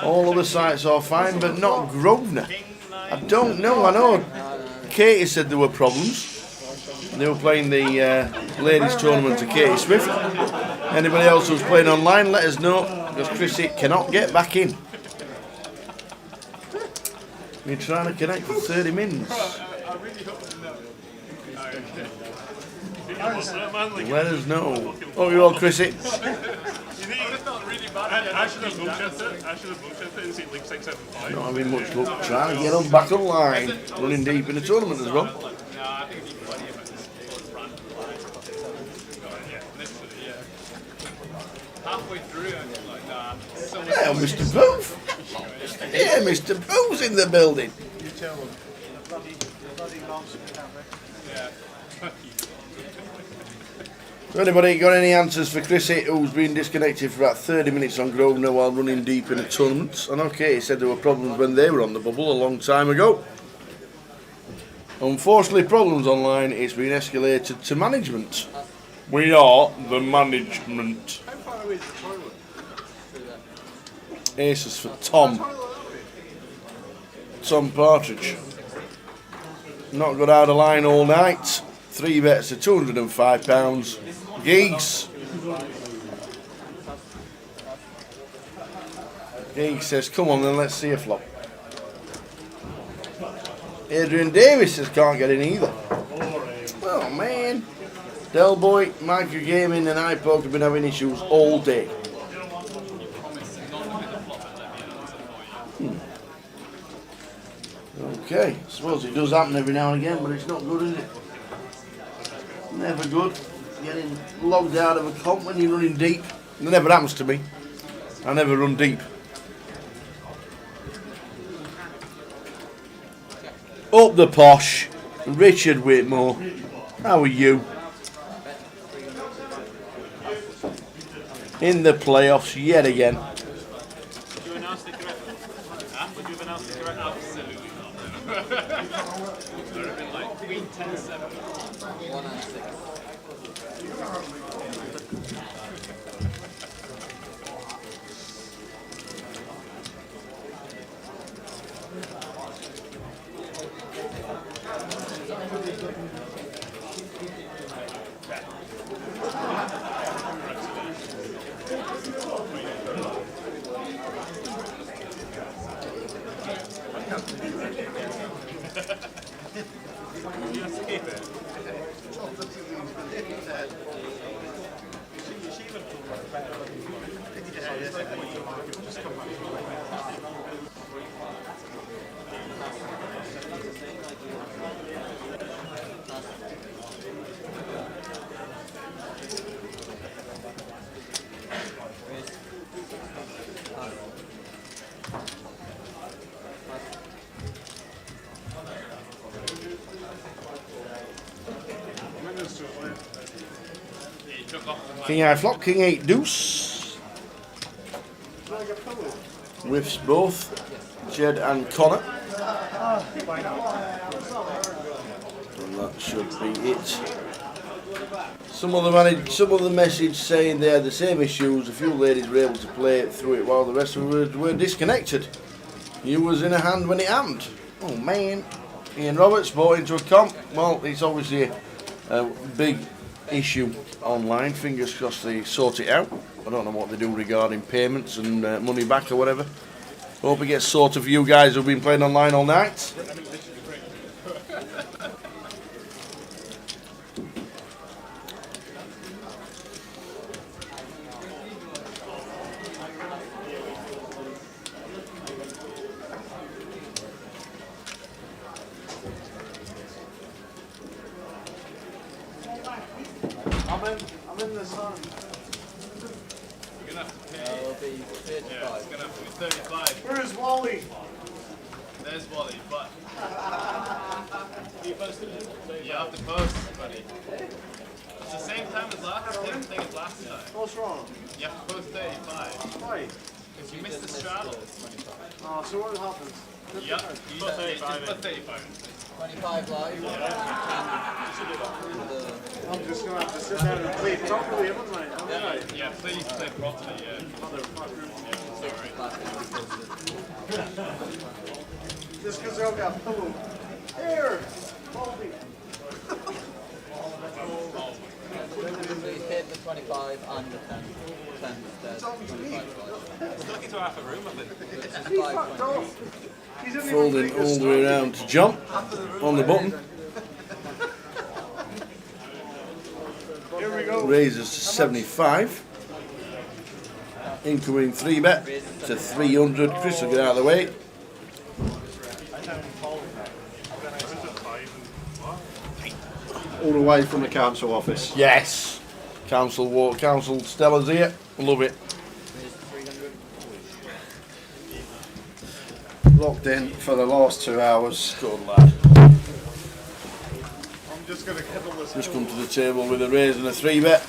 All other sites are fine, but not Grosvenor. I don't know. I know Katie said there were problems. They were playing the ladies tournament to Katie Swift. Anybody else who's playing online, let us know, because Chrissy cannot get back in. We're trying to connect for 30 minutes. Let us know. Oh, you're all Chrissy. I should have bullshit it and seen like 6, 7, 5. Not having much luck trying to get them back online. Running deep in the tournament as well. Halfway through, I'm like, nah. Yeah, Mr. Booth. Yeah, Mr. Booth's in the building. You tell them. Bloody nonsense, can't they? Yeah. So anybody got any answers for Chrissy, who's been disconnected for about 30 minutes on Grosvenor while running deep in a tournament? I know Katie said there were problems when they were on the bubble a long time ago. Unfortunately, problems online, it's been escalated to management. We are the management. How far away is the toilet? Aces for Tom. Tom Partridge. Not got out of line all night. 3 bets to £205. Geeks. Geeks says, come on then, let's see a flop. Adrian Davis says, can't get in either. Oh man. Del Boy, Micro Gaming and iPoke have been having issues all day. Okay, I suppose it does happen every now and again, but it's not good, is it? Never good. Getting logged out of a comp when you're running deep. It never happens to me. I never run deep. Up the posh, Richard Whitmore. How are you? In the playoffs yet again. Would you announce the correct? Huh? Would you have announced the correct? Absolutely not. It would have been like Queen 10-7. 1 and 6. King high flop, king 8 deuce. Whiffs both, Jed and Connor. And that should be it. Some of the message saying they had the same issues. A few ladies were able to play it through it while the rest of them were disconnected. You was in a hand when it happened. Oh man. Ian Roberts bought into a comp. Well, it's obviously a big issue online. Fingers crossed they sort it out. I don't know what they do regarding payments and money back or whatever. Hope it gets sorted for you guys who've been playing online all night. I'm in the sun. You're gonna have to pay. It'll be 35. Yeah, it's gonna have to be 35. Where's Wally? There's Wally, but you have to post, buddy. It's the same time as last same thing as last time. What's wrong? You have to post 35. Why? Because you missed the straddle. Oh, so what happens? Yep, you put 35 in. 25 live. I'm just gonna have to sit down and play properly, haven't I? Yeah, please play properly, yeah. Motherfucker. Sorry. Just because I've got a pillow. Here! Baldy. So he's paid the 25 and the 10. 10 instead. 25 He's looking to half a room, I think. live. He fucked off. He didn't even Folding make all this the way around to John on the button. Here we go. Raises to 75. Incoming 3-bet to 300. Chris will get out of the way. All the way from the council office. Yes. Council walk. Council Stella's here. Love it. Locked in for the last 2 hours. Good lad. I'm just gonna kibble this. Just come to the table with a raise and a 3-bet.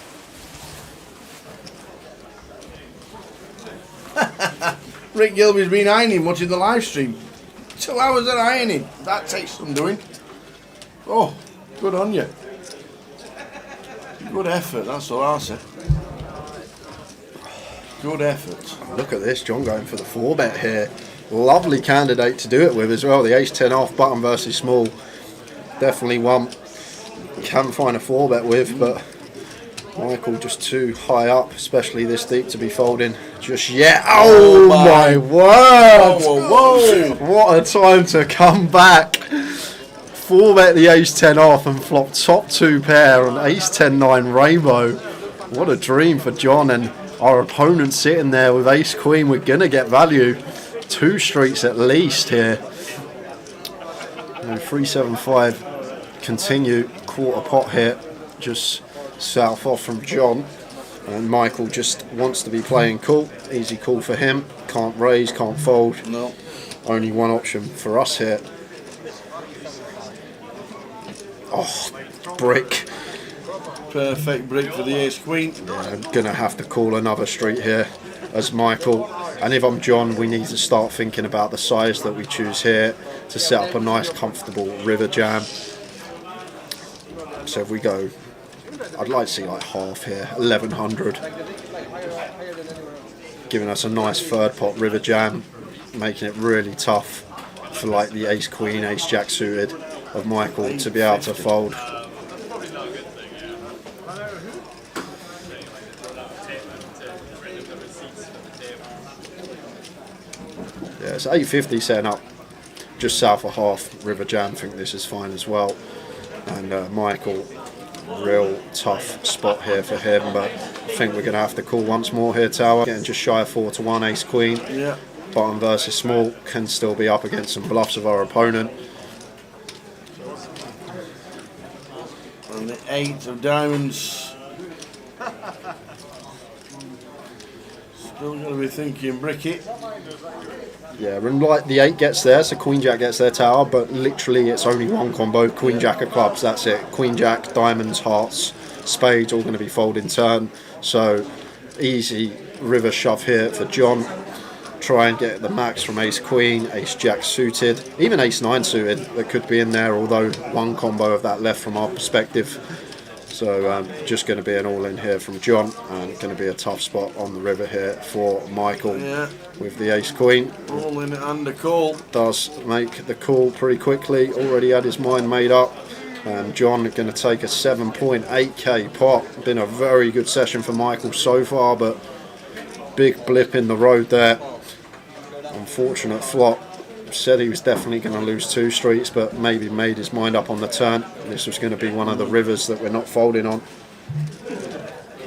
Rick Gilby's been ironing watching the live stream. 2 hours of ironing. That takes some doing. Oh, good on you. Good effort, that's all I'll say. Good effort. Look at this, John going for the 4-bet here. Lovely candidate to do it with as well. The ace-10 off, button versus small. Definitely one can find a 4-bet with, but Michael just too high up, especially this deep to be folding just yet. Oh my word! Whoa, whoa, whoa. What a time to come back. 4-bet the ace-10 off and flop top 2 pair on ace-10-9 rainbow. What a dream for John, and our opponent sitting there with ace-queen. We're going to get value. 2 streets at least here. And 375 continue. Quarter pot here. Just south off from John. And Michael just wants to be playing cool. Easy call for him. Can't raise, can't fold. No. Only one option for us here. Oh, brick. Perfect brick for the ace queen. I'm going to have to call another street here as Michael. And if I'm John, we need to start thinking about the size that we choose here to set up a nice, comfortable river jam. So if we go, I'd like to see like half here, 1100. Giving us a nice third pot river jam, making it really tough for like the ace queen, ace jack suited of Michael to be able to fold. Yeah, it's 850 setting up just south of half river jam. Think this is fine as well. And Michael, real tough spot here for him, but I think we're going to have to call once more here, Tower. Getting just shy of 4-1 ace queen. Yeah. Bottom versus small can still be up against some bluffs of our opponent. And the 8 of diamonds. Still going to be thinking bricky. Yeah, and like the 8 gets there, so Queen Jack gets their Tower, but literally it's only one combo. Queen Jack of clubs, that's it. Queen Jack, diamonds, hearts, spades, all going to be folding turn. So easy river shove here for John. Try and get the max from ace queen, ace jack suited, even ace 9 suited that could be in there, although one combo of that left from our perspective. So just going to be an all-in here from John, and going to be a tough spot on the river here for Michael. Yeah. With the ace queen. All in and a call. Does make the call pretty quickly, already had his mind made up. And John going to take a 7.8k pot. Been a very good session for Michael so far, but big blip in the road there. Unfortunate flop. Said he was definitely going to lose 2 streets, but maybe made his mind up on the turn. This was going to be one of the rivers that we're not folding on.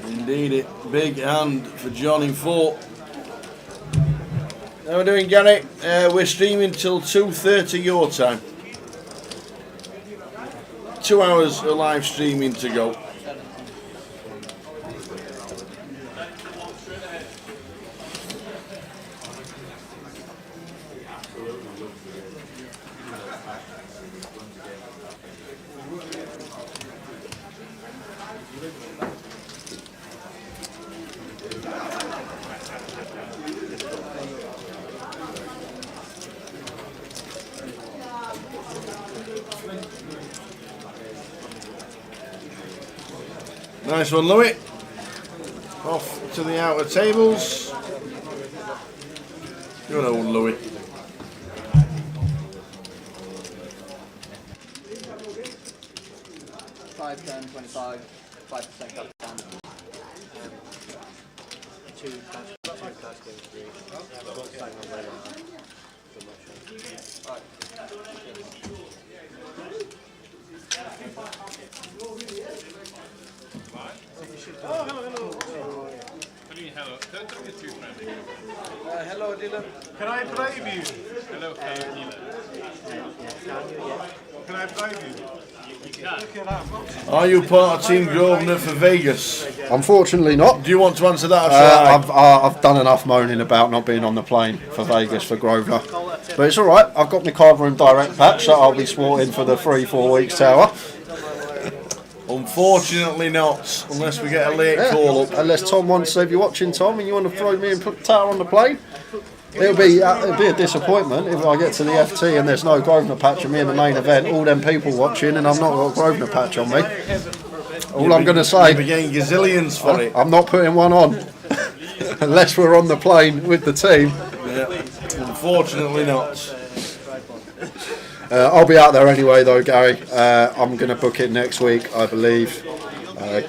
Indeed, it big hand for John in 4. How are we doing, Gary? We're streaming till 2:30 your time. 2 hours of live streaming to go. Nice one, Louis. Off to the outer tables. Good old Louis. Five, 10, 25, 5% cut down. Two cash games, three. Hello, Dylan. Can I bribe you? Hello, Dylan. Can I bribe you? Look at that. Are you part of Team Grosvenor for Vegas? Unfortunately not. Do you want to answer that? Or shall I? I've done enough moaning about not being on the plane for Vegas for Grosvenor. But it's alright, I've got my card room direct patch, so I'll be sporting for the 3-4 weeks tower. Unfortunately not, unless we get a late call up. Unless Tom wants, if you're watching Tom and you want to throw me and put Tower on the plane, it'll be a disappointment if I get to the FT and there's no Grosvenor patch of me in the main event, all them people watching and I've not got a Grosvenor patch on me. All I'm going to say, You'll be getting gazillions for it. I'm not putting one on unless we're on the plane with the team. Yeah. Unfortunately not. I'll be out there anyway though, Gary. I'm going to book it next week, I believe.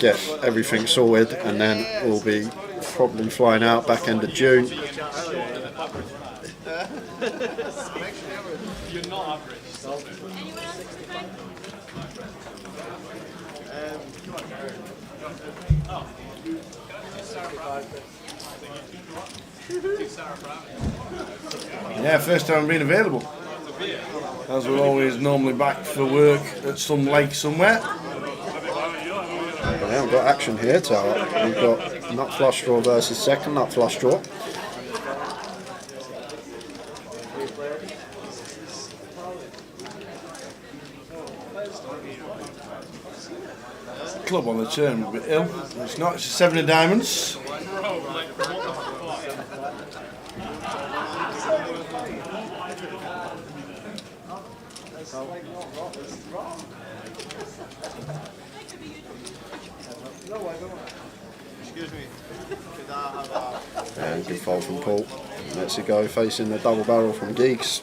Get everything sorted and then we'll be probably flying out back end of June. You're not average. Yeah, first time being available. As we're always normally back for work at some lake somewhere. Yeah, we've got action here, Tower. We've got Nut Flush Draw versus second Nut Flush Draw. Club on the turn, a bit ill. It's not, it's a 7 of diamonds. And good fold from Paul. Lets it go, facing the double barrel from Geeks.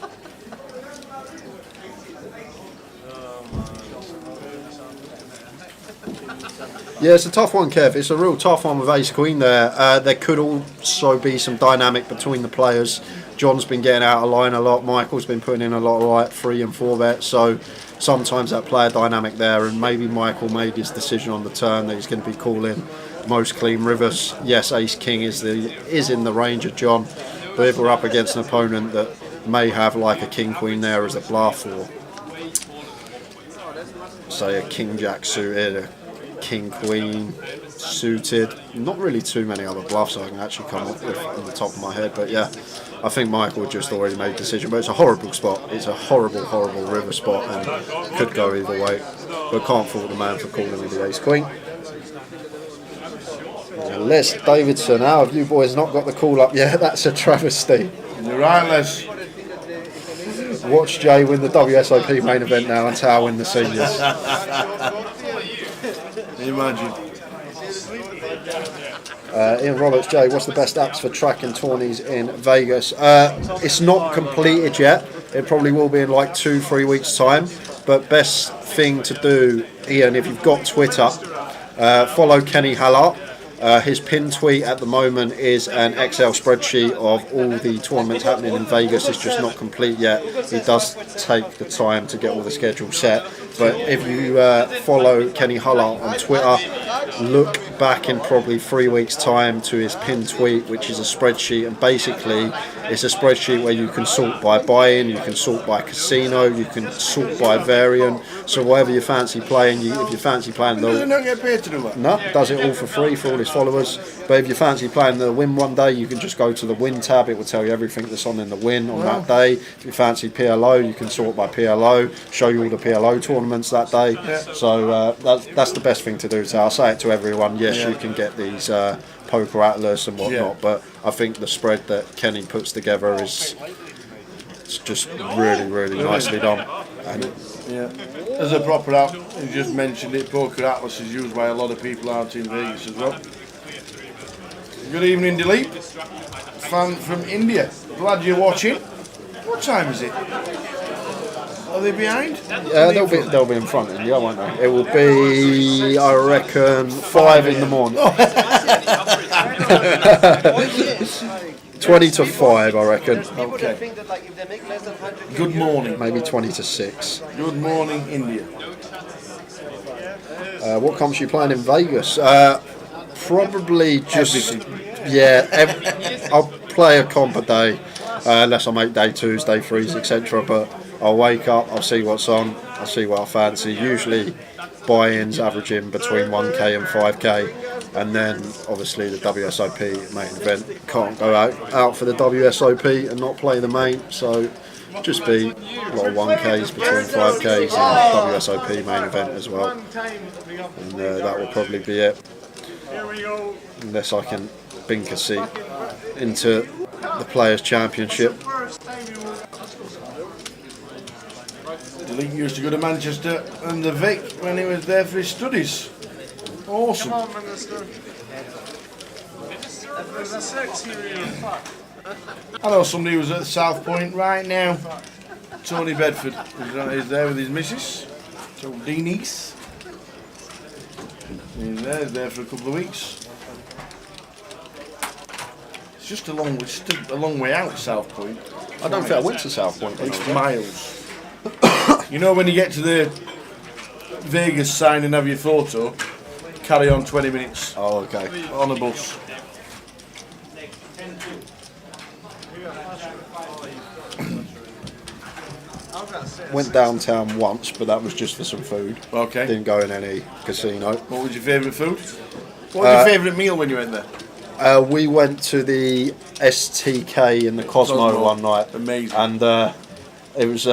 Yeah, it's a tough one, Kev. It's a real tough one with Ace Queen there. There could also be some dynamic between the players. John's been getting out of line a lot. Michael's been putting in a lot of right 3 and 4 bets. So sometimes that player dynamic there, and maybe Michael made his decision on the turn that he's going to be calling most clean rivers. Yes, Ace King is in the range of John, but if we're up against an opponent that may have like a King Queen there as a bluff, or say a King Jack suited, a King Queen suited, not really too many other bluffs I can actually come up with on the top of my head, but yeah, I think Michael just already made a decision. But it's a horrible spot, it's a horrible river spot and could go either way, but can't fault the man for calling me the Ace Queen. Les Davidson, how have you boys not got the call up yet? That's a travesty. You're right, Les. Watch Jay win the WSOP main event now and Tao win the seniors. Imagine. Ian Roberts, Jay, what's the best apps for tracking tourneys in Vegas? It's not completed yet. It probably will be in like 2-3 weeks time. But best thing to do, Ian, if you've got Twitter, follow Kenny Hallart. His pinned tweet at the moment is an Excel spreadsheet of all the tournaments happening in Vegas. It's just not complete yet. He does take the time to get all the schedule set. But if you follow Kenny Hallart on Twitter, look back in probably 3 weeks' time to his pinned tweet, which is a spreadsheet, and basically It's a spreadsheet where you can sort by buy-in, you can sort by casino, you can sort by variant. So whatever you fancy playing, if you fancy playing Does the it not get paid to do that? no, does it all for free for all his followers. But if you fancy playing the win one day, you can just go to the win tab. It will tell you everything that's on in the win on that day. If you fancy PLO, you can sort by PLO, show you all the PLO tournaments that day. So that's the best thing to do. So I'll say it to everyone. Yes, you can get these poker atlas and whatnot, but I think the spread that Kenny puts together is just really nicely done. And as a proper app, you just mentioned it, Poker Atlas is used by a lot of people out in Vegas as well. Good evening, Dilip. Fan from India. Glad you're watching. What time is it? Are they behind? Yeah, they'll be in front of you, won't they? It will be, I reckon, 5 in the morning. 20 to 5, I reckon. Okay. Think that, like, if they make less than 100 Good morning. Maybe 20 to 6. Good morning, India. What comps are you playing in Vegas? Probably just I'll play a comp a day, unless I make day 2s, day 3s, etc. But I'll wake up, I'll see what's on, I'll see what I fancy. Usually buy-ins averaging between 1k and 5k, and then obviously the WSOP main event. Can't go out for the WSOP and not play the main, so just be a lot of 1ks between 5ks and WSOP main event as well, and that will probably be it, unless I can bink a seat into the Players' Championship. Dilip used to go to Manchester and the Vic when he was there for his studies. Awesome. I know somebody who's at South Point right now. Tony Bedford. He's there with his missus. So Denise. He's there for a couple of weeks. It's just a long way out, South Point. I don't think I went to South Point. It's miles. You know when you get to the Vegas sign and have your photo, carry on 20 minutes. Oh, okay. On a bus. Went downtown once, but that was just for some food. Okay. Didn't go in any casino. What was your favourite food? What was your favourite meal when you went there? We went to the STK in the Cosmo one night. Amazing. And it was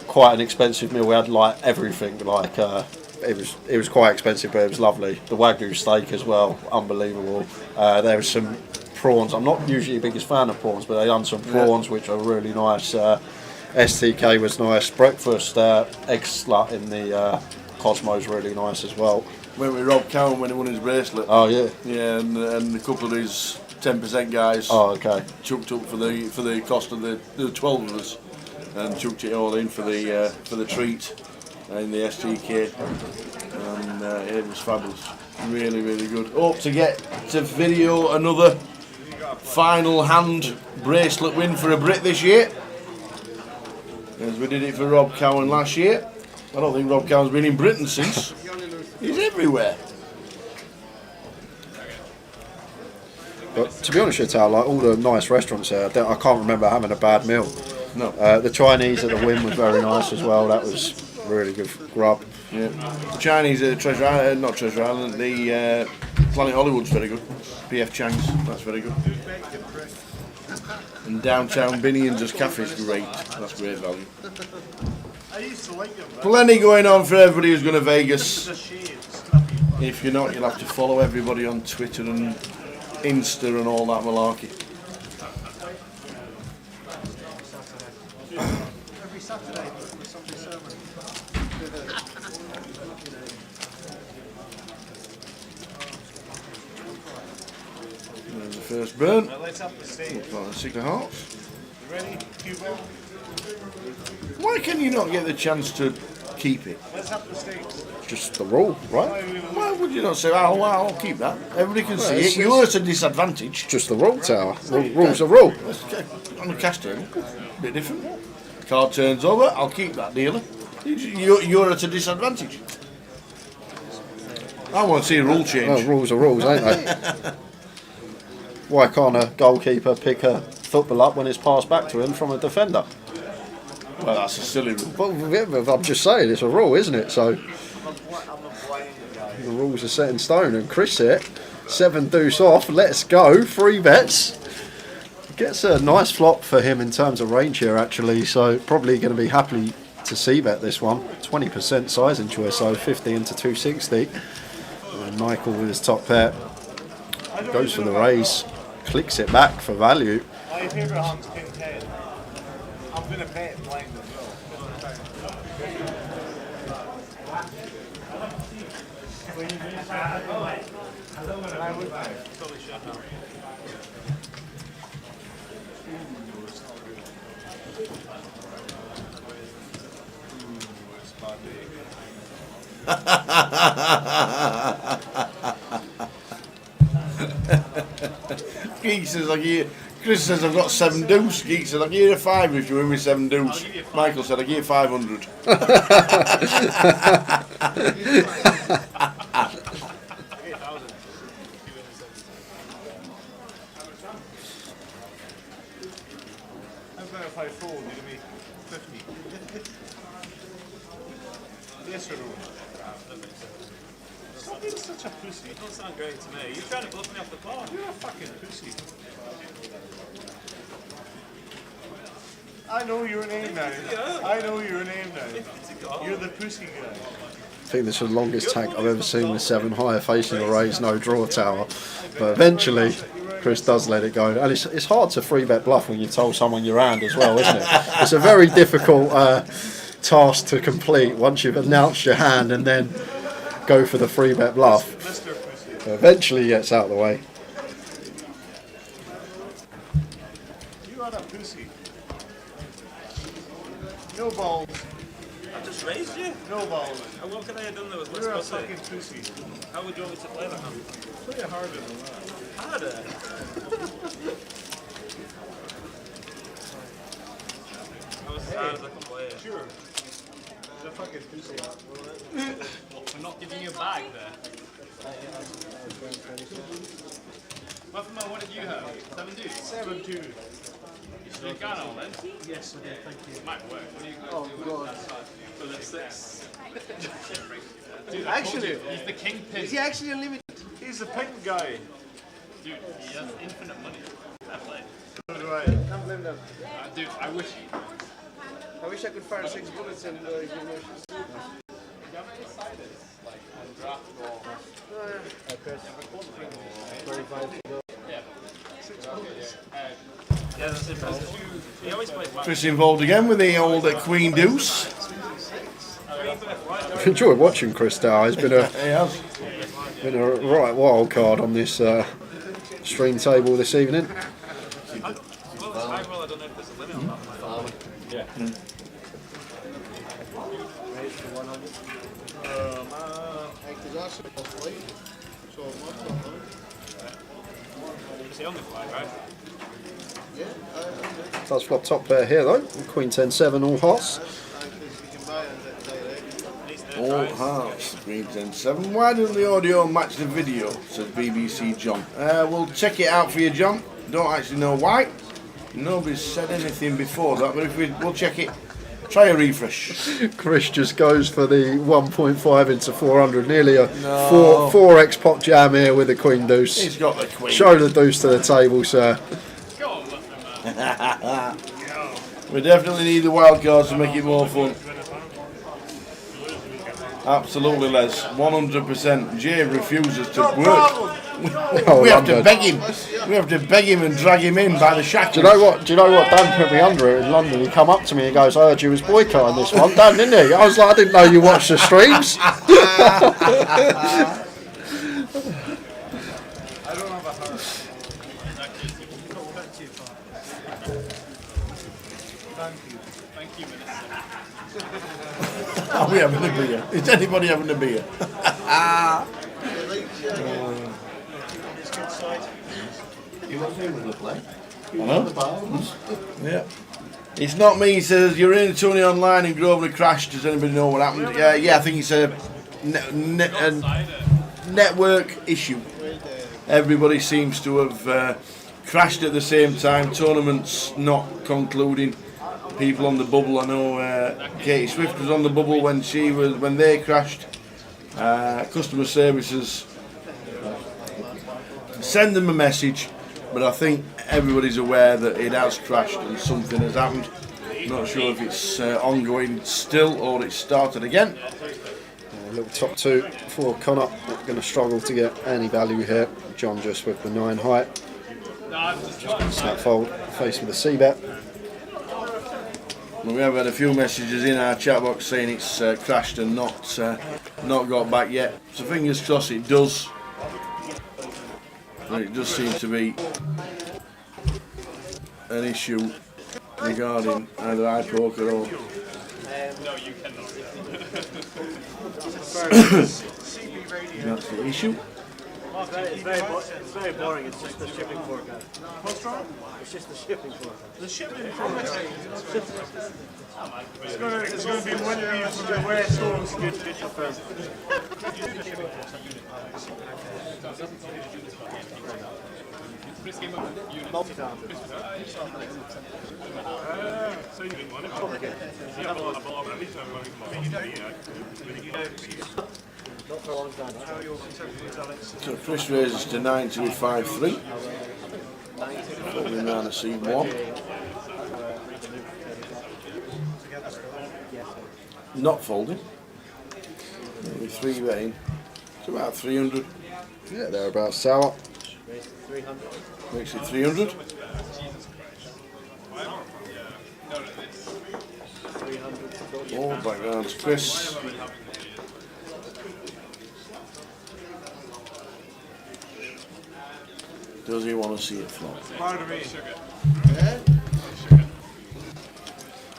quite an expensive meal. We had like everything. Like it was quite expensive, but it was lovely. The Wagyu steak as well, unbelievable. There was some prawns. I'm not usually the biggest fan of prawns, but they done some prawns which are really nice. STK was nice. Breakfast, egg slut in the Cosmo's really nice as well. Went with Rob Cowan when he won his bracelet. Oh yeah. Yeah, and a couple of his 10% guys. Oh okay. Chucked up for the cost of the 12 of us, and chucked it all in for the treat in the STK, and it was fabulous. Really, really good. Hope to get to video another final hand bracelet win for a Brit this year, as we did it for Rob Cowan last year. I don't think Rob Cowan's been in Britain since. He's everywhere. But to be honest with you, like all the nice restaurants there, I can't remember having a bad meal. No. The Chinese at the Wynn was very nice as well. That was really good grub. Yeah. The Chinese at Treasure Island, not Treasure Island, the Planet Hollywood's very good. PF Chang's, that's very good. And downtown Binions' cafe's great. That's great value. Plenty going on for everybody who's going to Vegas. If you're not, you'll have to follow everybody on Twitter and Insta and all that malarkey. Every Saturday, Sunday sermon. There's the first burn. Let's have the stage. Looks like a 6 of hearts. You ready? Cuba? Why can you not get the chance to keep it? Let's have the stakes. Just the rule, right? Why would you not say, oh, well, I'll keep that? Everybody can see it. You're at a disadvantage. Just the rule, Tower. Rule's a rule. On the cash table, a bit different. Card turns over, I'll keep that dealer. You're at a disadvantage. I want to see a rule change. Well, rules are rules, ain't they? Why can't a goalkeeper pick a football up when it's passed back to him from a defender. Well, that's a silly rule. But I'm just saying, it's a rule, isn't it? So the rules are set in stone. And Chris here, 7 deuce off. Let's go. 3 bets. Gets a nice flop for him in terms of range here, actually. So probably going to be happy to see bet this one. 20% sizing choice, so 50 into 260. And Michael with his top pair goes for the raise, clicks it back for value. My favourite hand's King 10. I'm going to bet it blind as well. Probably should now. Geek says, Chris says I've got 7 deuce. Geek says I'll give you a 5 if you win with 7 deuce. Michael said I'll give you 500. How about if I fold, you give me 50? Yes or no? Stop being such a pussy. Don't sound great to me. You're trying to bluff me off the board. You're a fucking pussy. I know your name now. I know your name now. You're the pussy guy. I think this is the longest tank I've ever seen with 7 higher facing a raise, no draw tower. But eventually, Chris does let it go. And it's hard to 3-bet bluff when you told someone your hand as well, isn't it? It's a very difficult task to complete once you've announced your hand and then go for the 3-bet bluff. But eventually he gets out of the way. You are a pussy. No balls. I just raised you. No balls. And what could I have done that was You're a less pussy? fucking pussy. How would you want me to play that hand? Play it harder than that. Harder? I was as hard as I can play it. Sure. You're a fucking pussy. What, for not giving you a bag there? Muffin, what did you have? 7 dudes? 7-2. You got all then? Yes, I did, thank you. It might work. What do you guys Oh, do God. for the 6? Dude, Actually, he's the kingpin. Is he actually unlimited? he's the pink guy. Dude, he has infinite money. Fair play. So do I. Can't blame them. Dude, I wish. I wish I could fire 6 bullets and give no shit. Yeah, that's impressive. He always plays black. Chris involved again with the old Queen Deuce. I've enjoyed watching Chris Dow. He's been a right wild card on this stream table this evening. Well, it's high roll, I don't know if there's a limit on that. It's the only flag, right? Does flop top pair here though. Queen 10-7 all hearts. All hearts. Queen 10-7. Why doesn't the audio match the video? Says BBC John. We'll check it out for you, John. Don't actually know why. Nobody's said anything before that, but we'll check it. Try a refresh. Chris just goes for the 1.5 into 400. Nearly a 4x pot jam here with the Queen Deuce. He's got the Queen. Show the deuce to the table, sir. Go on, Muffin, man. We definitely need the wild cards to make it more fun. Absolutely, Les. 100%. Jay refuses to work. We have to beg him. We have to beg him and drag him in by the shackles. Do you know what? Dan put me under it in London. He come up to me and goes, "I heard you was boycotting this one, Dan, didn't he?" I was like, "I didn't know you watched the streams." I don't have a heart. Thank you, Minister. Are we having a beer? Is anybody having a beer? You want me with the play? I know. Yeah. It's not me. He says you're in Tony online and Grosvenor crashed. Does anybody know what happened? Yeah, I think it's a network issue. Everybody seems to have crashed at the same time. Tournaments not concluding. People on the bubble. I know Katie Swift was on the bubble when they crashed. Customer services send them a message, but I think everybody's aware that it has crashed and something has happened. Not sure if it's ongoing still or it's started again. A little top 2 for Connor. Not going to struggle to get any value here. John just with the 9 height. Snap fold, face with a C-bet. We have had a few messages in our chat box saying it's crashed and not got back yet. So fingers crossed it does. And it does seem to be an issue regarding either iPoker or. No, you cannot. That's the issue. It's very boring. It's just the shipping forecast. What's wrong? It's just the shipping forecast. The shipping forecast. It's going to be windy from the west coast. So you didn't want it? Yeah, but Not for a long time. So Chris raises to 90 with 5-3. Folding round a C1. Not folding. With 3 betting. It's about 300. Yeah, they're about sour. Makes it 300. Oh, back round to Chris. Does he want to see it flop? Pardon me.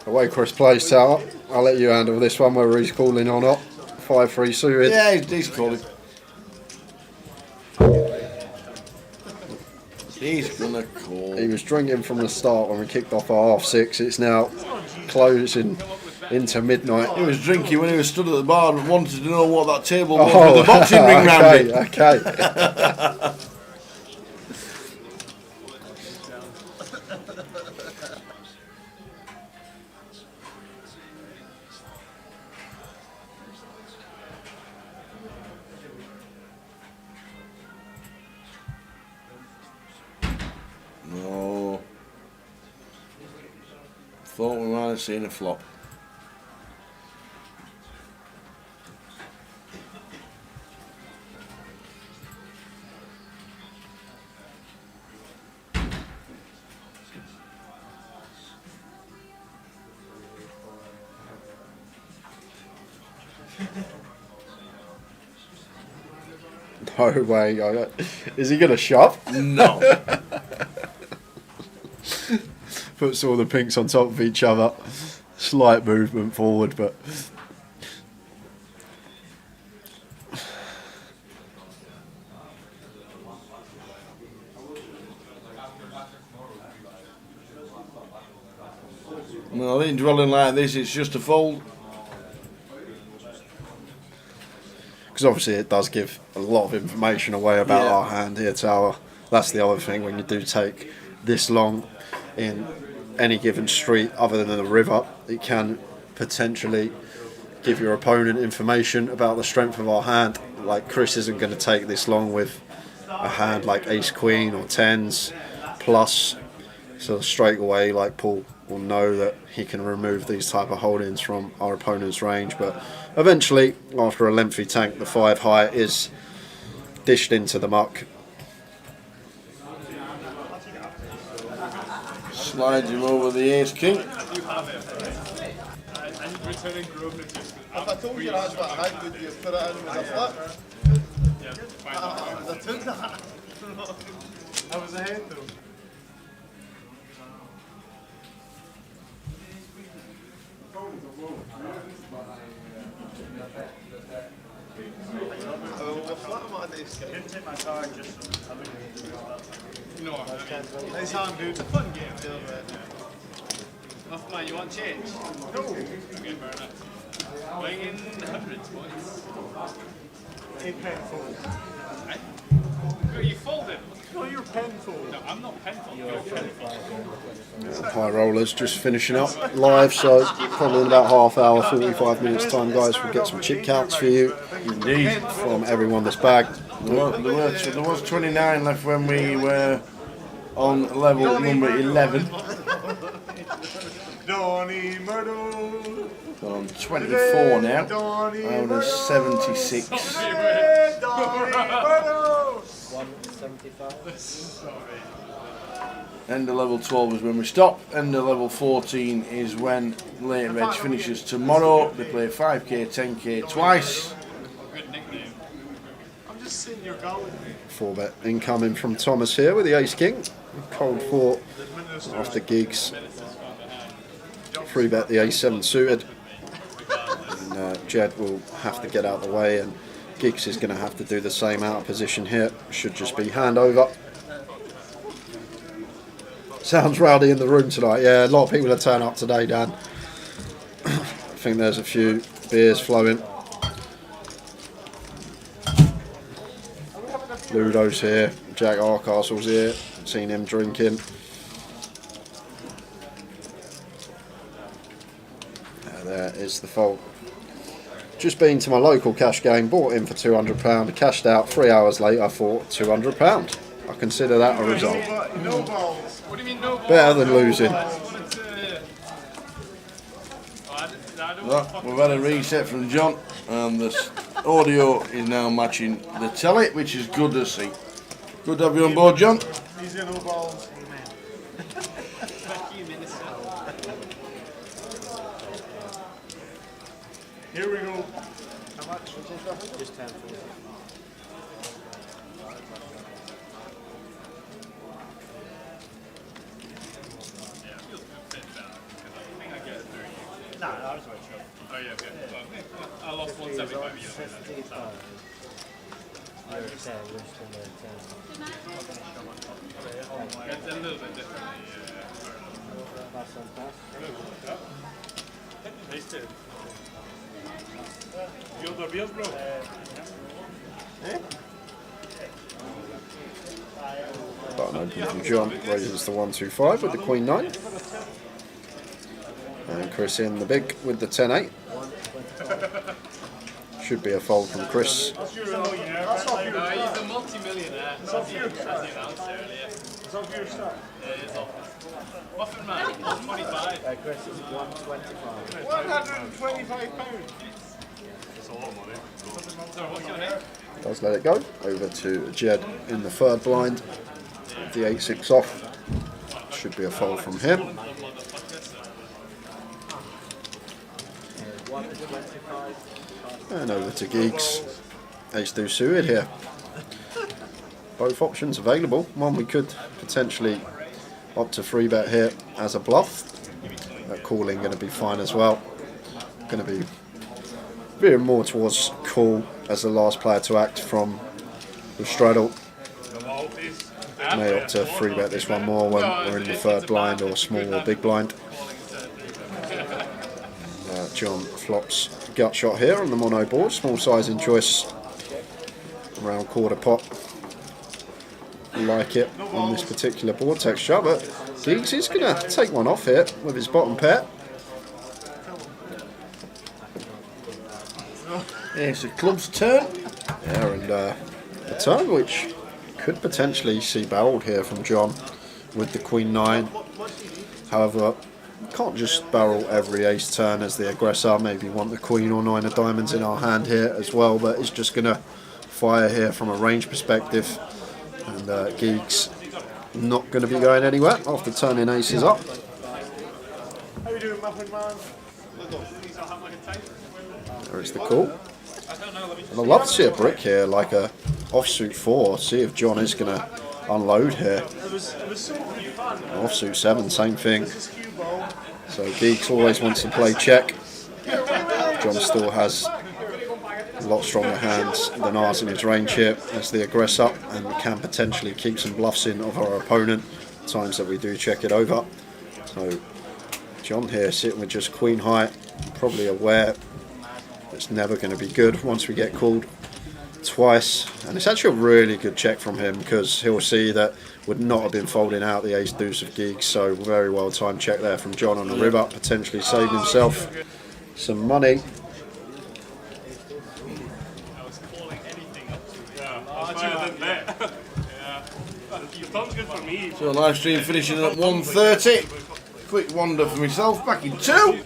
Away Chris plays tower. I'll let you handle this one, whether he's calling or not. 5-3 suited. Yeah, he's calling. He's gonna call. He was drinking from the start when we kicked off at 6:30. It's now closing into midnight. He was drinking when he was stood at the bar and wanted to know what that table was with the boxing ring round it. Okay. No. Thought we might have seen a flop. No way. Is he going to shove? No. Puts all the pinks on top of each other. Slight movement forward, but No, I think dwelling like this, it's just a fold. because obviously it does give a lot of information away about our hand here, Tower. That's the other thing when you do take this long in any given street other than the river, it can potentially give your opponent information about the strength of our hand. Like Chris isn't going to take this long with a hand like ace queen or tens plus, so straight away like Paul will know that he can remove these type of holdings from our opponent's range. But eventually, after a lengthy tank, the 5 high is dished into the muck. Slides him over the ace king. If I told you that's what I had, would you put it in as a flip? I took that. I was ahead though. Didn't take my card just so I wouldn't. Nice hand, dude. It's a fun game. Enough, man, you want change? No. Okay, fair enough. Going in hundreds, boys. 8 pound fold. Right? Are you folding? No, you're High rollers just finishing up live, so probably in about half hour, 45 minutes time, guys, we'll get some chip counts for you. Indeed. From everyone that's bagged. There was 29 left when we were on level number 11. Donny Murdo. We're on 24 now. Out of 76. Donny Murdo. 175. End of level 12 is when we stop. End of level 14 is when Late Reg finishes tomorrow. They play 5k, 10k twice. I'm just seeing your golly. 4-bet incoming from Thomas here with the Ace King. Cold 4 after gigs. 3-bet the A7 suited. And Jed will have to get out of the way, and Giggs is going to have to do the same out of position here. Should just be handover. Sounds rowdy in the room tonight. Yeah, a lot of people are turning up today, Dan. I think there's a few beers flowing. Ludo's here. Jack Arkcastle's here. Seen him drinking. There is the fold. Just been to my local cash game, bought in for £200, cashed out 3 hours later for £200. I consider that a result. No balls. What do you mean no balls? Better than losing. Well, we've had a reset from John, and the audio is now matching the telly, which is good to see. Good to have you on board, John. These are no balls. Here we go. How much? Just 10. No, I was right. Oh yeah, okay. I lost 175 years. You're 10, we're still there, 10. It's a little bit different. Pass on pass. Nice too. You got the beers, bro? Button open from John, raises the 125 with the Queen 9. And Chris in the big with the 10-8. Should be a fold from Chris. That's your millionaire. He's a multi-millionaire. As he announced earlier. It's off your stuff. Yeah, it is off. Muffin man, 125. Chris is 125. £125. That's a lot of money. So what's your name? Does let it go. Over to Jed in the third blind. The 8-6 off. Should be a fold from him. 125. And over to Geeks. Ace do suited here. Both options available. One we could potentially opt to 3-bet here as a bluff. That calling going to be fine as well. Going to be veering more towards call as the last player to act from the straddle. May opt to 3-bet this one more when we're in the third blind or small or big blind. John flops gut shot here on the mono board, small size in choice, around quarter pot. Like it on this particular board texture, but Geeks is going to take one off here with his bottom pair. It's the club's turn. Yeah, and a turn which could potentially see barreled here from John with the Queen 9. However, can't just barrel every ace turn as the aggressor. Maybe want the Queen or 9 of diamonds in our hand here as well, but it's just going to fire here from a range perspective. And Geeks not going to be going anywhere after turning aces up. How you doing, Muffin Man? There's the call. And I'd love to see a brick here, like a offsuit 4. See if John is going to unload here. It was so good fun. Offsuit 7, same thing. This is cue ball. So Geeks always wants to play check. John still has a lot stronger hands than ours in his range here as the aggressor, and can potentially keep some bluffs in of our opponent times that we do check it over. So John here sitting with just Queen high, probably aware it's never going to be good once we get called twice, and it's actually a really good check from him because he'll see that would not have been folding out the ace deuce of gigs, so very well timed check there from John on the river, potentially saved himself some money. So live stream finishing at 1:30. Quick wander for myself, back in 2.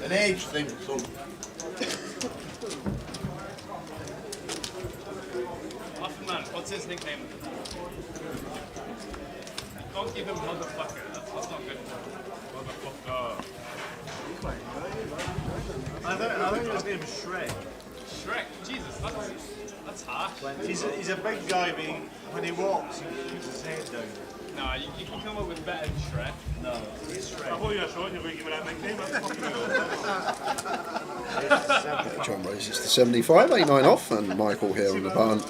An age thing, son. Man, what's his nickname? Don't give him motherfucker. That's not good. Motherfucker. I think his name is Shrek. Shrek. Jesus, that's harsh. He's a big guy, but when he walks, he keeps his head down. No, you can come up with better than Shrek. No, he's Shrek. I thought you were short and you were giving that nickname. John raises to 75, 8-9 off, and Michael here on the button.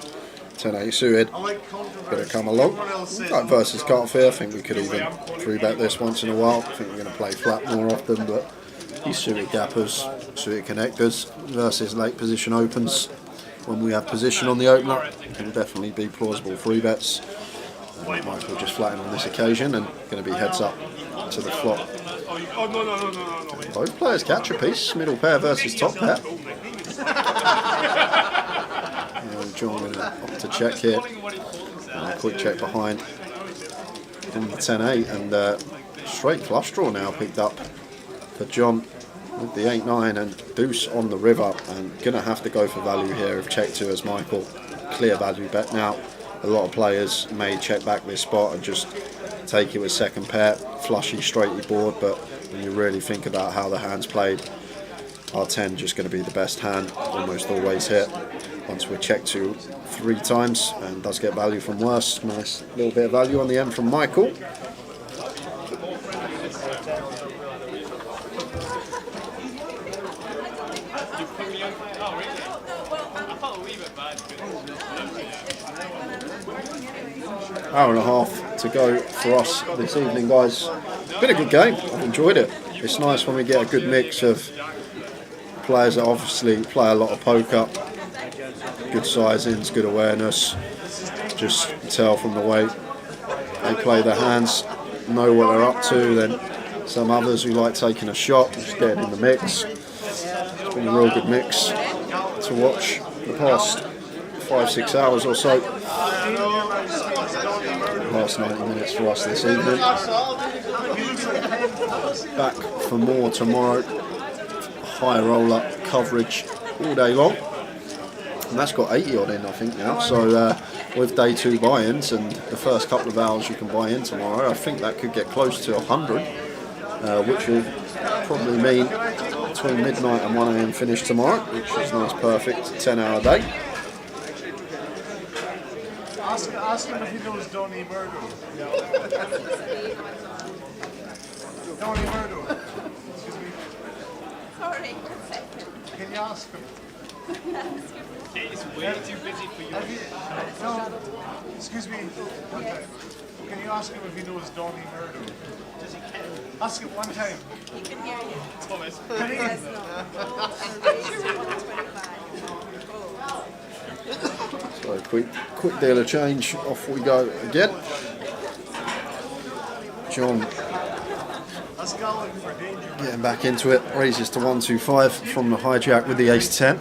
10-8 suited. Going to come along. Like versus Cartfield, I think we could even 3-bet this once in a while. I think we're going to play flat more often, but these suited gappers, suited connectors versus late position opens. When we have position on the opener, it will definitely be plausible 3-bets. Michael just flattened on this occasion and going to be heads up to the flop. Both players catch a piece, middle pair versus top pair. John going to opt to check here. Quick check behind in the 10-8, and straight flush draw now picked up for John with the 8-9 and deuce on the river, and going to have to go for value here if check 2 as Michael. Clear value bet now. A lot of players may check back this spot and just take it with second pair, flushy, straighty board, but when you really think about how the hand's played, R10 just going to be the best hand, almost always hit. Once we're checked to 3 times and does get value from worse. Nice little bit of value on the end from Michael. Hour and a half to go for us this evening, guys. Been a good game. I've enjoyed it. It's nice when we get a good mix of players that obviously play a lot of poker. Good sizings, good awareness. Just tell from the way they play their hands, know what they're up to. Then some others who like taking a shot, just getting in the mix. It's been a real good mix to watch the past 5-6 hours or so. Last 90 minutes for us this evening. Back for more tomorrow. High roller coverage all day long. And that's got 80 odd in, I think, now. So with day 2 buy-ins and the first couple of hours you can buy in tomorrow, I think that could get close to 100, which will probably mean between midnight and 1 AM finish tomorrow, which is nice, perfect 10-hour day. Ask him if he knows Donny Murdo. Donny Murdo. Excuse me. Sorry. Can you ask him? Kate's way too busy for you. No. Excuse me. One time. Can you ask him if he knows Donny Murdo? Does he care? Ask him one time. He can hear you. Thomas. Can he? Yes, no. Oh, I'm sure we want 25. So quick deal of change, off we go again. John getting back into it, raises to 125 from the hijack with the ace-10.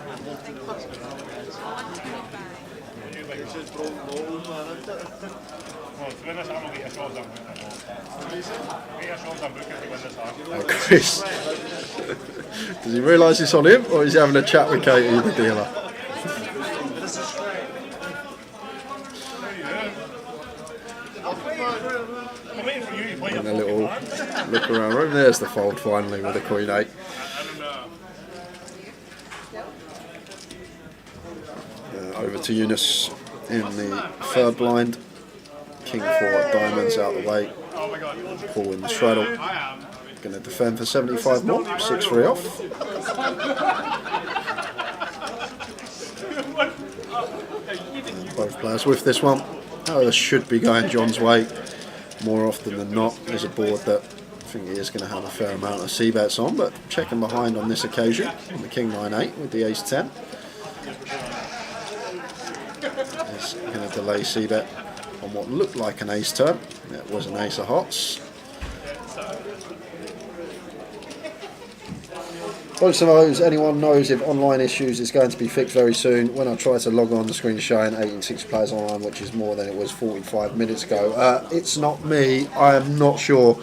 Oh, Chris, does he realise it's on him, or is he having a chat with Katie, the dealer? And a little look around room. There's the fold finally with the Queen 8. Over to Eunice in the third blind. King 4 diamonds out the way. Paul in the straddle. Going to defend for 75 more. 6-3 off. Both players with this one. should be going John's way more often than not. There's a board that I think he is going to have a fair amount of c-bets on, but checking behind on this occasion on the King 9-8 with the Ace 10. He's going to delay c-bet on what looked like an ace turn. It was an ace of hearts. Both of those, anyone knows if online issues is going to be fixed very soon. When I try to log on, the screen showing 86 players online, which is more than it was 45 minutes ago. It's not me, I am not sure.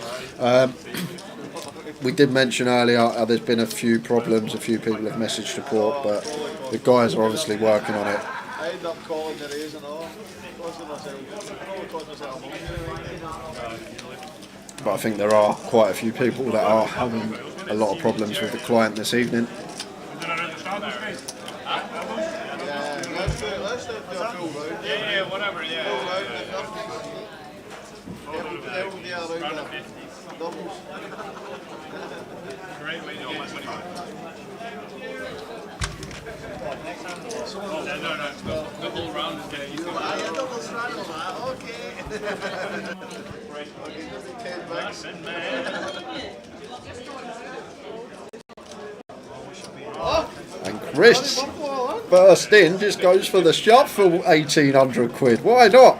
We did mention earlier there's been a few problems, a few people have messaged support, but the guys are obviously working on it. I end up calling the race and all. But I think there are quite a few people that are having a lot of problems with the client this evening. Yeah, whatever, yeah. Great way to almost 25. No, the whole round is getting used to And Chris, first in, just goes for the shove for 1,800 quid. Why not?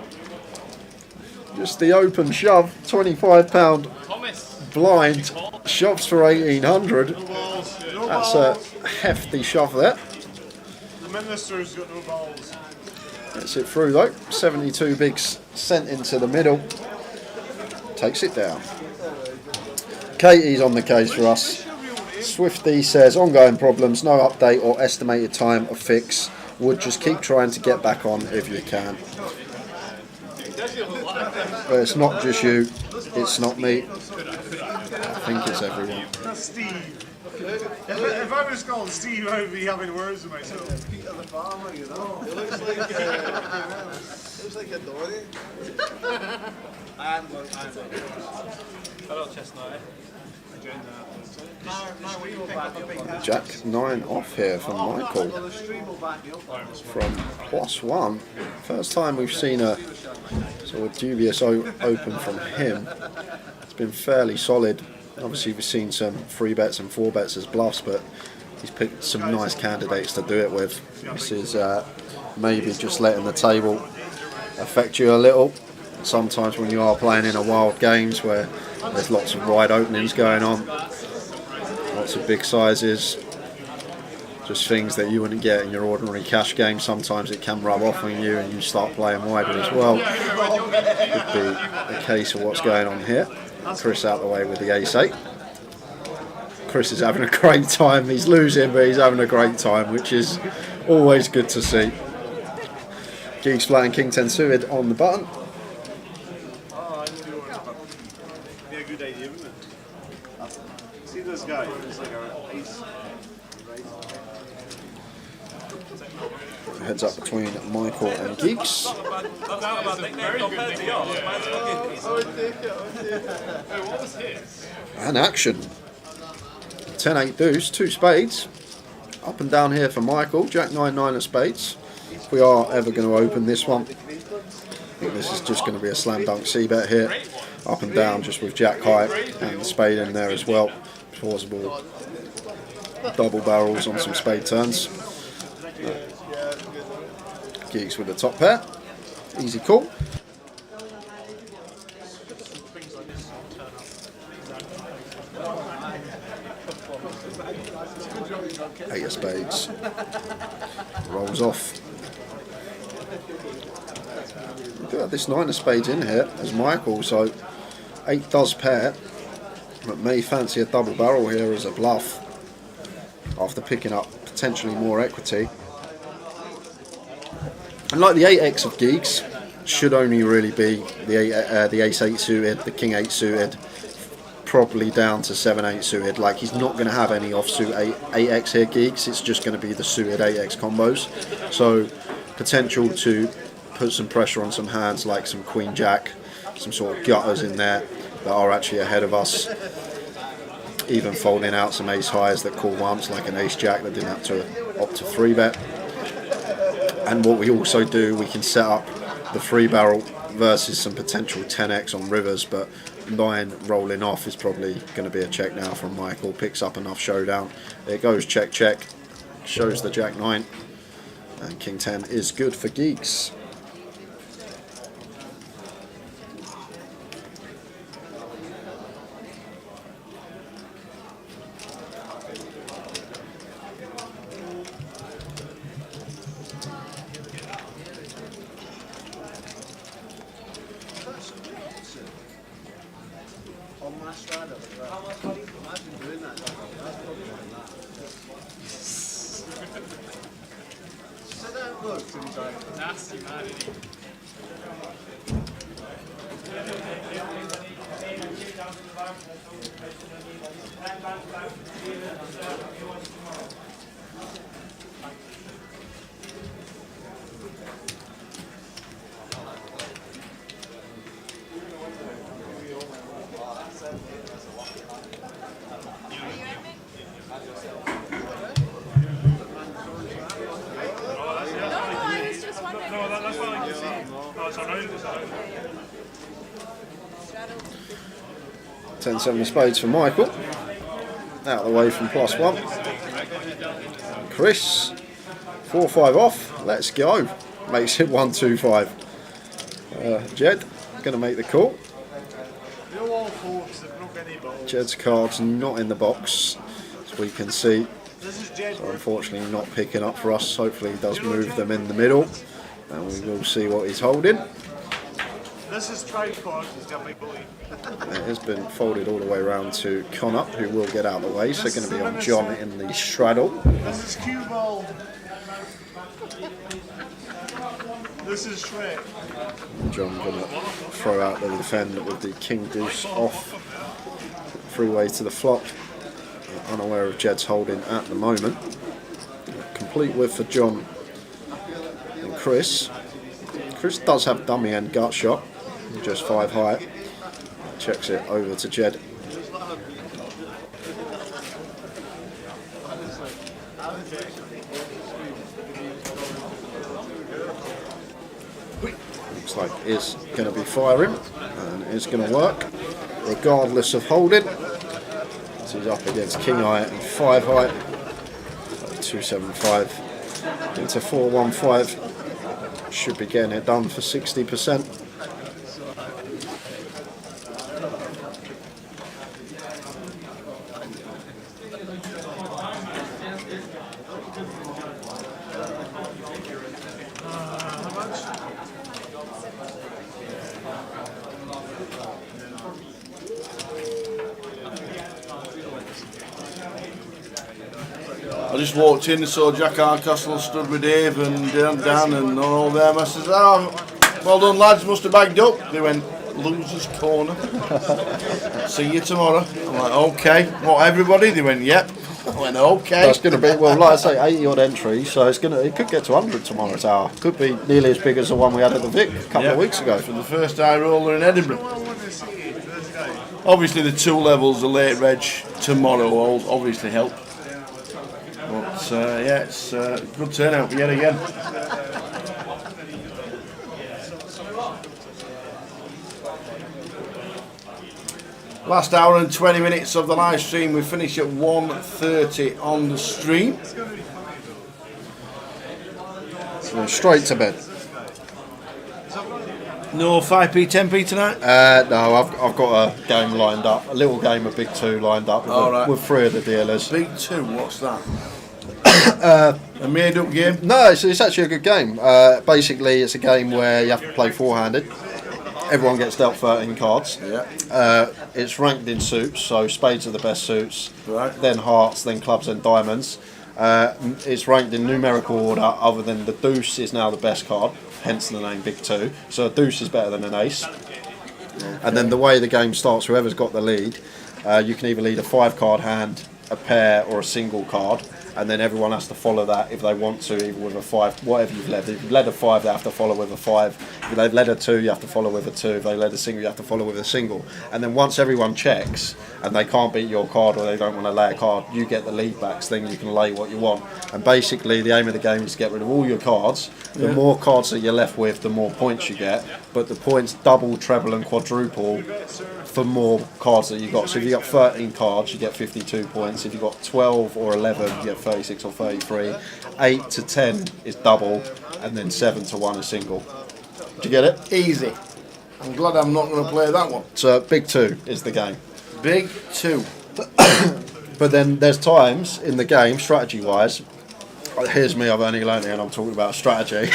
Just the open shove, £25 blind, shoves for 1,800. That's a hefty shove there. The minister's got no balls. Gets it through though. 72 bigs sent into the middle. Takes it down. Katie's on the case for us. Swifty says ongoing problems, no update or estimated time of fix. Would just keep trying to get back on if you can. But it's not just you, it's not me. I think it's everyone. That's Steve. If I was called Steve, I would be having words with myself. Peter the farmer, you know. It looks like a Dory. Hello, Chestnut. Jack 9 off here from Michael. From +1. First time we've seen a sort of dubious open from him. It's been fairly solid. Obviously we've seen some 3-bets and 4-bets as bluffs, but he's picked some nice candidates to do it with. This is maybe just letting the table affect you a little. Sometimes when you are playing in a wild games where there's lots of wide openings going on, lots of big sizes, just things that you wouldn't get in your ordinary cash game. Sometimes it can rub off on you and you start playing wider as well. Could be a case of what's going on here. Chris out the way with the ace-8. Chris is having a great time. He's losing, but he's having a great time, which is always good to see. Geeks flat and King 10 suited on the button. Be a good idea, wouldn't it? See this guy? He's like our ace. Heads up between Michael and Geeks. And action. 10-8 deuce, 2 spades. Up and down here for Michael. Jack 9-9 of spades. If we are ever going to open this one, I think this is just going to be a slam dunk c-bet here. Up and down just with Jack high and the spade in there as well. Plausible double barrels on some spade turns. Geeks with the top pair. Easy call. Eight of spades. Rolls off. We do have this 9 of spades in here as Michael, so 8 does pair, but may fancy a double barrel here as a bluff after picking up potentially more equity. And like the 8x of Geeks, should only really be the ace-8 suited, the king-8 suited, probably down to 7-8 suited. Like, he's not going to have any offsuit 8x here, Geeks. It's just going to be the suited 8x combos. So potential to put some pressure on some hands like some queen-jack, some sort of gutters in there that are actually ahead of us. Even folding out some ace-highs that call once, like an ace-jack that didn't have to opt to 3-bet. And what we also do, we can set up the 3-barrel versus some potential 10x on rivers, but 9 rolling off is probably going to be a check now from Michael. Picks up enough showdown. It goes check check. Shows the Jack 9, and King 10 is good for geeks. On my straddle as well. Imagine doing that. That's probably like that. So that looks like Nasty man. I was just wondering. No, that's what I can see. No, it's around. It's around. 10-7 of spades for Michael. Out of the way from +1. Chris, 4-5 off. Let's go. Makes it 1-2-5. Jed, going to make the call. You all folks have not got any balls. Jed's card's not in the box, as we can see. This is Jed. So unfortunately not picking up for us. Hopefully he does move them in the middle. And we will see what he's holding. This is tripod. He's got big bully. It has been folded all the way around to Connor, who will get out of the way. So going to be on John in the straddle. This is cue ball. This is Shrek. John going to throw out the defend with the king deuce off. Freeway to the flop. Unaware of Jed's holding at the moment. Complete with for John and Chris. Chris does have dummy and gut shot, just 5 high. Checks it over to Jed. Looks like it's going to be firing, and it's going to work regardless of holding. He's up against king high and 5 high. 275 into 415. Should be getting it done for 60%. I just walked in and saw Jack Hardcastle stood with Dave and Dan and all them. I said, "Oh, well done lads, must have bagged up." They went, "Loser's corner. See you tomorrow." I'm like, "Okay." What, everybody? They went, "Yep." I went, "Okay." That's going to be, well, like I say, 80 odd entries, so it could get to 100 tomorrow's hour. Could be nearly as big as the one we had at the Vic a couple of weeks ago. For the first high roller in Edinburgh. Obviously the 2 levels, the late reg tomorrow will obviously help. But yeah, it's a good turnout yet again. Last hour and 20 minutes of the live stream. We finish at 1:30 on the stream. So straight to bed. No 5p, 10p tonight? No, I've got a game lined up, a little game of Big 2 lined up with 3 of the dealers. Big 2, what's that? A made up game? No, it's actually a good game. Basically, it's a game where you have to play 4-handed. Everyone gets dealt 13 cards. Yeah. It's ranked in suits, so spades are the best suits, Right. then hearts, then clubs, then diamonds. It's ranked in numerical order, other than the deuce is now the best card, hence the name Big 2. So a deuce is better than an ace. Okay. And then the way the game starts, whoever's got the lead, you can either lead a 5-card hand, a pair, or a single card. and then everyone has to follow that if they want to, either with a 5, whatever you've led. If you've led a 5, they have to follow with a 5. If they've led a 2, you have to follow with a 2. If they led a single, you have to follow with a single. And then once everyone checks and they can't beat your card or they don't want to lay a card, you get the lead backs, then you can lay what you want. And basically the aim of the game is to get rid of all your cards. The more cards that you're left with, the more points you get, but the points double, treble and quadruple for more cards that you got. So if you got 13 cards, you get 52 points. If you got 12 or 11, you get 36 or 33. 8 to 10 is double, and then 7 to 1 is single. Do you get it? Easy. I'm glad I'm not going to play that one. So big 2 is the game. Big 2. But then there's times in the game, strategy-wise, here's me, I've only learned it and I'm talking about strategy.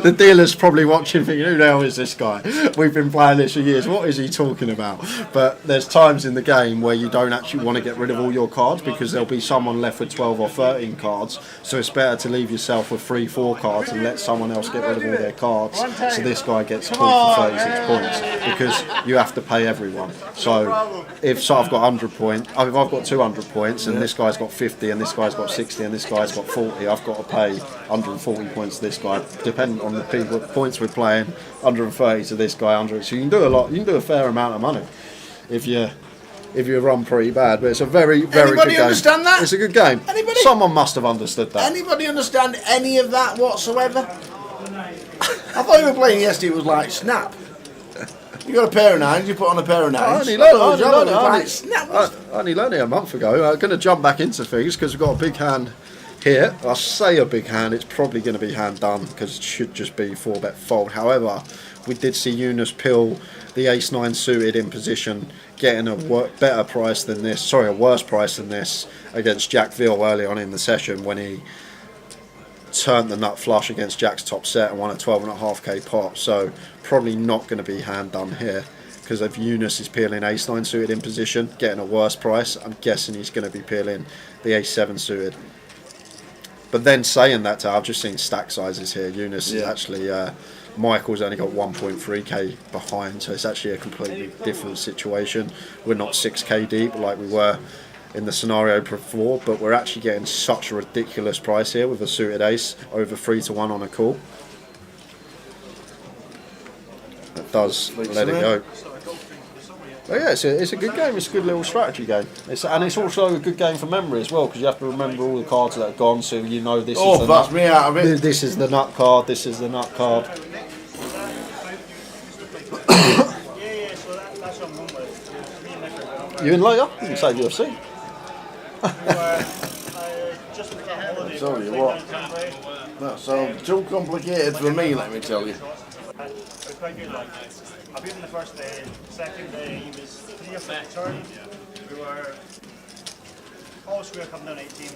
The dealer's probably watching thinking, who the hell is this guy? We've been playing this for years, what is he talking about? But there's times in the game where you don't actually want to get rid of all your cards because there'll be someone left with 12 or 13 cards, so it's better to leave yourself with 3, 4 cards and let someone else get rid of all their cards, so this guy gets called for 36 points because you have to pay everyone. So if I've got 100 points, if I've got 200 points and this guy's got 50 and this guy's got 60 and this guy's got 40, I've got to pay 140 points to this guy, depending on the people points we're playing. 130 to this guy, 100. So you can do a lot. You can do a fair amount of money if you run pretty bad. But it's a very good game. Anybody understand that? It's a good game. Anybody? Someone must have understood that. Anybody understand any of that whatsoever? I thought you were playing yesterday. It was like Snap. You got a pair of 9s. You put on a pair of 9s. I only learned it a month ago. I'm going to jump back into things because we've got a big hand here. I say a big hand, it's probably going to be hand done because it should just be 4-bet fold. However, we did see Eunice pill the ace-9 suited in position, getting a better price than this, a worse price than this against Jack Veal early on in the session when he turned the nut flush against Jack's top set and won a 12.5k pot. So probably not going to be hand done here because if Eunice is peeling ace-9 suited in position, getting a worse price, I'm guessing he's going to be peeling the ace-7 suited. But then saying that, I've just seen stack sizes here. Eunice is actually, Michael's only got 1.3k behind, so it's actually a completely different situation. We're not 6k deep like we were in the scenario before, but we're actually getting such a ridiculous price here with a suited ace, over 3 to 1 on a call. That does let it go. But yeah, it's a good game. It's a good little strategy game. And it's also a good game for memory as well because you have to remember all the cards that have gone. So you know this is the that's me out of it. This is the nut card. This is the nut card. You in later? You can save your seat. Tell you what, that sounds too complicated for me. Let me tell you. I beat him the first day, second day he was 3 or 4 turn. We were all square coming down 18.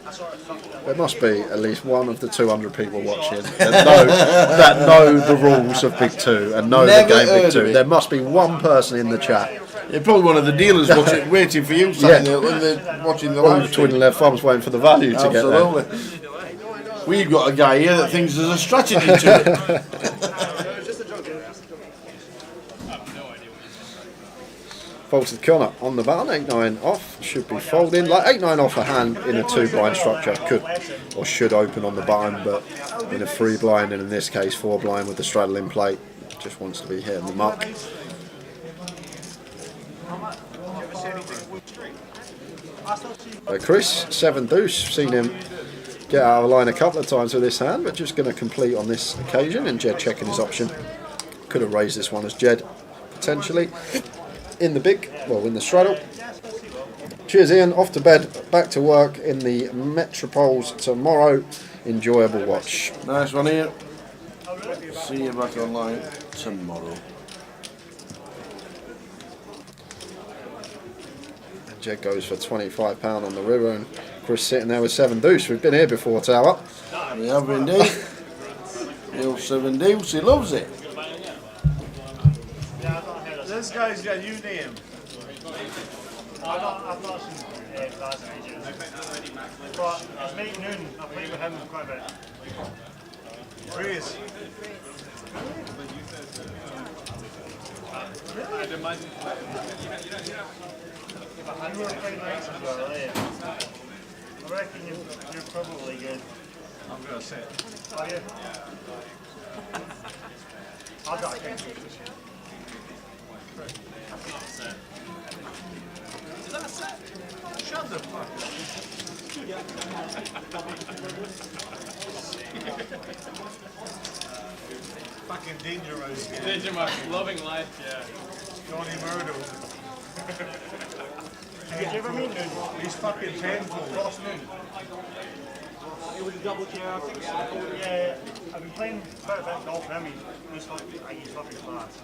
I sort of fucked it. There must be at least one of the 200 people watching that know the rules of Big 2 and know the game Big 2. There must be one person in the chat. You're probably one of the dealers waiting for you, watching the live stream. Twiddling their thumbs waiting for the value to get there. We've got a guy here that thinks there's a strategy to it. Folded corner on the button, 8-9 off, should be folding. Like 8-9 off a hand in a 2-blind structure could or should open on the button, but in a 3-blind and in this case 4-blind with the straddling plate, just wants to be hitting the muck. Chris, 7 deuce, seen him get out of line a couple of times with this hand, but just going to complete on this occasion, and Jed checking his option. Could have raised this one as Jed, potentially. In the big, well, in the straddle. Cheers, Ian. Off to bed, back to work in the Metropoles tomorrow. Enjoyable watch. Nice one, Ian. See you back online tomorrow. Jed goes for £25 on the river, and Chris sitting there with 7 deuce. We've been here before, Tower. We have indeed. The old 7 deuce, he loves it. This guy's got a new name. I've not seen class in ages. But his mate Noon, I played with him quite a bit. Freeze. You were playing nights as well, eh? I reckon you're probably good. I'm going to sit. Are you? I've got a kick. Is that a set? Shut the fuck Fucking dangerous. Danger Mark, loving life, yeah. Johnny Murdo. Did you ever meet him? He's fucking tenfold. Ross Moon. It was a double chair, I think so. Yeah, I've been playing quite a bit of golf with him. He's fucking class.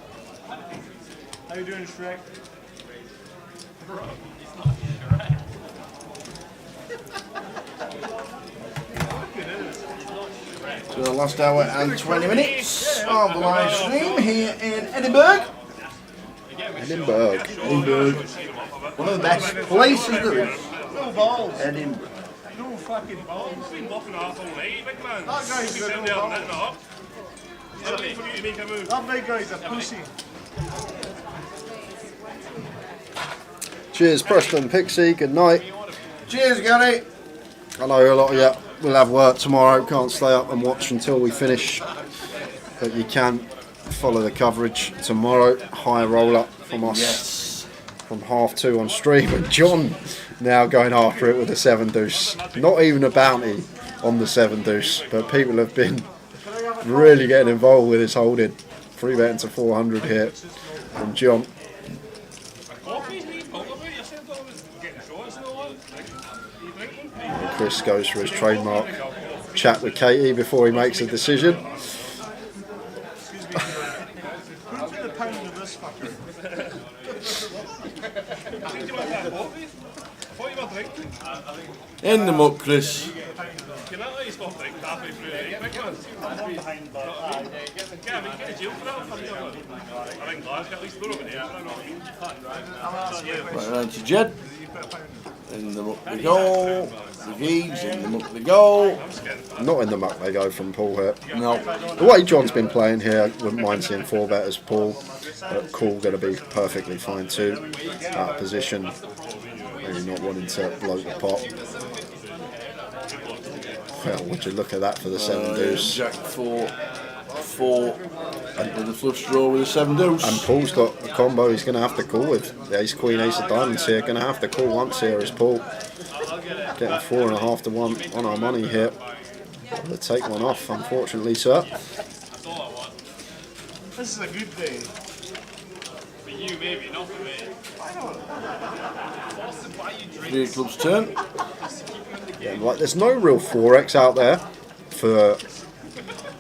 How you doing, Shrek? Bro, he's not Shrek. So the last hour and 20 minutes of the live stream here in Edinburgh. Edinburgh. One of the best places there is. No balls. Edinburgh. No fucking balls. He's been blocking off all night, big man. That guy's He's got been no there balls. netting it up. He's waiting for you to make a move. That big guy's a pussy. Cheers, Preston, Pixie. Good night. Cheers, Gary. I know a lot of you will have work tomorrow. Can't stay up and watch until we finish. But you can follow the coverage tomorrow. High roller from us from 2:30 on stream. And John now going after it with a 7 deuce. Not even a bounty on the 7 deuce, but people have been really getting involved with his holding. 3 betting to 400 here from John. Chris goes for his trademark chat with Katie before he makes a decision. Excuse me. Who's in the pound of this fucker? In the muck, Chris. Can I let you stop like halfway through the night, big man? I'm behind, but Yeah, I mean, get a jail for that. I think Glasgow, at least they're over there. I don't know what I mean. Right round to Jed. In the muck they go. The Geegs, in the muck they go. Not in the muck they go from Paul here. No. The way John's been playing here, wouldn't mind seeing 4 betters Paul. But Cool going to be perfectly fine too. Out of position. Maybe not wanting to bloat the pot. Well, would you look at that for the 7 deuce? Jack 4, and with the flush draw with a 7 deuce. And Paul's got a combo he's going to have to call with. The ace, queen, ace of diamonds here. Going to have to call once here as Paul. Getting 4.5 to 1 on our money here. We'll take one off, unfortunately, sir. this is a good day. For you, maybe, not for me. Three clubs turn. Yeah, like there's no real 4x out there for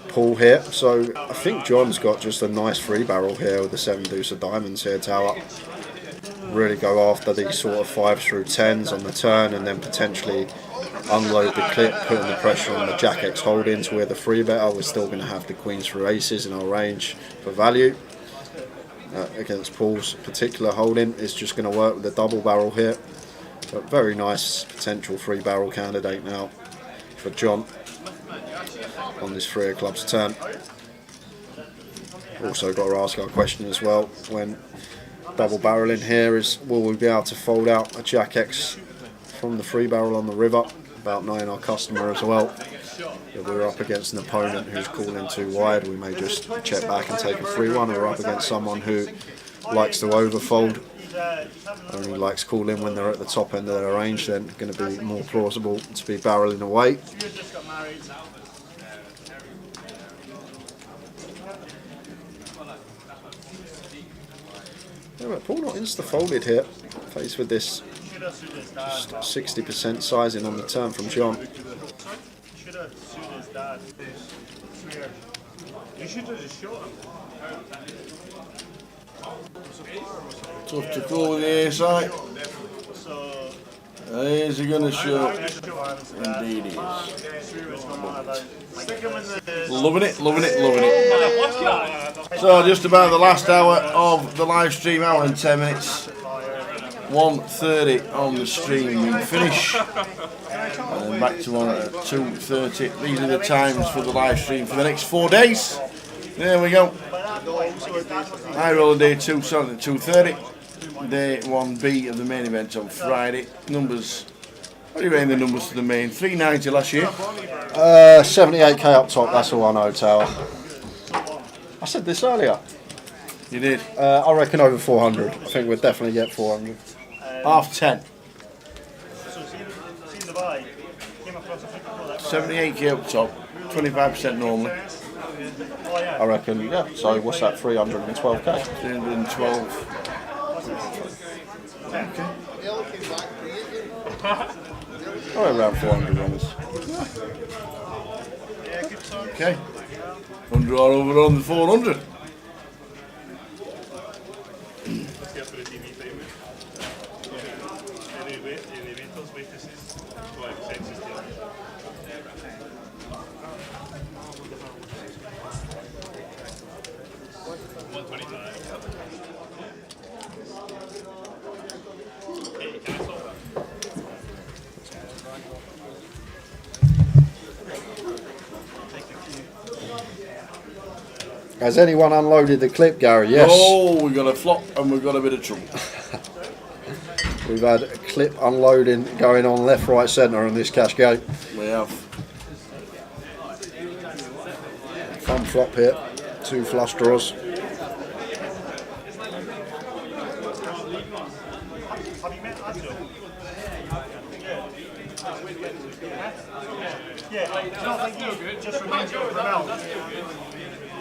Paul here, so I think John's got just a nice 3 barrel here with the 7 deuce of diamonds here, Tower. Really go after these sort of 5s through 10s on the turn and then potentially unload the clip, putting the pressure on the Jack X holdings where the 3 better. We're still going to have the queens through aces in our range for value. Against Paul's particular holding is just going to work with the double barrel here. But very nice potential 3 barrel candidate now for John on this 3 of clubs turn. Also got to ask our question as well when double barreling here is, will we be able to fold out a Jack X from the 3 barrel on the river? About knowing our customer as well. If we're up against an opponent who's calling too wide, we may just check back and take a 3-1, or we're up against someone who likes to overfold, only likes calling when they're at the top end of their range, then going to be more plausible to be barreling away. Yeah, but Paul not insta-folded here, faced with this just 60% sizing on the turn from John. Should have sued his dad. Swear. You should have just shot him. Tough to call with the ace high. So, Is he going to show? indeed Indeed he is. Stick him in the... Loving it, loving it, loving it. So just about the last hour of the live stream, hour and 10 minutes. 1:30 on the stream we finish. And then back to on at 2:30. These are the times for the live stream for the next 4 days. There we go. High roller day 2 starting at 2:30. Day 1B of the main event on Friday. Numbers What do you rate the numbers to the main? 390 last year. 78k up top, that's all I know, Tower. I said this earlier. You did. I reckon over 400. I think we'll definitely get 400. Half 10. So see the buy. Came across a flip before that. 78k up top. 25% normally. Oh yeah. I reckon, yeah. So what's that, 312k? 312. Oh, around 400 runners. Yeah, good song. Okay. 100 all over on the 400. Here for the TV time. Any eventos, waitresses, like sexes there. Has anyone unloaded the clip, Gary? Yes. Oh, we got a flop and we've got a bit of trouble. We've had a clip unloading going on left, right, centre on this cash game. We have. Fun flop here. 2 flush draws. Have you met Adjo? Yeah, do you not think he just reminds you of Ramel?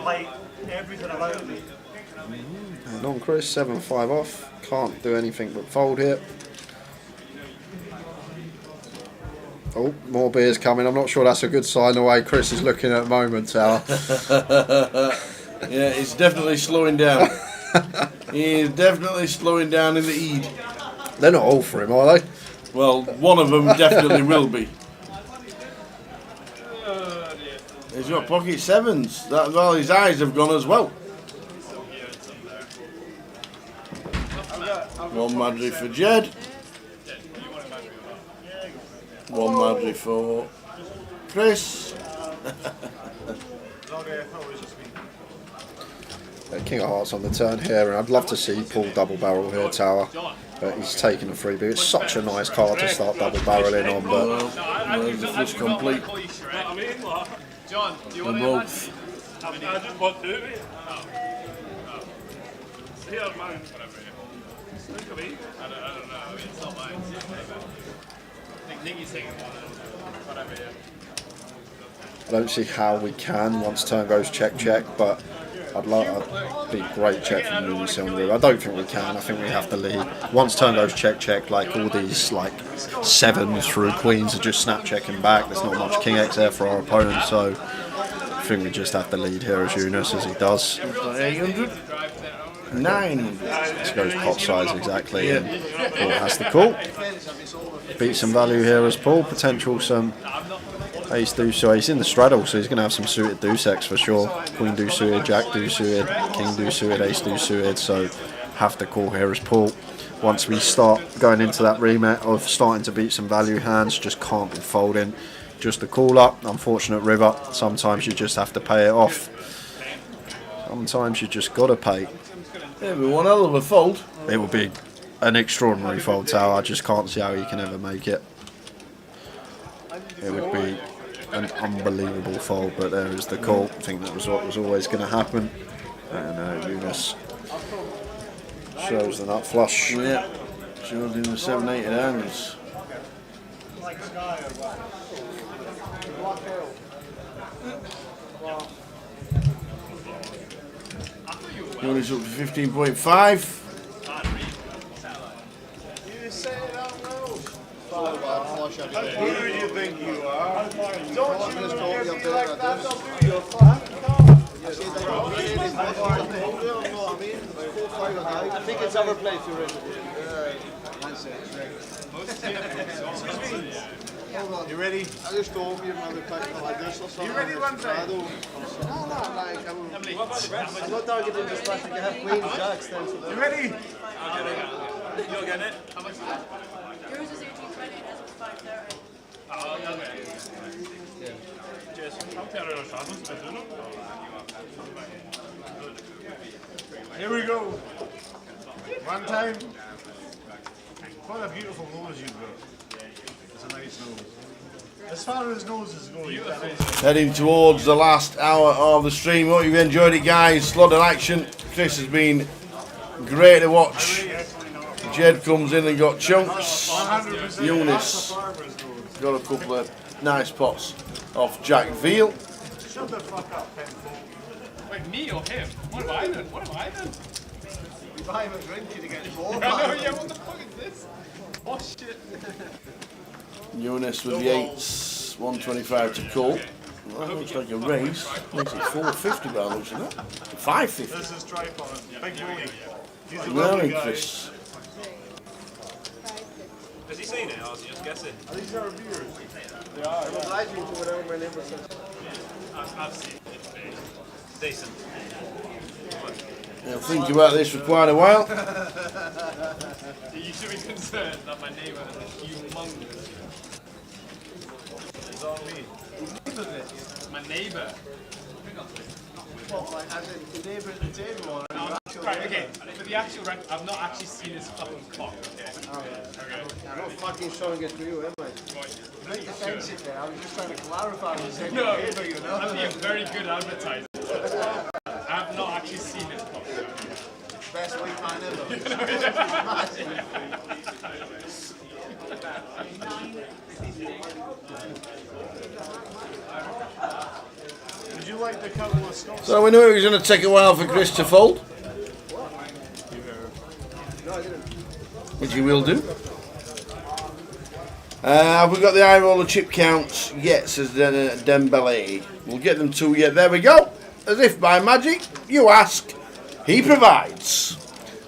Like, everything about him. And on Chris, 7-5 off. Can't do anything but fold here. Oh, more beers coming. I'm not sure that's a good sign the way Chris is looking at the moment, Tower. Yeah, it's definitely slowing down. He's definitely slowing down in the Eid. They're not all for him, are they? Well, one of them definitely will be. He's got pocket sevens. Well, his eyes have gone as well. One Madry for Jed. One Madry for Chris. King of Hearts on the turn here, and I'd love to see Paul double barrel here, Tower. But he's taking a freebie. It's such a nice card to start double barreling on, but Well, there's the flush complete. John, do you And want both. I just want to do it. Here, man. Look at me. I don't know. I mean, it's not mine. I think Nicky's taking one. Whatever, yeah. I don't see how we can once turn goes check, but I'd be a great check from Lunis on the river. I don't think we can. I think we have to lead. Once turn goes check, like all these like 7s through queens are just snap checking back. There's not much king X there for our opponent, so I think we just have to lead here as Eunice as he does. 800. 900. This goes pot size exactly, and Paul has the call. Beat some value here as Paul. Potential some ace deuce, so he's in the straddle, so he's going to have some suited deuce X for sure. Queen deuce suited, jack deuce suited, king deuce suited, ace deuce suited, so have to call here as Paul. Once we start going into that remat of starting to beat some value hands, just can't be folding. Just a call up, unfortunate river. Sometimes you just have to pay it off. Sometimes you just got to pay. Yeah, but one hell of a fold. It will be an extraordinary fold, Tower. I just can't see how he can ever make it. It would be an unbelievable fold, but there is the call. I think that was what was always going to happen. And Eunice shows the nut flush. Yeah, shows in the 7-8 angles. Eunice up to 15.5. Who do you think you are? Don't you ever be like that? I'll do you. I think it's our place already. You ready? I just hope you're not like this or something. You ready, one I don't. No, like I'm not targeting this plastic. I have queen jacks then. So You ready? You're getting it? How much is that? Yours is 1820 and his was 530. Oh, okay. Cheers. I'm telling you, Shadows, I do know. Here we go. One time. What a beautiful nose you've got. That's a nice nose. As far as noses go, you got nice. Heading towards the last hour of the stream. Hope you've enjoyed it, guys. A lot of action. Chris has been great to watch. Jed comes in and got chunks. 100%. Eunice got a couple of nice pots off Jack Veal. Shut the fuck up, Penfold. Wait, me or him? What have I done? You buy him a drink to get more. I know, yeah, what the fuck is this? Oh shit. Eunice with the 8s, 125 to call. Well, that looks like a race. Makes it 450 by the looks of that. 550. This is Tripod. Big bully. He's a Well, lovely guy. Chris. Has he seen it or is he just guessing? Are these our beers? I'm obliging to whatever my neighbor says. I've seen it. It's decent. I'll think about this for quite a while. You should be concerned that my neighbour is humongous. It's on me. My neighbour. Well, like, as in the neighbor at the table or Right, okay. For the actual record, I've not actually seen his fucking cock. Okay. I'm not fucking showing it to you, am I? Very defensive there. I was just trying to clarify the same No, neighbor, you know. I'm being very good advertising. I've not actually seen his cock. Best week time ever. Would you like the couple of Scots? So we knew it was going to take a while for Chris to fold. Which he will do. Have we got the eye roller chip counts? Yes, says Dembele. We'll get them to you. There we go. As if by magic, you ask, he provides.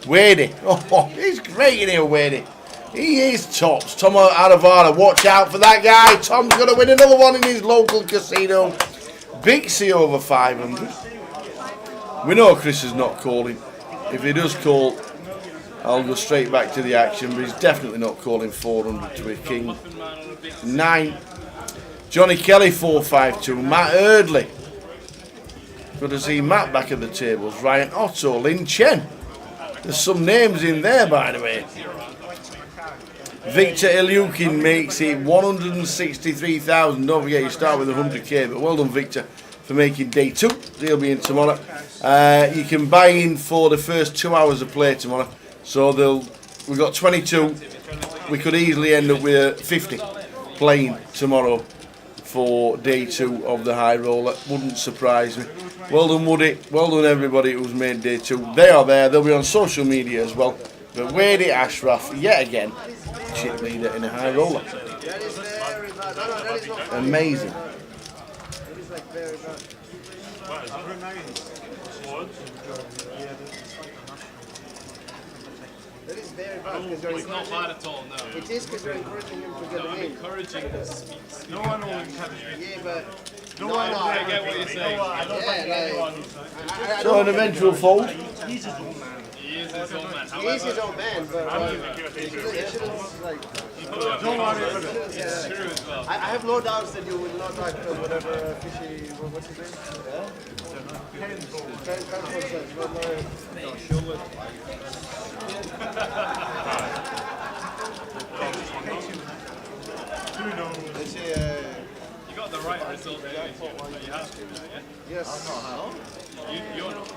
Wadey. Oh, he's great in here, Wadey. He is tops. Tom Aravara, watch out for that guy. Tom's going to win another one in his local casino. Bixie over 500. We know Chris is not calling. If he does call, I'll go straight back to the action, but he's definitely not calling 400 to a king. 9. Johnny Kelly 452. Matt Eardley. Good to see Matt back at the tables. Ryan Otto, Lin Chen. There's some names in there, by the way. Victor Ilyukin makes it 163,000. Don't forget you start with 100k, but well done, Victor, for making day 2. They'll be in tomorrow. You can buy in for the first 2 hours of play tomorrow. So we've got 22. We could easily end up with 50 playing tomorrow for day 2 of the high roller. Wouldn't surprise me. Well done, Woody. Well done, everybody who's made day 2. They are there. They'll be on social media as well. But Wadey Ashraf, yet again, chip leader in a high roller. That is very bad. No, that is not Amazing. That is like very bad. That is very bad because you're It's not bad at all, no. It is because you're encouraging him to get I'm a win. encouraging this. No one will encourage me. Yeah, but No one will I get what you're saying. I don't think anyone. So an eventual fold. He's his own man. He is his own man. he is his own man, but it shouldn't like. Don't worry about it. It's true as well. I have no doubts that you will not like whatever fishy. What's his name? Penfold says. But Who knows? they say, You got the right result there. You have to, yeah? yes. You're not.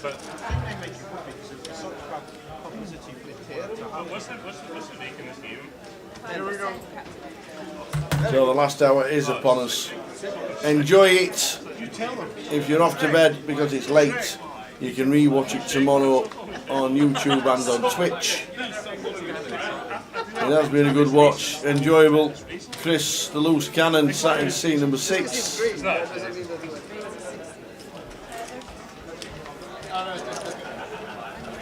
But What's the making this game? Here we go. So the last hour is upon us. Enjoy it. If you're off to bed because it's late, you can re-watch it tomorrow on YouTube and on Twitch. It has been a good watch, enjoyable. Chris, the loose cannon, sat in scene number 6.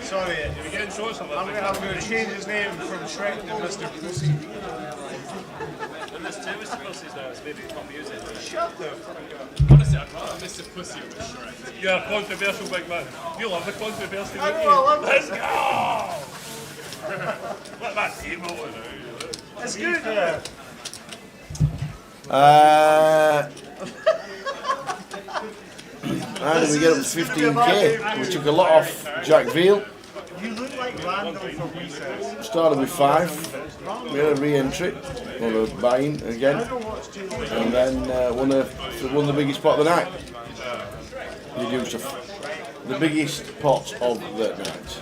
Sorry, You're getting shots of I'm going to change his name from Shrek to Mr. Pussy. And there's 2 Mr. Pussies now, it's maybe not music. Shut the fuck up. honestly, I'd rather Mr. Pussy with Shrek. You're a controversial big man. You love the controversy. I know, I love Let's go! Let that team over now. It's good. How did we get up to 15k? We took a lot off Jack Veal. You look like Started with 5. We had a re-entry, or a buy-in again, and then won the biggest pot of the night. Reduced the biggest pot of the night.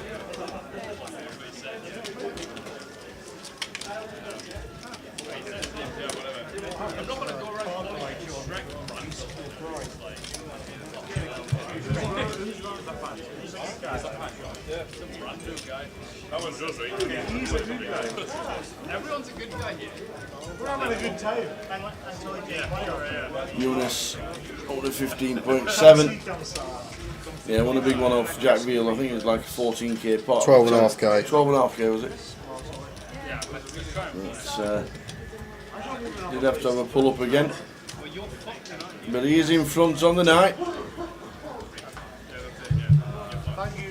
That one's yours, right? He's a good guy. Everyone's a good guy here. We're having a good time. Until he gets played. Eunice over 15.7. Yeah, won a big one off Jack Veal. I think it was like a 14k pot. 12.5k. 12.5k was it? Did have to have a pull up again. But he is in front on the night. Thank you.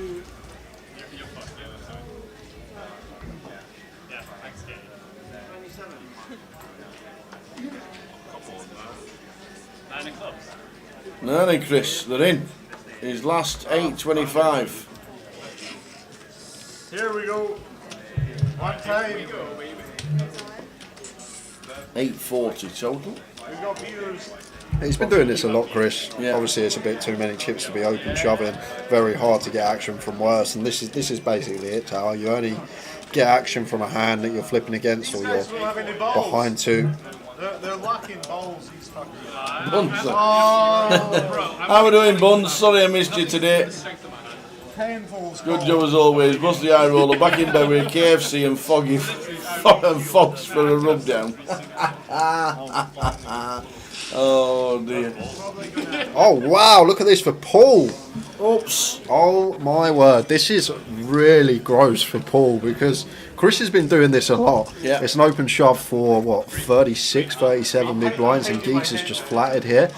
No, then Chris, they're in. His last 8.25. Here we go. One time. 8.40 total. We got viewers. He's been doing this a lot, Chris. Yeah. Obviously, it's a bit too many chips to be open shoving. Very hard to get action from worse, and this is basically it, Tower. You only get action from a hand that you're flipping against, or you're behind 2. They're lacking balls, these fuckers. Buns. Oh, How we doing, Buns? Sorry I missed you today. tenfold. Good job as always. Bust the eye roller. Back in bed with KFC and Foggy and Fox for a rub down. Oh dear. Oh wow! Look at this for Paul. Oops. Oh my word! This is really gross for Paul because Chris has been doing this a lot. Yeah. It's an open shove for what 36, 37 big blinds, and Geeks has just flatted here,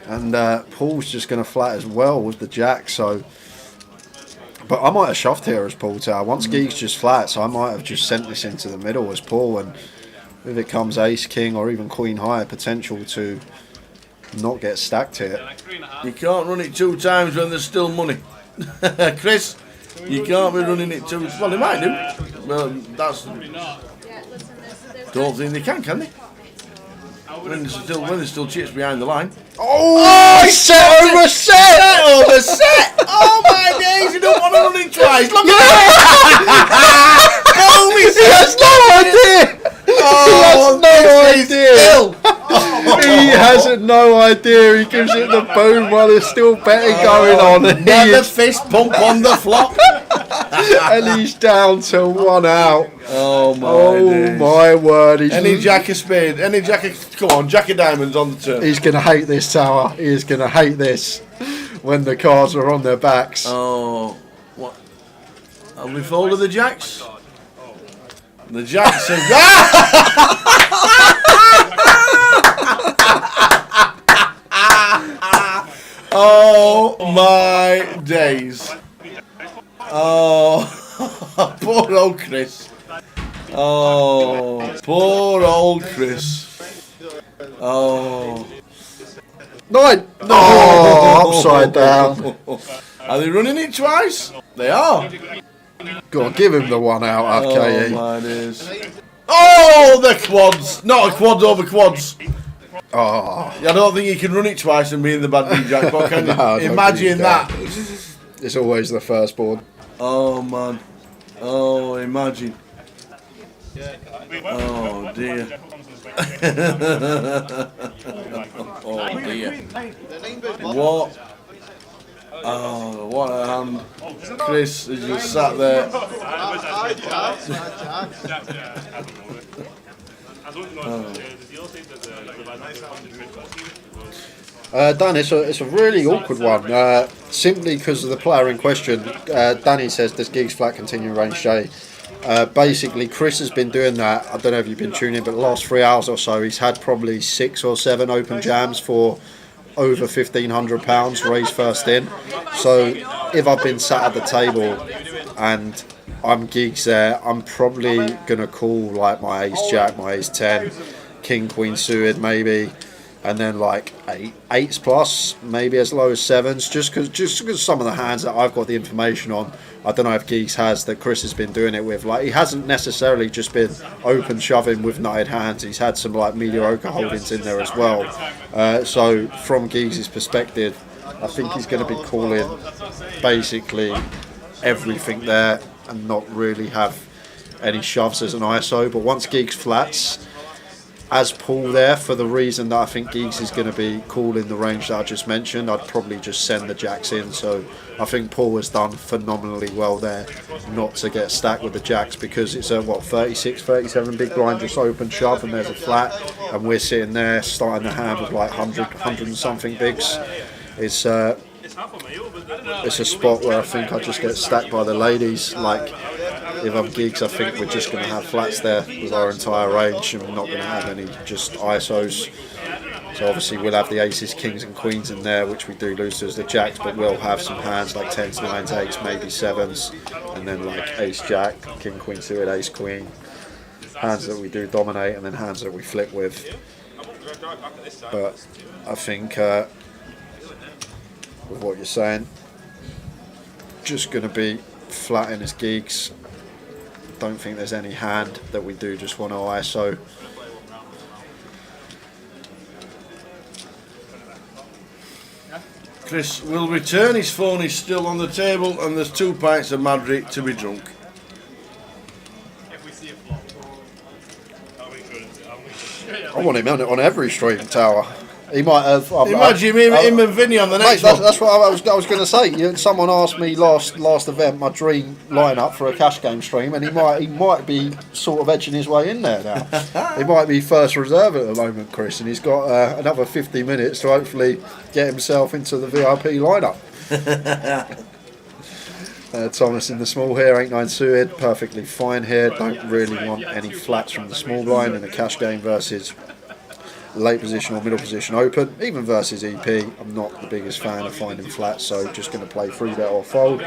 and Paul's just going to flat as well with the jack. So, but I might have shoved here as Paul Tower. Once Geeks just flats, I might have just sent this into the middle as Paul, and if it comes ace, king, or even queen high, potential to not get stacked here. You can't run it 2 times when there's still money. Chris, you can't be running it 2 times. Well, they might do. Well, that's. Don't think they can they? When there's still chips behind the line. Oh, set over set! Over set! Oh my days, you don't want to run it twice. Look at that! Oh, he has no idea! He has no idea. He gives it the boom while there's still betting going on. And Never fist pump on the flop. and he's down to 1 out. Oh my days. My word. Any jack of spade, any jack of, come on, jack of diamonds on the turn. He's going to hate this, Tower. He is going to hate this when the cards are on their backs. Oh, what? Have we folded the jacks? The jacks have... Oh my days. Oh, poor old Chris. Oh, poor old Chris. Oh. 9! Oh, upside down. Are they running it twice? They are. Go on, give him the 1 out, FKE. Oh my days. Oh, the quads. Not a quad over quads. Oh. I don't think you can run it twice and be in the bad big jackpot, can you? No, Imagine that. It's always the first board. Oh man. Oh, imagine. Oh dear. Oh dear. What? Oh, what a hand. Chris has just sat there. Dan, it's a really awkward one. Simply because of the player in question. Danny says, does Gigs flat continue range J? Basically, Chris has been doing that. I don't know if you've been tuning in, but the last 3 hours or so, he's had probably 6 or 7 open jams for over £1,500 raised first in. So if I've been sat at the table and I'm Gigs there, I'm probably going to call like my ace jack, my ace 10, king queen suited maybe, and then like eights plus, maybe as low as sevens, just because some of the hands that I've got the information on, I don't know if Geeks has, that Chris has been doing it with. Like, he hasn't necessarily just been open shoving with nutted hands. He's had some like mediocre holdings in there as well. So from Geeks' perspective, I think he's going to be calling basically everything there and not really have any shoves as an ISO. But once Geeks flats as Paul there, for the reason that I think Geeks is going to be calling the range that I just mentioned, I'd probably just send the jacks in. So I think Paul has done phenomenally well there not to get stacked with the jacks, because it's a 36, 37 big blind just open shove and there's a flat, and we're sitting there starting the hand with like 100 and something bigs. It's a spot where I think I just get stacked by the ladies. Like, if I'm Geeks, I think we're just going to have flats there with our entire range, and we're not going to have any just ISOs. So obviously we'll have the aces, kings and queens in there, which we do lose to as the jacks, but we'll have some hands like 10s, 9s, 8s, maybe 7s, and then like ace jack, king, queen suited, ace, queen. Hands that we do dominate, and then hands that we flip with. But I think with what you're saying, just going to be flat in his Geeks. Don't think there's any hand that we do just want to ISO. Chris will return. His phone is still on the table, and there's 2 pints of Madrid to be drunk. I want him on every stream, Tower. He might have. Imagine him and Vinny on the next one. That's what I was going to say. Someone asked me last event my dream lineup for a cash game stream, and he might be sort of edging his way in there now. He might be first reserve at the moment, Chris, and he's got another 50 minutes to hopefully get himself into the VIP lineup. Thomas in the small here, 8-9 suited, perfectly fine here. Don't really want any flats from the small blind in a cash game versus late position or middle position open. Even versus EP, I'm not the biggest fan of finding flats, so just going to play 3-bet or fold.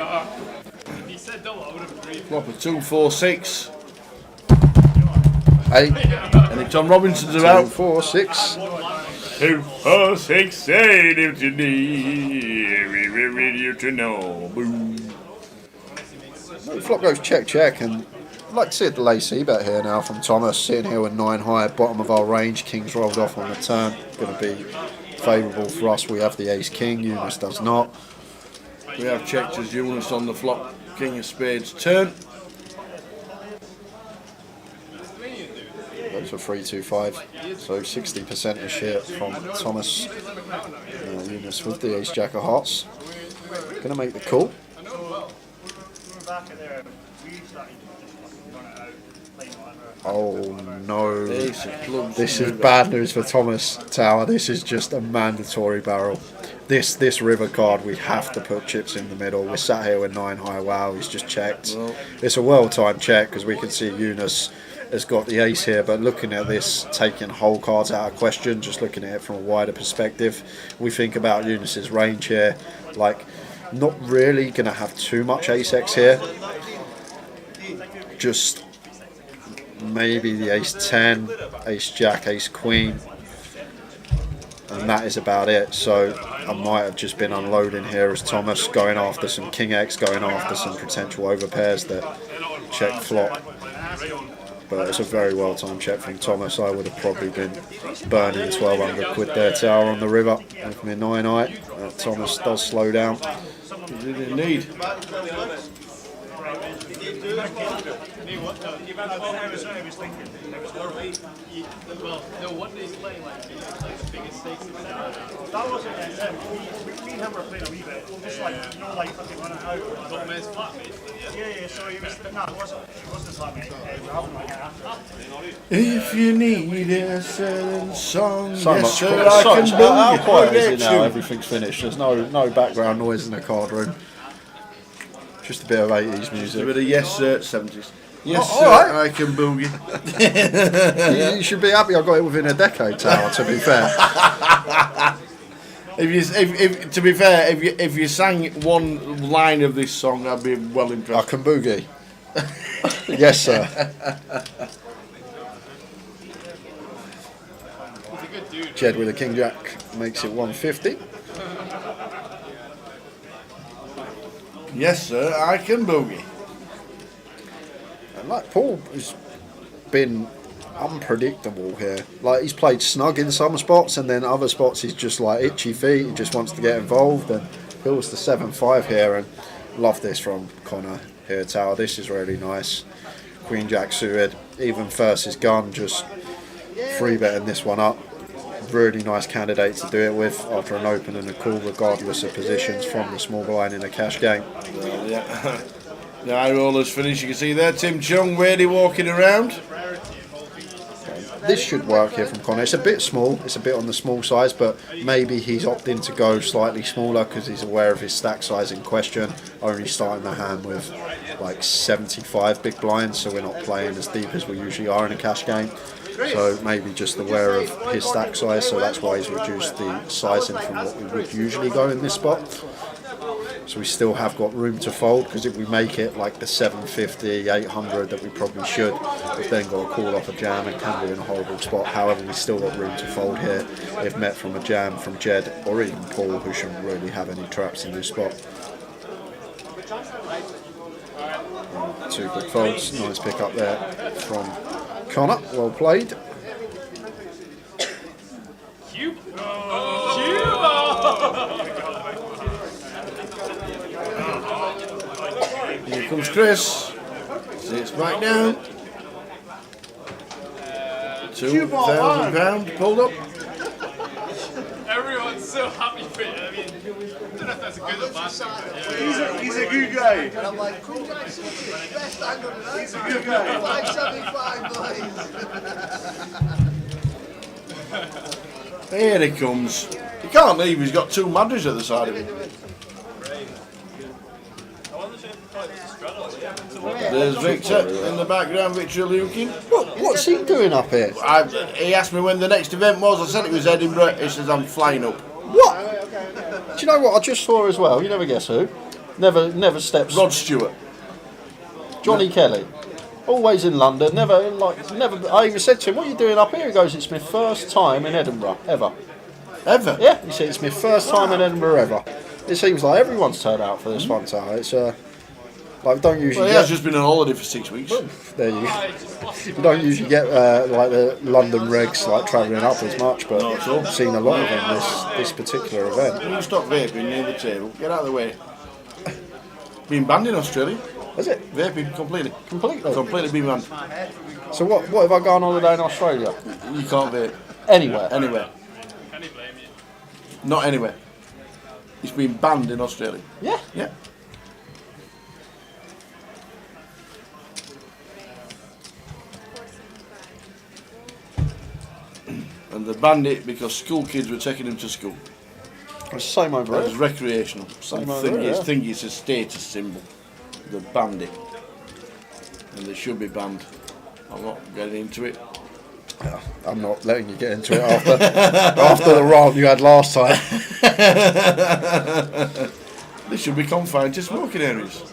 Flop of 2, 4, 6. 8. And Tom Robinson's about. 2, 4, 6. 2, 4, 6, 8. If you need, we're ready to know. Boom. Flop goes check, and I'd like to see a delay c-bet here now from Thomas, sitting here with 9 high, bottom of our range. Kings rolled off on the turn, going to be favourable for us. We have the ace-king, Eunice does not. We have checked as Eunice on the flop, king of spades turn. Goes for 3-2-5, so 60% ish here from Thomas. Eunice with the ace-jack of hearts. Going to make the call. Oh no, this is bad news for Thomas Tower. This is just a mandatory barrel. This river card, we have to put chips in the middle. We're sat here with 9 high. Wow, he's just checked. It's a well-timed check, because we can see Eunice has got the ace here, but looking at this, taking whole cards out of question, just looking at it from a wider perspective, we think about Eunice's range here, like, not really going to have too much ace-x here. Just maybe the ace-10, ace-jack, ace-queen, and that is about it. So I might have just been unloading here as Thomas, going after some king-x, going after some potential overpairs that check flop. But it's a very well-timed check from Thomas. I would have probably been burning 1,200 quid there, Tower, on the river with my 9-eye. Thomas does slow down. He did indeed. That wasn't me and him were playing a wee bit, just like, you know, like fucking running out. Got men's flatmate? Yeah, so he was, no, it wasn't flatmate. We're having like an If you need a certain song, So yes much sir, I can do how it. quiet is it Get now? you. Everything's finished. There's no background noise in the card room. Just a bit of 80s Just a music. bit of yes sir, 70s. Yes Oh, sir, alright. I can boogie. You should be happy I got it within a decade, Tower, to be fair. If to be fair, if you sang one line of this song, I'd be well I impressed. can boogie. Yes, sir. Jed with a king jack makes it 150. Yes, sir, I can boogie. And like Paul has been unpredictable here. Like he's played snug in some spots, and then other spots he's just like itchy feet. He just wants to get involved, and fills the 7-5 here. And love this from Connor here, Tower. This is really nice. Queen Jack suited, even versus gun, just free betting this one up. Really nice candidate to do it with after an open and a call, regardless of positions from the small blind in a cash game. Well, yeah. The eye roller's finished. You can see there Tim Chung really walking around. This should work here from Connor. It's a bit small, it's a bit on the small size, but maybe he's opting to go slightly smaller because he's aware of his stack size in question. Only starting the hand with like 75 big blinds, so we're not playing as deep as we usually are in a cash game. So maybe just aware of his stack size, so that's why he's reduced the sizing from what we would usually go in this spot. So we still have got room to fold, because if we make it like the 750, 800 that we probably should, we've then got to call off a jam and can be in a horrible spot. However, we still got room to fold here if met from a jam from Jed or even Paul, who shouldn't really have any traps in this spot. 2 quick folds, nice pick up there from Connor, well played. Here comes Chris. See, it's back down. £2,000 pulled up. Everyone's so happy for you. I mean, I don't know if that's a good or bad thing. He's a good guy. And I'm like, Queen Jack suited, best angle tonight. He's a good guy. 575 boys. Here he comes. He can't leave, he's got 2 Madras at the side of him. There's Victor in the background, Victor Lukin. What's he doing up here? He asked me when the next event was. I said it was Edinburgh. He says I'm flying up. What? Do you know what I just saw as well? You never guess who? Never steps. Rod Stewart. Johnny Kelly. Always in London. Never. I even said to him, "What are you doing up here?" He goes, "It's my first time in Edinburgh ever." Ever? Yeah. He said, "It's my first time in Edinburgh ever." It seems like everyone's turned out for this one time. It's like we don't usually. Well, he has just been on holiday for 6 weeks. There you go. You don't usually get like the London regs like travelling up as much, but I've seen a lot of them this particular event. You stop vaping near the table. Get out of the way. Been banned in Australia. Is it? Vaping completely. Completely been banned. So what if I go on holiday in Australia? You can't vape. Anywhere? Anywhere. Can he blame you? Not anywhere. It's been banned in Australia. Yeah. Yeah. And they banned it because school kids were taking them to school. It's the same over It was here. recreational. Same I over think here, think it's a status symbol. They banned it. And they should be banned. I'm not getting into it. I'm not letting you get into it after the rant you had last time. They should be confined to smoking areas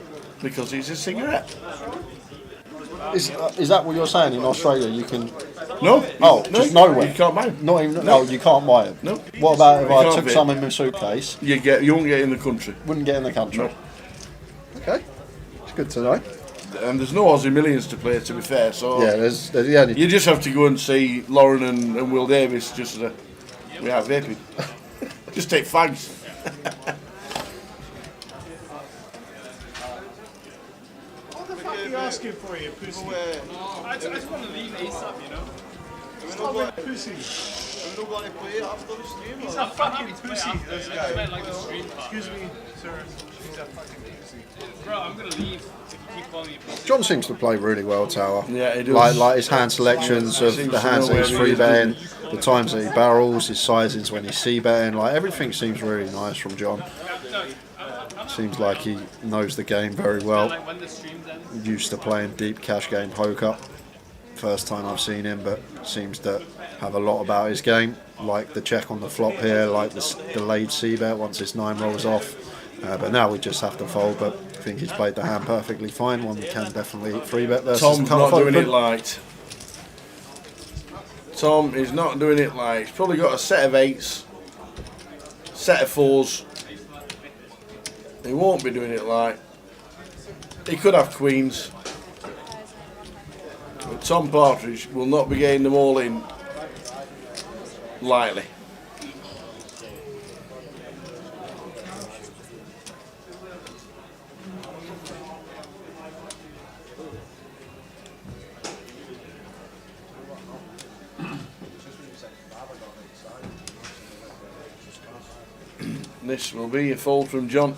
because it's a cigarette. Is that what you're saying? In Australia, you can. No. Oh, just nowhere. You can't buy them. Not even. No, you can't buy them. No. What about if You I can't took vape. some in my suitcase? You won't get in the country. Wouldn't get in the country. No. Okay, it's good to know. And there's no Aussie Millions to play, to be fair. So Yeah, there's the only. you just have to go and see Lauren and Will Davis just as we have vaping. Just take fags. What the fuck are you asking for, you pussy? I just want to leave ASAP, you know? Stop with pussy. He's a fucking pussy, this I guy. meant like the stream part. Excuse me, sir. He's a fucking pussy. Bro, I'm going to leave if you keep calling me pussy. John seems to play really well, Tower. Yeah, he does. Like his hand selections of Seems the to hands know that he's where free he is, betting, the times that he barrels, his sizings when he's c betting. Like everything seems really nice from John. Seems like he knows the game very well. Like when the streams end. Used to playing deep cash game poker. First time I've seen him, but seems to have a lot about his game. Like the check on the flop here, like the delayed c-bet once his 9 rolls off. But now we just have to fold, but I think he's played the hand perfectly fine. One can definitely free bet versus Tom's not tough doing open. it light. Tom is not doing it like. He's probably got a set of 8s, set of 4s. He won't be doing it like. He could have queens. But Tom Partridge will not be getting them all in lightly. This will be a fold from John.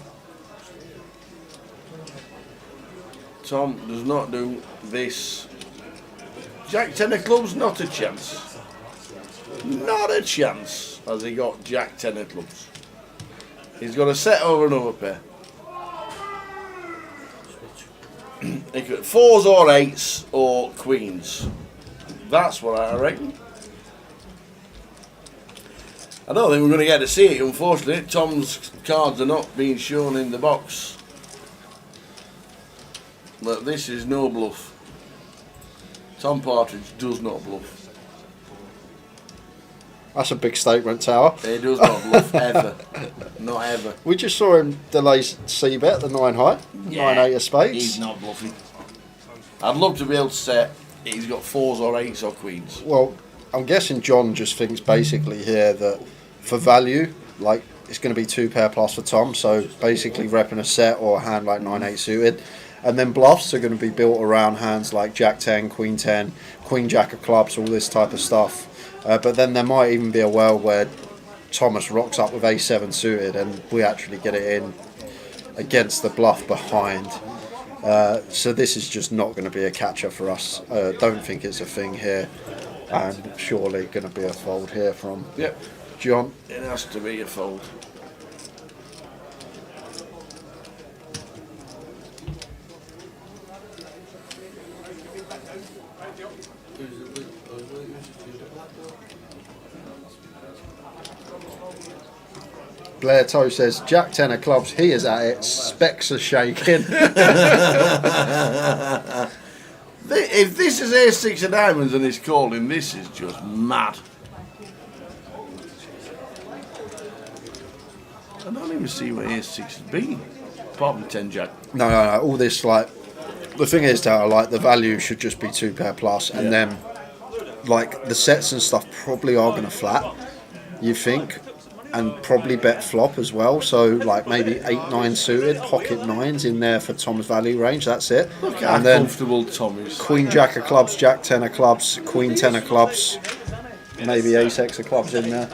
Tom does not do this. Jack 10 of clubs, not a chance. Not a chance has he got Jack 10 of clubs. He's got a set over another pair. He could 4s or 8s or queens. That's what I reckon. I don't think we're going to get to see it, unfortunately. Tom's cards are not being shown in the box. But this is no bluff. Tom Partridge does not bluff. That's a big statement, Tower. He does not bluff, ever. Not ever. We just saw him delay C-bet, the 9 high, 9-8 of spades. He's not bluffing. I'd love to be able to say he's got 4s or 8s or queens. Well, I'm guessing John just thinks basically here that for value, like it's going to be 2 pair plus for Tom, so basically repping a set or a hand like 9-8 suited. And then bluffs are going to be built around hands like Jack 10, Queen 10, Queen Jack of clubs, all this type of stuff. But then there might even be a world where Thomas rocks up with A7 suited and we actually get it in against the bluff behind. So this is just not going to be a catcher for us. Don't think it's a thing here. And surely going to be a fold here from John. It has to be a fold. Blair Toe says, Jack 10 of clubs, he is at it, specs are shaking. If this is A6 of diamonds and he's calling, this is just mad. I don't even see where A6 has been, apart from 10 Jack. No, all this, like, the thing is that, like, the value should just be 2 pair plus, and then, like, the sets and stuff probably are going to flat, you think, and probably bet flop as well, so, like, maybe 8-9 suited, pocket 9s in there for Tom's value range, that's it. Look how and then comfortable Tom is. Queen Jack of clubs, Jack 10 of clubs, Queen 10 of clubs, maybe Ace-X of clubs in there.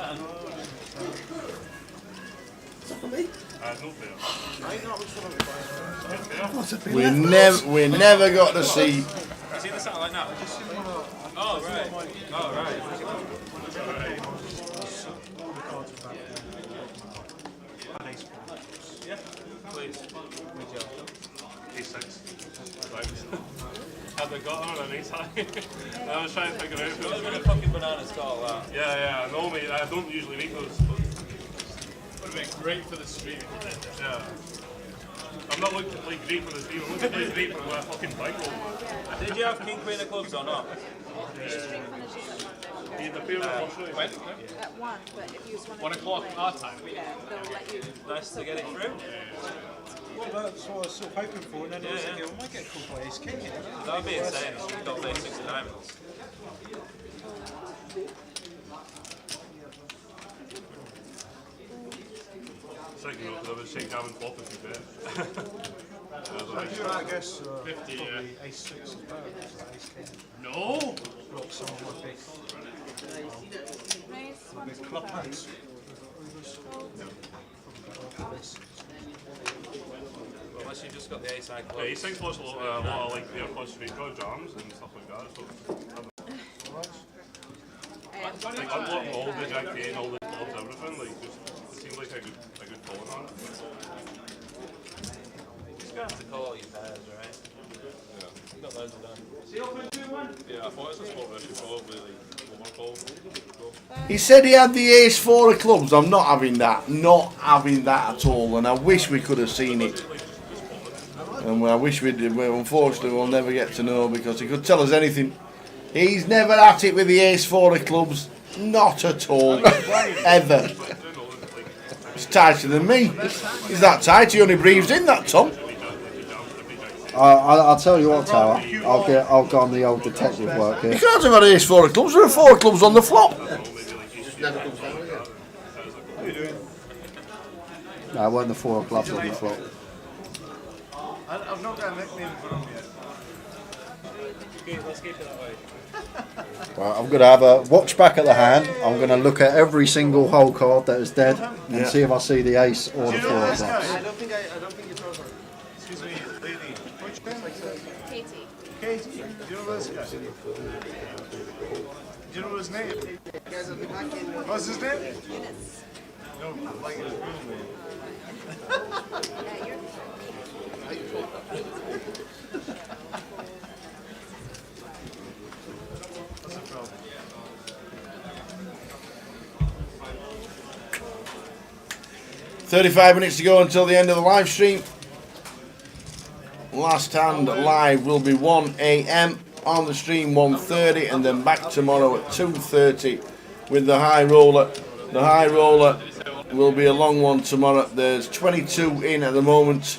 We never got to see. Is he the satellite now? Oh, right. Oh, right. Yeah, please. A6. Have they got them on an ace high? I was trying to figure out. Those were the fucking bananas got all that. Yeah, I know, mate. I don't usually make those. But Would have been great for the stream. yeah. I'm not looking to play great for the stream. I'm looking to play great for my fucking bike. Did you have King Queen of clubs or not? You the pair of When? At 1, but if you just want 1 o'clock our time. yeah, they'll let you. Nice to get it through. Well, that's what I was sort of hoping for, and then I was thinking, I might get called by Ace King. That would be insane if you got those 6 of diamonds. Second row, because I was saying having flop if you bet. I guess 50, probably Ace 6 as well, Ace King. No! Block some of my big club hands. Unless you just got the ace high club. Yeah, he sings plus a lot of like the plus straight draw jams and stuff like that. So like unlocking all the Jack 10, all the clubs, everything. Like just it seems like a good calling on it. Just gonna have to call all your pairs, right? Yeah. You got loads of them. Yeah, I thought it was a spot where she probably like overcall. He said he had the ace 4 of clubs. I'm not having that. Not having that at all. And I wish we could have seen it. And I wish we did. Well, unfortunately, we'll never get to know because he could tell us anything. He's never at it with the ace-4 of clubs. Not at all. Ever. He's tighter than me. He's that tight, he only breathes in that, Tom. I'll tell you what, Tower. I'll go on the old detective work here. You can't have had ace-4 of clubs. There are 4 of clubs on the flop. No, it weren't the 4 of clubs on the flop. I've not got a nickname for him yet. Let's keep it that way. Right, I'm going to have a watch back at the hand. I'm going to look at every single hole card that is dead and see if I see the ace or the 4 of clubs. I don't think you told her. Excuse me, lady. What's your name? Katie. Katie. Do you know this guy? Do you know his name? Guys, I'll be back in. What's his name? Eunice. No, like his real name. Yeah, you're What's the problem? $35 to go until the end of the live stream. Last hand live will be 1 AM. On the stream 1:30 and then back tomorrow at 2:30 with the high roller. The high roller will be a long one tomorrow. There's 22 in at the moment.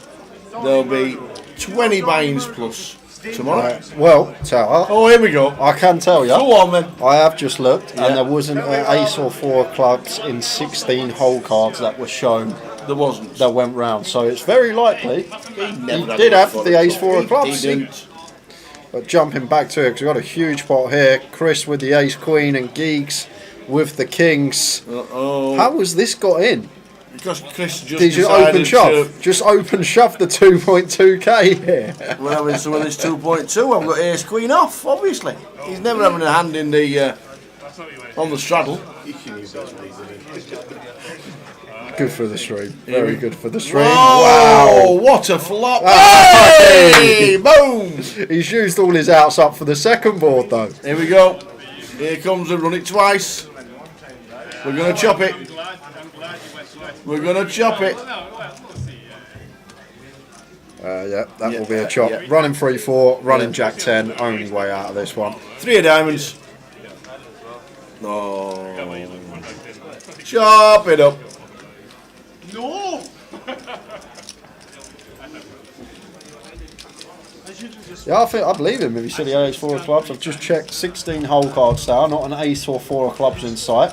There'll be 20 buy-ins plus tomorrow. Right, well, Tower. Oh, here we go. I can tell you. Go on then. I have just looked, and there wasn't an ace or 4 of clubs in 16 hole cards that were shown. There wasn't. That went round, so it's very likely He did have the ace 4 of clubs. He didn't. But jumping back to it, because we've got a huge pot here. Chris with the ace queen and Geeks with the kings. How was this got in? Because Chris just Did you open shove? Just open shove the 2.2k here. We're having some of this 2.2. I've got ace queen off, obviously. He's never having a hand in the on the straddle. Good for the stream. Very good for the stream. Wow, what a flop. Hey, boom. He's used all his outs up for the second board though. Here we go. Here comes the run it twice. We're going to chop it. We're going to chop it. Yeah, that will be a chop. Yeah. Running 3-4, running Jack 10. Only way out of this one. 3 of diamonds. No. Chop it up. No! Yeah, I believe him if he said he had ace 4 of clubs. I've just checked 16 hole card style, not an ace or 4 of clubs in sight.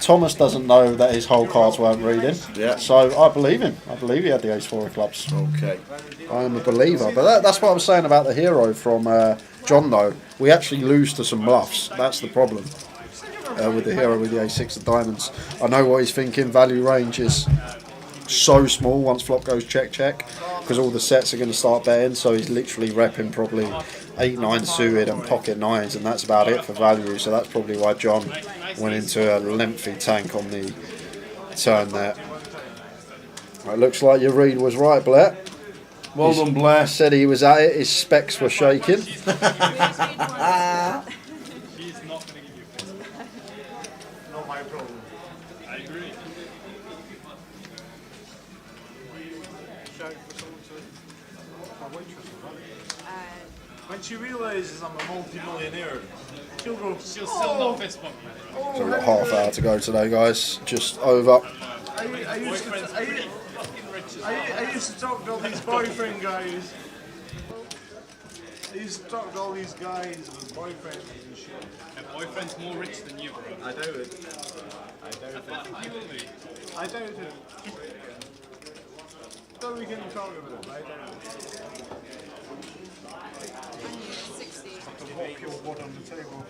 Thomas doesn't know that his hole cards weren't reading. Yeah. So I believe him. I believe he had the ace 4 of clubs. Okay. I am a believer. But that's what I was saying about the hero from John though. We actually lose to some bluffs. That's the problem. With the hero with the a6 of diamonds. I know what he's thinking. Value range is so small once flop goes check because all the sets are going to start betting, so he's literally repping probably 8-9 suited and pocket 9s, and that's about it for value. So that's probably why John went into a lengthy tank on the turn there. It looks like your read was right, Blair. Well done, Blair. Said he was at it, his specs were shaking. Not my problem. I agree. Shout for someone to my waitress. When she realises I'm a multi-millionaire, she'll go. She'll still not fist bump me. So we've got half hour to go today, guys. Just over. I used to talk to all these boyfriend guys. I used to talk to all these guys with boyfriends and shit. A boyfriend's more rich than you, bro. I doubt it. I doubt it. I doubt it. So we can talk about it. I doubt it. 60. I can walk your wood on the table.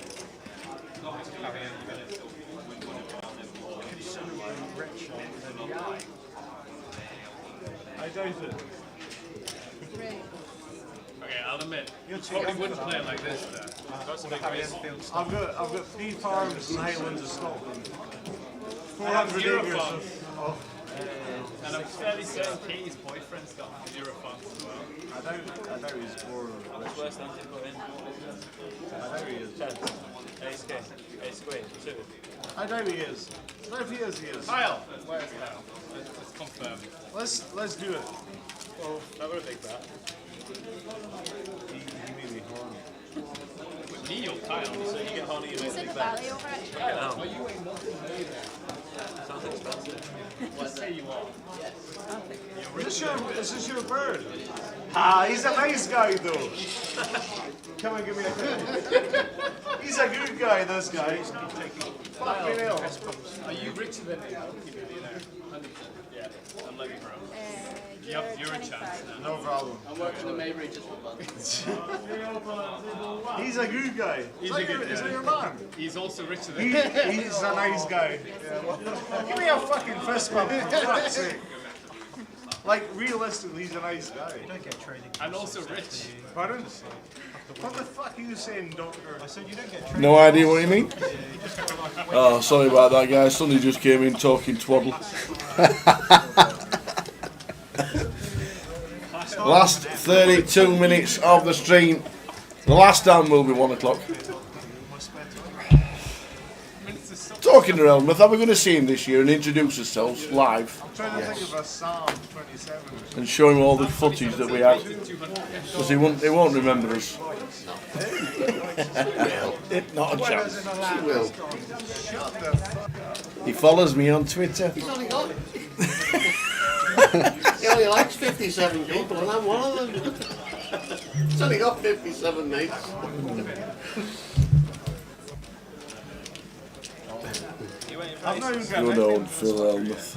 Considerably richer than you. I doubt it. Right. Okay, I'll admit, You're you too probably young wouldn't for play that. it like this, though. That's a big race. I've got 3 farms in the Highlands of Scotland. I have 400 zero acres farms. of And I'm fairly certain Katie's boyfriend's got 0 funds as well. I doubt he's more What's worse than to put in? I doubt he is. 10. Ace king. Ace queen. 2. I doubt he is. But if he is, he is. Kyle! Where is Kyle? Let's confirm. Let's do it. Well, that would a big bet. He made me horny. You pile, so you get honey and Is it the valley over actually? Sounds expensive. Is this your bird? Ah, he's a nice guy though. Come and give me a hug. He's a good guy, this guy. Fucking hell. Are you richer than me? Yeah, I'm letting bro. You're a chance now. No problem. I'm working the Maybury just for fun. He's a good guy. Is that your man? He's also richer than He's me. a nice guy. Give me a fucking fist bump for fuck's sake. Like, realistically, he's a nice guy. You don't get trading. And also rich. Pardon? What the fuck are you saying, doctor? I said you don't get trading. No idea what you mean? Oh, sorry about that, guys. Somebody just came in talking twaddle. Last 32 minutes of the stream. The last time will be 1 o'clock. Talking to Elmeth, are we going to see him this year and introduce ourselves live? I'm trying to think of a Psalm 27. And show him all the footage that we have. Because he won't remember us. Not a chance. He will. He follows me on Twitter. He's only got. He only likes 57 people, and I'm one of them. He's only got 57 mates. I'm not even Good old Phil Elmeth.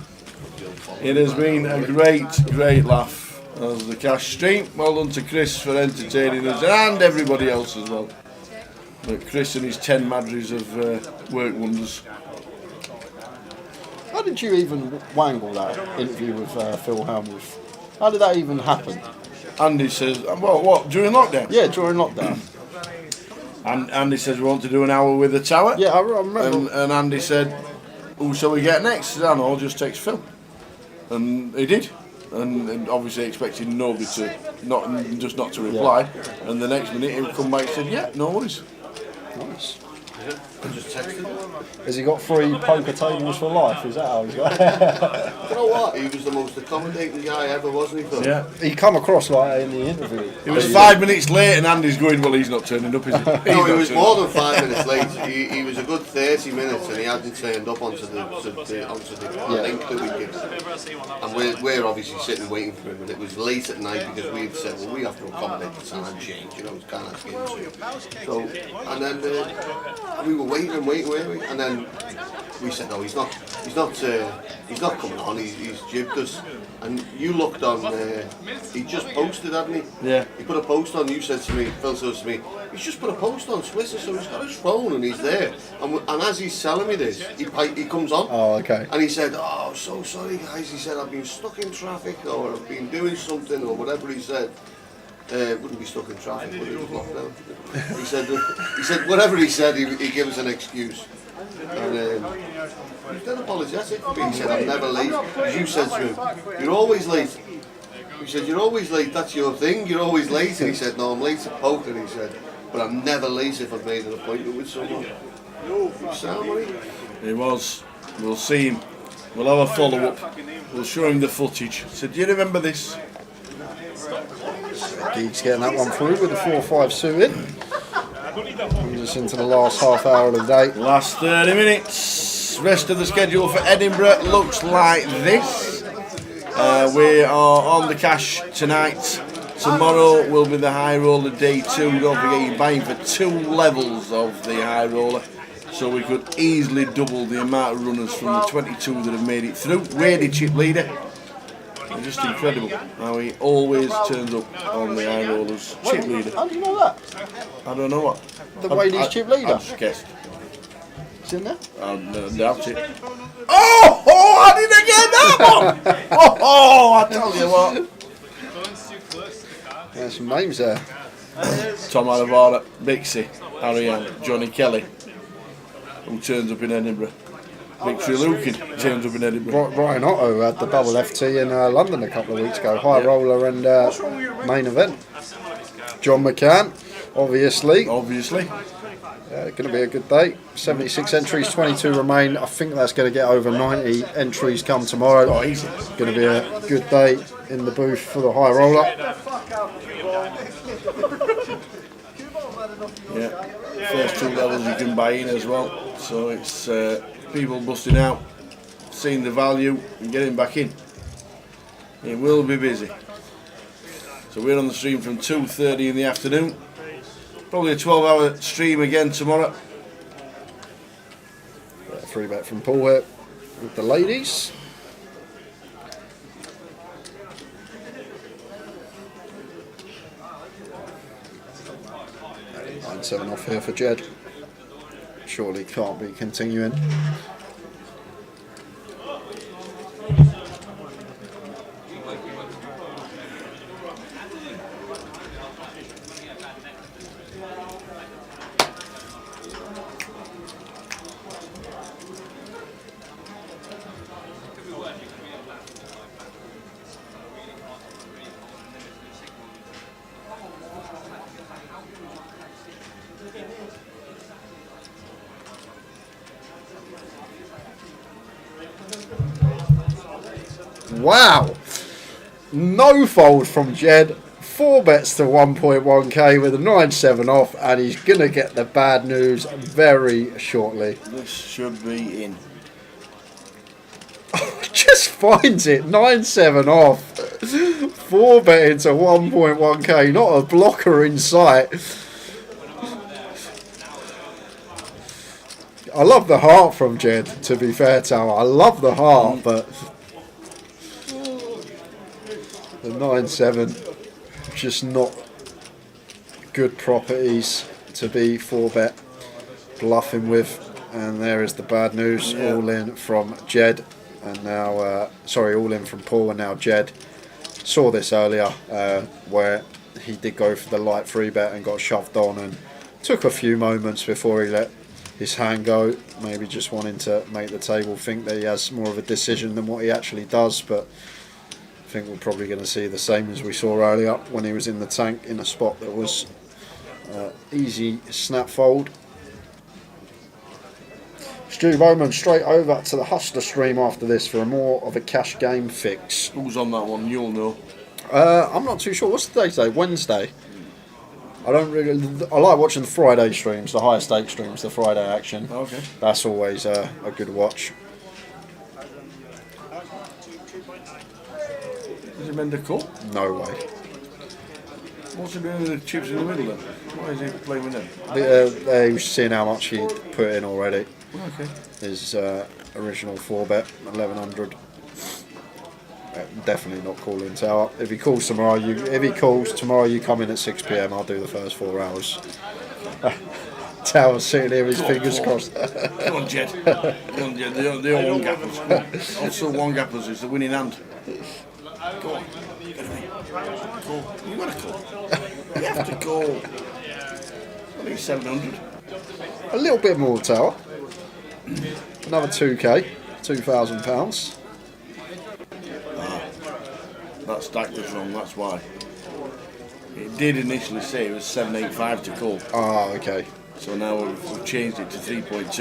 It has been a great laugh as the cash stream. Well done to Chris for entertaining us and everybody else as well. But Chris and his 10 madries of work wonders. How did you even wangle that interview with Phil Helmuth? How did that even happen? Andy says, well, what, during lockdown? Yeah, during lockdown. And Andy says we want to do an hour with the tower. Yeah, I remember. And Andy said, who shall we get next? I don't know, I'll just text Phil. And he did. And obviously expecting nobody to, not to reply. Yeah. And the next minute he would come back and said, yeah, no worries. Nice. I just texted him. Has he got 3 poker tables for life? Is that how he's got? You know what? He was the most accommodating guy ever, wasn't he, Phil? Yeah. He come across like in the interview. It was 5 minutes late and Andy's going, well, he's not turning up, is he? No, he was more than 5 minutes late. He was a good 30 minutes and he hadn't turned up onto the link that we gave. And we're obviously sitting waiting for him, and it was late at night because we'd said, well, we have to accommodate the time change, you know, it's kind of so, and then we were waiting, weren't we? And then we said, no, he's not coming on. He's jibbed us. And you looked on. He just posted, hadn't he? Yeah. He put a post on. You said to me, Phil says to me, he's just put a post on Twitter, so he's got his phone and he's there. And as he's telling me this, he comes on. Oh, okay. And he said, oh, so sorry guys. He said, I've been stuck in traffic, or I've been doing something, or whatever he said. Wouldn't be stuck in traffic, but it was lockdown. He said whatever he said, he gave us an excuse. And he was dead apologetic for me. He said, I'm never late. Because you said to him, you're always late. He said, you're always late, that's your thing, you're always late. And he said, no, I'm late at poker. He said, but I'm never late if I've made an appointment with someone. He was. We'll see him. We'll have a follow-up. We'll show him the footage. So do you remember this? Geek's getting that one through with the 4-5 suit in. Just into the last half hour of the day. Last 30 minutes. Rest of the schedule for Edinburgh looks like this. We are on the cash tonight. Tomorrow will be the high roller day 2. Don't forget you're buying for 2 levels of the high roller. So we could easily double the amount of runners from the 22 that have made it through. Really chip leader. And just incredible how he always turns up on the high rollers. Chip leader. How do you know that? I don't know what. The way he's chip leader? I just guessed. It's in there? I doubt it. Oh! I didn't get that one! Oh! I tell you what. There's some names there. Tom Aravara, Bixie, Ariane, Johnny Kelly, who turns up in Edinburgh. Victory Lukin turns up in Edinburgh. Brian Otto had the double FT in London a couple of weeks ago. High roller and main event. John McCann, obviously. Going to be a good day. 76 entries, 22 remain. I think that's going to get over 90 entries come tomorrow. Oh, easy. Going to be a good day in the booth for the high roller. Yeah, first 2 levels you can buy in as well. So it's people busting out, seeing the value and getting back in. It will be busy. So we're on the stream from 2:30 in the afternoon. Probably a 12-hour stream again tomorrow. Free bet from Paul here with the ladies. 9-7 off here for Jed. Surely can't be continuing. Wow! No fold from Jed. 4 bets to 1.1k with a 9-7 off, and he's going to get the bad news very shortly. This should be in. Just finds it. 9-7 off. 4 betting to 1.1k. Not a blocker in sight. I love the heart from Jed, to be fair to him. I love the heart, but the 9-7 just not good properties to be 4-bet bluffing with. And there is the bad news. All in from Jed, and now all in from Paul, and now Jed. Saw this earlier where he did go for the light 3-bet and got shoved on, and took a few moments before he let his hand go, maybe just wanting to make the table think that he has more of a decision than what he actually does. But I think we're probably going to see the same as we saw earlier when he was in the tank in a spot that was easy snap fold. Stu Bowman straight over to the Hustler stream after this for a more of a cash game fix. Who's on that one? You'll know. I'm not too sure. What's the day today? Wednesday. I like watching the Friday streams, the higher stake streams, the Friday action. Okay. That's always a good watch. Is it meant to call? No way. What's he doing with the chips in the middle then? Why is he playing with them? He was seeing how much he'd put in already. Okay. His original 4-bet, 1100. Definitely not calling Tower. If he calls tomorrow, you come in at 6 PM. I'll do the first 4 hours. Tower's sitting here with his fingers crossed. Come on, Jed. Come on, Jed. The one gappers. Also, one gappers is the winning hand. Go on. Call. You got to call. You have to call. I think 700. A little bit more Tower. Another 2k, £2,000. That stack was wrong, that's why. It did initially say it was 785 to call. Ah, okay. So now we've changed it to 3.2.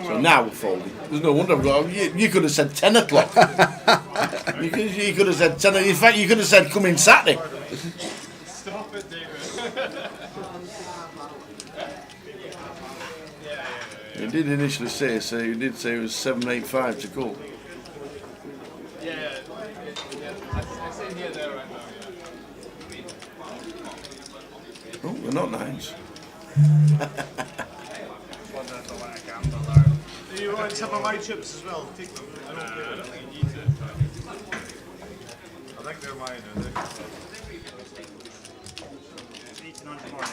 So now we're folding. There's no wonder I've got. You could have said 10 o'clock. you could have said 10. In fact, you could have said come in Saturday. Stop it, David. It did initially say, so it did say it was 785 to call. Yeah. I sit here there right now. Oh, they're not nines. Do you want some of my chips as well? Take them. I don't think you need to. I think they're mine, are they? 1800 more, yeah?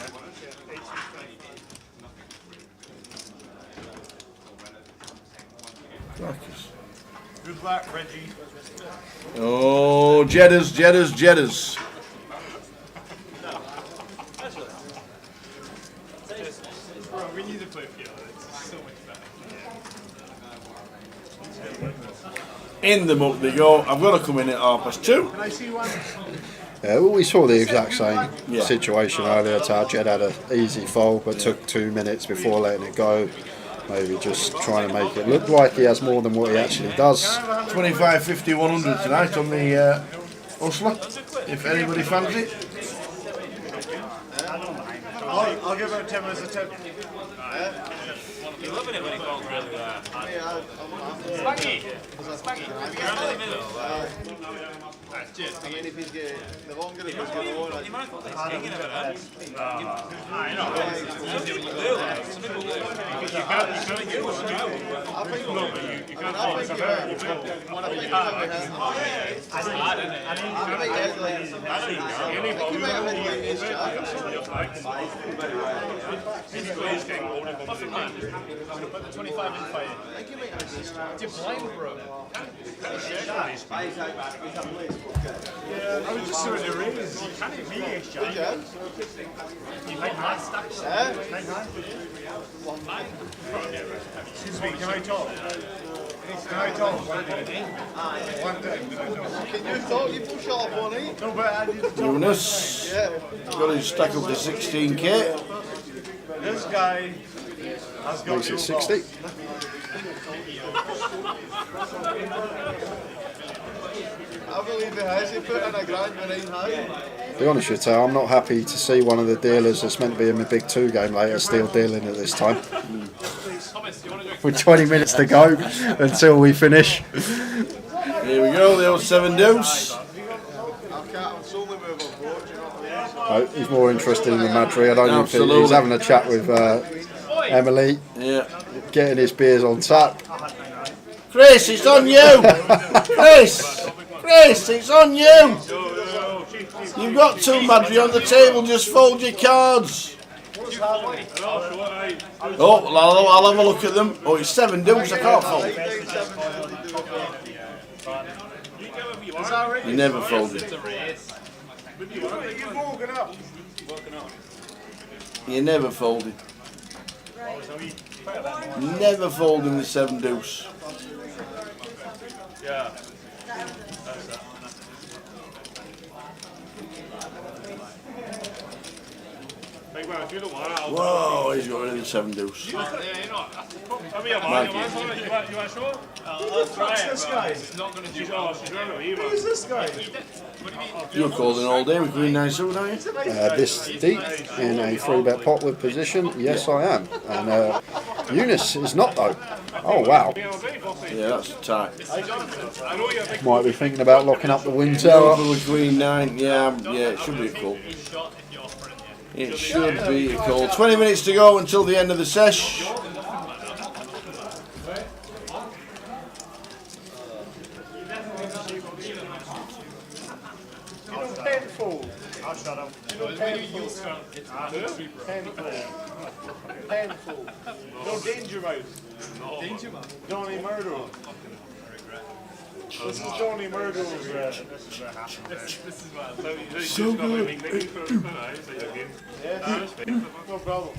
Crackers. Good luck, Reggie. Oh, Jedders. Bro, we need to play together. It's so much better. In the muck they go. I've got to come in at 2:30. Can I see one? Yeah, well, we saw the exact same situation earlier. Jed had an easy fold, but took 2 minutes before letting it go. Maybe just trying to make it look like he has more than what he actually does. 25, 50, 100 tonight on the Hustler, if anybody fancies it. I'll I'll give it 10 minutes of 10. You're loving it when he calls really there. Spanky! Spanky! You're in the middle. Cheers. I mean, if he's getting the longer it goes, the more You might put this king in over there. I know. Some people do that. Some people do. You can't get one now. I think No, but you can't I force think it out. when I think about it, That's hard, isn't it? I think Any ball, you have to use your flags. He's getting older than Muffin man. I'm going to put the 25 in fire. Thank you, mate. You're blind, bro. I was just doing the raise. You can't even be a shot. You like my stacks? Excuse me, can I talk? Can I talk? One thing. Can you talk? You push off one, eh? No, but I need to talk. Eunice got his stack up to 16k. This guy has got Makes it 60. I believe he has. He put in a grand behind high. To be honest with you, I'm not happy to see one of the dealers that's meant to be in the Big 2 game later still dealing at this time. With 20 minutes to go until we finish. Here we go, the old 7 deuce. Oh, he's more interested in the Madry. I don't know if Absolutely. he's having a chat with Emily, Yeah. getting his beers on tap. Chris, it's on you! Chris, it's on you! You've got 2 Madry on the table, just fold your cards. Oh, well, I'll have a look at them. Oh, it's 7 deuce, I can't fold. You never folded. You've woken up. You never folded. Never folding the 7 deuce. Yeah. Big man, if you don't want it, I'll Whoa, he's got rid of the 7 deuce. I mean, Mikey. you want to show it? What's this guy? She's running away, man. Who's this guy? You're calling all day with green 9 suit, aren't you? This deep in a 3-bet pot with position, yes I am. And Eunice is not though. Oh wow. Yeah, that's tight. Might be thinking about locking up the wind tower. Over with green 9, yeah, it should be a call. It should be a call. 20 minutes to go until the end of the sesh. Tenfold. I'll shut up. Tenfold. No danger mouse. Danger mouse. Johnny Murdo. This is Johnny Murdo's. So good. Yeah, no problem.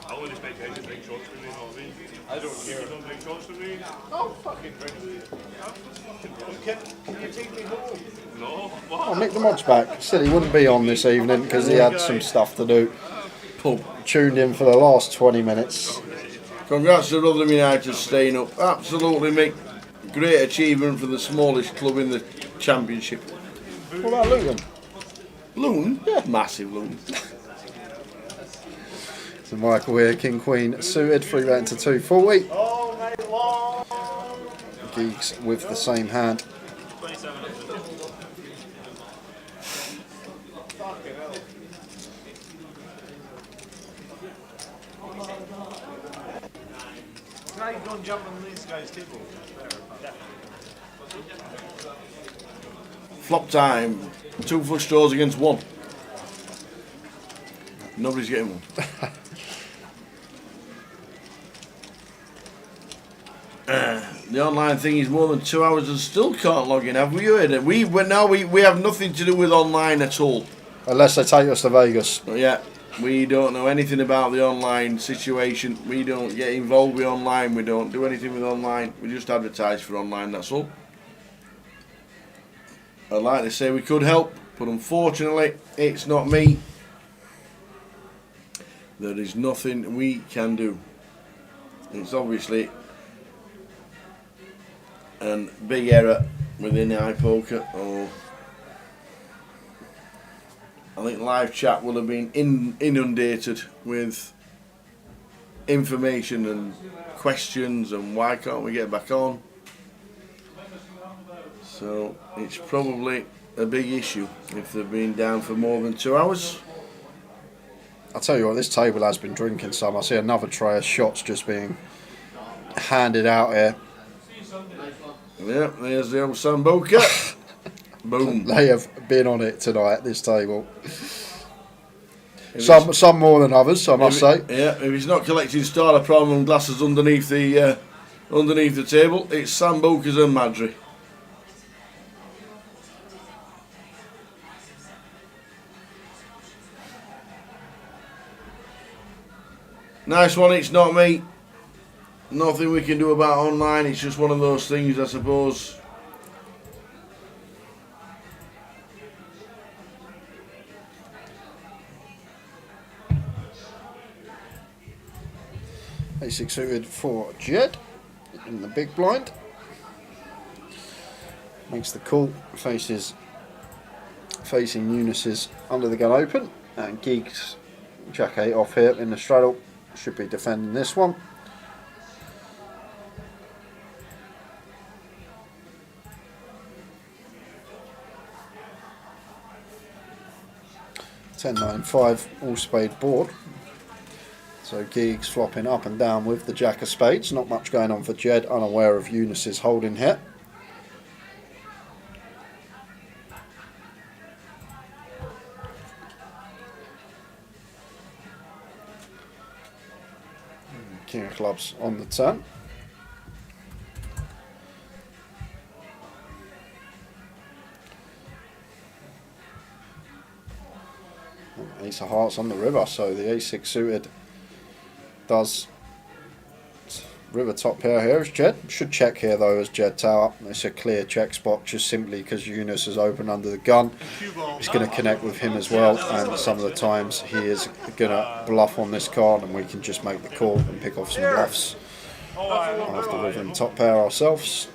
I only expect guys to drink shots with me, you know what I mean? I don't care. You don't drink shots with me? I'll fucking drink with you. Can you take me home? No. I'll nick the mods back. Said he wouldn't be on this evening because he had some stuff to do. Tuned in for the last 20 minutes. Congrats to Rotherham United staying up. Absolutely, mate. Great achievement for the smallest club in the championship. What about Luton? Luton? Yeah, massive Luton. So Michael here, King Queen suited, 3-bet into 240. All night long. Geeks with the same hand. Fucking hell. Can I go and jump on these guys' table? Flop time. 2 flush draws against 1. Nobody's getting one. The online thing is more than 2 hours and still can't log in. Have we heard it? We have nothing to do with online at all. Unless they take us to Vegas. Yeah, we don't know anything about the online situation. We don't get involved with online. We don't do anything with online. We just advertise for online, that's all. I'd like to say we could help, but unfortunately, it's not me. There is nothing we can do. It's obviously a big error within iPoker or I think live chat will have been inundated with information and questions and why can't we get back on. So it's probably a big issue if they've been down for more than 2 hours. I'll tell you what, this table has been drinking some. I see another tray of shots just being handed out here. Yeah, there's the old Sambuca. Boom. They have been on it tonight, this table. Some more than others, I must say. Yeah, if he's not collecting Starter Problem glasses underneath the table, it's Sambucas and Madry. Nice one, it's not me. Nothing we can do about online, it's just one of those things, I suppose. A6 suited for Jed in the big blind. Makes the call, facing Eunice's under the gun open, and Geeks Jack 8 off here in the straddle. Should be defending this one. $10.95 all spade board. So Geeks flopping up and down with the Jack of Spades. Not much going on for Jed, unaware of Eunice's holding here. King of clubs on the turn. Ace of hearts on the river, so the A6 suited does river top pair here as Jed. Should check here though as Jed tower. It's a clear check spot just simply because Eunice is open under the gun. He's going to connect with him as well, and some of the times he is going to bluff on this card and we can just make the call and pick off some bluffs after river and top pair ourselves.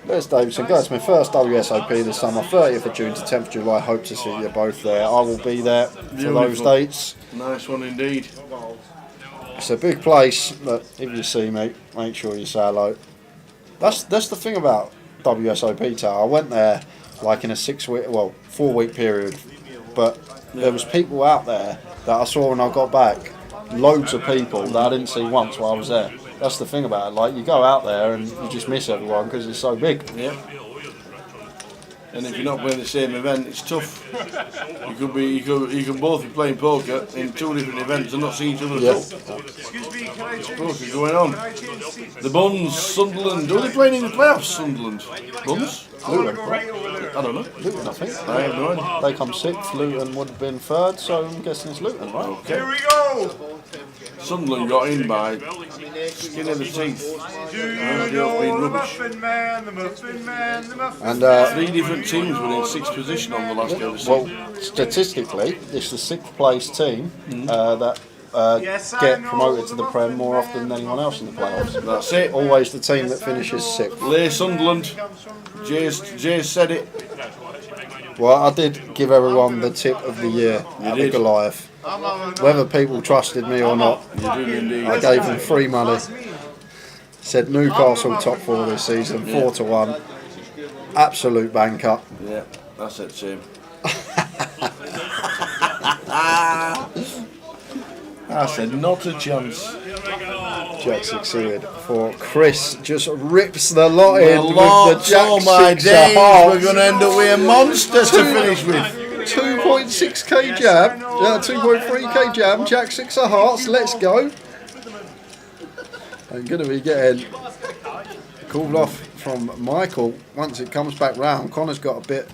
There's Davidson. Guys, my first WSOP this summer, 30th of June to 10th of July. Hope to see you both there. I will be there for those dates. Nice one indeed. It's a big place, but if you see me, make sure you say hello. That's the thing about WSOP Tower. I went there like in a 4-week period, but there was people out there that I saw when I got back. Loads of people that I didn't see once while I was there. That's the thing about it. Like, you go out there and you just miss everyone because it's so big. Yeah. And if you're not playing the same event, it's tough. You can both be playing poker in 2 different events and not see each other at all. Excuse me, can I change? Poker going on. The Buns, Sunderland. Who are they playing in the playoffs? Sunderland. Buns? Luton. I don't know. Luton, I think. I have no idea. They come 6th. Luton would have been 3rd, so I'm guessing it's Luton, right? Okay. Here we go. Sunderland got in by skin of the teeth. Do you know the Muffin Man, the Muffin Man, the Muffin And, Man? 3 different teams were in 6th position on the last day of the Well, season. statistically, it's the 6th place team that get promoted to the Prem more often than anyone else in the playoffs. That's it. Always the team that finishes 6th. Lay Sunderland. Jay's said it. Well, I did give everyone the tip of the year at the Goliath. Whether people trusted me or not, You do indeed. I gave them free money. Said Newcastle top 4 this season, 4-1. Absolute banker. Yeah, that's it, Tim. I said not a chance. Jack succeeded for Chris. Just rips the lot in with the Lots, Jack oh my 6 days, we're going to end up with a monster to finish with. 2.6k jam, 2.3k jam, Jack 6 of hearts, let's go. I'm going to be getting called off from Michael once it comes back round. Connor's got a bit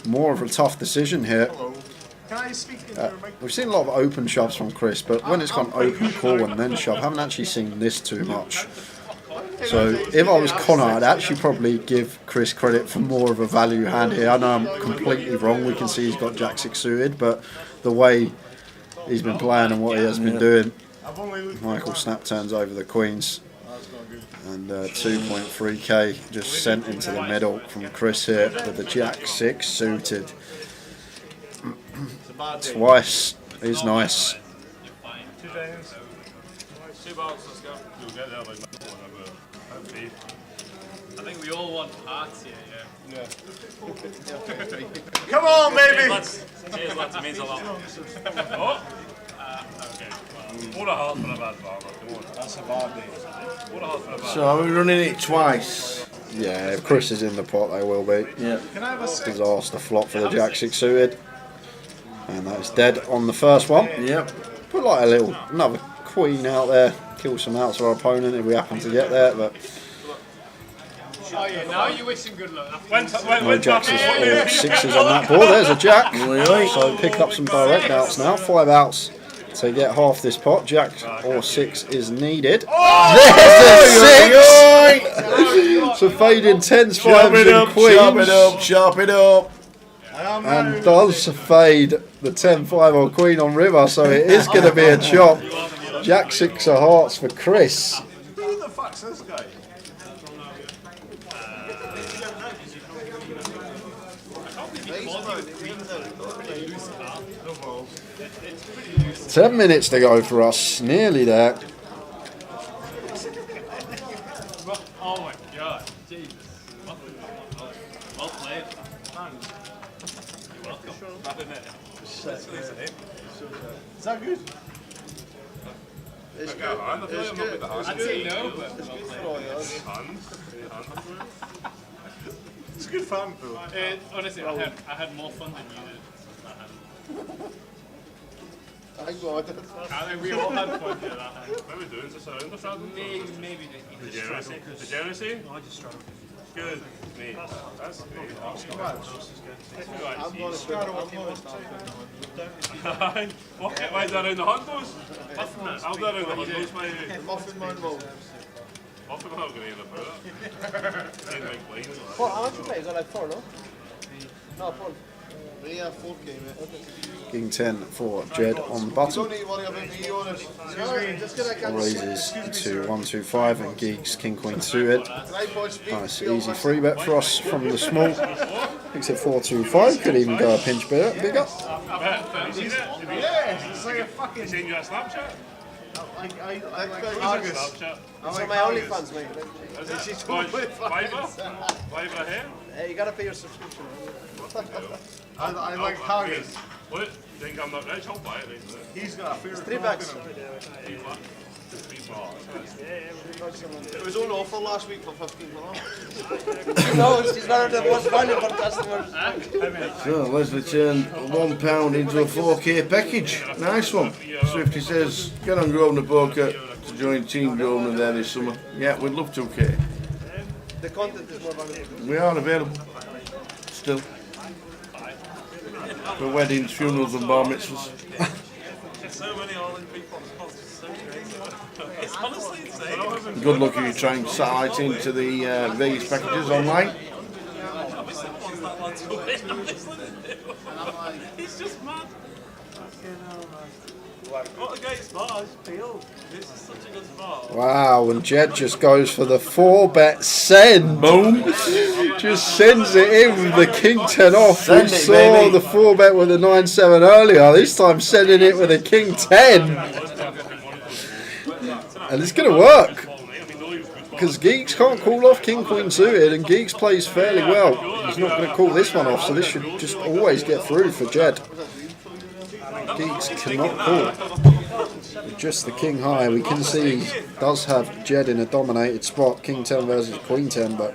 more of a tough decision here. Can I speak into your mic? We've seen a lot of open shoves from Chris, but when it's gone open call and then shove, I haven't actually seen this too much. So if I was Connor, I'd actually probably give Chris credit for more of a value hand here. I know I'm completely wrong. We can see he's got Jack 6 suited, but the way he's been playing and what he has been doing, Michael snap turns over the queens. And 2.3k just sent into the middle from Chris here with the Jack 6 suited. Twice is nice. 2 seconds. 2 balls, let's go. You'll get there like whenever. I think we all want hearts here, yeah. Come on, baby! Cheers, lads, it means a lot. Oh! Okay. What a heart for a bad barber. Come on. That's a bad day. What a heart for a bad So are we running it twice? Yeah, if Chris is in the pot, they will be. Yeah. Can I have a Disaster flop for the Jack 6 suited. And that's dead on the first one. Yep. Put like another queen out there, kill some outs of our opponent if we happen to get there, but Oh yeah, now you're wishing good luck. no jacks or 6s on that board. There's a jack. So pick up some direct outs now. 5 outs to get half this pot. Jack or 6 is needed. There's a 6! So fading 10s, 5s and queens. Sharp it up. And does fade the 10-5 or queen on river, so it is going to be a chop. Jack 6 of hearts for Chris. Who the fuck's this guy? It's 10 minutes to go for us, nearly there. Oh my god, Jesus. Well played. You're welcome. Is that good? It's good. It's good. I'd say no, but It's good for all yours. It's a good fan pool. honestly, I had more fun than you did. Thank God. I think we all had fun here that time. What are we doing? Is this a round or something? Maybe Degeneracy? Degeneracy? I just struggle. Good. Mate, that's great. I'm going to start with you. What? Why is that around the Hondos? I'll go around the Hondos, mate. Muffin man mode. Often I'm not going to end up with it. How much you play? You got like 4, no? No, 4. Yeah, 4k, mate. King 10 for Jed on the button. Don't need to worry about me on it. Just gonna catch Raises to 125 and geeks King Queen suited. Nice easy free bet for us from the small. Picks it 425. Could even go a pinch bigger. Yeah, it's like a fucking. Send you a Snapchat? August. It's on my OnlyFans, mate. She's Fiver here? Hey, you gotta pay your subscription. I like haggis. What? Think I'm not rich? I'll buy it. He's got a favourite. $3. It was on offer last week for $15. No, she's one of the most valuable customers. So Leslie turned £1 into a 4k package. Nice one. Swifty says, get on Grosvenor Poker to join Team Grosvenor there this summer. Yeah, we'd love to, Kate. The content is more valuable. We are available. Still. For weddings, funerals and bar mitzvahs. So many all-in people. It's honestly insane. Good luck if you try and satellite into the Vegas packages online. He's just mad. What a great spot. This is such a good spot. Wow, and Jed just goes for the 4-bet send. Boom. Just sends it in with the King 10 off. We saw the 4-bet with the 9-7 earlier. This time sending it with a King 10. And it's going to work. Because Geeks can't call off King Queen suited, and Geeks plays fairly well. He's not going to call this one off, so this should just always get through for Jed. Geeks cannot call. Just the King high. We can see he does have Jed in a dominated spot. King 10 versus Queen 10, but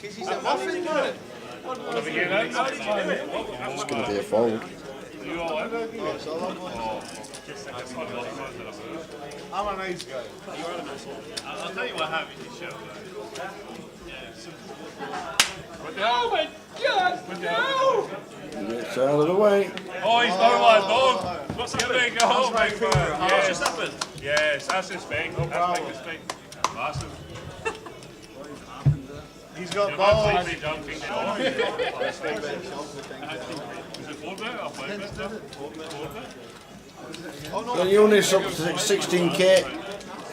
it's going to be a fold. I'm a nice guy. I'll tell you what happened in the show. Oh my God! No! It's out of the way. Oh, he's not one, dog. What's happening? Oh, my God. What's just happened? Yes, that's his thing. That's his thing. Massive. He's got balls. Is it 4-bet or 5-bet? 4-bet? The unit's up to 16k.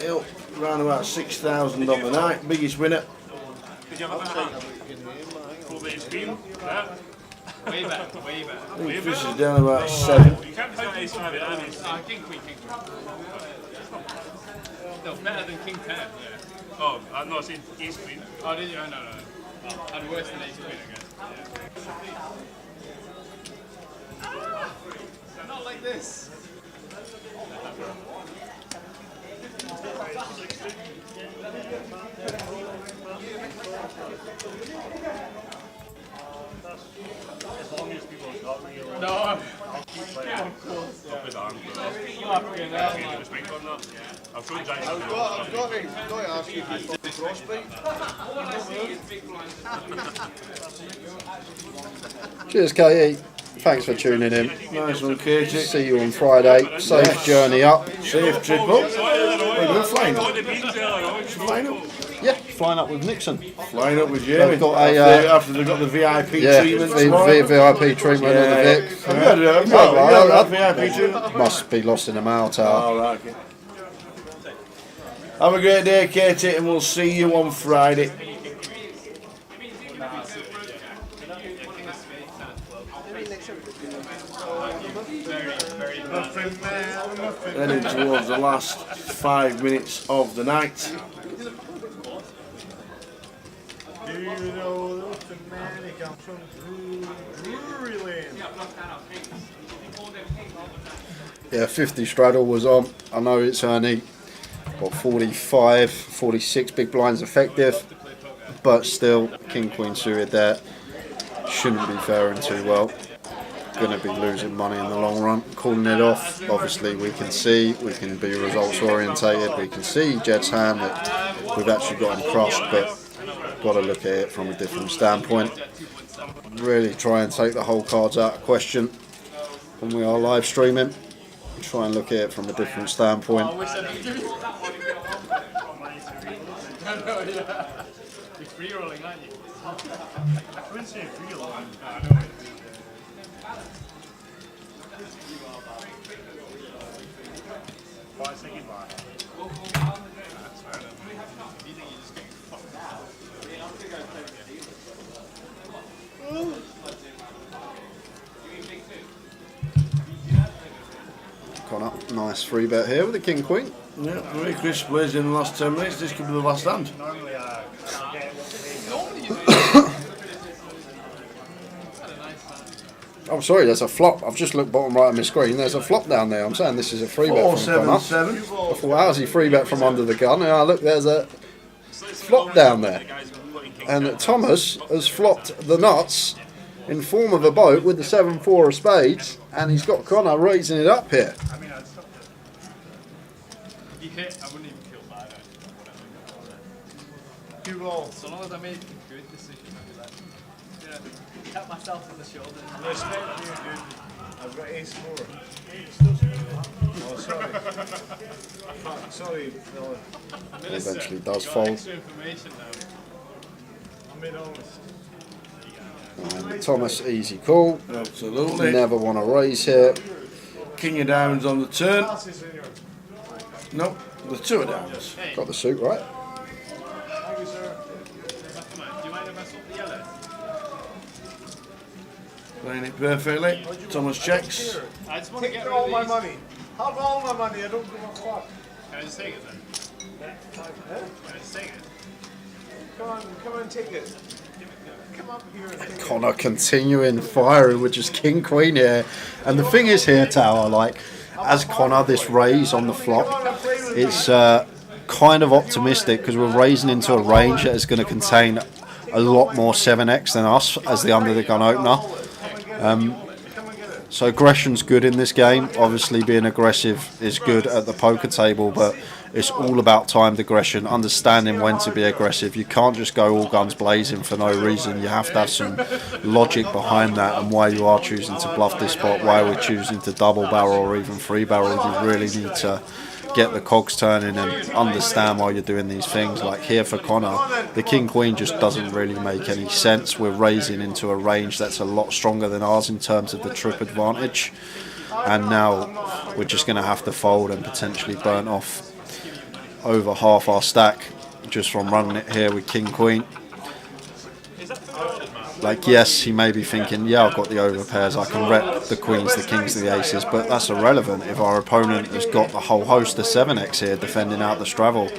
He'll round about 6,000 on the night. Biggest winner. Did you have a better hand? Full base queen. Yeah. Way better, way better. I think Chris is down about 7. You can't have ace 5 in hand. King, queen, king, queen. No, better than king 10. Yeah. Oh, I've not seen ace queen. Oh, did you? No, no, no. Oh, and worse than ace queen, I guess. Yeah. Not like this. As long as people stop me around. No, I'll keep playing. of course. Up his arm. You are fucking there, I'll man. give a swing on that. I've shown Giants. I've got to ask you if you've got the frostbite. Cheers, Katie. Thanks for tuning in. Nice one, Katie. See you on Friday. Safe journey up. Safe trip up. We're flying up. Flying up. Yeah, flying up with Nixon. Flying up with Jamie. They've got after they've got the VIP treatment. VIP treatment on the Vic. Have you had VIP treatment? Must be lost in the mail tower. All right. Okay. Have a great day, Katie, and we'll see you on Friday. Heading towards the last 5 minutes of the night. Do you know the man? He comes from Drury Lane. Yeah, 50 straddle was on. I know it's only got 45, 46 big blinds effective, but still, King Queen suited there. Shouldn't be faring too well. Going to be losing money in the long run. Calling it off. Obviously, we can be results orientated. We can see Jed's hand that we've actually got him crossed, but got to look at it from a different standpoint. Really try and take the whole cards out of question when we are live streaming. Try and look at it from a different standpoint. You're free rolling, aren't you? I wouldn't say free rolling. Five second bar. Connor, nice free bet here with the King Queen. Yeah, very crisp plays in the last 10 minutes. This could be the last hand. Normally I get I'm sorry, there's a flop. I've just looked bottom right of my screen. There's a flop down there. I'm saying this is a free bet from Connor. 4-7-7. I thought, how's he free bet from under the gun? Ah, look, there's a flop down there. And Thomas has flopped the nuts in form of a boat with the 7-4 of spades, and he's got Connor raising it up here. I mean, I'd stop it. If you hit, I wouldn't even kill by that. You roll. So long as I made a good decision, I'd be like, yeah, tap myself on the shoulder. Respect you, dude. I've got ace 4. Oh, sorry. Fuck, sorry, fella. He eventually does fold. Extra information now. I'm being honest. And Thomas, easy call. Absolutely. Never want to raise here. King of diamonds on the turn. Passes in your. Nope, the 2 of diamonds. Got the suit right. Thank you, sir. Do you mind if I swap the yellow? Playing it perfectly. Thomas checks. I just want to Take get rid all of my these. money. Have all my money. I don't give a fuck. Can I just take it then? Huh? Can I just take it? Come on, take it. Come up here and take it. Connor continuing firing with just King Queen here. And the thing is here, Tower, like, as Connor, this raise on the flop, it's kind of optimistic because we're raising into a range that is going to contain a lot more 7x than us as the under the gun opener. So aggression's good in this game. Obviously being aggressive is good at the poker table, but it's all about timed aggression, understanding when to be aggressive. You can't just go all guns blazing for no reason. You have to have some logic behind that and why you are choosing to bluff this spot, why we're choosing to double barrel or even free barrel. You really need to get the cogs turning and understand why you're doing these things. Like here for Connor, the King Queen just doesn't really make any sense. We're raising into a range that's a lot stronger than ours in terms of the trip advantage, and now we're just going to have to fold and potentially burn off over half our stack just from running it here with King Queen. Like, yes, he may be thinking, yeah, I've got the over pairs, I can rep the queens, the kings, the aces, but that's irrelevant if our opponent has got the whole host of 7x here defending out the straddle.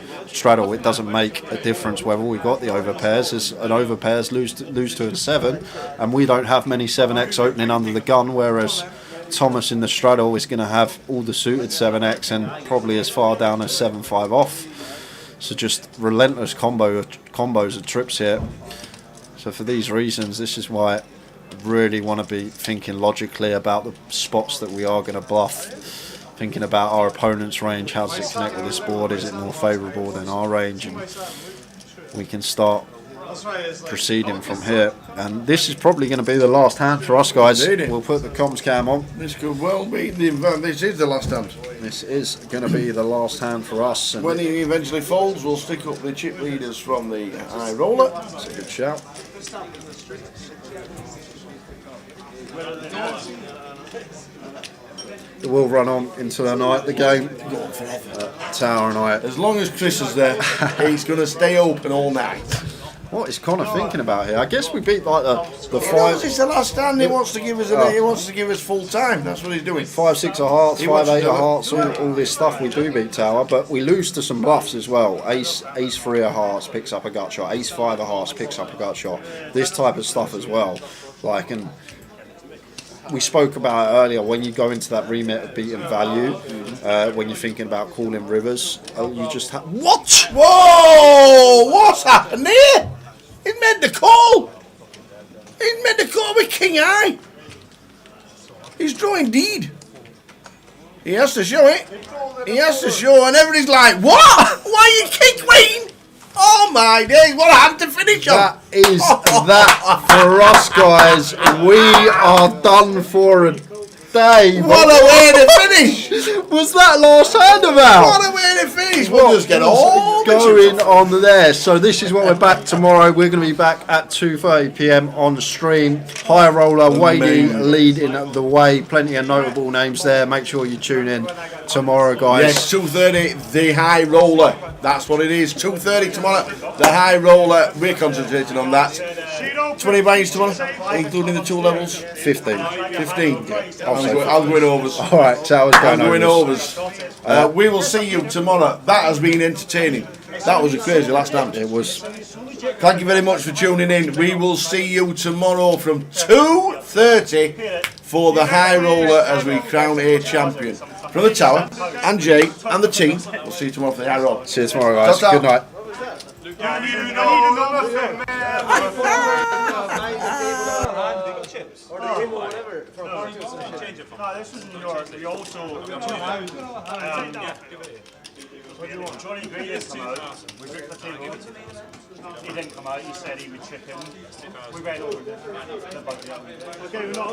It doesn't make a difference whether we got the over pairs, as an over pairs lose to a 7, and we don't have many 7x opening under the gun, whereas Thomas in the straddle is going to have all the suited 7x and probably as far down as 7-5 off. So just relentless combos of trips here. So for these reasons, this is why I really want to be thinking logically about the spots that we are going to bluff. Thinking about our opponent's range, how does it connect with this board, is it more favourable than our range, and we can start proceeding from here. And this is probably going to be the last hand for us, guys. We'll put the comms cam on. This could well be this is the last hand. This is going to be the last hand for us. And when he eventually folds, we'll stick up the chip leaders from the high roller. That's a good shout. It will run on into the night, the game. Tower and I. As long as Chris is there, he's going to stay open all night. What is Connor thinking about here? I guess we beat like the 5. It's the last stand. He wants to give us. He wants to give us full time. That's what he's doing. 5-6 of hearts, 5-8 of hearts. All this stuff we do beat Tower, but we lose to some bluffs as well. Ace 3 of hearts picks up a gut shot. Ace 5 of hearts picks up a gut shot. This type of stuff as well. Like, and we spoke about it earlier. When you go into that remit of beating value, when you're thinking about calling rivers, you just have what? Whoa! What's happened here? He made the call. He made the call with King High. He's drawing deed. He has to show it. He has to show, and everybody's like, "What? Why you King Queen?" Oh my days! What a hand to finish on. That is that for us, guys. We are done for a day. What a way to finish! Was that last hand about? What a way to finish! We'll just get all going on there. So this is what we're back tomorrow. We're going to be back at 2:30 p.m. on stream. High roller, Wadey leading the way. Plenty of notable names there. Make sure you tune in tomorrow, guys. Yes, 2:30. The high roller. That's what it is. 2:30 tomorrow. The high roller. We're concentrating on that. 20 buys tomorrow, including the 2 levels. 15. 15. I'll go in overs. All right, Towers going I'm going overs. We will see you tomorrow. That has been entertaining. That was a crazy last hand. It was. Thank you very much for tuning in. We will see you tomorrow from 2:30 for the high roller as we crown a champion. From the Tower and Jay and the team. We'll see you tomorrow for the high roller. See you tomorrow, guys. Good night. Or the game or whatever. No, this is New York. We also. What do you want? Johnny Gray has come out. We booked the table. He didn't come out. He said he would chip in. We went over the budget. Okay, we're not on the